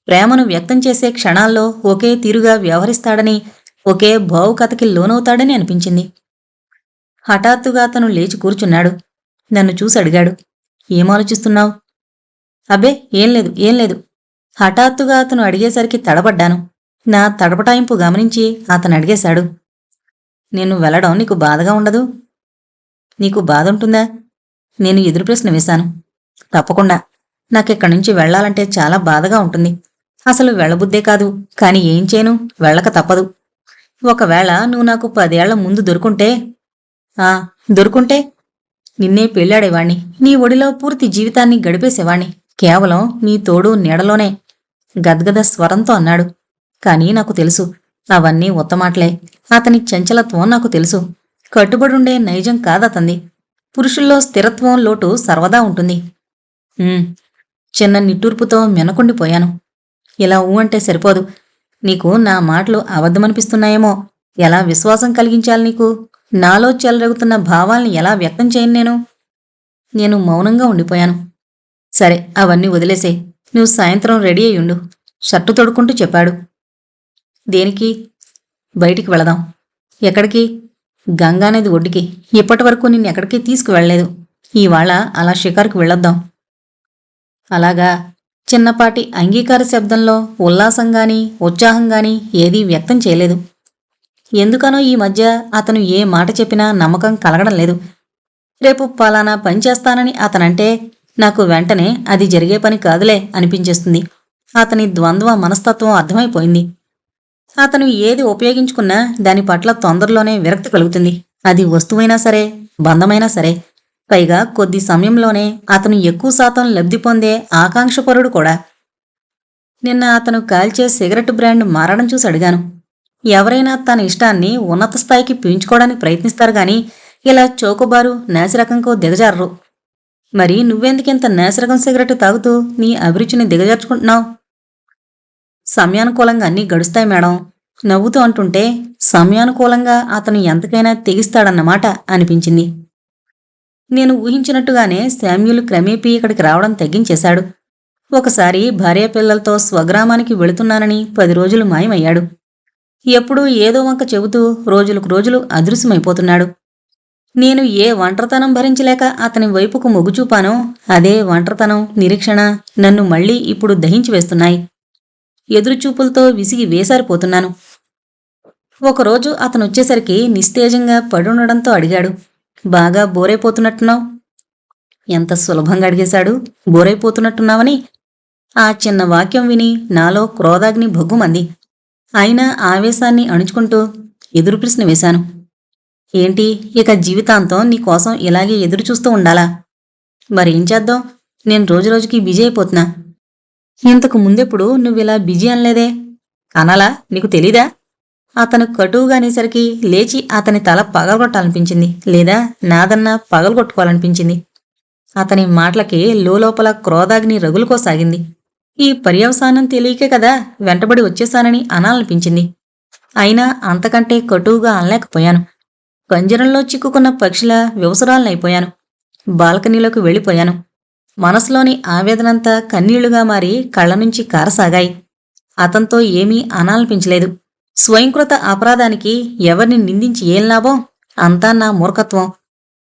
ప్రేమను వ్యక్తం చేసే క్షణాల్లో ఒకే తీరుగా వ్యవహరిస్తాడని, ఒకే భావుకథకి లోనవుతాడని అనిపించింది. హఠాత్తుగా అతను లేచి కూర్చున్నాడు. నన్ను చూసి అడిగాడు, ఏమాలోచిస్తున్నావు? అబ్బే ఏం లేదు. హఠాత్తుగా అతను అడిగేసరికి తడబడ్డాను. నా తడపటాయింపు గమనించి అతను అడిగేశాడు, నేను వెళ్ళడం నీకు బాధగా ఉండదు? నీకు బాధుంటుందా? నేను ఎదురు ప్రశ్న వేశాను. తప్పకుండా. నాకిక్కడి నుంచి వెళ్లాలంటే చాలా బాధగా ఉంటుంది. అసలు వెళ్ళబుద్దే కాదు. కాని ఏం చేయను, వెళ్ళక తప్పదు. ఒకవేళ నువ్వు నాకు 10 ఏళ్ల ముందు దొరుకుంటే దొరుకుంటే నిన్నే పెళ్ళాడేవాణ్ణి. నీ ఒడిలో పూర్తి జీవితాన్ని గడిపేసేవాణ్ణి. కేవలం నీ తోడు నీడలోనే గద్గద స్వరంతో అన్నాడు. కాని నాకు తెలుసు అవన్నీ ఉత్తమాటలే. అతని చంచలత్వం నాకు తెలుసు. కట్టుబడుండే నైజం కాదతంది. పురుషుల్లో స్థిరత్వం లోటు సర్వదా ఉంటుంది. చిన్న నిట్టూర్పుతో మెనకుండిపోయాను. ఇలా అంటే సరిపోదు. నీకు నా మాటలు అబద్ధమనిపిస్తున్నాయేమో. ఎలా విశ్వాసం కలిగించాలి నీకు? నాలో చెలరేగుతున్న భావాల్ని ఎలా వ్యక్తం చేయను నేను మౌనంగా ఉండిపోయాను. సరే, అవన్నీ వదిలేసే. నువ్వు సాయంత్రం రెడీ అయ్యుండు, షర్టు తొడుక్కుంటూ చెప్పాడు. దేనికి? బయటికి వెళదాం. ఎక్కడికి? గంగానది ఒడ్డుకి. ఇప్పటి వరకు నిన్నెక్కడికి తీసుకువెళ్లేదు. ఇవాళ అలా షికారుకు వెళ్ళొద్దాం. అలాగా? చిన్నపాటి అంగీకార శబ్దంలో ఉల్లాసంగాని ఉత్సాహంగాని ఏదీ వ్యక్తం చేయలేదు. ఎందుకనో ఈ మధ్య అతను ఏ మాట చెప్పినా నమ్మకం కలగడం లేదు. రేపు పలానా పని చేస్తానని అతనంటే నాకు వెంటనే అది జరిగే పని కాదులే అనిపించేస్తుంది. అతని ద్వంద్వ మనస్తత్వం అర్థమైపోయింది. అతను ఏది ఉపయోగించుకున్నా దాని పట్ల తొందరలోనే విరక్తి కలుగుతుంది. అది వస్తువైనా సరే, బంధమైనా సరే. పైగా కొద్ది సమయంలోనే అతను ఎక్కువ శాతం లబ్ధి పొందే ఆకాంక్షపరుడు కూడా. నిన్న అతను కాల్చే సిగరెట్ బ్రాండ్ మారడం చూసి అడిగాను. ఎవరైనా తన ఇష్టాన్ని ఉన్నత స్థాయికి పెంచుకోవడానికి ప్రయత్నిస్తారు గాని ఇలా చౌకబారు నాసిరకంకో దిగజారరు. మరి నువ్వెందుకింత నాసిరకం సిగరెట్ తాగుతూ నీ అభిరుచిని దిగజార్చుకుంటున్నావు? సమయానుకూలంగా అన్నీ గడుస్తాయి మేడం. నవ్వుతూ అంటుంటే సమయానుకూలంగా అతను ఎంతకైనా తెగిస్తాడన్నమాట అనిపించింది. నేను ఊహించినట్టుగానే శామ్యూల్ క్రమేపీ ఇక్కడికి రావడం తగ్గించేశాడు. ఒకసారి భార్యాపిల్లలతో స్వగ్రామానికి వెళుతున్నానని 10 రోజులు మాయమయ్యాడు. ఎప్పుడూ ఏదో వంక చెబుతూ రోజులకు రోజులు అదృశ్యమైపోతున్నాడు. నేను ఏ ఒంటరితనం భరించలేక అతని వైపుకు మొగ్గుచూపానో అదే ఒంటరితనం, నిరీక్షణ నన్ను మళ్లీ ఇప్పుడు దహించి వేస్తున్నాయి. ఎదురుచూపులతో విసిగి వేసారిపోతున్నాను. ఒకరోజు అతనొచ్చేసరికి నిస్తేజంగా పడుండడంతో అడిగాడు, బాగా బోరైపోతున్నట్టున్నావు? ఎంత సులభంగా అడిగేశాడు, బోరైపోతున్నట్టున్నావని. ఆ చిన్న వాక్యం విని నాలో క్రోధాగ్ని భగ్గుమంది. అయినా ఆవేశాన్ని అణుచుకుంటూ ఎదురు ప్రశ్న వేశాను. ఏంటి, ఇక జీవితాంతం నీకోసం ఇలాగే ఎదురుచూస్తూ ఉండాలా? మరేం చేద్దాం, నేను రోజురోజుకి బిజీ అయిపోతున్నా. ఇంతకు ముందెప్పుడు నువ్విలా బిజీ అనలేదే? అనాలా? నీకు తెలీదా? అతను కటువుగా అనేసరికి లేచి అతని తల పగలగొట్టాలనిపించింది, లేదా నాదన్నా పగలగొట్టుకోవాలనిపించింది. అతని మాటలకి లోలోపల క్రోధాగ్ని రగులుకోసాగింది. ఈ పర్యవసానం తెలియకే కదా వెంటబడి వచ్చేశానని అనాలనిపించింది. అయినా అంతకంటే కటువుగా అనలేకపోయాను. పంజరంలో చిక్కుకున్న పక్షిలా వ్యవసరాలనైపోయాను. బాల్కనీలోకి వెళ్ళిపోయాను. మనసులోని ఆవేదనంతా కన్నీళ్లుగా మారి కళ్ళనుంచి కారసాగాయి. అతనితో ఏమీ అనాలనిపించలేదు. స్వయంకృత అపరాధానికి ఎవరిని నిందించి ఏం లాభం? అంతా నా మూర్ఖత్వం.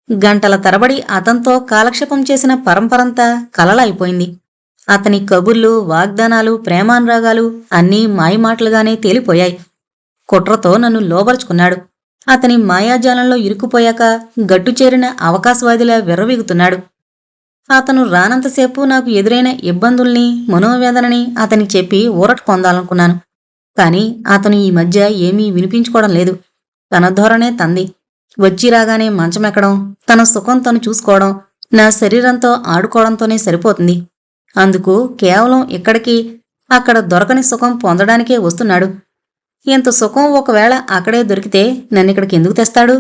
గంటల తరబడి అతనితో కాలక్షేపం చేసిన పరంపరంతా కలలా అయిపోయింది. అతని కబుర్లు, వాగ్దానాలు, ప్రేమానురాగాలు అన్నీ మాయమాటలుగానే తేలిపోయాయి. కుట్రతో నన్ను లోబరుచుకున్నాడు. అతని మాయాజాలంలో ఇరుక్కుపోయాక గట్టుచేరిన అవకాశవాదిలా విర్రవీగుతున్నాడు. అతను రానంతసేపు నాకు ఎదురైన ఇబ్బందుల్ని, మనోవేదనని అతనికి చెప్పి ఊరట పొందాలనుకున్నాను. కాని అతను ఈ మధ్య ఏమీ వినిపించుకోవడం లేదు. తన ధోరణే తంది. వచ్చి రాగానే మంచమెక్కడం, తన సుఖం తను చూసుకోవడం, నా శరీరంతో ఆడుకోవడంతోనే సరిపోతుంది. అందుకు కేవలం ఇక్కడికి, అక్కడ దొరకని సుఖం పొందడానికే వస్తున్నాడు. ఇంత సుఖం ఒకవేళ అక్కడే దొరికితే నన్నిక్కడికి ఎందుకు తెస్తాడు?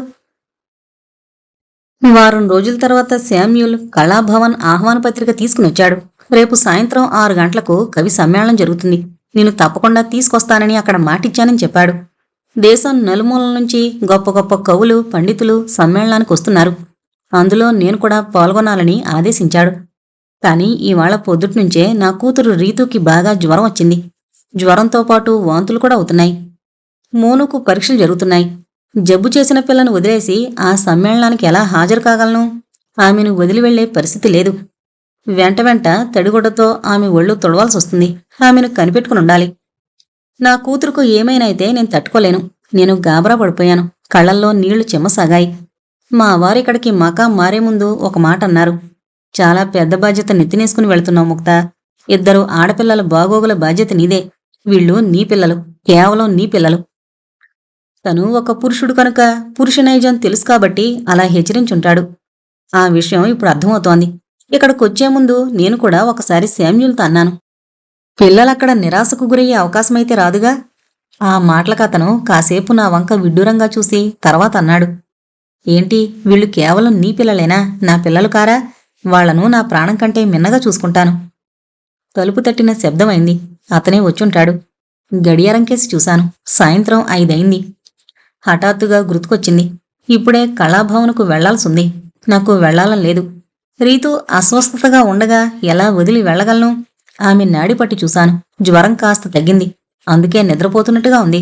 వారం రోజుల తర్వాత శామ్యూల్ కళాభవన్ ఆహ్వాన పత్రిక తీసుకునొచ్చాడు. రేపు సాయంత్రం 6 గంటలకు కవి సమ్మేళనం జరుగుతుంది. నేను తప్పకుండా తీసుకొస్తానని అక్కడ మాటిచ్చానని చెప్పాడు. దేశం నలుమూలల నుంచి గొప్ప గొప్ప కవులు, పండితులు సమ్మేళనానికి వస్తున్నారు. అందులో నేను కూడా పాల్గొనాలని ఆదేశించాడు. కాని ఇవాళ పొద్దుట్నుంచే నా కూతురు రీతుకి బాగా జ్వరం వచ్చింది. జ్వరంతో పాటు వాంతులు కూడా అవుతున్నాయి. మోనుకు పరీక్షలు జరుగుతున్నాయి. జబ్బు చేసిన పిల్లను వదిలేసి ఆ సమ్మేళనానికి ఎలా హాజరు కాగలను? ఆమెను వదిలి వెళ్లే పరిస్థితి లేదు. వెంట వెంట తడిగుడ్డతో ఆమె ఒళ్ళు తొడవాల్సి వస్తుంది. ఆమెను కనిపెట్టుకునుండాలి. నా కూతురుకు ఏమైనైతే నేను తట్టుకోలేను. నేను గాబరా పడిపోయాను. కళ్లల్లో నీళ్లు చెమ్మసాగాయి. మా వారిక్కడికి మకాం మారే ముందు ఒక మాట అన్నారు. చాలా పెద్ద బాధ్యత నెత్తినేసుకుని వెళుతున్నావు ముక్తా. 2 ఆడపిల్లల బాగోగుల బాధ్యత నీదే. వీళ్ళు నీ పిల్లలు, కేవలం నీ పిల్లలు. తను ఒక పురుషుడు కనుక పురుష నైజం తెలుసు కాబట్టి అలా హెచ్చరించుంటాడు. ఆ విషయం ఇప్పుడు అర్థమవుతోంది. ఇక్కడికొచ్చే ముందు నేను కూడా ఒకసారి శామ్యూల్తో అన్నాను. పిల్లలక్కడ నిరాశకు గురయ్యే అవకాశమైతే రాదుగా? ఆ మాటలకతను కాసేపు నా వంక విడ్డూరంగా చూసి తర్వాత అన్నాడు. ఏంటి, వీళ్ళు కేవలం నీ పిల్లలేనా? నా పిల్లలు కారా? వాళ్లను నా ప్రాణం కంటే మిన్నగా చూసుకుంటాను. తలుపు తట్టిన శబ్దమైంది. అతనే వచ్చుంటాడు. గడియారంకేసి చూశాను. సాయంత్రం 5 అయింది. హఠాత్తుగా గుర్తుకొచ్చింది. ఇప్పుడే కళాభవన్కు వెళ్లాల్సింది. నాకు వెళ్లాలని లేదు. రీతు అస్వస్థతగా ఉండగా ఎలా వదిలి వెళ్లగలను? ఆమె నాడిపట్టి చూశాను. జ్వరం కాస్త తగ్గింది. అందుకే నిద్రపోతున్నట్టుగా ఉంది.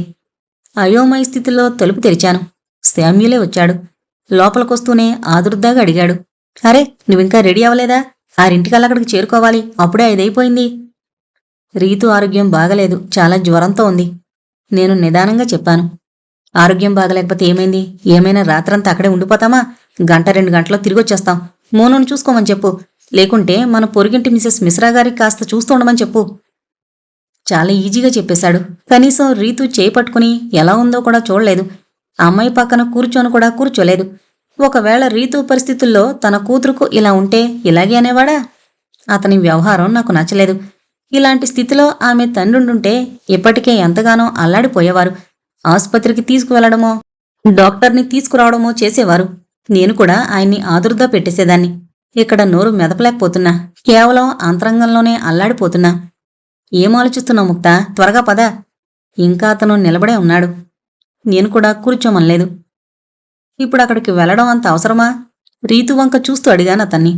అయోమయ స్థితిలో తలుపు తెరిచాను. శామ్యూలే వచ్చాడు. లోపలికొస్తూనే ఆదుర్దాగా అడిగాడు. అరే, నువ్వింకా రెడీ అవ్వలేదా? 6 అక్కడికి చేరుకోవాలి. అప్పుడే 5 అయిపోయింది. రీతు ఆరోగ్యం బాగలేదు. చాలా జ్వరంతో ఉంది. నేను నిదానంగా చెప్పాను. ఆరోగ్యం బాగలేకపోతే ఏమైంది? ఏమైనా రాత్రంతా అక్కడే ఉండిపోతామా? 1-2 గంటల్లో తిరిగొచ్చేస్తాం. మోనును చూసుకోమని చెప్పు. లేకుంటే మన పొరుగింటి మిసెస్ మిశ్రా గారికి కాస్త చూస్తూ ఉండమని చెప్పు. చాలా ఈజీగా చెప్పేశాడు. కనీసం రీతు చేయి పట్టుకుని ఎలా ఉందో కూడా చూడలేదు. అమ్మాయి పక్కన కూర్చొని కూడా కూర్చోలేదు. ఒకవేళ రీతు పరిస్థితుల్లో తన కూతురుకు ఇలా ఉంటే ఇలాగే అనేవాడా? అతని వ్యవహారం నాకు నచ్చలేదు. ఇలాంటి స్థితిలో ఆమె తండ్రుండుంటే ఇప్పటికే ఎంతగానో అల్లాడిపోయేవారు. ఆసుపత్రికి తీసుకువెళ్లడమో, డాక్టర్ని తీసుకురావడమో చేసేవారు. నేను కూడా ఆయన్ని ఆదుర్దా పెట్టేసేదాన్ని. ఇక్కడ నోరు మెదపలేకపోతున్నా. కేవలం అంతరంగంలోనే అల్లాడిపోతున్నా. ఏం ఆలోచిస్తున్నావు ముక్తా? త్వరగా పద. ఇంకా అతను నిలబడే ఉన్నాడు. నేను కూడా కూర్చోమనలేదు. ఇప్పుడు అక్కడికి వెళ్లడం అంత అవసరమా? రీతు వంక చూస్తూ అడిగాను అతన్ని.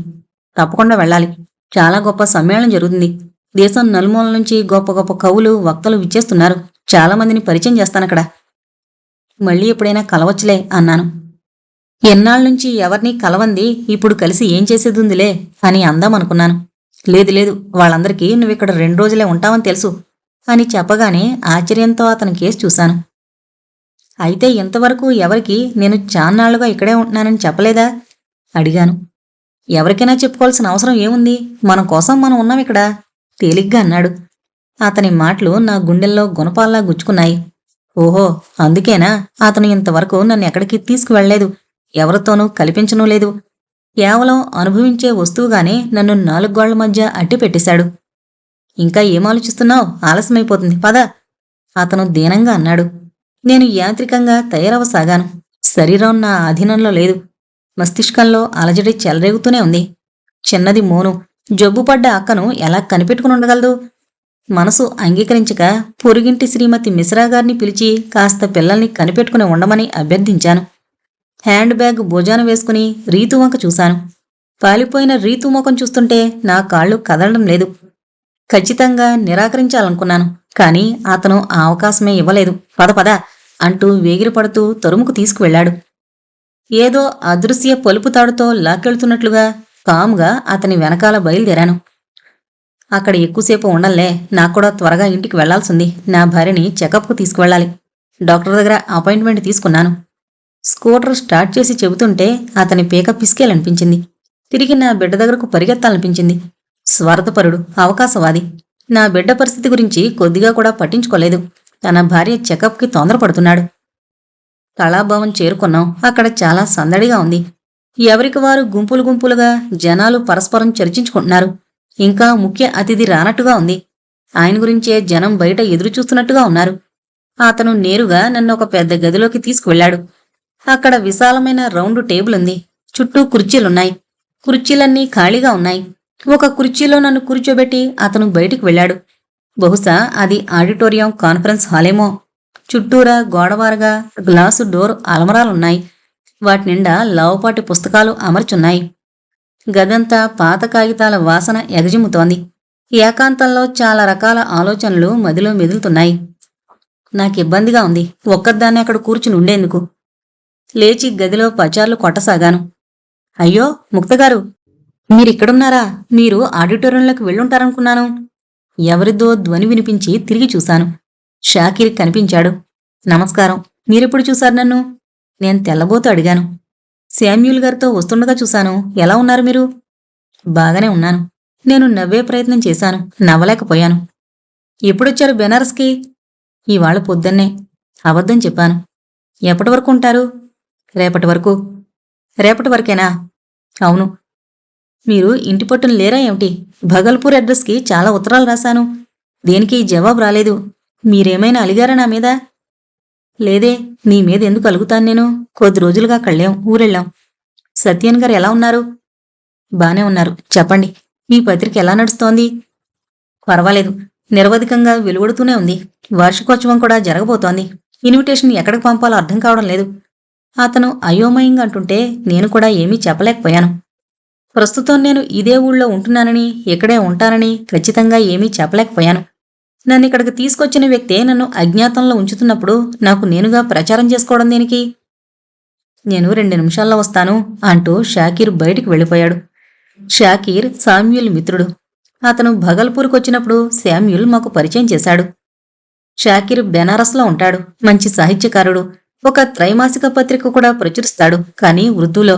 తప్పకుండా వెళ్ళాలి. చాలా గొప్ప సమ్మేళనం జరుగుతుంది. దేశం నలుమూల నుంచి గొప్ప గొప్ప కవులు, వక్తలు విచ్చేస్తున్నారు. చాలా మందిని పరిచయం చేస్తానక్కడ. మళ్ళీ ఎప్పుడైనా కలవచ్చులే అన్నాను. ఎన్నాళ్ళనుంచి ఎవరినీ కలవంది ఇప్పుడు కలిసి ఏం చేసేదుందిలే అని అందామనుకున్నాను. లేదు లేదు, వాళ్ళందరికీ నువ్విక్కడ 2 రోజులే ఉంటావని తెలుసు అని చెప్పగానే ఆశ్చర్యంతో అతని కేసు చూశాను. అయితే ఇంతవరకు ఎవరికి నేను చాన్నాళ్లుగా ఇక్కడే ఉంటున్నానని చెప్పలేదా? అడిగాను. ఎవరికైనా చెప్పుకోవాల్సిన అవసరం ఏముంది? మన కోసం మనం ఉన్నాం ఇక్కడ తేలిగ్గా అన్నాడు. అతని మాటలు నా గుండెల్లో గుణపాల్లా గుచ్చుకున్నాయి. ఓహో, అందుకేనా అతను ఇంతవరకు నన్ను ఎక్కడికి తీసుకువెళ్లేదు, ఎవరితోనూ కల్పించనూ లేదు. కేవలం అనుభవించే వస్తువుగానే నన్ను 4 గోళ్ల మధ్య అట్టి పెట్టేశాడు. ఇంకా ఏం ఆలోచిస్తున్నావు? ఆలస్యమైపోతుంది, పద అతను దీనంగా అన్నాడు. నేను యాంత్రికంగా తయారవసాగాను. శరీరం నా అధీనంలో లేదు. మస్తిష్కంలో అలజడి చెలరేగుతూనే ఉంది. చిన్నది మోను జబ్బుపడ్డ అక్కను ఎలా కనిపెట్టుకుని ఉండగలదు? మనసు అంగీకరించక పొరుగింటి శ్రీమతి మిశ్రాగారిని పిలిచి కాస్త పిల్లల్ని కనిపెట్టుకుని ఉండమని అభ్యర్థించాను. హ్యాండ్ బ్యాగ్ భుజాన వేసుకుని రీతు వంక చూశాను. పాలిపోయిన రీతు ముఖం చూస్తుంటే నా కాళ్ళు కదలడం లేదు. ఖచ్చితంగా నిరాకరించాలనుకున్నాను, కానీ అతను ఆ అవకాశమే ఇవ్వలేదు. పద పద అంటూ వేగిరపడుతూ తరుముకు తీసుకువెళ్లాడు. ఏదో అదృశ్య పలుపు తాడుతో లాక్కెళ్తున్నట్లుగా కాముగా అతని వెనకాల బయలుదేరాను. అక్కడ ఎక్కువసేపు ఉండలే, నాక్కూడా త్వరగా ఇంటికి వెళ్లాల్సింది. నా భార్యని చెకప్కు తీసుకువెళ్ళాలి. డాక్టర్ దగ్గర అపాయింట్మెంట్ తీసుకున్నాను. స్కూటర్ స్టార్ట్ చేసి చెబుతుంటే అతని పీక పిసికేలనిపించింది. తిరిగి నా బిడ్డ దగ్గరకు పరిగెత్తాలనిపించింది. స్వార్థపరుడు, అవకాశవాది. నా బిడ్డ పరిస్థితి గురించి కొద్దిగా కూడా పట్టించుకోలేదు. తన భార్య చెకప్కి తొందరపడుతున్నాడు. కళాభవన్ చేరుకున్నాం. అక్కడ చాలా సందడిగా ఉంది. ఎవరికి వారు గుంపులు గుంపులుగా జనాలు పరస్పరం చర్చించుకుంటున్నారు. ఇంకా ముఖ్య అతిథి రానట్టుగా ఉంది. ఆయన గురించే జనం బయట ఎదురుచూస్తున్నట్టుగా ఉన్నారు. అతను నేరుగా నన్ను ఒక పెద్ద గదిలోకి తీసుకువెళ్లాడు. అక్కడ విశాలమైన రౌండ్ టేబుల్ ఉంది. చుట్టూ కుర్చీలున్నాయి. కుర్చీలన్నీ ఖాళీగా ఉన్నాయి. ఒక కుర్చీలో నన్ను కూర్చోబెట్టి అతను బయటికి వెళ్ళాడు. బహుశా అది ఆడిటోరియం కాన్ఫరెన్స్ హాలేమో. చుట్టూరా గోడవారగా గ్లాసు డోర్ అలమరాలున్నాయి. వాటి నిండా లావుపాటి పుస్తకాలు అమర్చున్నాయి. గదంతా పాత కాగితాల వాసన ఎగజిమ్ముతోంది. ఏకాంతంలో చాలా రకాల ఆలోచనలు మదిలో మెదులుతున్నాయి. నాకిబ్బందిగా ఉంది ఒక్కదాన్ని అక్కడ కూర్చుని ఉండేందుకు. లేచి గదిలో పచార్లు కొట్టసాగాను. అయ్యో ముక్తగారు, మీరిక్కడున్నారా? మీరు ఆడిటోరియంలోకి వెళ్ళుంటారనుకున్నాను. ఎవరిదో ధ్వని వినిపించి తిరిగి చూశాను. షాకీర్ కనిపించాడు. నమస్కారం, మీరెప్పుడు చూశారు నన్ను? నేను తెల్లబోతూ అడిగాను. శామ్యూల్ గారితో వస్తుండగా చూశాను. ఎలా ఉన్నారు మీరు? బాగానే ఉన్నాను. నేను నవ్వే ప్రయత్నం చేశాను, నవ్వలేకపోయాను. ఎప్పుడొచ్చారు బెనారస్కి? ఇవాళ పొద్దున్నే. అబద్ధం చెప్పాను. ఎప్పటి వరకు ఉంటారు? రేపటి వరకు. రేపటి వరకేనా? అవును. మీరు ఇంటి పట్టున లేరా ఏమిటి? భగల్పూర్ అడ్రస్కి చాలా ఉత్తరాలు రాశాను. దేనికి జవాబు రాలేదు. మీరేమైనా అలిగారా నా మీద? లేదే, నీ మీద ఎందుకు అలుగుతాను నేను? కొద్ది రోజులుగా కళ్ళేం, ఊరెళ్ళాం. సత్యన్ గారు ఎలా ఉన్నారు? బానే ఉన్నారు. చెప్పండి, మీ పత్రిక ఎలా నడుస్తోంది? పర్వాలేదు, నిరవధికంగా వెలువడుతూనే ఉంది. వార్షికోత్సవం కూడా జరగబోతోంది. ఇన్విటేషన్ ఎక్కడికి పంపాలో అర్థం కావడం లేదు. అతను అయోమయంగా అంటుంటే నేను కూడా ఏమీ చెప్పలేకపోయాను. ప్రస్తుతం నేను ఇదే ఊళ్ళో ఉంటున్నానని, ఇక్కడే ఉంటానని ఖచ్చితంగా ఏమీ చెప్పలేకపోయాను. నన్ను ఇక్కడికి తీసుకొచ్చిన వ్యక్తే నన్ను అజ్ఞాతంలో ఉంచుతున్నప్పుడు నాకు నేనుగా ప్రచారం చేసుకోవడం దేనికి? నేను 2 నిమిషాల్లో వస్తాను అంటూ షాకీర్ బయటికి వెళ్ళిపోయాడు. షాకీర్ శామ్యూల్ మిత్రుడు. అతను భగల్పూర్కొచ్చినప్పుడు శామ్యూల్ మాకు పరిచయం చేశాడు. షాకీర్ బెనారస్లో ఉంటాడు. మంచి సాహిత్యకారుడు. ఒక త్రైమాసిక పత్రిక కూడా ప్రచురిస్తాడు, కానీ ఉర్దూలో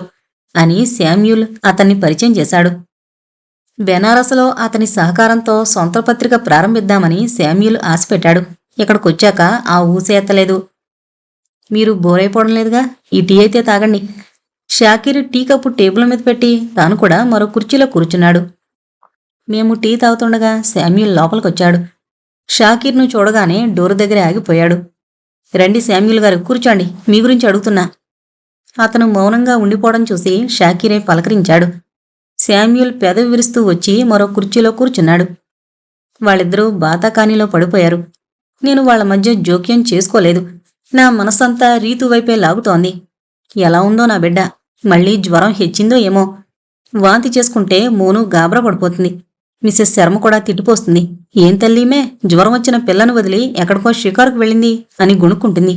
అని శామ్యూల్ అతన్ని పరిచయం చేశాడు. బెనారస్లో అతని సహకారంతో సొంత పత్రిక ప్రారంభిద్దామని శామ్యూల్ ఆశపెట్టాడు. ఇక్కడికొచ్చాక ఆ ఊసే ఎత్తలేదు. మీరు బోరైపోవడం లేదుగా? ఈ టీ అయితే తాగండి. షాకీర్ టీ కప్పు టేబుల్ మీద పెట్టి తాను కూడా మరో కుర్చీలో కూర్చున్నాడు. మేము టీ తాగుతుండగా శామ్యూల్ లోపలికొచ్చాడు. షాకీర్ను చూడగానే డోరు దగ్గర ఆగిపోయాడు. రండి శామ్యూల్ గారు, కూర్చోండి, మీ గురించి అడుగుతున్నా. అతను మౌనంగా ఉండిపోవడం చూసి షాకీరే పలకరించాడు. శామ్యూల్ పెదవి విరుస్తూ వచ్చి మరో కుర్చీలో కూర్చున్నాడు. వాళ్ళిద్దరూ బాతాకానీలో పడిపోయారు. నేను వాళ్ల మధ్య జోక్యం చేసుకోలేదు. నా మనసంతా రీతు వైపే లాగుతోంది. ఎలా ఉందో నా బిడ్డ? మళ్లీ జ్వరం హెచ్చిందో ఏమో. వాంతి చేసుకుంటే మోను గాబరా పడిపోతుంది. మిసెస్ శర్మ కూడా తిట్టిపోస్తుంది. ఏం తల్లీమే, జ్వరం వచ్చిన పిల్లను వదిలి ఎక్కడికో షికారుకు వెళ్ళింది అని గొణుక్కుంటుంది.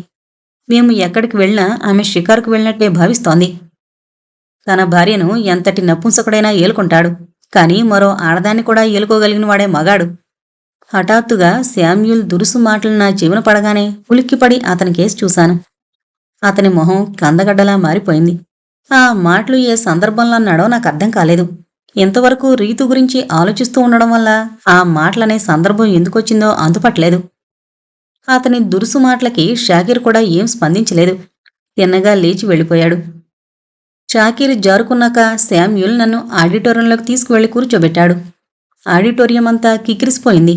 మేము ఎక్కడికి వెళ్ళినా ఆమె షికారుకు వెళ్ళినట్టే భావిస్తోంది. తన భార్యను ఎంతటి నపుంసకుడైనా ఏలుకుంటాడు, కానీ మరో ఆడదాన్ని కూడా ఏలుకోగలిగిన వాడే మగాడు. హఠాత్తుగా శామ్యూల్ దురుసు మాటలు నా చెవిన పడగానే ఉలిక్కిపడి అతని కేసు చూశాను. అతని మొహం కందగడ్డలా మారిపోయింది. ఆ మాటలు ఏ సందర్భంలో అన్నాడో నాకు అర్థం కాలేదు. ఇంతవరకు రీతు గురించి ఆలోచిస్తూ ఉండడం వల్ల ఆ మాటలనే సందర్భం ఎందుకొచ్చిందో అంతుపట్టలేదు. అతని దురుసు మాటలకి షాకీర్ కూడా ఏం స్పందించలేదు. తిన్నగా లేచి వెళ్ళిపోయాడు. షాకీర్ జారుకున్నాక శామ్యూల్ నన్ను ఆడిటోరియంలోకి తీసుకువెళ్లి కూర్చోబెట్టాడు. ఆడిటోరియం అంతా కిక్కిరిసిపోయింది.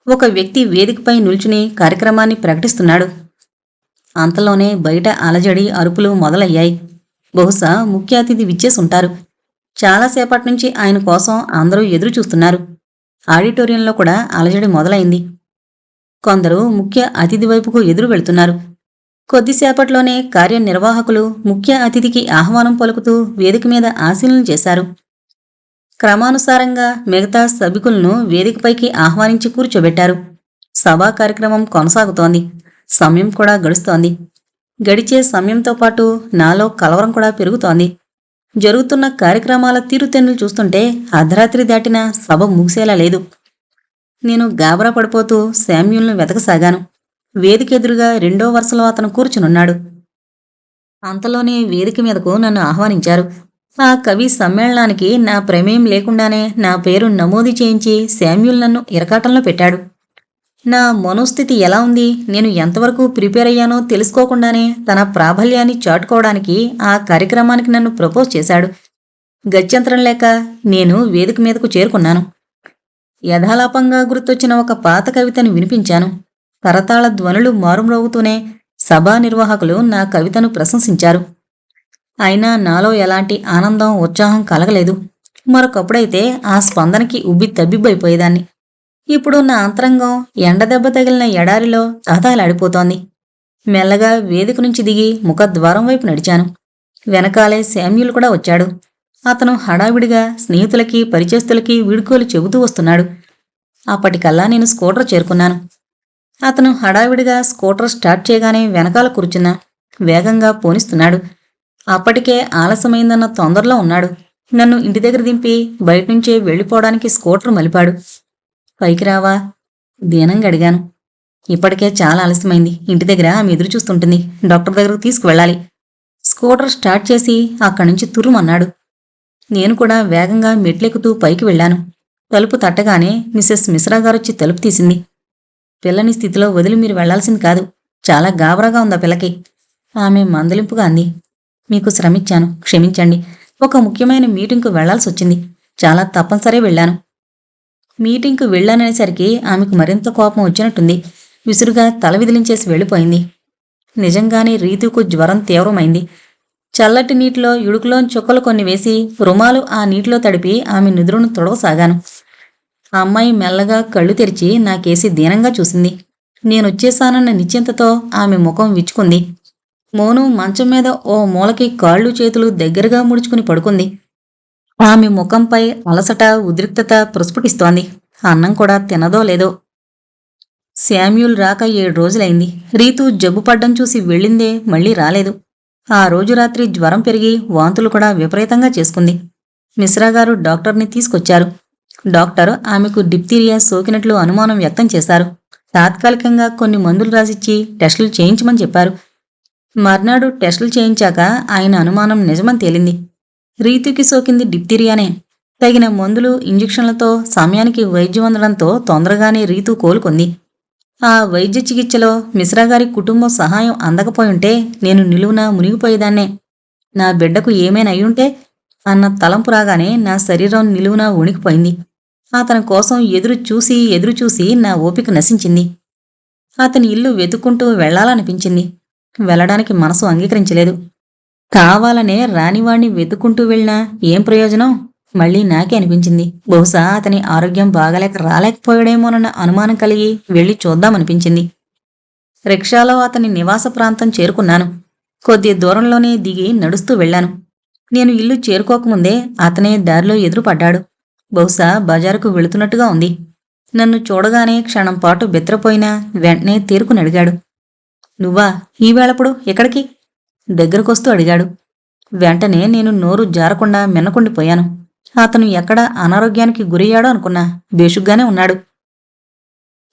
ఒక వ్యక్తి వేదికపై నిల్చుని కార్యక్రమాన్ని ప్రకటిస్తున్నాడు. అంతలోనే బయట అలజడి, అరుపులు మొదలయ్యాయి. బహుశా ముఖ్య అతిథి విచ్చేసుంటారు. చాలాసేపటి నుంచి ఆయన కోసం అందరూ ఎదురు చూస్తున్నారు. ఆడిటోరియంలో కూడా అలజడి మొదలైంది. కొందరు ముఖ్య అతిథి వైపుకు ఎదురు వెళ్తున్నారు. కొద్దిసేపట్లోనే కార్యనిర్వాహకులు ముఖ్య అతిథికి ఆహ్వానం పలుకుతూ వేదిక మీద ఆసీనులు చేశారు. క్రమానుసారంగా మిగతా సభికులను వేదికపైకి ఆహ్వానించి కూర్చోబెట్టారు. సభా కార్యక్రమం కొనసాగుతోంది. సమయం కూడా గడుస్తోంది. గడిచే సమయంతో పాటు నాలో కలవరం కూడా పెరుగుతోంది. జరుగుతున్న కార్యక్రమాల తీరుతెన్నులు చూస్తుంటే అర్ధరాత్రి దాటినా సభ ముగిసేలా లేదు. నేను గాబరా పడిపోతూ శామ్యూల్ను వెతకసాగాను. వేదికెదురుగా రెండో వరుసలో అతను కూర్చునున్నాడు. అంతలోనే వేదిక మీదకు నన్ను ఆహ్వానించారు. ఆ కవి సమ్మేళనానికి నా ప్రమేయం లేకుండానే నా పేరు నమోదు చేయించి శామ్యూల్ నన్ను ఇరకాటంలో పెట్టాడు. నా మనోస్థితి ఎలా ఉంది, నేను ఎంతవరకు ప్రిపేర్ అయ్యానో తెలుసుకోకుండానే తన ప్రాబల్యాన్ని చాటుకోవడానికి ఆ కార్యక్రమానికి నన్ను ప్రపోజ్ చేశాడు. గత్యంతరం లేక నేను వేదిక మీదకు చేరుకున్నాను. యథాలాపంగా గుర్తొచ్చిన ఒక పాత కవితను వినిపించాను. కరతాళ ధ్వనులు మారుమ్రోగుతూనే సభా నిర్వాహకులు నా కవితను ప్రశంసించారు. అయినా నాలో ఎలాంటి ఆనందం, ఉత్సాహం కలగలేదు. మరొకప్పుడైతే ఆ స్పందనకి ఉబ్బి తబ్బిబ్బైపోయేదాన్ని. ఇప్పుడు నా అంతరంగం ఎండదెబ్బ తగిలిన ఎడారిలో తహతహలాడిపోతోంది. మెల్లగా వేదిక నుంచి దిగి ముఖద్వారం వైపు నడిచాను. వెనకాలే శామ్యూల్ కూడా వచ్చాడు. అతను హడావిడిగా స్నేహితులకి, పరిచయస్తులకి వీడ్కోలు చెబుతూ వస్తున్నాడు. అప్పటికల్లా నేను స్కూటర్ చేరుకున్నాను. అతను హడావిడిగా స్కూటర్ స్టార్ట్ చేయగానే వెనకాల కూర్చున్నా. వేగంగా పోనిస్తున్నాడు. అప్పటికే ఆలస్యమైందన్న తొందరలో ఉన్నాడు. నన్ను ఇంటి దగ్గర దింపి బయటనుంచే వెళ్ళిపోవడానికి స్కూటర్ మలిపాడు. పైకి రావా? దీనంగా అడిగాను. ఇప్పటికే చాలా ఆలస్యమైంది. ఇంటి దగ్గర ఆమె ఎదురు చూస్తుంటుంది. డాక్టర్ దగ్గరకు తీసుకువెళ్ళాలి. స్కూటర్ స్టార్ట్ చేసి అక్కడి నుంచి తుర్రుమన్నాడు. నేను కూడా వేగంగా మెట్లెక్కుతూ పైకి వెళ్ళాను. తలుపు తట్టగానే మిసెస్ మిశ్రా గారొచ్చి తలుపు తీసింది. పిల్లని స్థితిలో వదిలి మీరు వెళ్లాల్సింది కాదు. చాలా గాబరాగా ఉందా పిల్లకి? ఆమె మందలింపుగా అంది. మీకు శ్రమిచ్చాను, క్షమించండి. ఒక ముఖ్యమైన మీటింగ్కు వెళ్లాల్సొచ్చింది. చాలా తప్పనిసరే వెళ్ళాను. మీటింగ్కు వెళ్ళాననేసరికి ఆమెకు మరింత కోపం వచ్చినట్టుంది. విసురుగా తల విదిలించేసి వెళ్ళిపోయింది. నిజంగానే రీతుకు జ్వరం తీవ్రమైంది. చల్లటి నీటిలో ఇడుకులోని చుక్కలు కొన్ని వేసి రుమాలు ఆ నీటిలో తడిపి ఆమె నిద్రను తొడవసాగాను. ఆ అమ్మాయి మెల్లగా కళ్ళు తెరిచి నాకేసి దీనంగా చూసింది. నేనొచ్చేసానన్న నిశ్చింతతో ఆమె ముఖం విచ్చుకుంది. మోను మంచం మీద ఓ మూలకి కాళ్ళు చేతులు దగ్గరగా ముడుచుకుని పడుకుంది. ఆమె ముఖంపై అలసట, ఉద్రిక్తత ప్రస్ఫుటిస్తోంది. అన్నం కూడా తినదో లేదో. శామ్యూల్ రాక 7 రోజులైంది. రీతు జబ్బు పడ్డం చూసి వెళ్ళిందే, మళ్లీ రాలేదు. ఆ రోజు రాత్రి జ్వరం పెరిగి వాంతులు కూడా విపరీతంగా చేసుకుంది. మిశ్రాగారు డాక్టర్ని తీసుకొచ్చారు. డాక్టర్ ఆమెకు డిప్తీరియా సోకినట్లు అనుమానం వ్యక్తం చేశారు. తాత్కాలికంగా కొన్ని మందులు రాసిచ్చి టెస్టులు చేయించమని చెప్పారు. మర్నాడు టెస్టులు చేయించాక ఆయన అనుమానం నిజమని తేలింది. రీతుకి సోకింది డిప్తీరియానే. తగిన మందులు, ఇంజెక్షన్లతో సమయానికి వైద్యం అందడంతో తొందరగానే రీతు కోలుకుంది. ఆ వైద్య చికిత్సలో మిశ్రాగారి కుటుంబం సహాయం అందకపోయుంటే నేను నిలువునా మునిగిపోయేదాన్నే. నా బిడ్డకు ఏమైనా అయ్యుంటే అన్న తలంపు రాగానే నా శరీరం నిలువునా వణికిపోయింది. అతని కోసం ఎదురుచూసి నా ఓపిక నశించింది. అతని ఇల్లు వెతుక్కుంటూ వెళ్లాలనిపించింది. వెళ్లడానికి మనసు అంగీకరించలేదు. కావాలనే రానివాణ్ణి వెతుక్కుంటూ వెళ్ళినా ఏం ప్రయోజనం? మళ్లీ నాకే అనిపించింది. బహుశా అతని ఆరోగ్యం బాగలేక రాలేకపోయాడేమోనన్న అనుమానం కలిగి వెళ్లి చూద్దామనిపించింది. రిక్షాలో అతని నివాస ప్రాంతం చేరుకున్నాను. కొద్ది దూరంలోనే దిగి నడుస్తూ వెళ్లాను. నేను ఇల్లు చేరుకోకముందే అతనే దారిలో ఎదురుపడ్డాడు. బహుశా బజారుకు వెళుతున్నట్టుగా ఉంది. నన్ను చూడగానే క్షణంపాటు బెత్తరపోయినా వెంటనే తేరుకునడిగాడు. నువ్వా? ఈవేళప్పుడు ఎక్కడికి? దగ్గరకొస్తూ అడిగాడు. వెంటనే నేను నోరు జారకుండా మిన్నకుండిపోయాను. అతను ఎక్కడ అనారోగ్యానికి గురయ్యాడో అనుకున్నా. బేషుగ్గానే ఉన్నాడు.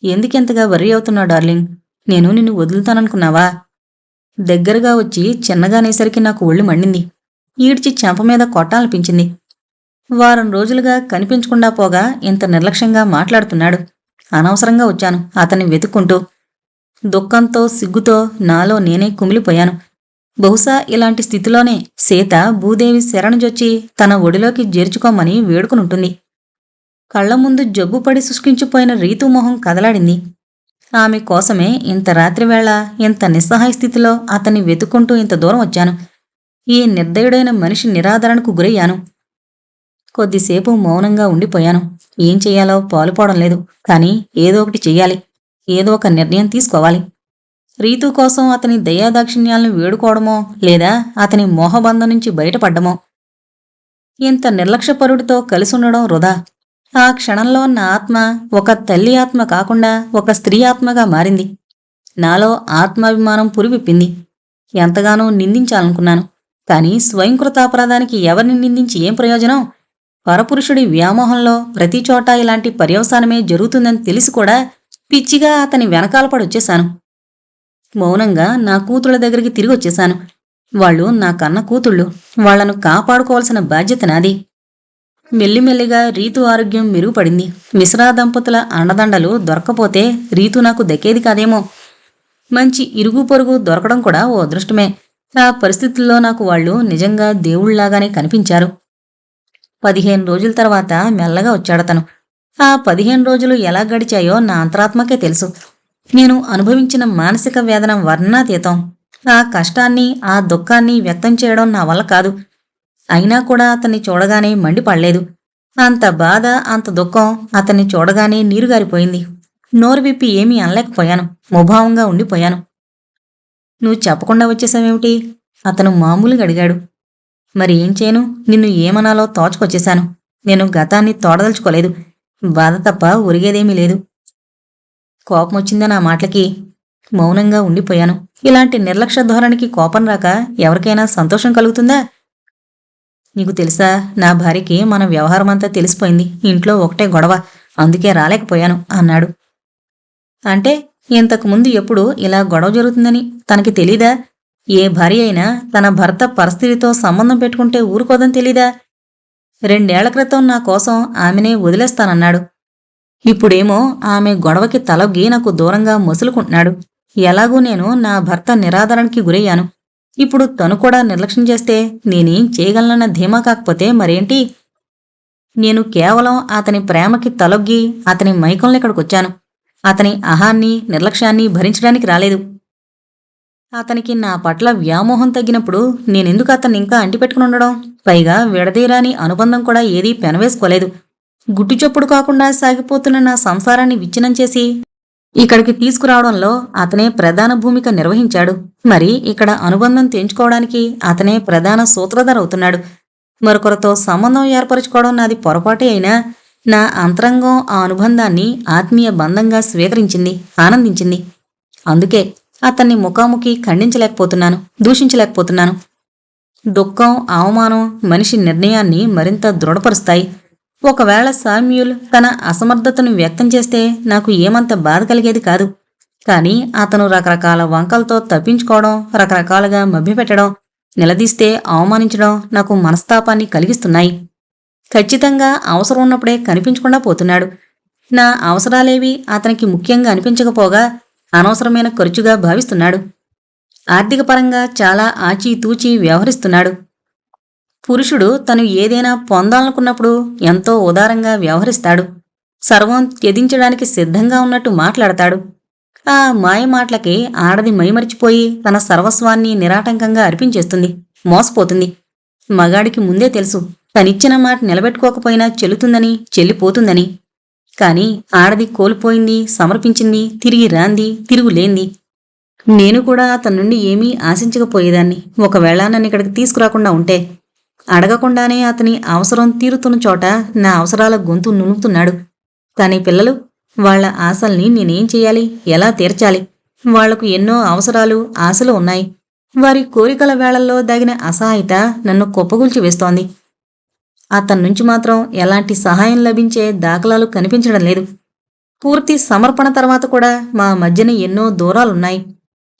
ఎందుకెంతగా వర్రీ అవుతున్నావు డార్లింగ్? నేను నిన్ను వదులుతాననుకున్నావా? దగ్గరగా వచ్చి చిన్నగానేసరికి నాకు ఒళ్ళు మండింది. ఈడ్చి చెంప మీద కొట్టాలనిపించింది. వారం రోజులుగా కనిపించకుండా పోగా ఇంత నిర్లక్ష్యంగా మాట్లాడుతున్నాడు. అనవసరంగా వచ్చాను అతన్ని వెతుక్కుంటూ. దుఃఖంతో, సిగ్గుతో నాలో నేనే కుమిలిపోయాను. బహుశా ఇలాంటి స్థితిలోనే సీత భూదేవి శరణుజొచ్చి తన ఒడిలోకి చేర్చుకోమని వేడుకునుంటుంది. కళ్ల ముందు జబ్బుపడి శుష్కించిపోయిన రీతు మొహం కదలాడింది. ఆమె కోసమే ఇంత రాత్రివేళ ఇంత నిస్సహాయ స్థితిలో అతన్ని వెతుక్కుంటూ ఇంత దూరం వచ్చాను. ఈ నిర్దయుడైన మనిషి నిరాదరణకు గురయ్యాను. కొద్దిసేపు మౌనంగా ఉండిపోయాను. ఏం చెయ్యాలో పాలుపోవడం లేదు. కానీ ఏదో ఒకటి చెయ్యాలి. ఏదో ఒక నిర్ణయం తీసుకోవాలి. రీతు కోసం అతని దయాదాక్షిణ్యాలను వేడుకోవడమో లేదా అతని మోహబంధం నుంచి బయటపడ్డమో. ఇంత నిర్లక్ష్యపరుడితో కలిసుండడం వృధా. ఆ క్షణంలో నా ఆత్మ ఒక తల్లి ఆత్మ కాకుండా ఒక స్త్రీ ఆత్మగా మారింది. నాలో ఆత్మాభిమానం పురివిప్పింది. ఎంతగానో నిందించాలనుకున్నాను. కానీ స్వయంకృతాపరాధానికి ఎవరిని నిందించి ఏం ప్రయోజనం? పరపురుషుడి వ్యామోహంలో ప్రతిచోటా ఇలాంటి పర్యవసానమే జరుగుతుందని తెలిసి కూడా పిచ్చిగా అతని వెనకాల పడొచ్చేశాను. మౌనంగా నా కూతుళ్ళ దగ్గరికి తిరిగి వచ్చేశాను. వాళ్ళు నా కన్న కూతుళ్ళు. వాళ్లను కాపాడుకోవాల్సిన బాధ్యత నాది. మెల్లిమెల్లిగా రీతు ఆరోగ్యం మెరుగుపడింది. మిశ్రా దంపతుల అండదండలు దొరక్కపోతే రీతు నాకు దక్కేది కాదేమో. మంచి ఇరుగు పొరుగు దొరకడం కూడా ఓ అదృష్టమే. ఆ పరిస్థితుల్లో నాకు వాళ్ళు నిజంగా దేవుళ్లాగానే కనిపించారు. 15 రోజుల తర్వాత మెల్లగా వచ్చాడతను. ఆ 15 రోజులు ఎలా గడిచాయో నా అంతరాత్మకే తెలుసు. నేను అనుభవించిన మానసిక వేదన వర్ణాతీతం. ఆ కష్టాన్ని ఆ దుఃఖాన్ని వ్యక్తం చేయడం నా వల్ల కాదు. అయినా కూడా అతన్ని చూడగానే మండిపడలేదు. అంత బాధ అంత దుఃఖం అతన్ని చూడగానే నీరుగారిపోయింది. నోరు విప్పి ఏమీ అనలేకపోయాను. ముభావంగా ఉండిపోయాను. నువ్వు చెప్పకుండా వచ్చేసావేమిటి? అతను మామూలుగా అడిగాడు. మరి ఏం చేయను? నిన్ను ఏమనాలో తోచుకొచ్చేశాను. నేను గతాన్ని తోడదలుచుకోలేదు. బాధ తప్ప ఒరిగేదేమీ లేదు. కోపమొచ్చిందా నా మాటలకి? మౌనంగా ఉండిపోయాను. ఇలాంటి నిర్లక్ష్య ధోరణికి కోపం రాక ఎవరికైనా సంతోషం కలుగుతుందా? నీకు తెలుసా, నా భార్యకి మన వ్యవహారమంతా తెలిసిపోయింది. ఇంట్లో ఒకటే గొడవ. అందుకే రాలేకపోయాను అన్నాడు. అంటే ఇంతకుముందు ఎప్పుడు ఇలా గొడవ జరుగుతుందని తనకి తెలీదా? ఏ భార్య అయినా తన భర్త పరిస్థితితో సంబంధం పెట్టుకుంటే ఊరుకోదని తెలీదా? 2 ఏళ్ల క్రితం నా కోసం ఆమెనే వదిలేస్తానన్నాడు. ఇప్పుడేమో ఆమె గొడవకి తలొగ్గి నాకు దూరంగా మొసులుకుంటున్నాడు. ఎలాగూ నేను నా భర్త నిరాదరణకి గురయ్యాను. ఇప్పుడు తను కూడా నిర్లక్ష్యం చేస్తే నేనేం చేయగలనన్న ధీమా కాకపోతే మరేంటి? నేను కేవలం అతని ప్రేమకి తలొగ్గి అతని మైకంలో ఇక్కడికొచ్చాను. అతని అహాన్ని నిర్లక్ష్యాన్ని భరించడానికి రాలేదు. అతనికి నా పట్ల వ్యామోహం తగ్గినప్పుడు నేనెందుకు అతన్ని ఇంకా అంటిపెట్టుకుని ఉండడం? పైగా విడదీరాని అనుబంధం కూడా ఏదీ పెనవేసుకోలేదు. గుట్టుచప్పుడు కాకుండా సాగిపోతున్న నా సంసారాన్ని విచ్ఛిన్నం చేసి ఇక్కడికి తీసుకురావడంలో అతనే ప్రధాన భూమిక నిర్వహించాడు. మరి ఇక్కడ అనుబంధం తెంచుకోవడానికి అతనే ప్రధాన సూత్రధార అవుతున్నాడు. మరొకరితో సంబంధం ఏర్పరచుకోవడం నాది పొరపాటే అయినా నా అంతరంగం ఆ అనుబంధాన్ని ఆత్మీయ బంధంగా స్వీకరించింది, ఆనందించింది. అందుకే అతన్ని ముఖాముఖి ఖండించలేకపోతున్నాను, దూషించలేకపోతున్నాను. దుఃఖం, అవమానం మనిషి నిర్ణయాన్ని మరింత దృఢపరుస్తాయి. ఒకవేళ శామ్యూల్ తన అసమర్థతను వ్యక్తం చేస్తే నాకు ఏమంత బాధ కలిగేది కాదు. కానీ అతను రకరకాల వంకలతో తప్పించుకోవడం, రకరకాలుగా మభ్యపెట్టడం, నిలదీస్తే అవమానించడం నాకు మనస్తాపాన్ని కలిగిస్తున్నాయి. ఖచ్చితంగా అవసరం ఉన్నప్పుడే కనిపించకుండా పోతున్నాడు. నా అవసరాలేవి అతనికి ముఖ్యంగా అనిపించకపోగా అనవసరమైన ఖర్చుగా భావిస్తున్నాడు. ఆర్థికపరంగా చాలా ఆచితూచి వ్యవహరిస్తున్నాడు. పురుషుడు తను ఏదైనా పొందాలనుకున్నప్పుడు ఎంతో ఉదారంగా వ్యవహరిస్తాడు. సర్వం త్యజించడానికి సిద్ధంగా ఉన్నట్టు మాట్లాడతాడు. ఆ మాయ మాటలకి ఆడది మైమరిచిపోయి తన సర్వస్వాన్ని నిరాటంకంగా అర్పించేస్తుంది, మోసపోతుంది. మగాడికి ముందే తెలుసు తనిచ్చిన మాట నిలబెట్టుకోకపోయినా చెల్లుతుందని, చెల్లిపోతుందని. కాని ఆడది కోల్పోయింది, సమర్పించింది, తిరిగి రాంది, తిరుగులేంది. నేను కూడా అతని నుండి ఏమీ ఆశించకపోయేదాన్ని ఒకవేళ నన్ను ఇక్కడికి తీసుకురాకుండా ఉంటే. అడగకుండానే అతని అవసరం తీరుతున్న చోట నా అవసరాల గొంతు నునుపుతున్నాడు. కాని పిల్లలు, వాళ్ల ఆశల్ని నేనేం చెయ్యాలి? ఎలా తీర్చాలి? వాళ్లకు ఎన్నో అవసరాలు, ఆశలు ఉన్నాయి. వారి కోరికల వేళల్లో దాగిన అసహాయత నన్ను కుప్పగూల్చి వేస్తోంది. అతని నుంచి మాత్రం ఎలాంటి సహాయం లభించే దాఖలాలు కనిపించడం లేదు. పూర్తి సమర్పణ తర్వాత కూడా మా మధ్యన ఎన్నో దూరాలున్నాయి.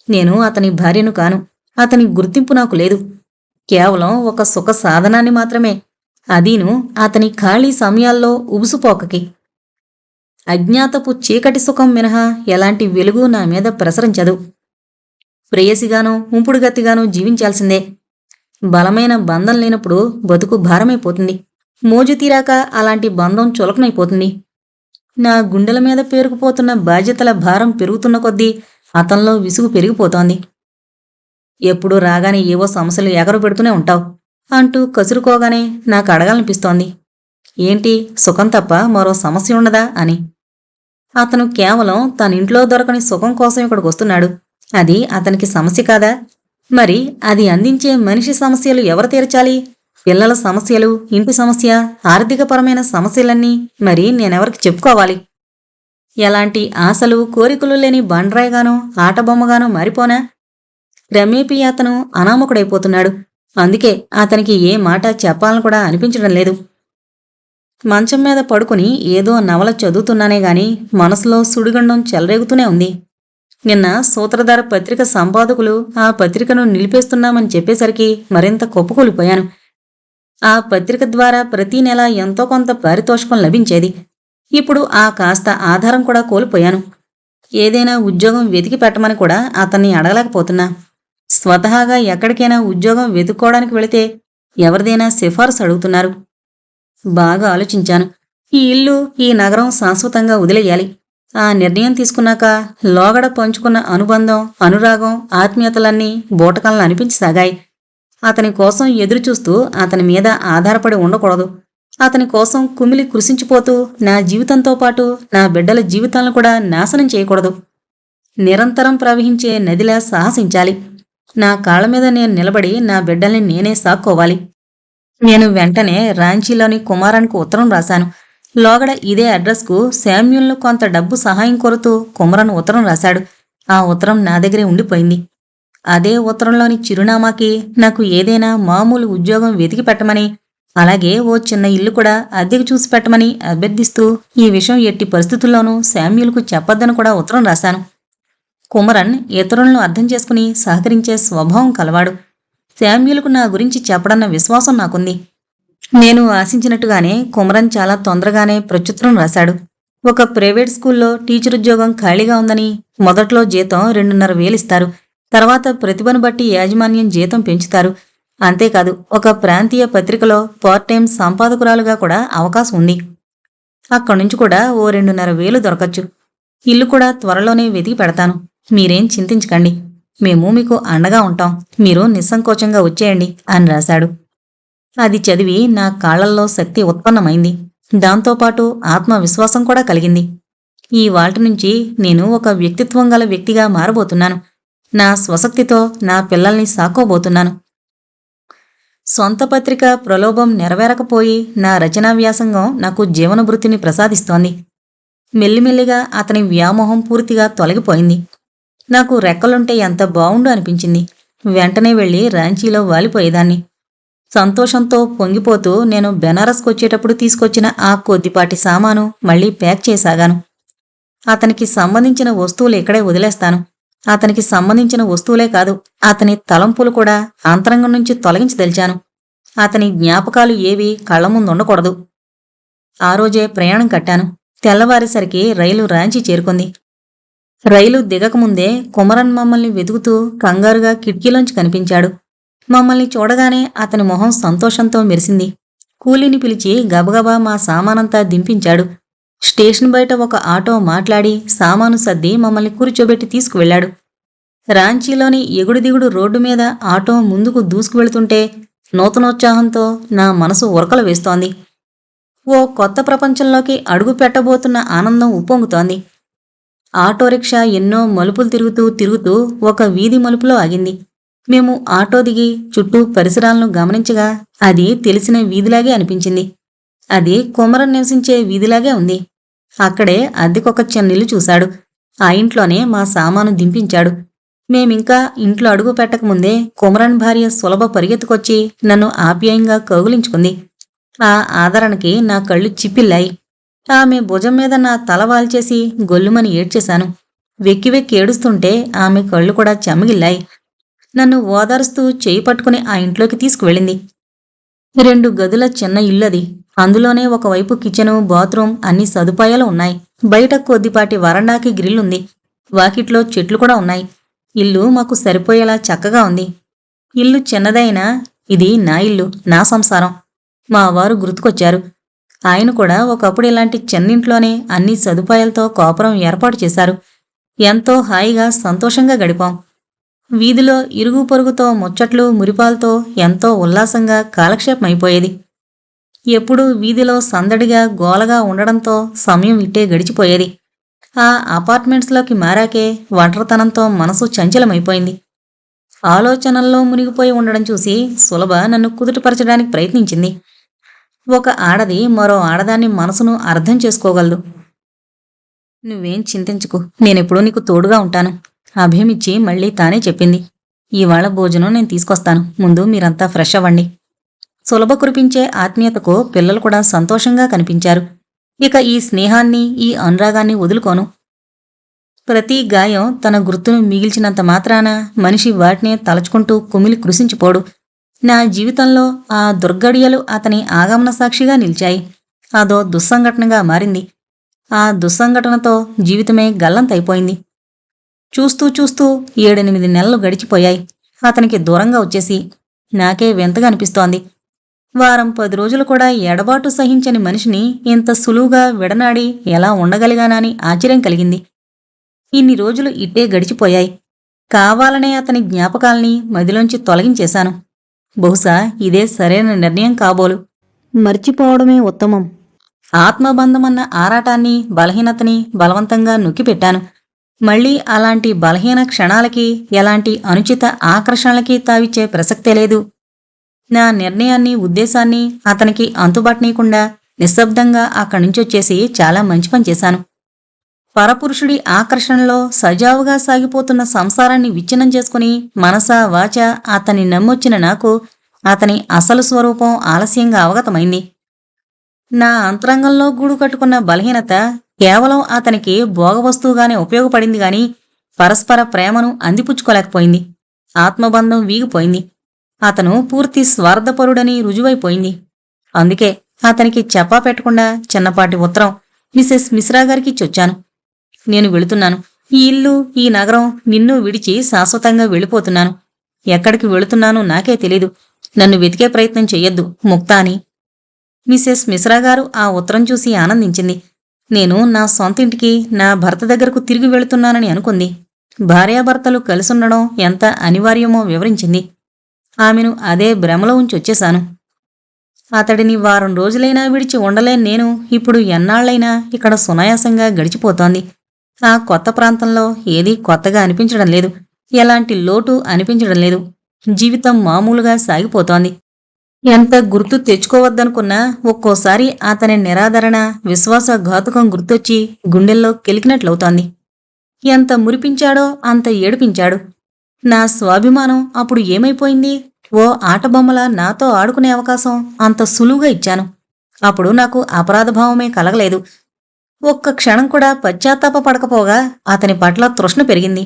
నేను అతని భార్యను కాను. అతని గుర్తింపు నాకు లేదు. కేవలం ఒక సుఖ సాధనాన్ని మాత్రమే. అదీను అతని ఖాళీ సమయాల్లో ఉబుసుపోకకి. అజ్ఞాతపు చీకటి సుఖం మినహా ఎలాంటి వెలుగు నా మీద ప్రసరించదు. ప్రేయసిగానో ఉంపుడుగత్తిగానో జీవించాల్సిందే. బలమైన బంధం లేనప్పుడు బతుకు భారమైపోతుంది. మోజు తీరాక అలాంటి బంధం చులకనైపోతుంది. నా గుండెల మీద పేరుకుపోతున్న బాధ్యతల భారం పెరుగుతున్న కొద్దీ అతనిలో విసుగు పెరిగిపోతోంది. ఎప్పుడూ రాగానే ఏవో సమస్యలు ఎగరు పెడుతూనే ఉంటావు అంటూ కసురుకోగానే నాకు అడగాలనిపిస్తోంది. ఏంటి, సుఖం తప్ప మరో సమస్య ఉండదా అని. అతను కేవలం తన ఇంట్లో దొరకని సుఖం కోసం ఇక్కడికి వస్తున్నాడు. అది అతనికి సమస్య కాదా? మరి అది అందించే మనిషి సమస్యలు ఎవరు తీర్చాలి? పిల్లల సమస్యలు, ఇంటి సమస్య, ఆర్థికపరమైన సమస్యలన్నీ మరి నేనెవరికి చెప్పుకోవాలి? ఎలాంటి ఆశలు, కోరికలు లేని బండరాయిగానో, ఆటబొమ్మగానో మారిపోనా? క్రమేపీ అతను అనామకుడైపోతున్నాడు. అందుకే అతనికి ఏ మాట చెప్పాలని కూడా అనిపించడం లేదు. మంచం మీద పడుకుని ఏదో నవల చదువుతున్నానే గాని మనసులో సుడిగుండం చెలరేగుతూనే ఉంది. నిన్న సూత్రధార పత్రిక సంపాదకులు ఆ పత్రికను నిలిపేస్తున్నామని చెప్పేసరికి మరింత కుప్పకూలిపోయాను. ఆ పత్రిక ద్వారా ప్రతీ నెల ఎంతో కొంత పారితోషికం లభించేది. ఇప్పుడు ఆ కాస్త ఆధారం కూడా కోల్పోయాను. ఏదైనా ఉద్యోగం వెతికి పెట్టమని కూడా అతన్ని అడగలేకపోతున్నా. స్వతహాగా ఎక్కడికైనా ఉద్యోగం వెతుక్కోవడానికి వెళితే ఎవరిదైనా సిఫారసు అడుగుతున్నారు. బాగా ఆలోచించాను. ఈ ఇల్లు, ఈ నగరం శాశ్వతంగా వదిలేయాలి. ఆ నిర్ణయం తీసుకున్నాక లోగడ పంచుకున్న అనుబంధం, అనురాగం, ఆత్మీయతలన్నీ బూటకాలను అనిపించసాగాయి. అతని కోసం ఎదురుచూస్తూ అతని మీద ఆధారపడి ఉండకూడదు. అతని కోసం కుమిలి కృషించిపోతూ నా జీవితంతో పాటు నా బిడ్డల జీవితాలను కూడా నాశనం చేయకూడదు. నిరంతరం ప్రవహించే నదిలా సాహసించాలి. నా కాళ్ల మీద నేను నిలబడి నా బిడ్డల్ని నేనే సాక్కోవాలి. నేను వెంటనే రాంచీలోని కుమారానికి ఉత్తరం రాశాను. లోగడ ఇదే అడ్రస్కు శామ్యూల్ను కొంత డబ్బు సహాయం కోరుతూ కుమరన్ ఉత్తరం రాశాడు. ఆ ఉత్తరం నా దగ్గరే ఉండిపోయింది. అదే ఉత్తరంలోని చిరునామాకి నాకు ఏదైనా మామూలు ఉద్యోగం వెతికి పెట్టమని, అలాగే ఓ చిన్న ఇల్లు కూడా అద్దెకు చూసి పెట్టమని అభ్యర్థిస్తూ ఈ విషయం ఎట్టి పరిస్థితుల్లోనూ శామ్యూల్కు చెప్పొద్దని కూడా ఉత్తరం రాశాను. కుమరన్ ఇతరులను అర్థం చేసుకుని సహకరించే స్వభావం కలవాడు. శామ్యూల్కు నా గురించి చెప్పడన్న విశ్వాసం నాకుంది. నేను ఆశించినట్టుగానే కుమరన్ చాలా తొందరగానే ప్రత్యుత్తరం రాశాడు. ఒక ప్రైవేట్ స్కూల్లో టీచర్ ఉద్యోగం ఖాళీగా ఉందని, మొదట్లో జీతం 2,500 ఇస్తారు. తర్వాత ప్రతిభను బట్టి యాజమాన్యం జీతం పెంచుతారు. అంతేకాదు, ఒక ప్రాంతీయ పత్రికలో పార్ట్ టైం సంపాదకురాలుగా కూడా అవకాశం ఉంది. అక్కడ్నుంచి కూడా ఓ 2,500 దొరకచ్చు. ఇల్లు కూడా త్వరలోనే వెతికి పెడతాను. మీరేం చింతించకండి. మేము మీకు అండగా ఉంటాం. మీరు నిస్సంకోచంగా వచ్చేయండి అని రాశాడు. అది చదివి నా కాళ్లల్లో శక్తి ఉత్పన్నమైంది. దాంతోపాటు ఆత్మవిశ్వాసం కూడా కలిగింది. ఈ వాల్టి నుంచి నేను ఒక వ్యక్తిత్వం గల వ్యక్తిగా మారబోతున్నాను. నా స్వశక్తితో నా పిల్లల్ని సాకోబోతున్నాను. సొంత పత్రిక ప్రలోభం నెరవేరకపోయి నా రచనా వ్యాసంగం నాకు జీవనభృతిని ప్రసాదిస్తోంది. మెల్లిమెల్లిగా అతని వ్యామోహం పూర్తిగా తొలగిపోయింది. నాకు రెక్కలుంటే ఎంత బావుండు అనిపించింది. వెంటనే వెళ్లి రాంచీలో వాలిపోయేదాన్ని. సంతోషంతో పొంగిపోతూ నేను బెనారస్కొచ్చేటప్పుడు తీసుకొచ్చిన ఆ కొద్దిపాటి సామాను మళ్లీ ప్యాక్ చేసాగాను. అతనికి సంబంధించిన వస్తువులు ఇక్కడే వదిలేస్తాను. అతనికి సంబంధించిన వస్తువులే కాదు, అతని తలంపులు కూడా అంతరంగం నుంచి తొలగించదలిచాను. అతని జ్ఞాపకాలు ఏవీ కళ్ల ముందుండకూడదు. ఆ రోజే ప్రయాణం కట్టాను. తెల్లవారేసరికి రైలు రాంచీ చేరుకుంది. రైలు దిగకముందే కుమరన్ మమ్మల్ని వెతుకుతూ కంగారుగా కిటికీలోంచి కనిపించాడు. మమ్మల్ని చూడగానే అతని మొహం సంతోషంతో మెరిసింది. కూలీని పిలిచి గబగబా మా సామానంతా దింపించాడు. స్టేషన్ బయట ఒక ఆటో మాట్లాడి సామాను సర్ది మమ్మల్ని కూర్చోబెట్టి తీసుకువెళ్లాడు. రాంచీలోని ఎగుడు దిగుడు రోడ్డు మీద ఆటో ముందుకు దూసుకువెళ్తుంటే నూతనోత్సాహంతో నా మనసు ఉరకలు వేస్తోంది. ఓ కొత్త ప్రపంచంలోకి అడుగు పెట్టబోతున్న ఆనందం ఉప్పొంగుతోంది. ఆటో రిక్షా ఎన్నో మలుపులు తిరుగుతూ ఒక వీధి మలుపులో ఆగింది. మేము ఆటో దిగి చుట్టూ పరిసరాలను గమనించగా అది తెలిసిన వీధిలాగే అనిపించింది. అది కుమరన్ నివసించే వీధిలాగే ఉంది. అక్కడే అద్దెకొక చిన్నిల్లు చూశాడు. ఆ ఇంట్లోనే మా సామాను దింపించాడు. మేమింకా ఇంట్లో అడుగు పెట్టకముందే కుమరన్ భార్య సులభ పరిగెత్తుకొచ్చి నన్ను ఆప్యాయంగా కౌగిలించుకుంది. ఆ ఆదరణకి నా కళ్ళు చిప్పిల్లాయి. ఆమె భుజం మీద నా తల వాల్చేసి గొల్లుమని ఏడ్చేశాను. వెక్కి వెక్కి ఏడుస్తుంటే ఆమె కళ్ళు కూడా చెమ్మగిల్లాయి. నన్ను ఓదారుస్తూ చేయి పట్టుకుని ఆ ఇంట్లోకి తీసుకువెళ్ళింది. 2 గదుల చిన్న ఇల్లది. అందులోనే ఒకవైపు కిచెను, బాత్రూం అన్ని సదుపాయాలు ఉన్నాయి. బయట కొద్దిపాటి వరండాకి గ్రిల్లుంది. వాకిట్లో చెట్లు కూడా ఉన్నాయి. ఇల్లు మాకు సరిపోయేలా చక్కగా ఉంది. ఇల్లు చిన్నదైనా ఇది నా ఇల్లు, నా సంసారం. మా వారు గుర్తుకొచ్చారు. ఆయన కూడా ఒకప్పుడు ఇలాంటి చిన్నింట్లోనే అన్ని సదుపాయాలతో కాపురం ఏర్పాటు చేశారు. ఎంతో హాయిగా సంతోషంగా గడిపాం. వీధిలో ఇరుగు పొరుగుతో ముచ్చట్లు మురిపాలతో ఎంతో ఉల్లాసంగా కాలక్షేపమైపోయేది. ఎప్పుడూ వీధిలో సందడిగా గోలగా ఉండడంతో సమయం ఇట్టే గడిచిపోయేది. ఆ అపార్ట్మెంట్స్లోకి మారాకే ఒంటరితనంతో మనసు చంచలమైపోయింది. ఆలోచనల్లో మునిగిపోయి ఉండడం చూసి సులభ నన్ను కుదుటపరచడానికి ప్రయత్నించింది. ఒక ఆడది మరో ఆడదాన్ని మనసును అర్థం చేసుకోగలదు. నువ్వేం చింతించుకు, నేనెప్పుడూ నీకు తోడుగా ఉంటాను అభయమిచ్చి మళ్ళీ తానే చెప్పింది. ఇవాళ భోజనం నేను తీసుకొస్తాను, ముందు మీరంతా ఫ్రెష్ అవ్వండి. సులభ కురిపించే ఆత్మీయతకు పిల్లలు కూడా సంతోషంగా కనిపించారు. ఇక ఈ స్నేహాన్ని ఈ అనురాగాన్ని వదులుకోను. ప్రతి గాయం తన గుర్తును మిగిల్చినంత మాత్రాన మనిషి వాటినే తలచుకుంటూ కుమిలి కృషించిపోడు. నా జీవితంలో ఆ దుర్గడియలు అతని ఆగమన సాక్షిగా నిలిచాయి. అదో దుస్సంఘటనగా మారింది. ఆ దుస్సంఘటనతో జీవితమే గల్లంతైపోయింది. చూస్తూ చూస్తూ 7-8 నెలలు గడిచిపోయాయి. అతనికి దూరంగా వచ్చేసి నాకే వింతగా అనిపిస్తోంది. వారం 10 రోజులు కూడా ఎడబాటు సహించని మనిషిని ఇంత సులువుగా విడనాడి ఎలా ఉండగలిగానని ఆశ్చర్యం కలిగింది. ఇన్ని రోజులు ఇట్టే గడిచిపోయాయి. కావాలనే అతని జ్ఞాపకాల్ని మదిలోంచి తొలగించేశాను. బహుశా ఇదే సరైన నిర్ణయం కాబోలు. మర్చిపోవడమే ఉత్తమం. ఆత్మబంధమన్న ఆరాటాన్ని బలహీనతని బలవంతంగా నొక్కిపెట్టాను. మళ్ళీ అలాంటి బలహీన క్షణాలకి ఎలాంటి అనుచిత ఆకర్షణలకి తావిచ్చే ప్రసక్తే లేదు. నా నిర్ణయాన్ని ఉద్దేశాన్ని అతనికి అంతుబట్టనీయకుండా నిశ్శబ్దంగా అక్కడి నుంచొచ్చేసి చాలా మంచి పని చేశాను. పరపురుషుడి ఆకర్షణలో సజావుగా సాగిపోతున్న సంసారాన్ని విచ్ఛిన్నం చేసుకుని మనసా వాచ అతని నమ్మొచ్చిన నాకు అతని అసలు స్వరూపం ఆలస్యంగా అవగతమైంది. నా అంతరంగంలో గూడు కట్టుకున్న బలహీనత కేవలం అతనికి భోగవస్తువుగానే ఉపయోగపడింది గాని పరస్పర ప్రేమను అందిపుచ్చుకోలేకపోయింది. ఆత్మబంధం వీగిపోయింది. అతను పూర్తి స్వార్థపరుడని రుజువైపోయింది. అందుకే అతనికి చెప్పా పెట్టకుండా చిన్నపాటి ఉత్తరం మిసెస్ మిశ్రా గారికి ఇచ్చొచ్చాను. నేను వెళుతున్నాను. ఈ ఇల్లు, ఈ నగరం నిన్ను విడిచి శాశ్వతంగా వెళ్ళిపోతున్నాను. ఎక్కడికి వెళుతున్నానో నాకే తెలీదు. నన్ను వెతికే ప్రయత్నం చెయ్యొద్దు, ముక్తా అని. మిసెస్ మిశ్రా గారు ఆ ఉత్తరం చూసి ఆనందించింది. నేను నా సొంతింటికి, నా భర్త దగ్గరకు తిరిగి వెళుతున్నానని అనుకుంది. భార్యాభర్తలు కలిసుండడం ఎంత అనివార్యమో వివరించింది. ఆమెను అదే భ్రమలో ఉంచొచ్చేశాను. అతడిని వారం రోజులైనా విడిచి ఉండలేని నేను ఇప్పుడు ఎన్నాళ్లైనా ఇక్కడ సునాయాసంగా గడిచిపోతోంది. ఆ కొత్త ప్రాంతంలో ఏదీ కొత్తగా అనిపించడం లేదు. ఎలాంటి లోటు అనిపించడం లేదు. జీవితం మామూలుగా సాగిపోతోంది. ఎంత గుర్తు తెచ్చుకోవద్దనుకున్నా ఒక్కోసారి అతని నిరాదరణ, విశ్వాసఘాతుకం గుర్తొచ్చి గుండెల్లో కెలికినట్లవుతోంది. ఎంత మురిపించాడో అంత ఏడిపించాడు. నా స్వాభిమానం అప్పుడు ఏమైపోయింది? ఓ ఆటబొమ్మలా నాతో ఆడుకునే అవకాశం అంత సులువుగా ఇచ్చాను. అప్పుడు నాకు అపరాధభావమే కలగలేదు. ఒక్క క్షణం కూడా పశ్చాత్తాప పడకపోగా అతని పట్ల తృష్ణ పెరిగింది.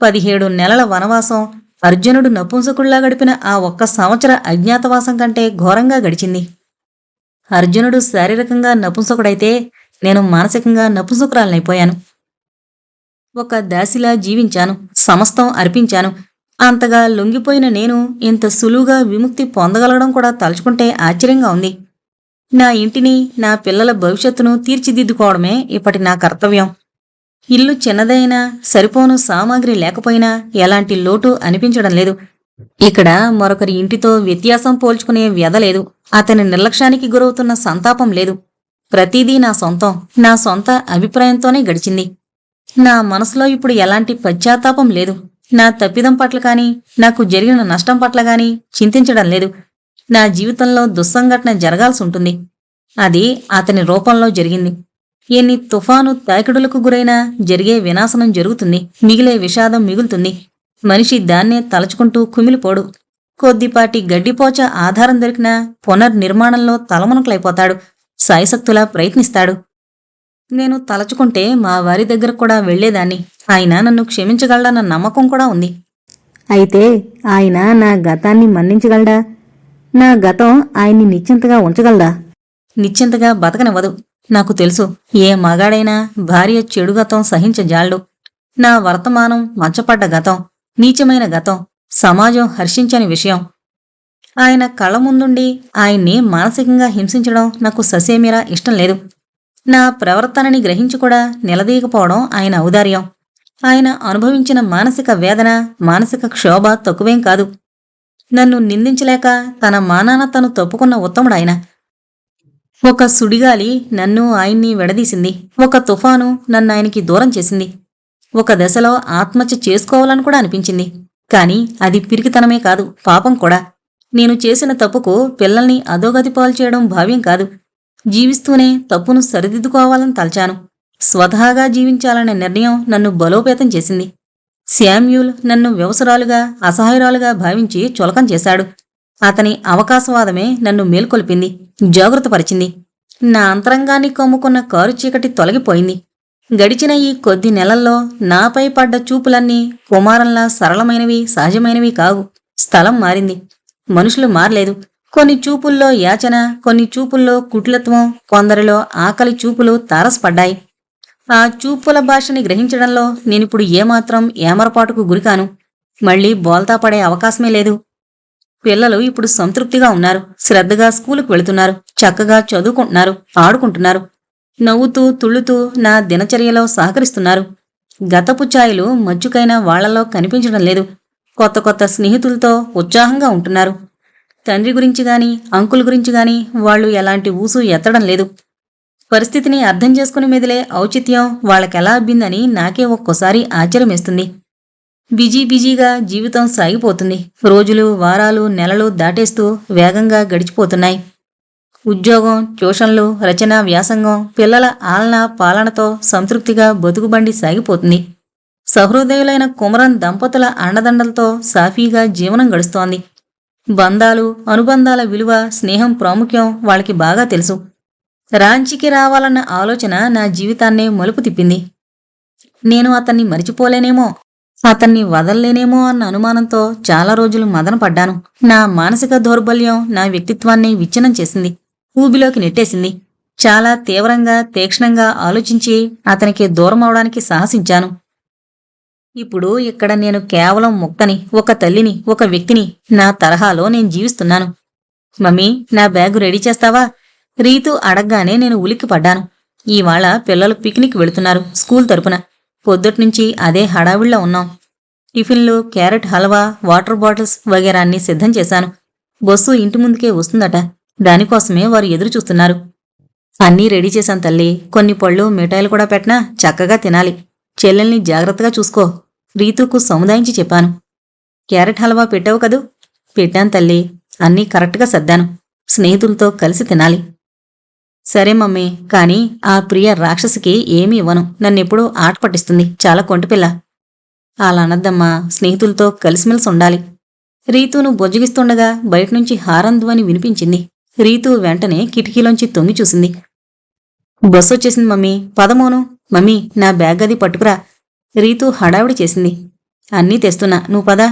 17 నెలల వనవాసం, అర్జునుడు నపుంసకుళ్లా గడిపిన ఆ ఒక్క సంవత్సర అజ్ఞాతవాసం కంటే ఘోరంగా గడిచింది. అర్జునుడు శారీరకంగా నపుంసకుడైతే నేను మానసికంగా నపుంసకురాలనైపోయాను. ఒక దాసిలా జీవించాను, సమస్తం అర్పించాను. అంతగా లొంగిపోయిన నేను ఇంత సులువుగా విముక్తి పొందగలగడం కూడా తలుచుకుంటే ఆశ్చర్యంగా ఉంది. నా ఇంటిని, నా పిల్లల భవిష్యత్తును తీర్చిదిద్దుకోవడమే ఇప్పటి నా కర్తవ్యం. ఇల్లు చిన్నదైనా, సరిపోను సామాగ్రి లేకపోయినా ఎలాంటి లోటు అనిపించడం లేదు. ఇక్కడ మరొకరి ఇంటితో వ్యత్యాసం పోల్చుకునే వ్యధ లేదు. అతని నిర్లక్ష్యానికి గురవుతున్న సంతాపం లేదు. ప్రతిదీ నా సొంతం, నా సొంత అభిప్రాయంతోనే గడిచింది. నా మనసులో ఇప్పుడు ఎలాంటి పశ్చాత్తాపం లేదు. నా తప్పిదం పట్ల కానీ, నాకు జరిగిన నష్టం పట్ల గాని చింతించడం లేదు. నా జీవితంలో దుస్సంఘటన జరగాల్సి ఉంటుంది. అది అతని రూపంలో జరిగింది. ఎన్ని తుఫాను తాకిడులకు గురైనా జరిగే వినాశనం జరుగుతుంది, మిగిలే విషాదం మిగులుతుంది. మనిషి దాన్నే తలచుకుంటూ కుమిలిపోడు. కొద్దిపాటి గడ్డిపోచ ఆధారం దొరికినా పునర్నిర్మాణంలో తలమునకలైపోతాడు. సాయశక్తులా ప్రయత్నిస్తాడు. నేను తలచుకుంటే మా వారి దగ్గరకు కూడా వెళ్లేదాన్ని. ఆయన నన్ను క్షమించగలడన్న నమ్మకం కూడా ఉంది. అయితే ఆయన నా గతాన్ని మన్నించగలడా? నా గతం ఆయన్ని నిశ్చింతగా ఉంచగలదా? నిశ్చింతగా బతకనివ్వదు. నాకు తెలుసు, ఏ మగాడైనా భార్య చెడు గతం సహించజాలడు. నా వర్తమానం మచ్చపడ్డ గతం, నీచమైన గతం, సమాజం హర్షించని విషయం. ఆయన కళ్ళ ముందుండి ఆయన్ని మానసికంగా హింసించడం నాకు ససేమిరా ఇష్టం లేదు. నా ప్రవర్తనని గ్రహించి కూడా నిలదీయకపోవడం ఆయన ఔదార్యం. ఆయన అనుభవించిన మానసిక వేదన, మానసిక క్షోభ తక్కువేం కాదు. నన్ను నిందించలేక తన మానాన తను తప్పుకున్న ఉత్తముడాయన. ఒక సుడిగాలి నన్ను ఆయన్ని విడదీసింది. ఒక తుఫాను నన్నాయనకి దూరం చేసింది. ఒక దశలో ఆత్మహత్య చేసుకోవాలని కూడా అనిపించింది. కాని అది పిరికితనమే కాదు, పాపం కూడా. నేను చేసిన తప్పుకు పిల్లల్ని అధోగతి పాలు చేయడం భావ్యం కాదు. జీవిస్తూనే తప్పును సరిదిద్దుకోవాలని తలచాను. స్వతహాగా జీవించాలనే నిర్ణయం నన్ను బలోపేతం చేసింది. శామ్యూల్ నన్ను వ్యవసరాలుగా, అసహాయురాలుగా భావించి చులకం చేశాడు. అతని అవకాశవాదమే నన్ను మేల్కొల్పింది, జాగృతపరిచింది. నా అంతరంగాన్ని కమ్ముకున్న కారు చీకటి తొలగిపోయింది. గడిచిన ఈ కొద్ది నెలల్లో నాపై పడ్డ చూపులన్నీ కుమారంలా సరళమైనవి, సహజమైనవి కావు. స్థలం మారింది, మనుషులు మారలేదు. కొన్ని చూపుల్లో యాచన, కొన్ని చూపుల్లో కుటిలత్వం, కొందరిలో ఆకలి చూపులు తారసపడ్డాయి. ఆ చూపుల భాషని గ్రహించడంలో నేనిప్పుడు ఏమాత్రం ఏమరపాటుకు గురికాను. మళ్లీ బోల్తా పడే అవకాశమే లేదు. పిల్లలు ఇప్పుడు సంతృప్తిగా ఉన్నారు. శ్రద్ధగా స్కూలుకు వెళుతున్నారు. చక్కగా చదువుకుంటున్నారు, ఆడుకుంటున్నారు. నవ్వుతూ తుళ్ళుతూ నా దినచర్యలో సహకరిస్తున్నారు. గతపు ఛాయలు మచ్చుకైనా వాళ్లలో కనిపించడం లేదు. కొత్త కొత్త స్నేహితులతో ఉత్సాహంగా ఉంటున్నారు. తండ్రి గురించి గాని, అంకుల్ గురించి గాని వాళ్లు ఎలాంటి ఊసు ఎత్తడం లేదు. పరిస్థితిని అర్థం చేసుకుని మెదిలే ఔచిత్యం వాళ్ళకెలా అబ్బిందని నాకే ఒక్కోసారి ఆశ్చర్యమేస్తుంది. బిజీగా జీవితం సాగిపోతుంది. రోజులు, వారాలు, నెలలు దాటేస్తూ వేగంగా గడిచిపోతున్నాయి. ఉద్యోగం, ట్యూషన్లు, రచన, వ్యాసంగం, పిల్లల ఆలన పాలనతో సంతృప్తిగా బతుకుబండి సాగిపోతుంది. సహృదయులైన కుమరన్ దంపతుల అండదండలతో సాఫీగా జీవనం గడుస్తోంది. బంధాలు, అనుబంధాల విలువ, స్నేహం ప్రాముఖ్యం వాళ్ళకి బాగా తెలుసు. రాంచీకి రావాలన్న ఆలోచన నా జీవితాన్నే మలుపు తిప్పింది. నేను అతన్ని మరిచిపోలేనేమో, అతన్ని వదల్లేనేమో అన్న అనుమానంతో చాలా రోజులు మదన పడ్డాను. నా మానసిక దౌర్బల్యం నా వ్యక్తిత్వాన్ని విచ్ఛిన్నం చేసింది, ఊబిలోకి నెట్టేసింది. చాలా తీవ్రంగా, తీక్ష్ణంగా ఆలోచించి అతనికి దూరం అవడానికి సాహసించాను. ఇప్పుడు ఇక్కడ నేను కేవలం ముక్తని, ఒక తల్లిని, ఒక వ్యక్తిని. నా తరహాలో నేను జీవిస్తున్నాను. మమ్మీ, నా బ్యాగు రెడీ చేస్తావా? రీతు అడగ్గానే నేను ఉలిక్కిపడ్డాను. ఇవాళ పిల్లలు పిక్నిక్ వెళుతున్నారు స్కూల్ తరపున. పొద్దుట్నుంచి అదే హడావిళ్లో ఉన్నాం. టిఫిన్లు, క్యారెట్ హల్వా, వాటర్ బాటిల్స్ వగేరా అన్నీ సిద్ధం చేశాను. బస్సు ఇంటి ముందుకే వస్తుందట. దానికోసమే వారు ఎదురు చూస్తున్నారు. అన్నీ రెడీ చేశాను తల్లి. కొన్ని పళ్ళు, మిఠాయిలు కూడా పెట్టినా చక్కగా తినాలి. చెల్లెల్ని జాగ్రత్తగా చూసుకో, రీతుకు సముదాయించి చెప్పాను. క్యారెట్ హల్వా పెట్టావు కదూ? పెట్టాను తల్లి. అన్నీ కరెక్ట్గా సర్దాను. స్నేహితులతో కలిసి తినాలి. సరే మమ్మీ, కాని ఆ ప్రియ రాక్షసికి ఏమీ ఇవ్వను. నన్నెప్పుడూ ఆట పట్టిస్తుంది. చాలా కొంటిపిల్ల. అలా అనద్దమ్మా, స్నేహితులతో కలిసిమెలిసి ఉండాలి. రీతును బొజ్జగిస్తుండగా బయటనుంచి హారన్ ధ్వని వినిపించింది. రీతు వెంటనే కిటికీలోంచి తొంగి చూసింది. బస్సు వచ్చేసింది మమ్మీ, పదమోను. మమ్మీ, నా బ్యాగ్ అది పట్టుకురా. రీతు హడావిడి చేసింది. అన్నీ తెస్తున్నా, నువ్వు పదా.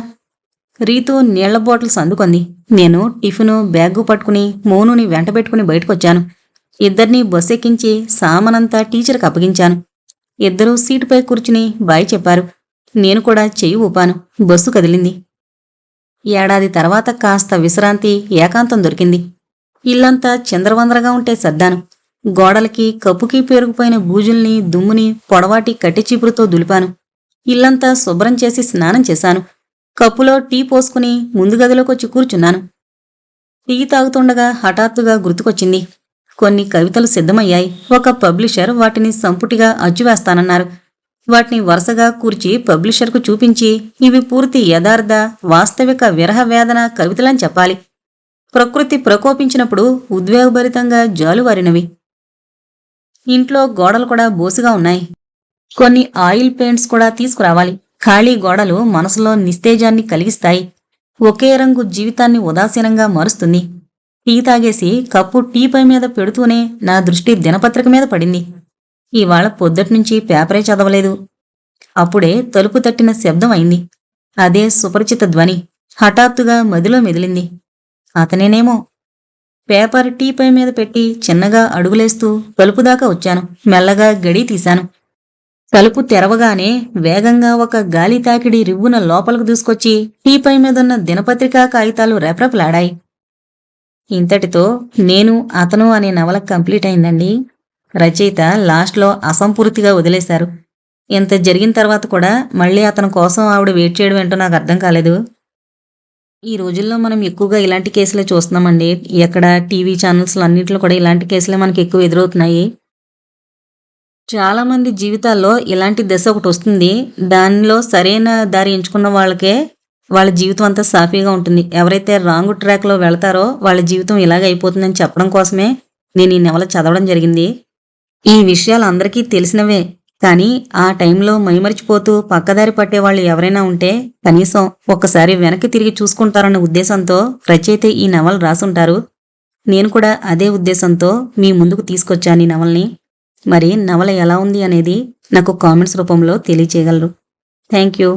రీతు నీళ్ల బాటిల్స్ అందుకొంది. నేను టిఫిను, బ్యాగు పట్టుకుని మోనుని వెంటబెట్టుకుని బయటకొచ్చాను. ఇద్దరినీ బస్సు ఎక్కించి సామానంతా టీచర్కి అప్పగించాను. ఇద్దరూ సీటుపై కూర్చుని బాయ్ చెప్పారు. నేను కూడా చెయ్యి ఊపాను. బస్సు కదిలింది. ఏడాది తర్వాత కాస్త విశ్రాంతి, ఏకాంతం దొరికింది. ఇల్లంతా చిందరవందరగా ఉంటే సర్దాను. గోడలకి, కప్పుకి పేరుకుపోయిన బూజుల్ని, దుమ్ముని పొడవాటి కట్టెచీపురుతో దులిపాను. ఇల్లంతా శుభ్రం చేసి స్నానం చేశాను. కప్పులో టీ పోసుకుని ముందు గదిలోకొచ్చి కూర్చున్నాను. టీ తాగుతుండగా హఠాత్తుగా గుర్తుకొచ్చింది. కొన్ని కవితలు సిద్ధమయ్యాయి. ఒక పబ్లిషర్ వాటిని సంపుటిగా అచ్చువేస్తానన్నారు. వాటిని వరుసగా కూర్చి పబ్లిషర్కు చూపించి, ఇవి పూర్తి యథార్థ, వాస్తవిక విరహ వేదన కవితలని చెప్పాలి. ప్రకృతి ప్రకోపించినప్పుడు ఉద్వేగభరితంగా జాలువారినవి. ఇంట్లో గోడలు కూడా బోసుగా ఉన్నాయి. కొన్ని ఆయిల్ పెయింట్స్ కూడా తీసుకురావాలి. ఖాళీ గోడలు మనసులో నిస్తేజాన్ని కలిగిస్తాయి. ఒకే రంగు జీవితాన్ని ఉదాసీనంగా మారుస్తుంది. టీ తాగేసి కప్పు టీపై మీద పెడుతూనే నా దృష్టి దినపత్రిక మీద పడింది. ఇవాళ పొద్దుట్నుంచి పేపరే చదవలేదు. అప్పుడే తలుపు తట్టిన శబ్దం అయింది. అదే సుపరిచిత ధ్వని హఠాత్తుగా మదిలో మెదిలింది. అతనేనేమో. పేపర్ టీపై మీద పెట్టి చిన్నగా అడుగులేస్తూ తలుపు దాకా వచ్చాను. మెల్లగా గడి తీశాను. తలుపు తెరవగానే వేగంగా ఒక గాలి తాకిడి రివ్వున లోపలకు దూసుకొచ్చి టీపై మీదున్న దినపత్రికా కాగితాలు రెపరెపలాడాయి. ఇంతటితో నేను అతను అనే నవల కంప్లీట్ అయిందండి. రచయిత లాస్ట్లో అసంపూర్తిగా వదిలేశారు. ఇంత జరిగిన తర్వాత కూడా మళ్ళీ అతని కోసం ఆవిడ వెయిట్ చేయడం ఏంటో నాకు అర్థం కాలేదు. ఈ రోజుల్లో మనం ఎక్కువగా ఇలాంటి కేసులే చూస్తున్నామండి. ఎక్కడ టీవీ ఛానల్స్‌లో అన్నిట్లో కూడా ఇలాంటి కేసులే మనకి ఎక్కువ ఎదురవుతున్నాయి. చాలామంది జీవితాల్లో ఇలాంటి దశ ఒకటొస్తుంది. దానిలో సరైన దారి ఎంచుకున్న వాళ్ళకే వాళ్ళ జీవితం అంతా సాఫీగా ఉంటుంది. ఎవరైతే రాంగ్ ట్రాక్‌లో వెళ్తారో వాళ్ళ జీవితం ఇలాగే అయిపోతుందని చెప్పడం కోసమే నేను ఈ నవల చదవడం జరిగింది. ఈ విషయాలు అందరికీ తెలిసినవే. కానీ ఆ టైంలో మైమరిచిపోతూ పక్కదారి పట్టేవాళ్ళు ఎవరైనా ఉంటే కనీసం ఒక్కసారి వెనక్కి తిరిగి చూసుకుంటారన్న ఉద్దేశంతో రచయిత ఈ నవల రాసుంటారు. నేను కూడా అదే ఉద్దేశంతో మీ ముందుకు తీసుకొచ్చాను ఈ నవలని. మరి నవల ఎలా ఉంది అనేది నాకు కామెంట్స్ రూపంలో తెలియచేయగలరు. Thank you.